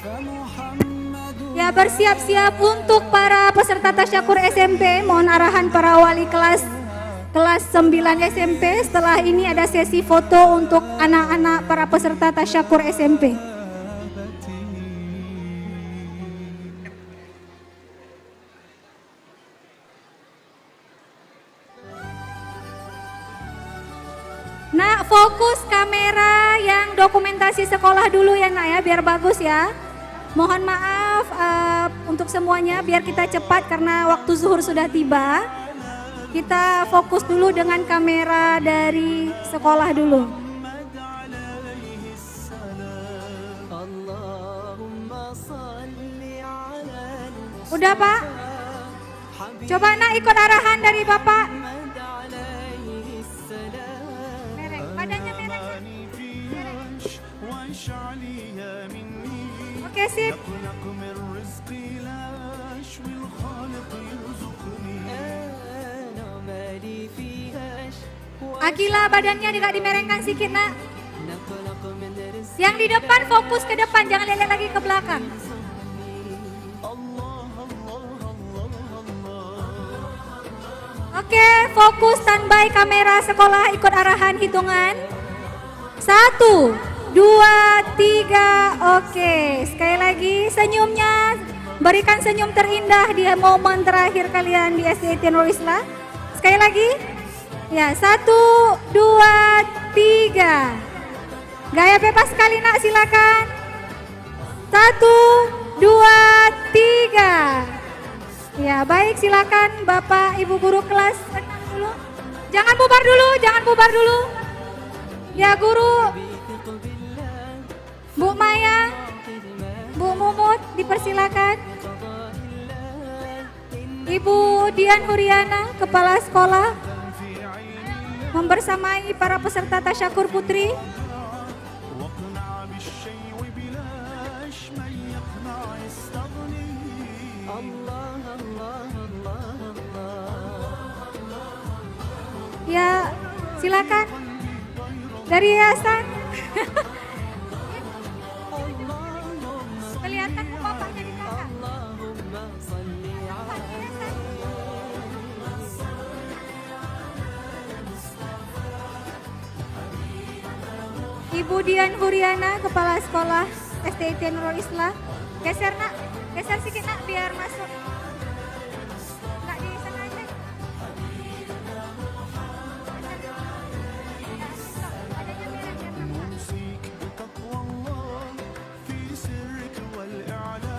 فمحمدنا. ya bersiap-siap untuk para peserta tasyakur SMP. Mohon arahan para wali kelas 9 SMP. Setelah ini ada sesi foto untuk anak-anak para peserta tasyakur SMP. Nak, fokus kamera yang dokumentasi sekolah dulu ya nak ya, biar bagus ya. Mohon maaf untuk semuanya, biar kita cepat karena waktu zuhur sudah tiba. Kita fokus dulu dengan kamera dari sekolah dulu. Udah Pak? Coba nak ikut arahan dari Bapak. Badannya merah. Oke sip. Akila badannya tidak dimerengkan sedikit nak. Yang di depan fokus ke depan, jangan lihat lagi ke belakang. Oke, fokus standby kamera sekolah, ikut arahan hitungan. 1, 2, 3, oke. Sekali lagi senyumnya, berikan senyum terindah di momen terakhir kalian di SDIT Nurul Islah. Sekali lagi, ya 1, 2, 3. Gaya bebas sekali nak, silakan. 1, 2, 3. Ya baik, silakan Bapak Ibu guru kelas 6 dulu. Jangan bubar dulu, jangan bubar dulu. Ya guru, Bu Maya, Bu Mumut dipersilakan. Ibu Dian Huriana, Kepala Sekolah, membersamai para peserta tasyakur putri. Ya, silakan. Dari yayasan. Kelihatan kok Bapak jadi kakak. Ibu Dian Huriana, Kepala Sekolah SDIT Nurul Islah. Geser nak, geser sedikit nak biar masuk. Nggak di sana aja.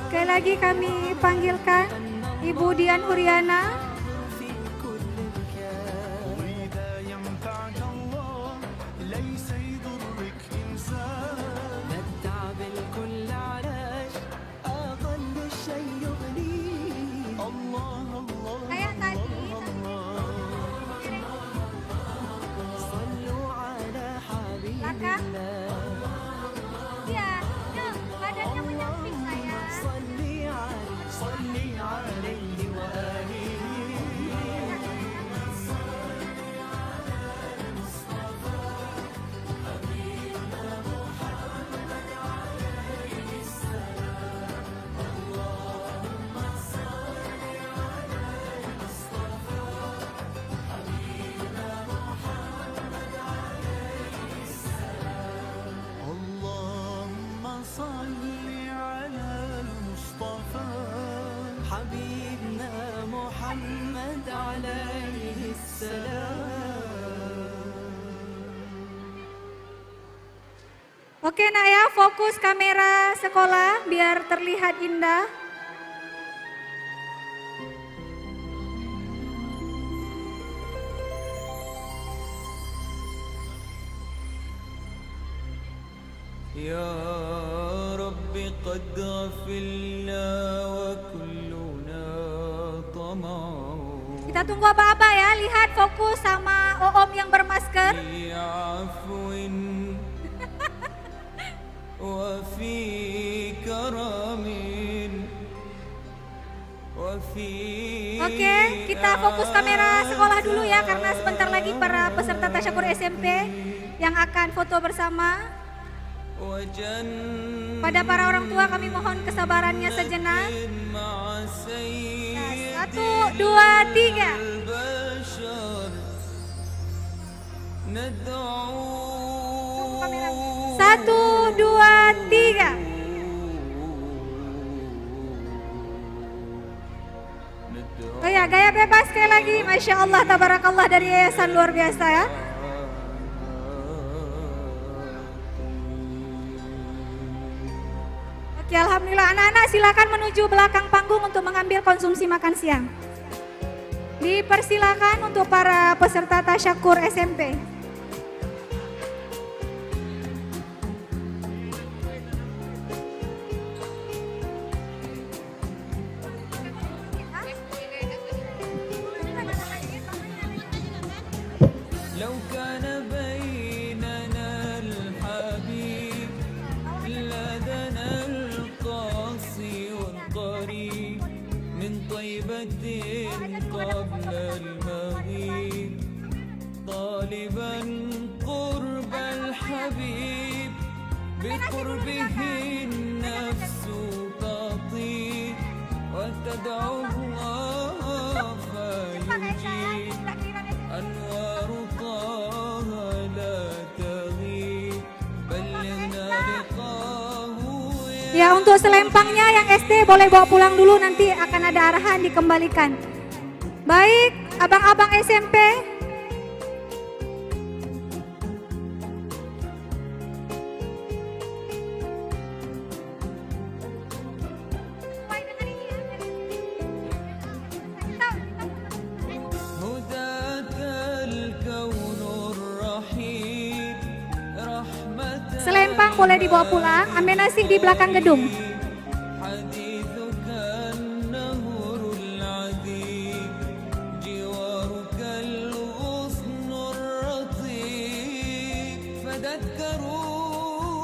Sekali lagi kami panggilkan Ibu Dian Huriana. Kayak tadi. belakang. Ya, badannya menyamping saya. Oke nak ya, fokus kamera sekolah biar terlihat indah. يا رب قد غفلنا وكلنا طمع. Kita tunggu abah-abah ya, lihat fokus sama Oom yang bermasker. Oke, kita fokus kamera sekolah dulu ya, karena sebentar lagi para peserta tasyakur SMP yang akan foto bersama. Pada para orang tua kami mohon kesabarannya sejenak. Ya, 1, 2, 3. Satu, dua, tiga. Oh ya, gaya bebas sekali lagi. Masya Allah, tabarakallah dari yayasan luar biasa ya. Oke, alhamdulillah. Anak-anak silakan menuju belakang panggung untuk mengambil konsumsi makan siang. Dipersilakan untuk para peserta tasyakur SMP. بقربه النفس تطيب وتدعو الله فيجيب أنوار طه لا تغيب بلغنا لقاه. Ya, untuk selempangnya yang SD boleh bawa pulang dulu, nanti akan ada arahan dikembalikan. Baik, abang-abang SMP. Selempang boleh dibawa pulang, ambil nasi di belakang gedung.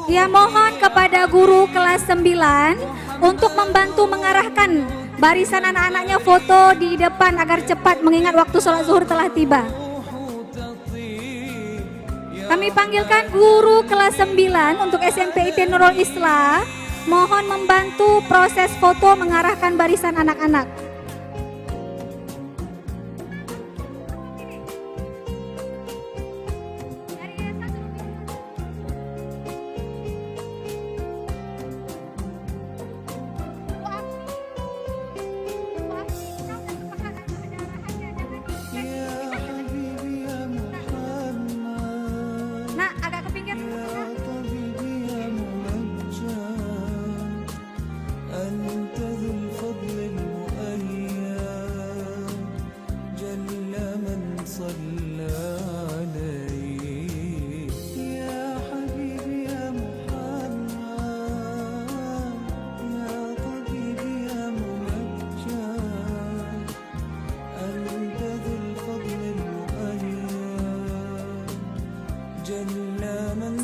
Ya, mohon kepada guru kelas 9 untuk membantu mengarahkan barisan anak-anaknya foto di depan agar cepat mengingat waktu sholat zuhur telah tiba. Kami panggilkan guru kelas 9 untuk SMP IT Nurul Islah, mohon membantu proses foto mengarahkan barisan anak-anak.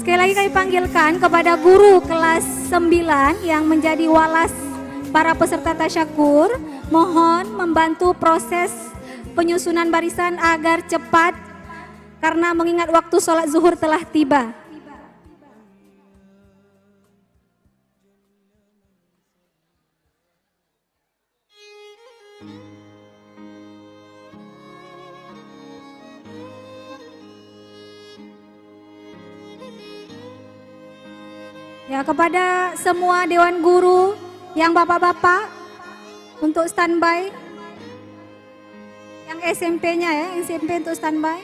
Sekali lagi kami panggilkan kepada guru kelas 9 yang menjadi walas para peserta tasyakur, mohon membantu proses penyusunan barisan agar cepat karena mengingat waktu sholat zuhur telah tiba. Ya, kepada semua dewan guru yang bapak-bapak untuk standby, yang SMP-nya ya, SMP untuk standby.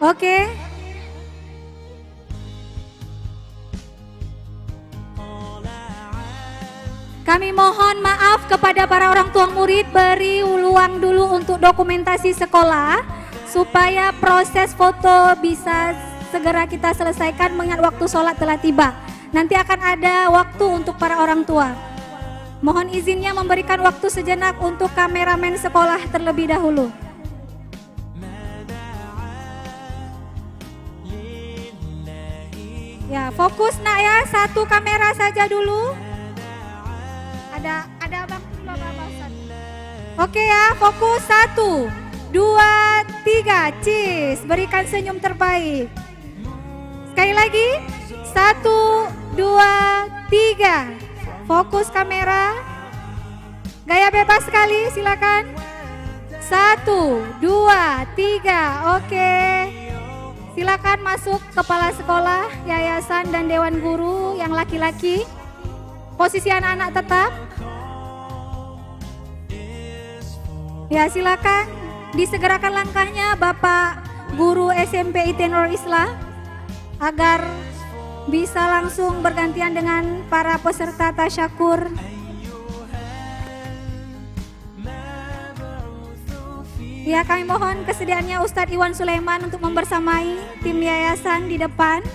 Oke. Kami mohon maaf kepada para orang tua murid, beri luang dulu untuk dokumentasi sekolah supaya proses foto bisa segera kita selesaikan mengingat waktu sholat telah tiba. Nanti akan ada waktu untuk para orang tua. Mohon izinnya memberikan waktu sejenak untuk kameramen sekolah terlebih dahulu. Ya, fokus nak ya, satu kamera saja dulu. Ada abang dulu, abang satu. Oke ya, fokus 1, 2, 3, cheese. Berikan senyum terbaik. Sekali lagi, 1, 2, 3. Fokus kamera. Gaya bebas sekali, silakan. 1, 2, 3, oke. Silakan masuk kepala sekolah, yayasan dan dewan guru yang laki-laki. Posisi anak-anak tetap. Ya, silakan disegerakan langkahnya Bapak Guru SMP IT Nurul Islah agar bisa langsung bergantian dengan para peserta tasyakur. Ya, kami mohon kesediaannya Ustadz Iwan Sulaiman untuk membersamai tim yayasan di depan.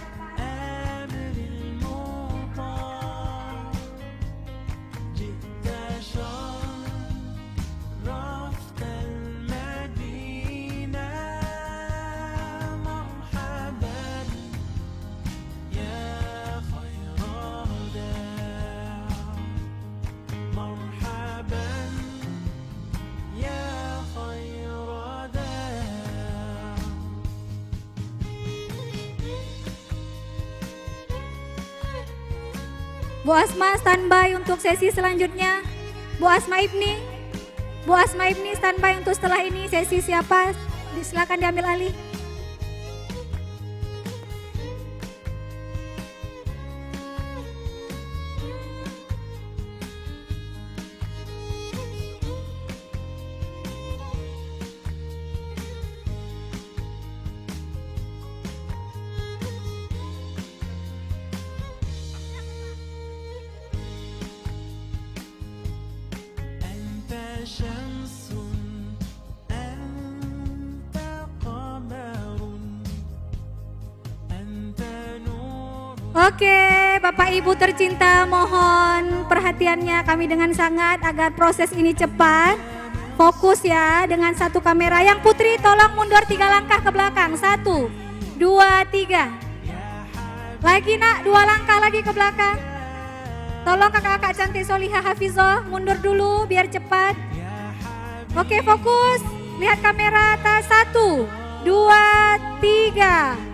Bu Asma standby untuk sesi selanjutnya. Bu Asma Ibni standby untuk setelah ini. Sesi siapa? Silakan diambil alih. Oke, Bapak Ibu tercinta, mohon perhatiannya kami dengan sangat agar proses ini cepat. Fokus ya dengan satu kamera. Yang putri tolong mundur 3 langkah ke belakang. 1, 2, 3. Lagi nak, 2 langkah lagi ke belakang. Tolong kakak-kakak cantik Solihah Hafizah mundur dulu biar cepat. Oke, fokus. Lihat kamera atas. 1, 2, 3.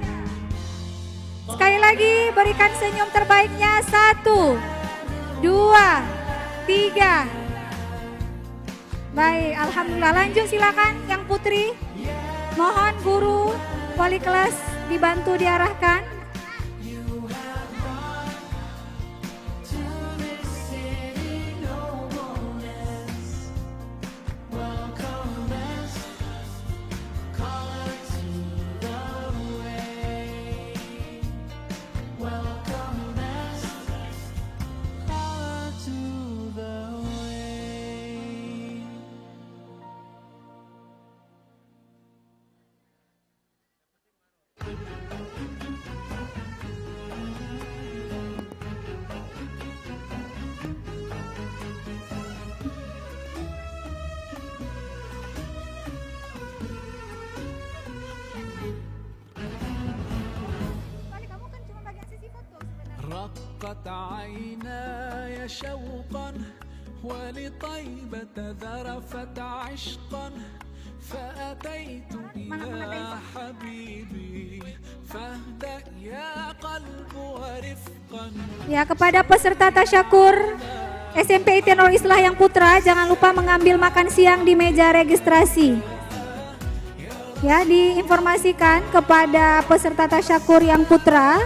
Sekali lagi berikan senyum terbaiknya. 1, 2, 3. Baik, alhamdulillah. Lanjut silakan yang putri. Mohon guru wali kelas dibantu diarahkan. رقت عيناي شوقا ولطيبة ذرفت عشقا فأتيت إلى حبيبي فاهدأ يا قلب ورفقا. Ya, kepada peserta tasyakur SMP IT Nurul Islah yang putra, jangan lupa mengambil makan siang di meja registrasi. Ya, diinformasikan kepada peserta tasyakur yang putra,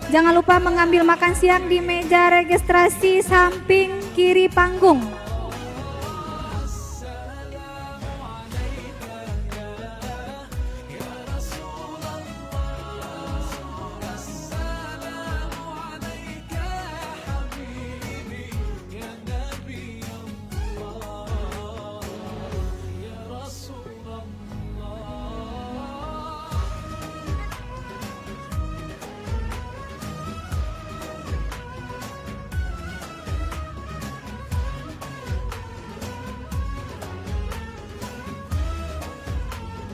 jangan lupa mengambil makan siang di meja registrasi samping kiri panggung.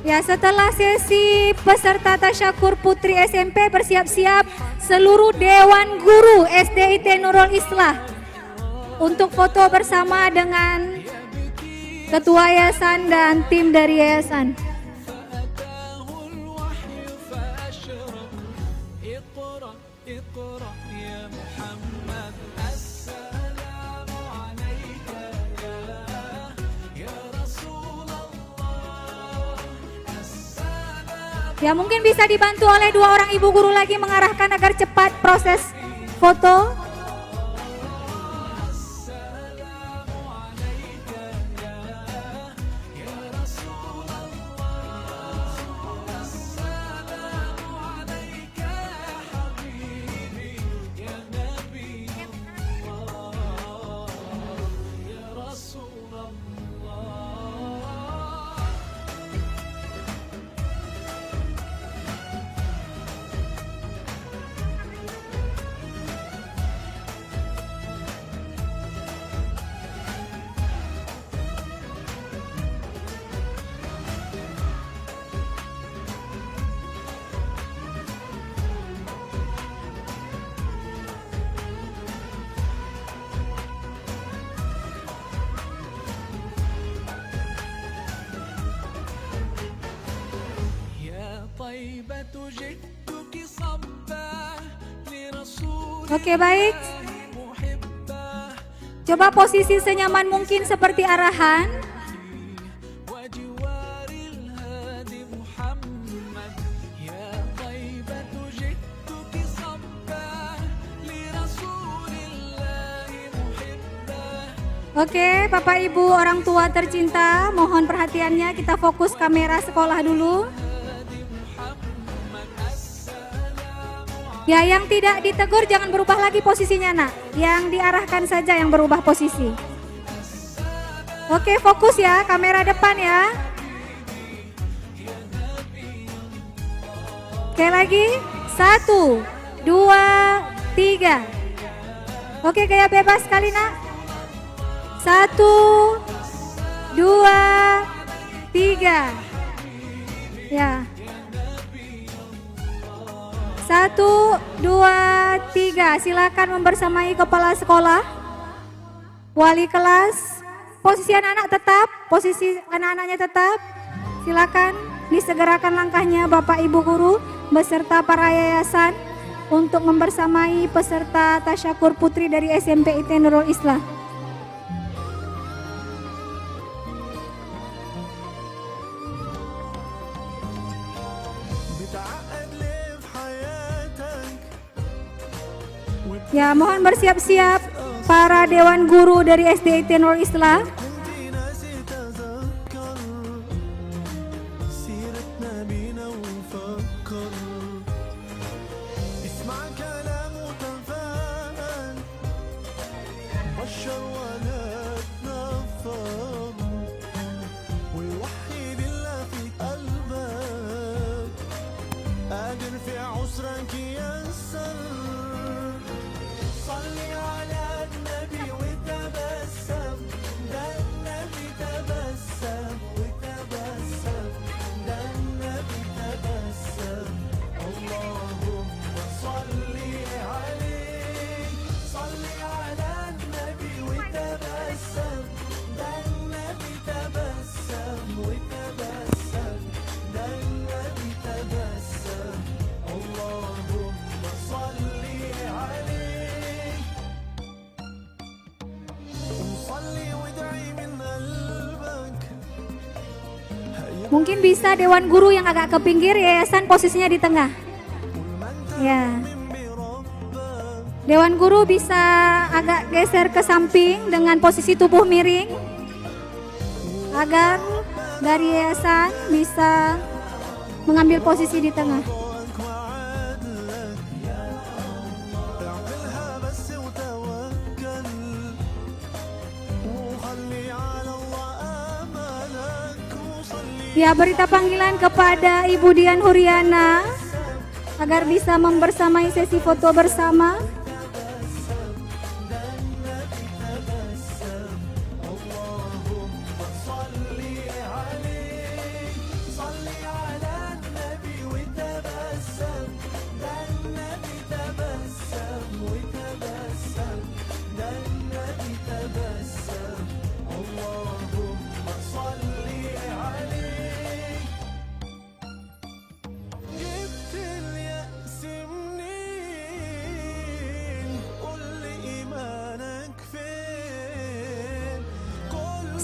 Ya, setelah sesi peserta tasyakur putri SMP bersiap-siap seluruh Dewan Guru SDIT Nurul Islah untuk foto bersama dengan Ketua Yayasan dan tim dari Yayasan. Ya, mungkin bisa dibantu oleh 2 orang ibu guru lagi mengarahkan agar cepat proses foto. Oke, baik. Coba posisi senyaman mungkin seperti arahan. Oke, Bapak Ibu orang tua tercinta, mohon perhatiannya, kita fokus kamera sekolah dulu. Ya, yang tidak ditegur jangan berubah lagi posisinya, nak. Yang diarahkan saja yang berubah posisi. Oke, fokus ya, kamera depan ya. Oke, lagi. 1, 2, 3. Oke, gaya bebas sekali, nak. 1, 2, 3. Ya. 1, 2, 3. Silakan membersamai kepala sekolah, wali kelas. Posisi anak-anak tetap, posisi anak-anaknya tetap. Silakan disegerakan langkahnya Bapak Ibu guru beserta para yayasan untuk membersamai peserta tasyakur putri dari SMP IT Nurul Islah. Ya, mohon bersiap-siap para Dewan Guru dari SDIT Nurul Islah. صلي على النبي وتبسم Mungkin bisa Dewan Guru yang agak ke pinggir, yayasan posisinya di tengah. Ya. Dewan Guru bisa agak geser ke samping dengan posisi tubuh miring agar dari yayasan bisa mengambil posisi di tengah. Ya, berita panggilan kepada Ibu Dian Huriana agar bisa membersamai sesi foto bersama.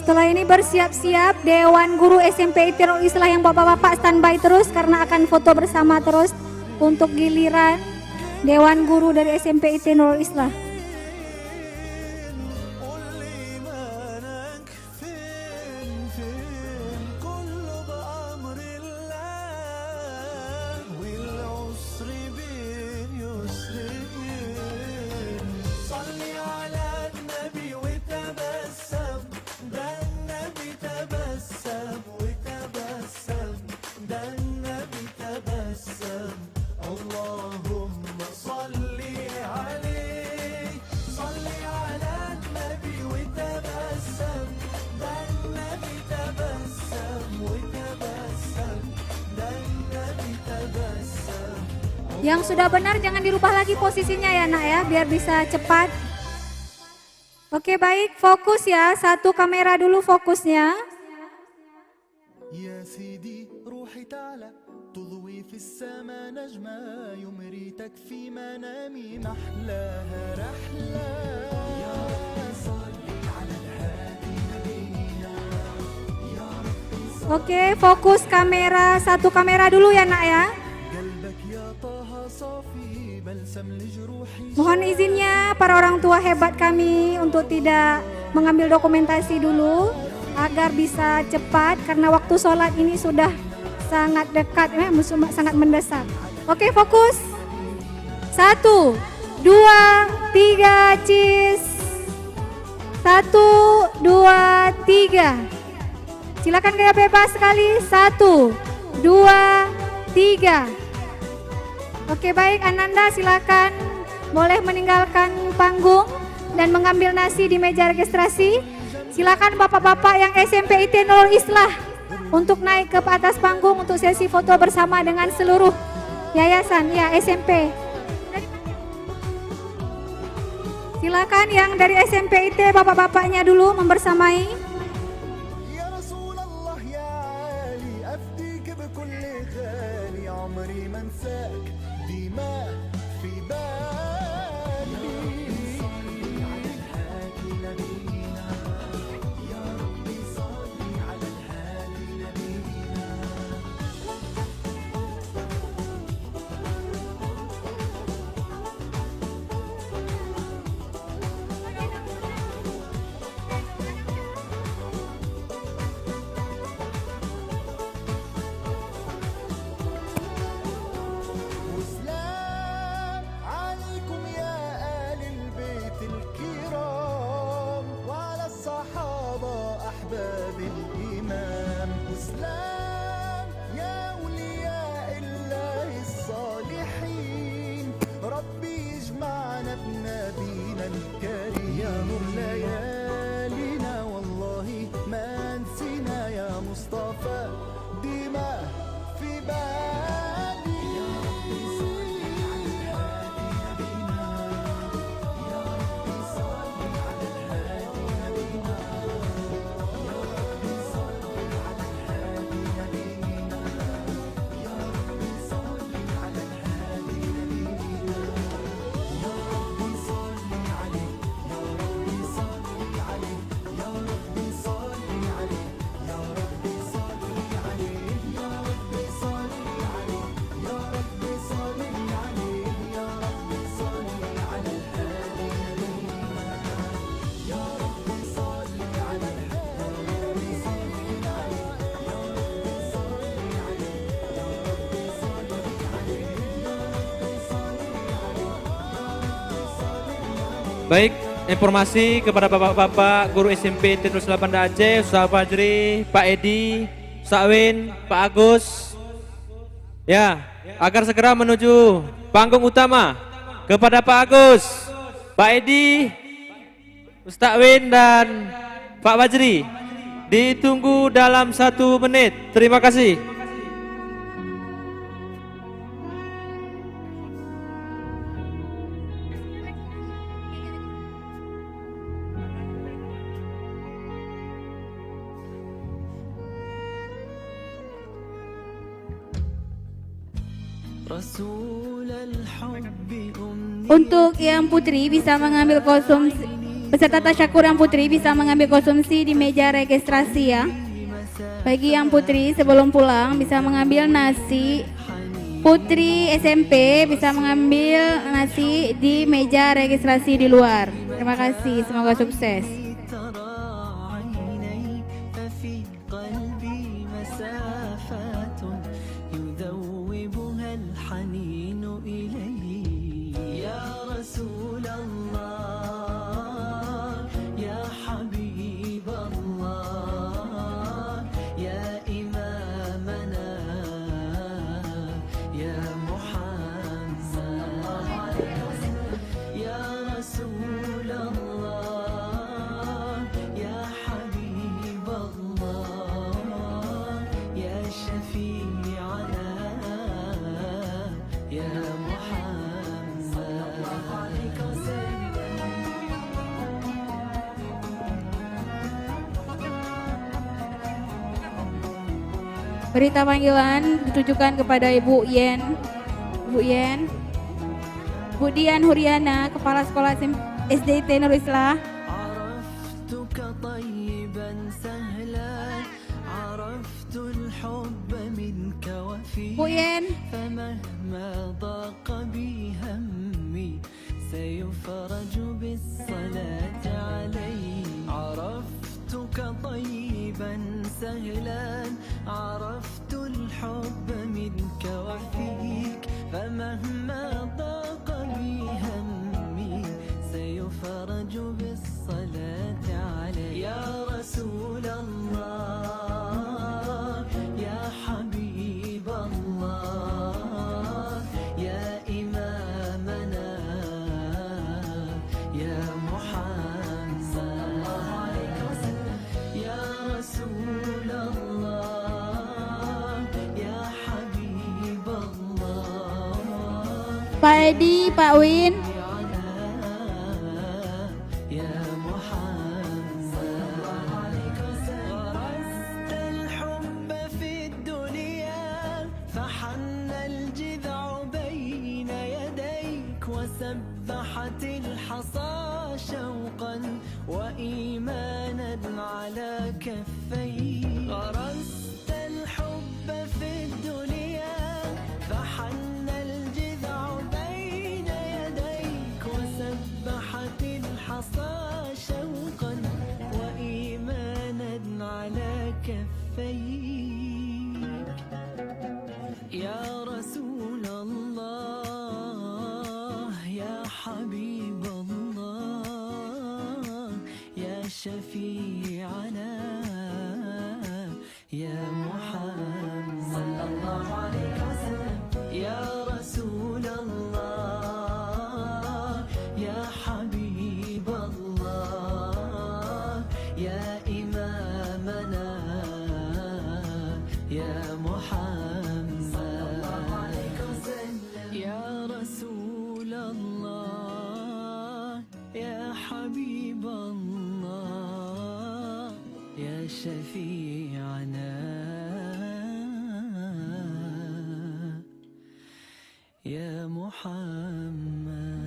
Setelah ini bersiap-siap Dewan Guru SMP IT Nurul Islah yang bapak-bapak standby terus karena akan foto bersama terus untuk giliran Dewan Guru dari SMP IT Nurul Islah. Yang sudah benar jangan dirubah lagi posisinya ya nak ya, biar bisa cepat. Oke baik, fokus ya, satu kamera dulu fokusnya. يا سيدي روحي تعالى تضوي في السما نجمة يمريتك في منامي محلاها رحلة يا ربي صل على الهادي نبينا يا ربي صل. Oke, fokus kamera, satu kamera dulu ya nak ya. Mohon izinnya para orang tua hebat kami untuk tidak mengambil dokumentasi dulu agar bisa cepat karena waktu sholat ini sudah sangat dekat, sangat mendesak. Oke, fokus. 1, 2, 3, cheese. 1, 2, 3. Silakan gaya bebas sekali. 1, 2, 3. Oke baik, Ananda silakan boleh meninggalkan panggung dan mengambil nasi di meja registrasi. Silakan bapak-bapak yang SMP IT Nurul Islah untuk naik ke atas panggung untuk sesi foto bersama dengan seluruh yayasan ya SMP. Silakan yang dari SMP IT bapak-bapaknya dulu membersamai. Baik, informasi kepada bapak-bapak guru SMP Tenus Banda Aceh, Ustaz Fajri, Pak Edi, Ustaz Win, Pak Agus. Ya, agar segera menuju panggung utama. Kepada Pak Agus, Pak Edi, Ustaz Win dan Pak Fajri. Ditunggu dalam 1 menit. Terima kasih. Untuk yang putri bisa mengambil konsumsi, peserta tasyakur yang putri bisa mengambil konsumsi di meja registrasi ya. Bagi yang putri sebelum pulang bisa mengambil nasi. Putri SMP bisa mengambil nasi di meja registrasi di luar. Terima kasih, semoga sukses. Berita panggilan ditujukan kepada Ibu Yen, Bu Dian Huriana, Kepala Sekolah SDIT Nurul Islah. Bu Yen. عرفت الحب منك وفيك فمهما ضاق بي همي سيفرج بالصلاة عليك يا رسول الله يا حبيب الله يا إمامنا يا محمد يا رسول الله Pak Edi, Pak Win. وسبحت الحصى شوقا وإيمانا على كفي غرست الحب في الدنيا فحن الجذع بين يديك وسبحت الحصى شوقا وإيمانا على كفيك يا رسول الله يا حبيب الله يا شفيعنا يا محمد صلى الله عليه وسلم يا رسول الله يا حبيب الله يا إمامنا يا محمد صلى الله عليه وسلم يا رسول الله يا حبيب الله يا شفيعنا يا محمد.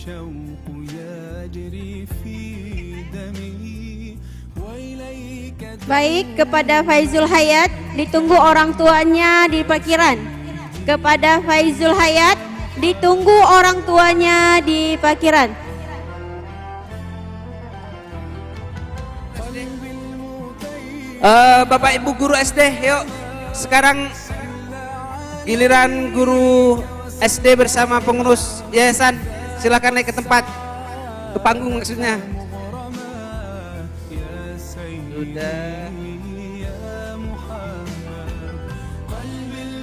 والشوق يجري في دمي وإليك. Baik, kepada Faizul Hayat ditunggu orang tuanya di parkiran. Kepada Faizul Hayat ditunggu orang tuanya di parkiran. Bapak Ibu guru SD, yuk sekarang giliran guru SD bersama pengurus yayasan, silakan naik ke tempat, ke panggung maksudnya. Sudah.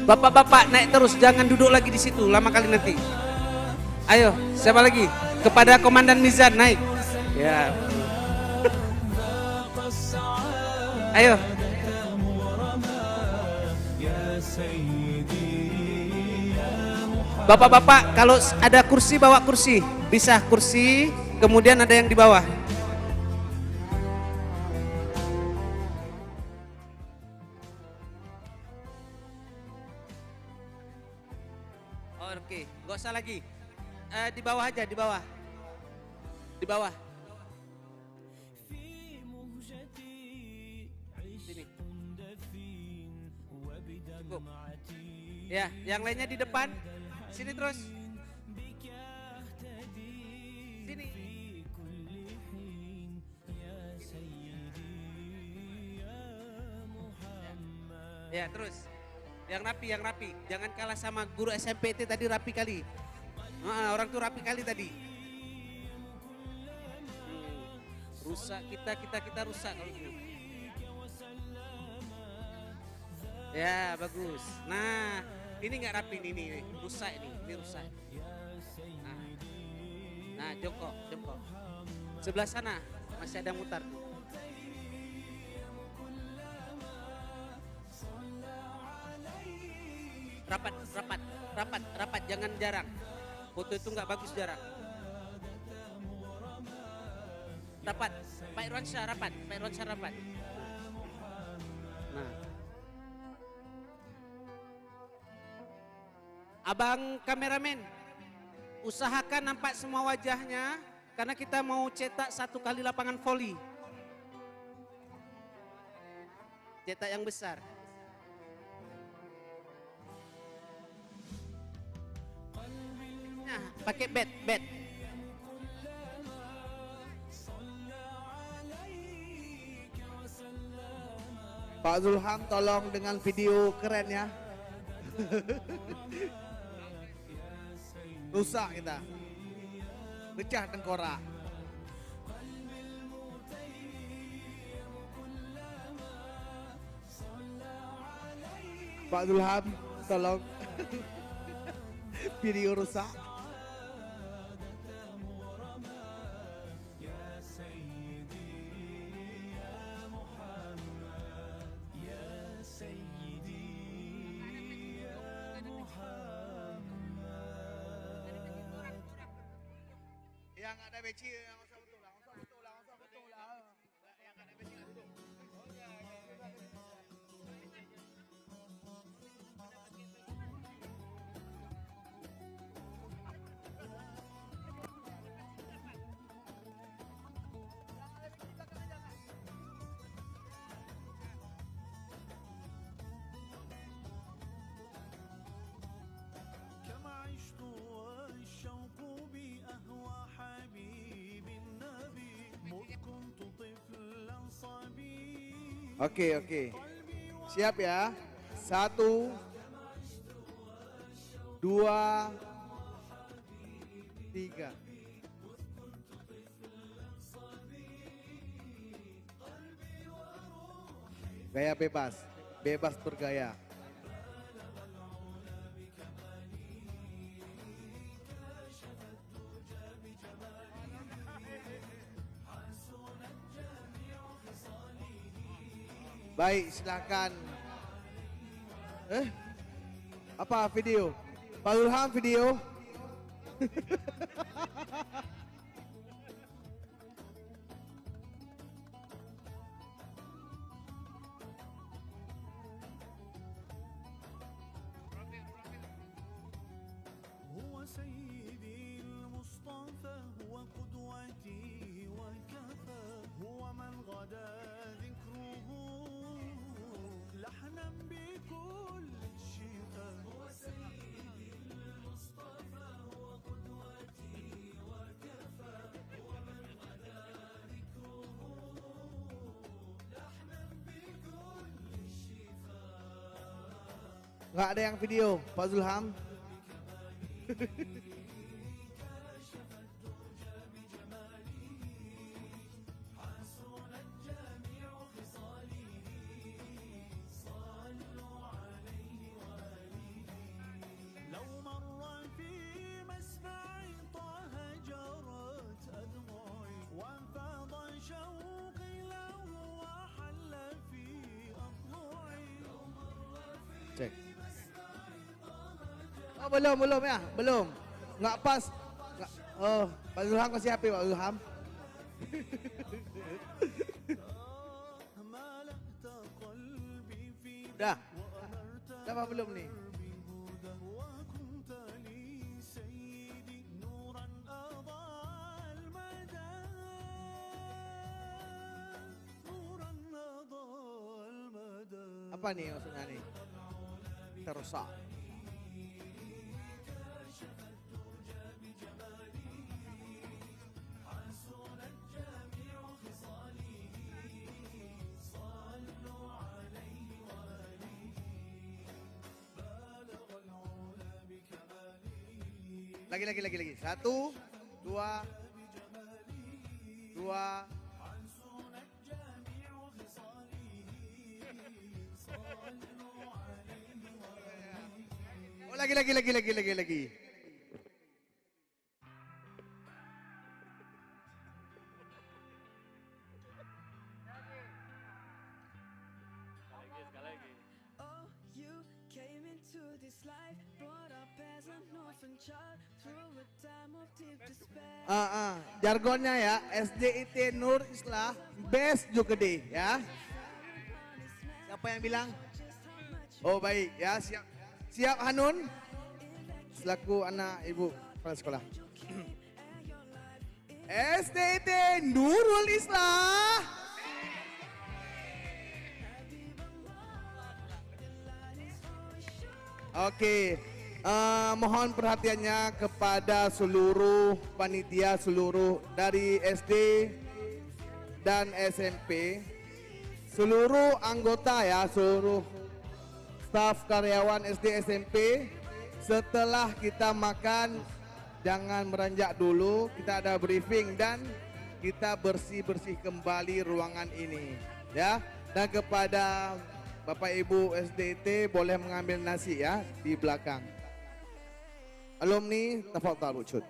Bapak-bapak naik terus, jangan duduk lagi di situ lama kali nanti. Ayo, siapa lagi? Kepada Komandan Mizan naik. Ya. Ayo. Bapak-bapak kalau ada kursi bawa kursi, bisa kursi, kemudian ada yang di bawah. Oke, nggak usah lagi. Di bawah aja, di bawah. Di bawah. Sini. Cukup. Ya, yang lainnya di depan. Sini terus. Sini. Ya, terus. Yang rapi. Jangan kalah sama guru SMPT tadi, rapi kali. Orang tuh rapi kali tadi. Rusak kita rusak kalau gitu. Ya, bagus. Nah, ini nggak rapi ini rusak ini rusak. Nah, jongkok. Sebelah sana masih ada mutar tuh. Rapat, jangan jarang. Foto itu nggak bagus jarang. Rapat, Pak Irwansyah rapat. Nah, abang kameramen, usahakan nampak semua wajahnya karena kita mau cetak 1 kali lapangan voli. Cetak yang besar. Nah, pakai bed. Pak Zulham tolong dengan video keren ya. Rusak kita. Pecah tengkorak. Pak Zulham tolong video rusak. Yang ada beci yang usah betul lah. Yang ada beci lah dulu. Oke. Siap ya. 1, 2, 3. Gaya bebas bergaya. Baik, silakan. Apa video? Pak Zulham video? هو سيدي المصطفى Nggak ada yang video, Pak Zulham. Cek. Oh belum ya, belum. Nggak pas. Nggak. Oh, Pak Zulham kasih HP Pak Zulham. Udah. Udah apa belum nih? Apa nih maksudnya nih? Terusak. Lagi. 1, 2, 2. Oh, lagi. Sekali lagi. Oh, you came into this life, brought up as an orphan child through a time of deep despair. Jargonnya ya, SDIT Nur Islah best juga deh ya. Siapa yang bilang? Oh baik ya, siap Hanun selaku anak ibu kepala sekolah. SDIT Nurul Islah. Oke, mohon perhatiannya kepada seluruh panitia, seluruh dari SD dan SMP, seluruh anggota ya, seluruh staf karyawan SD SMP. Setelah kita makan, jangan meranjak dulu, kita ada briefing dan kita bersih-bersih kembali ruangan ini ya. Dan kepada Bapak Ibu SDIT boleh mengambil nasi ya di belakang. Alumni, tafadhal wujud.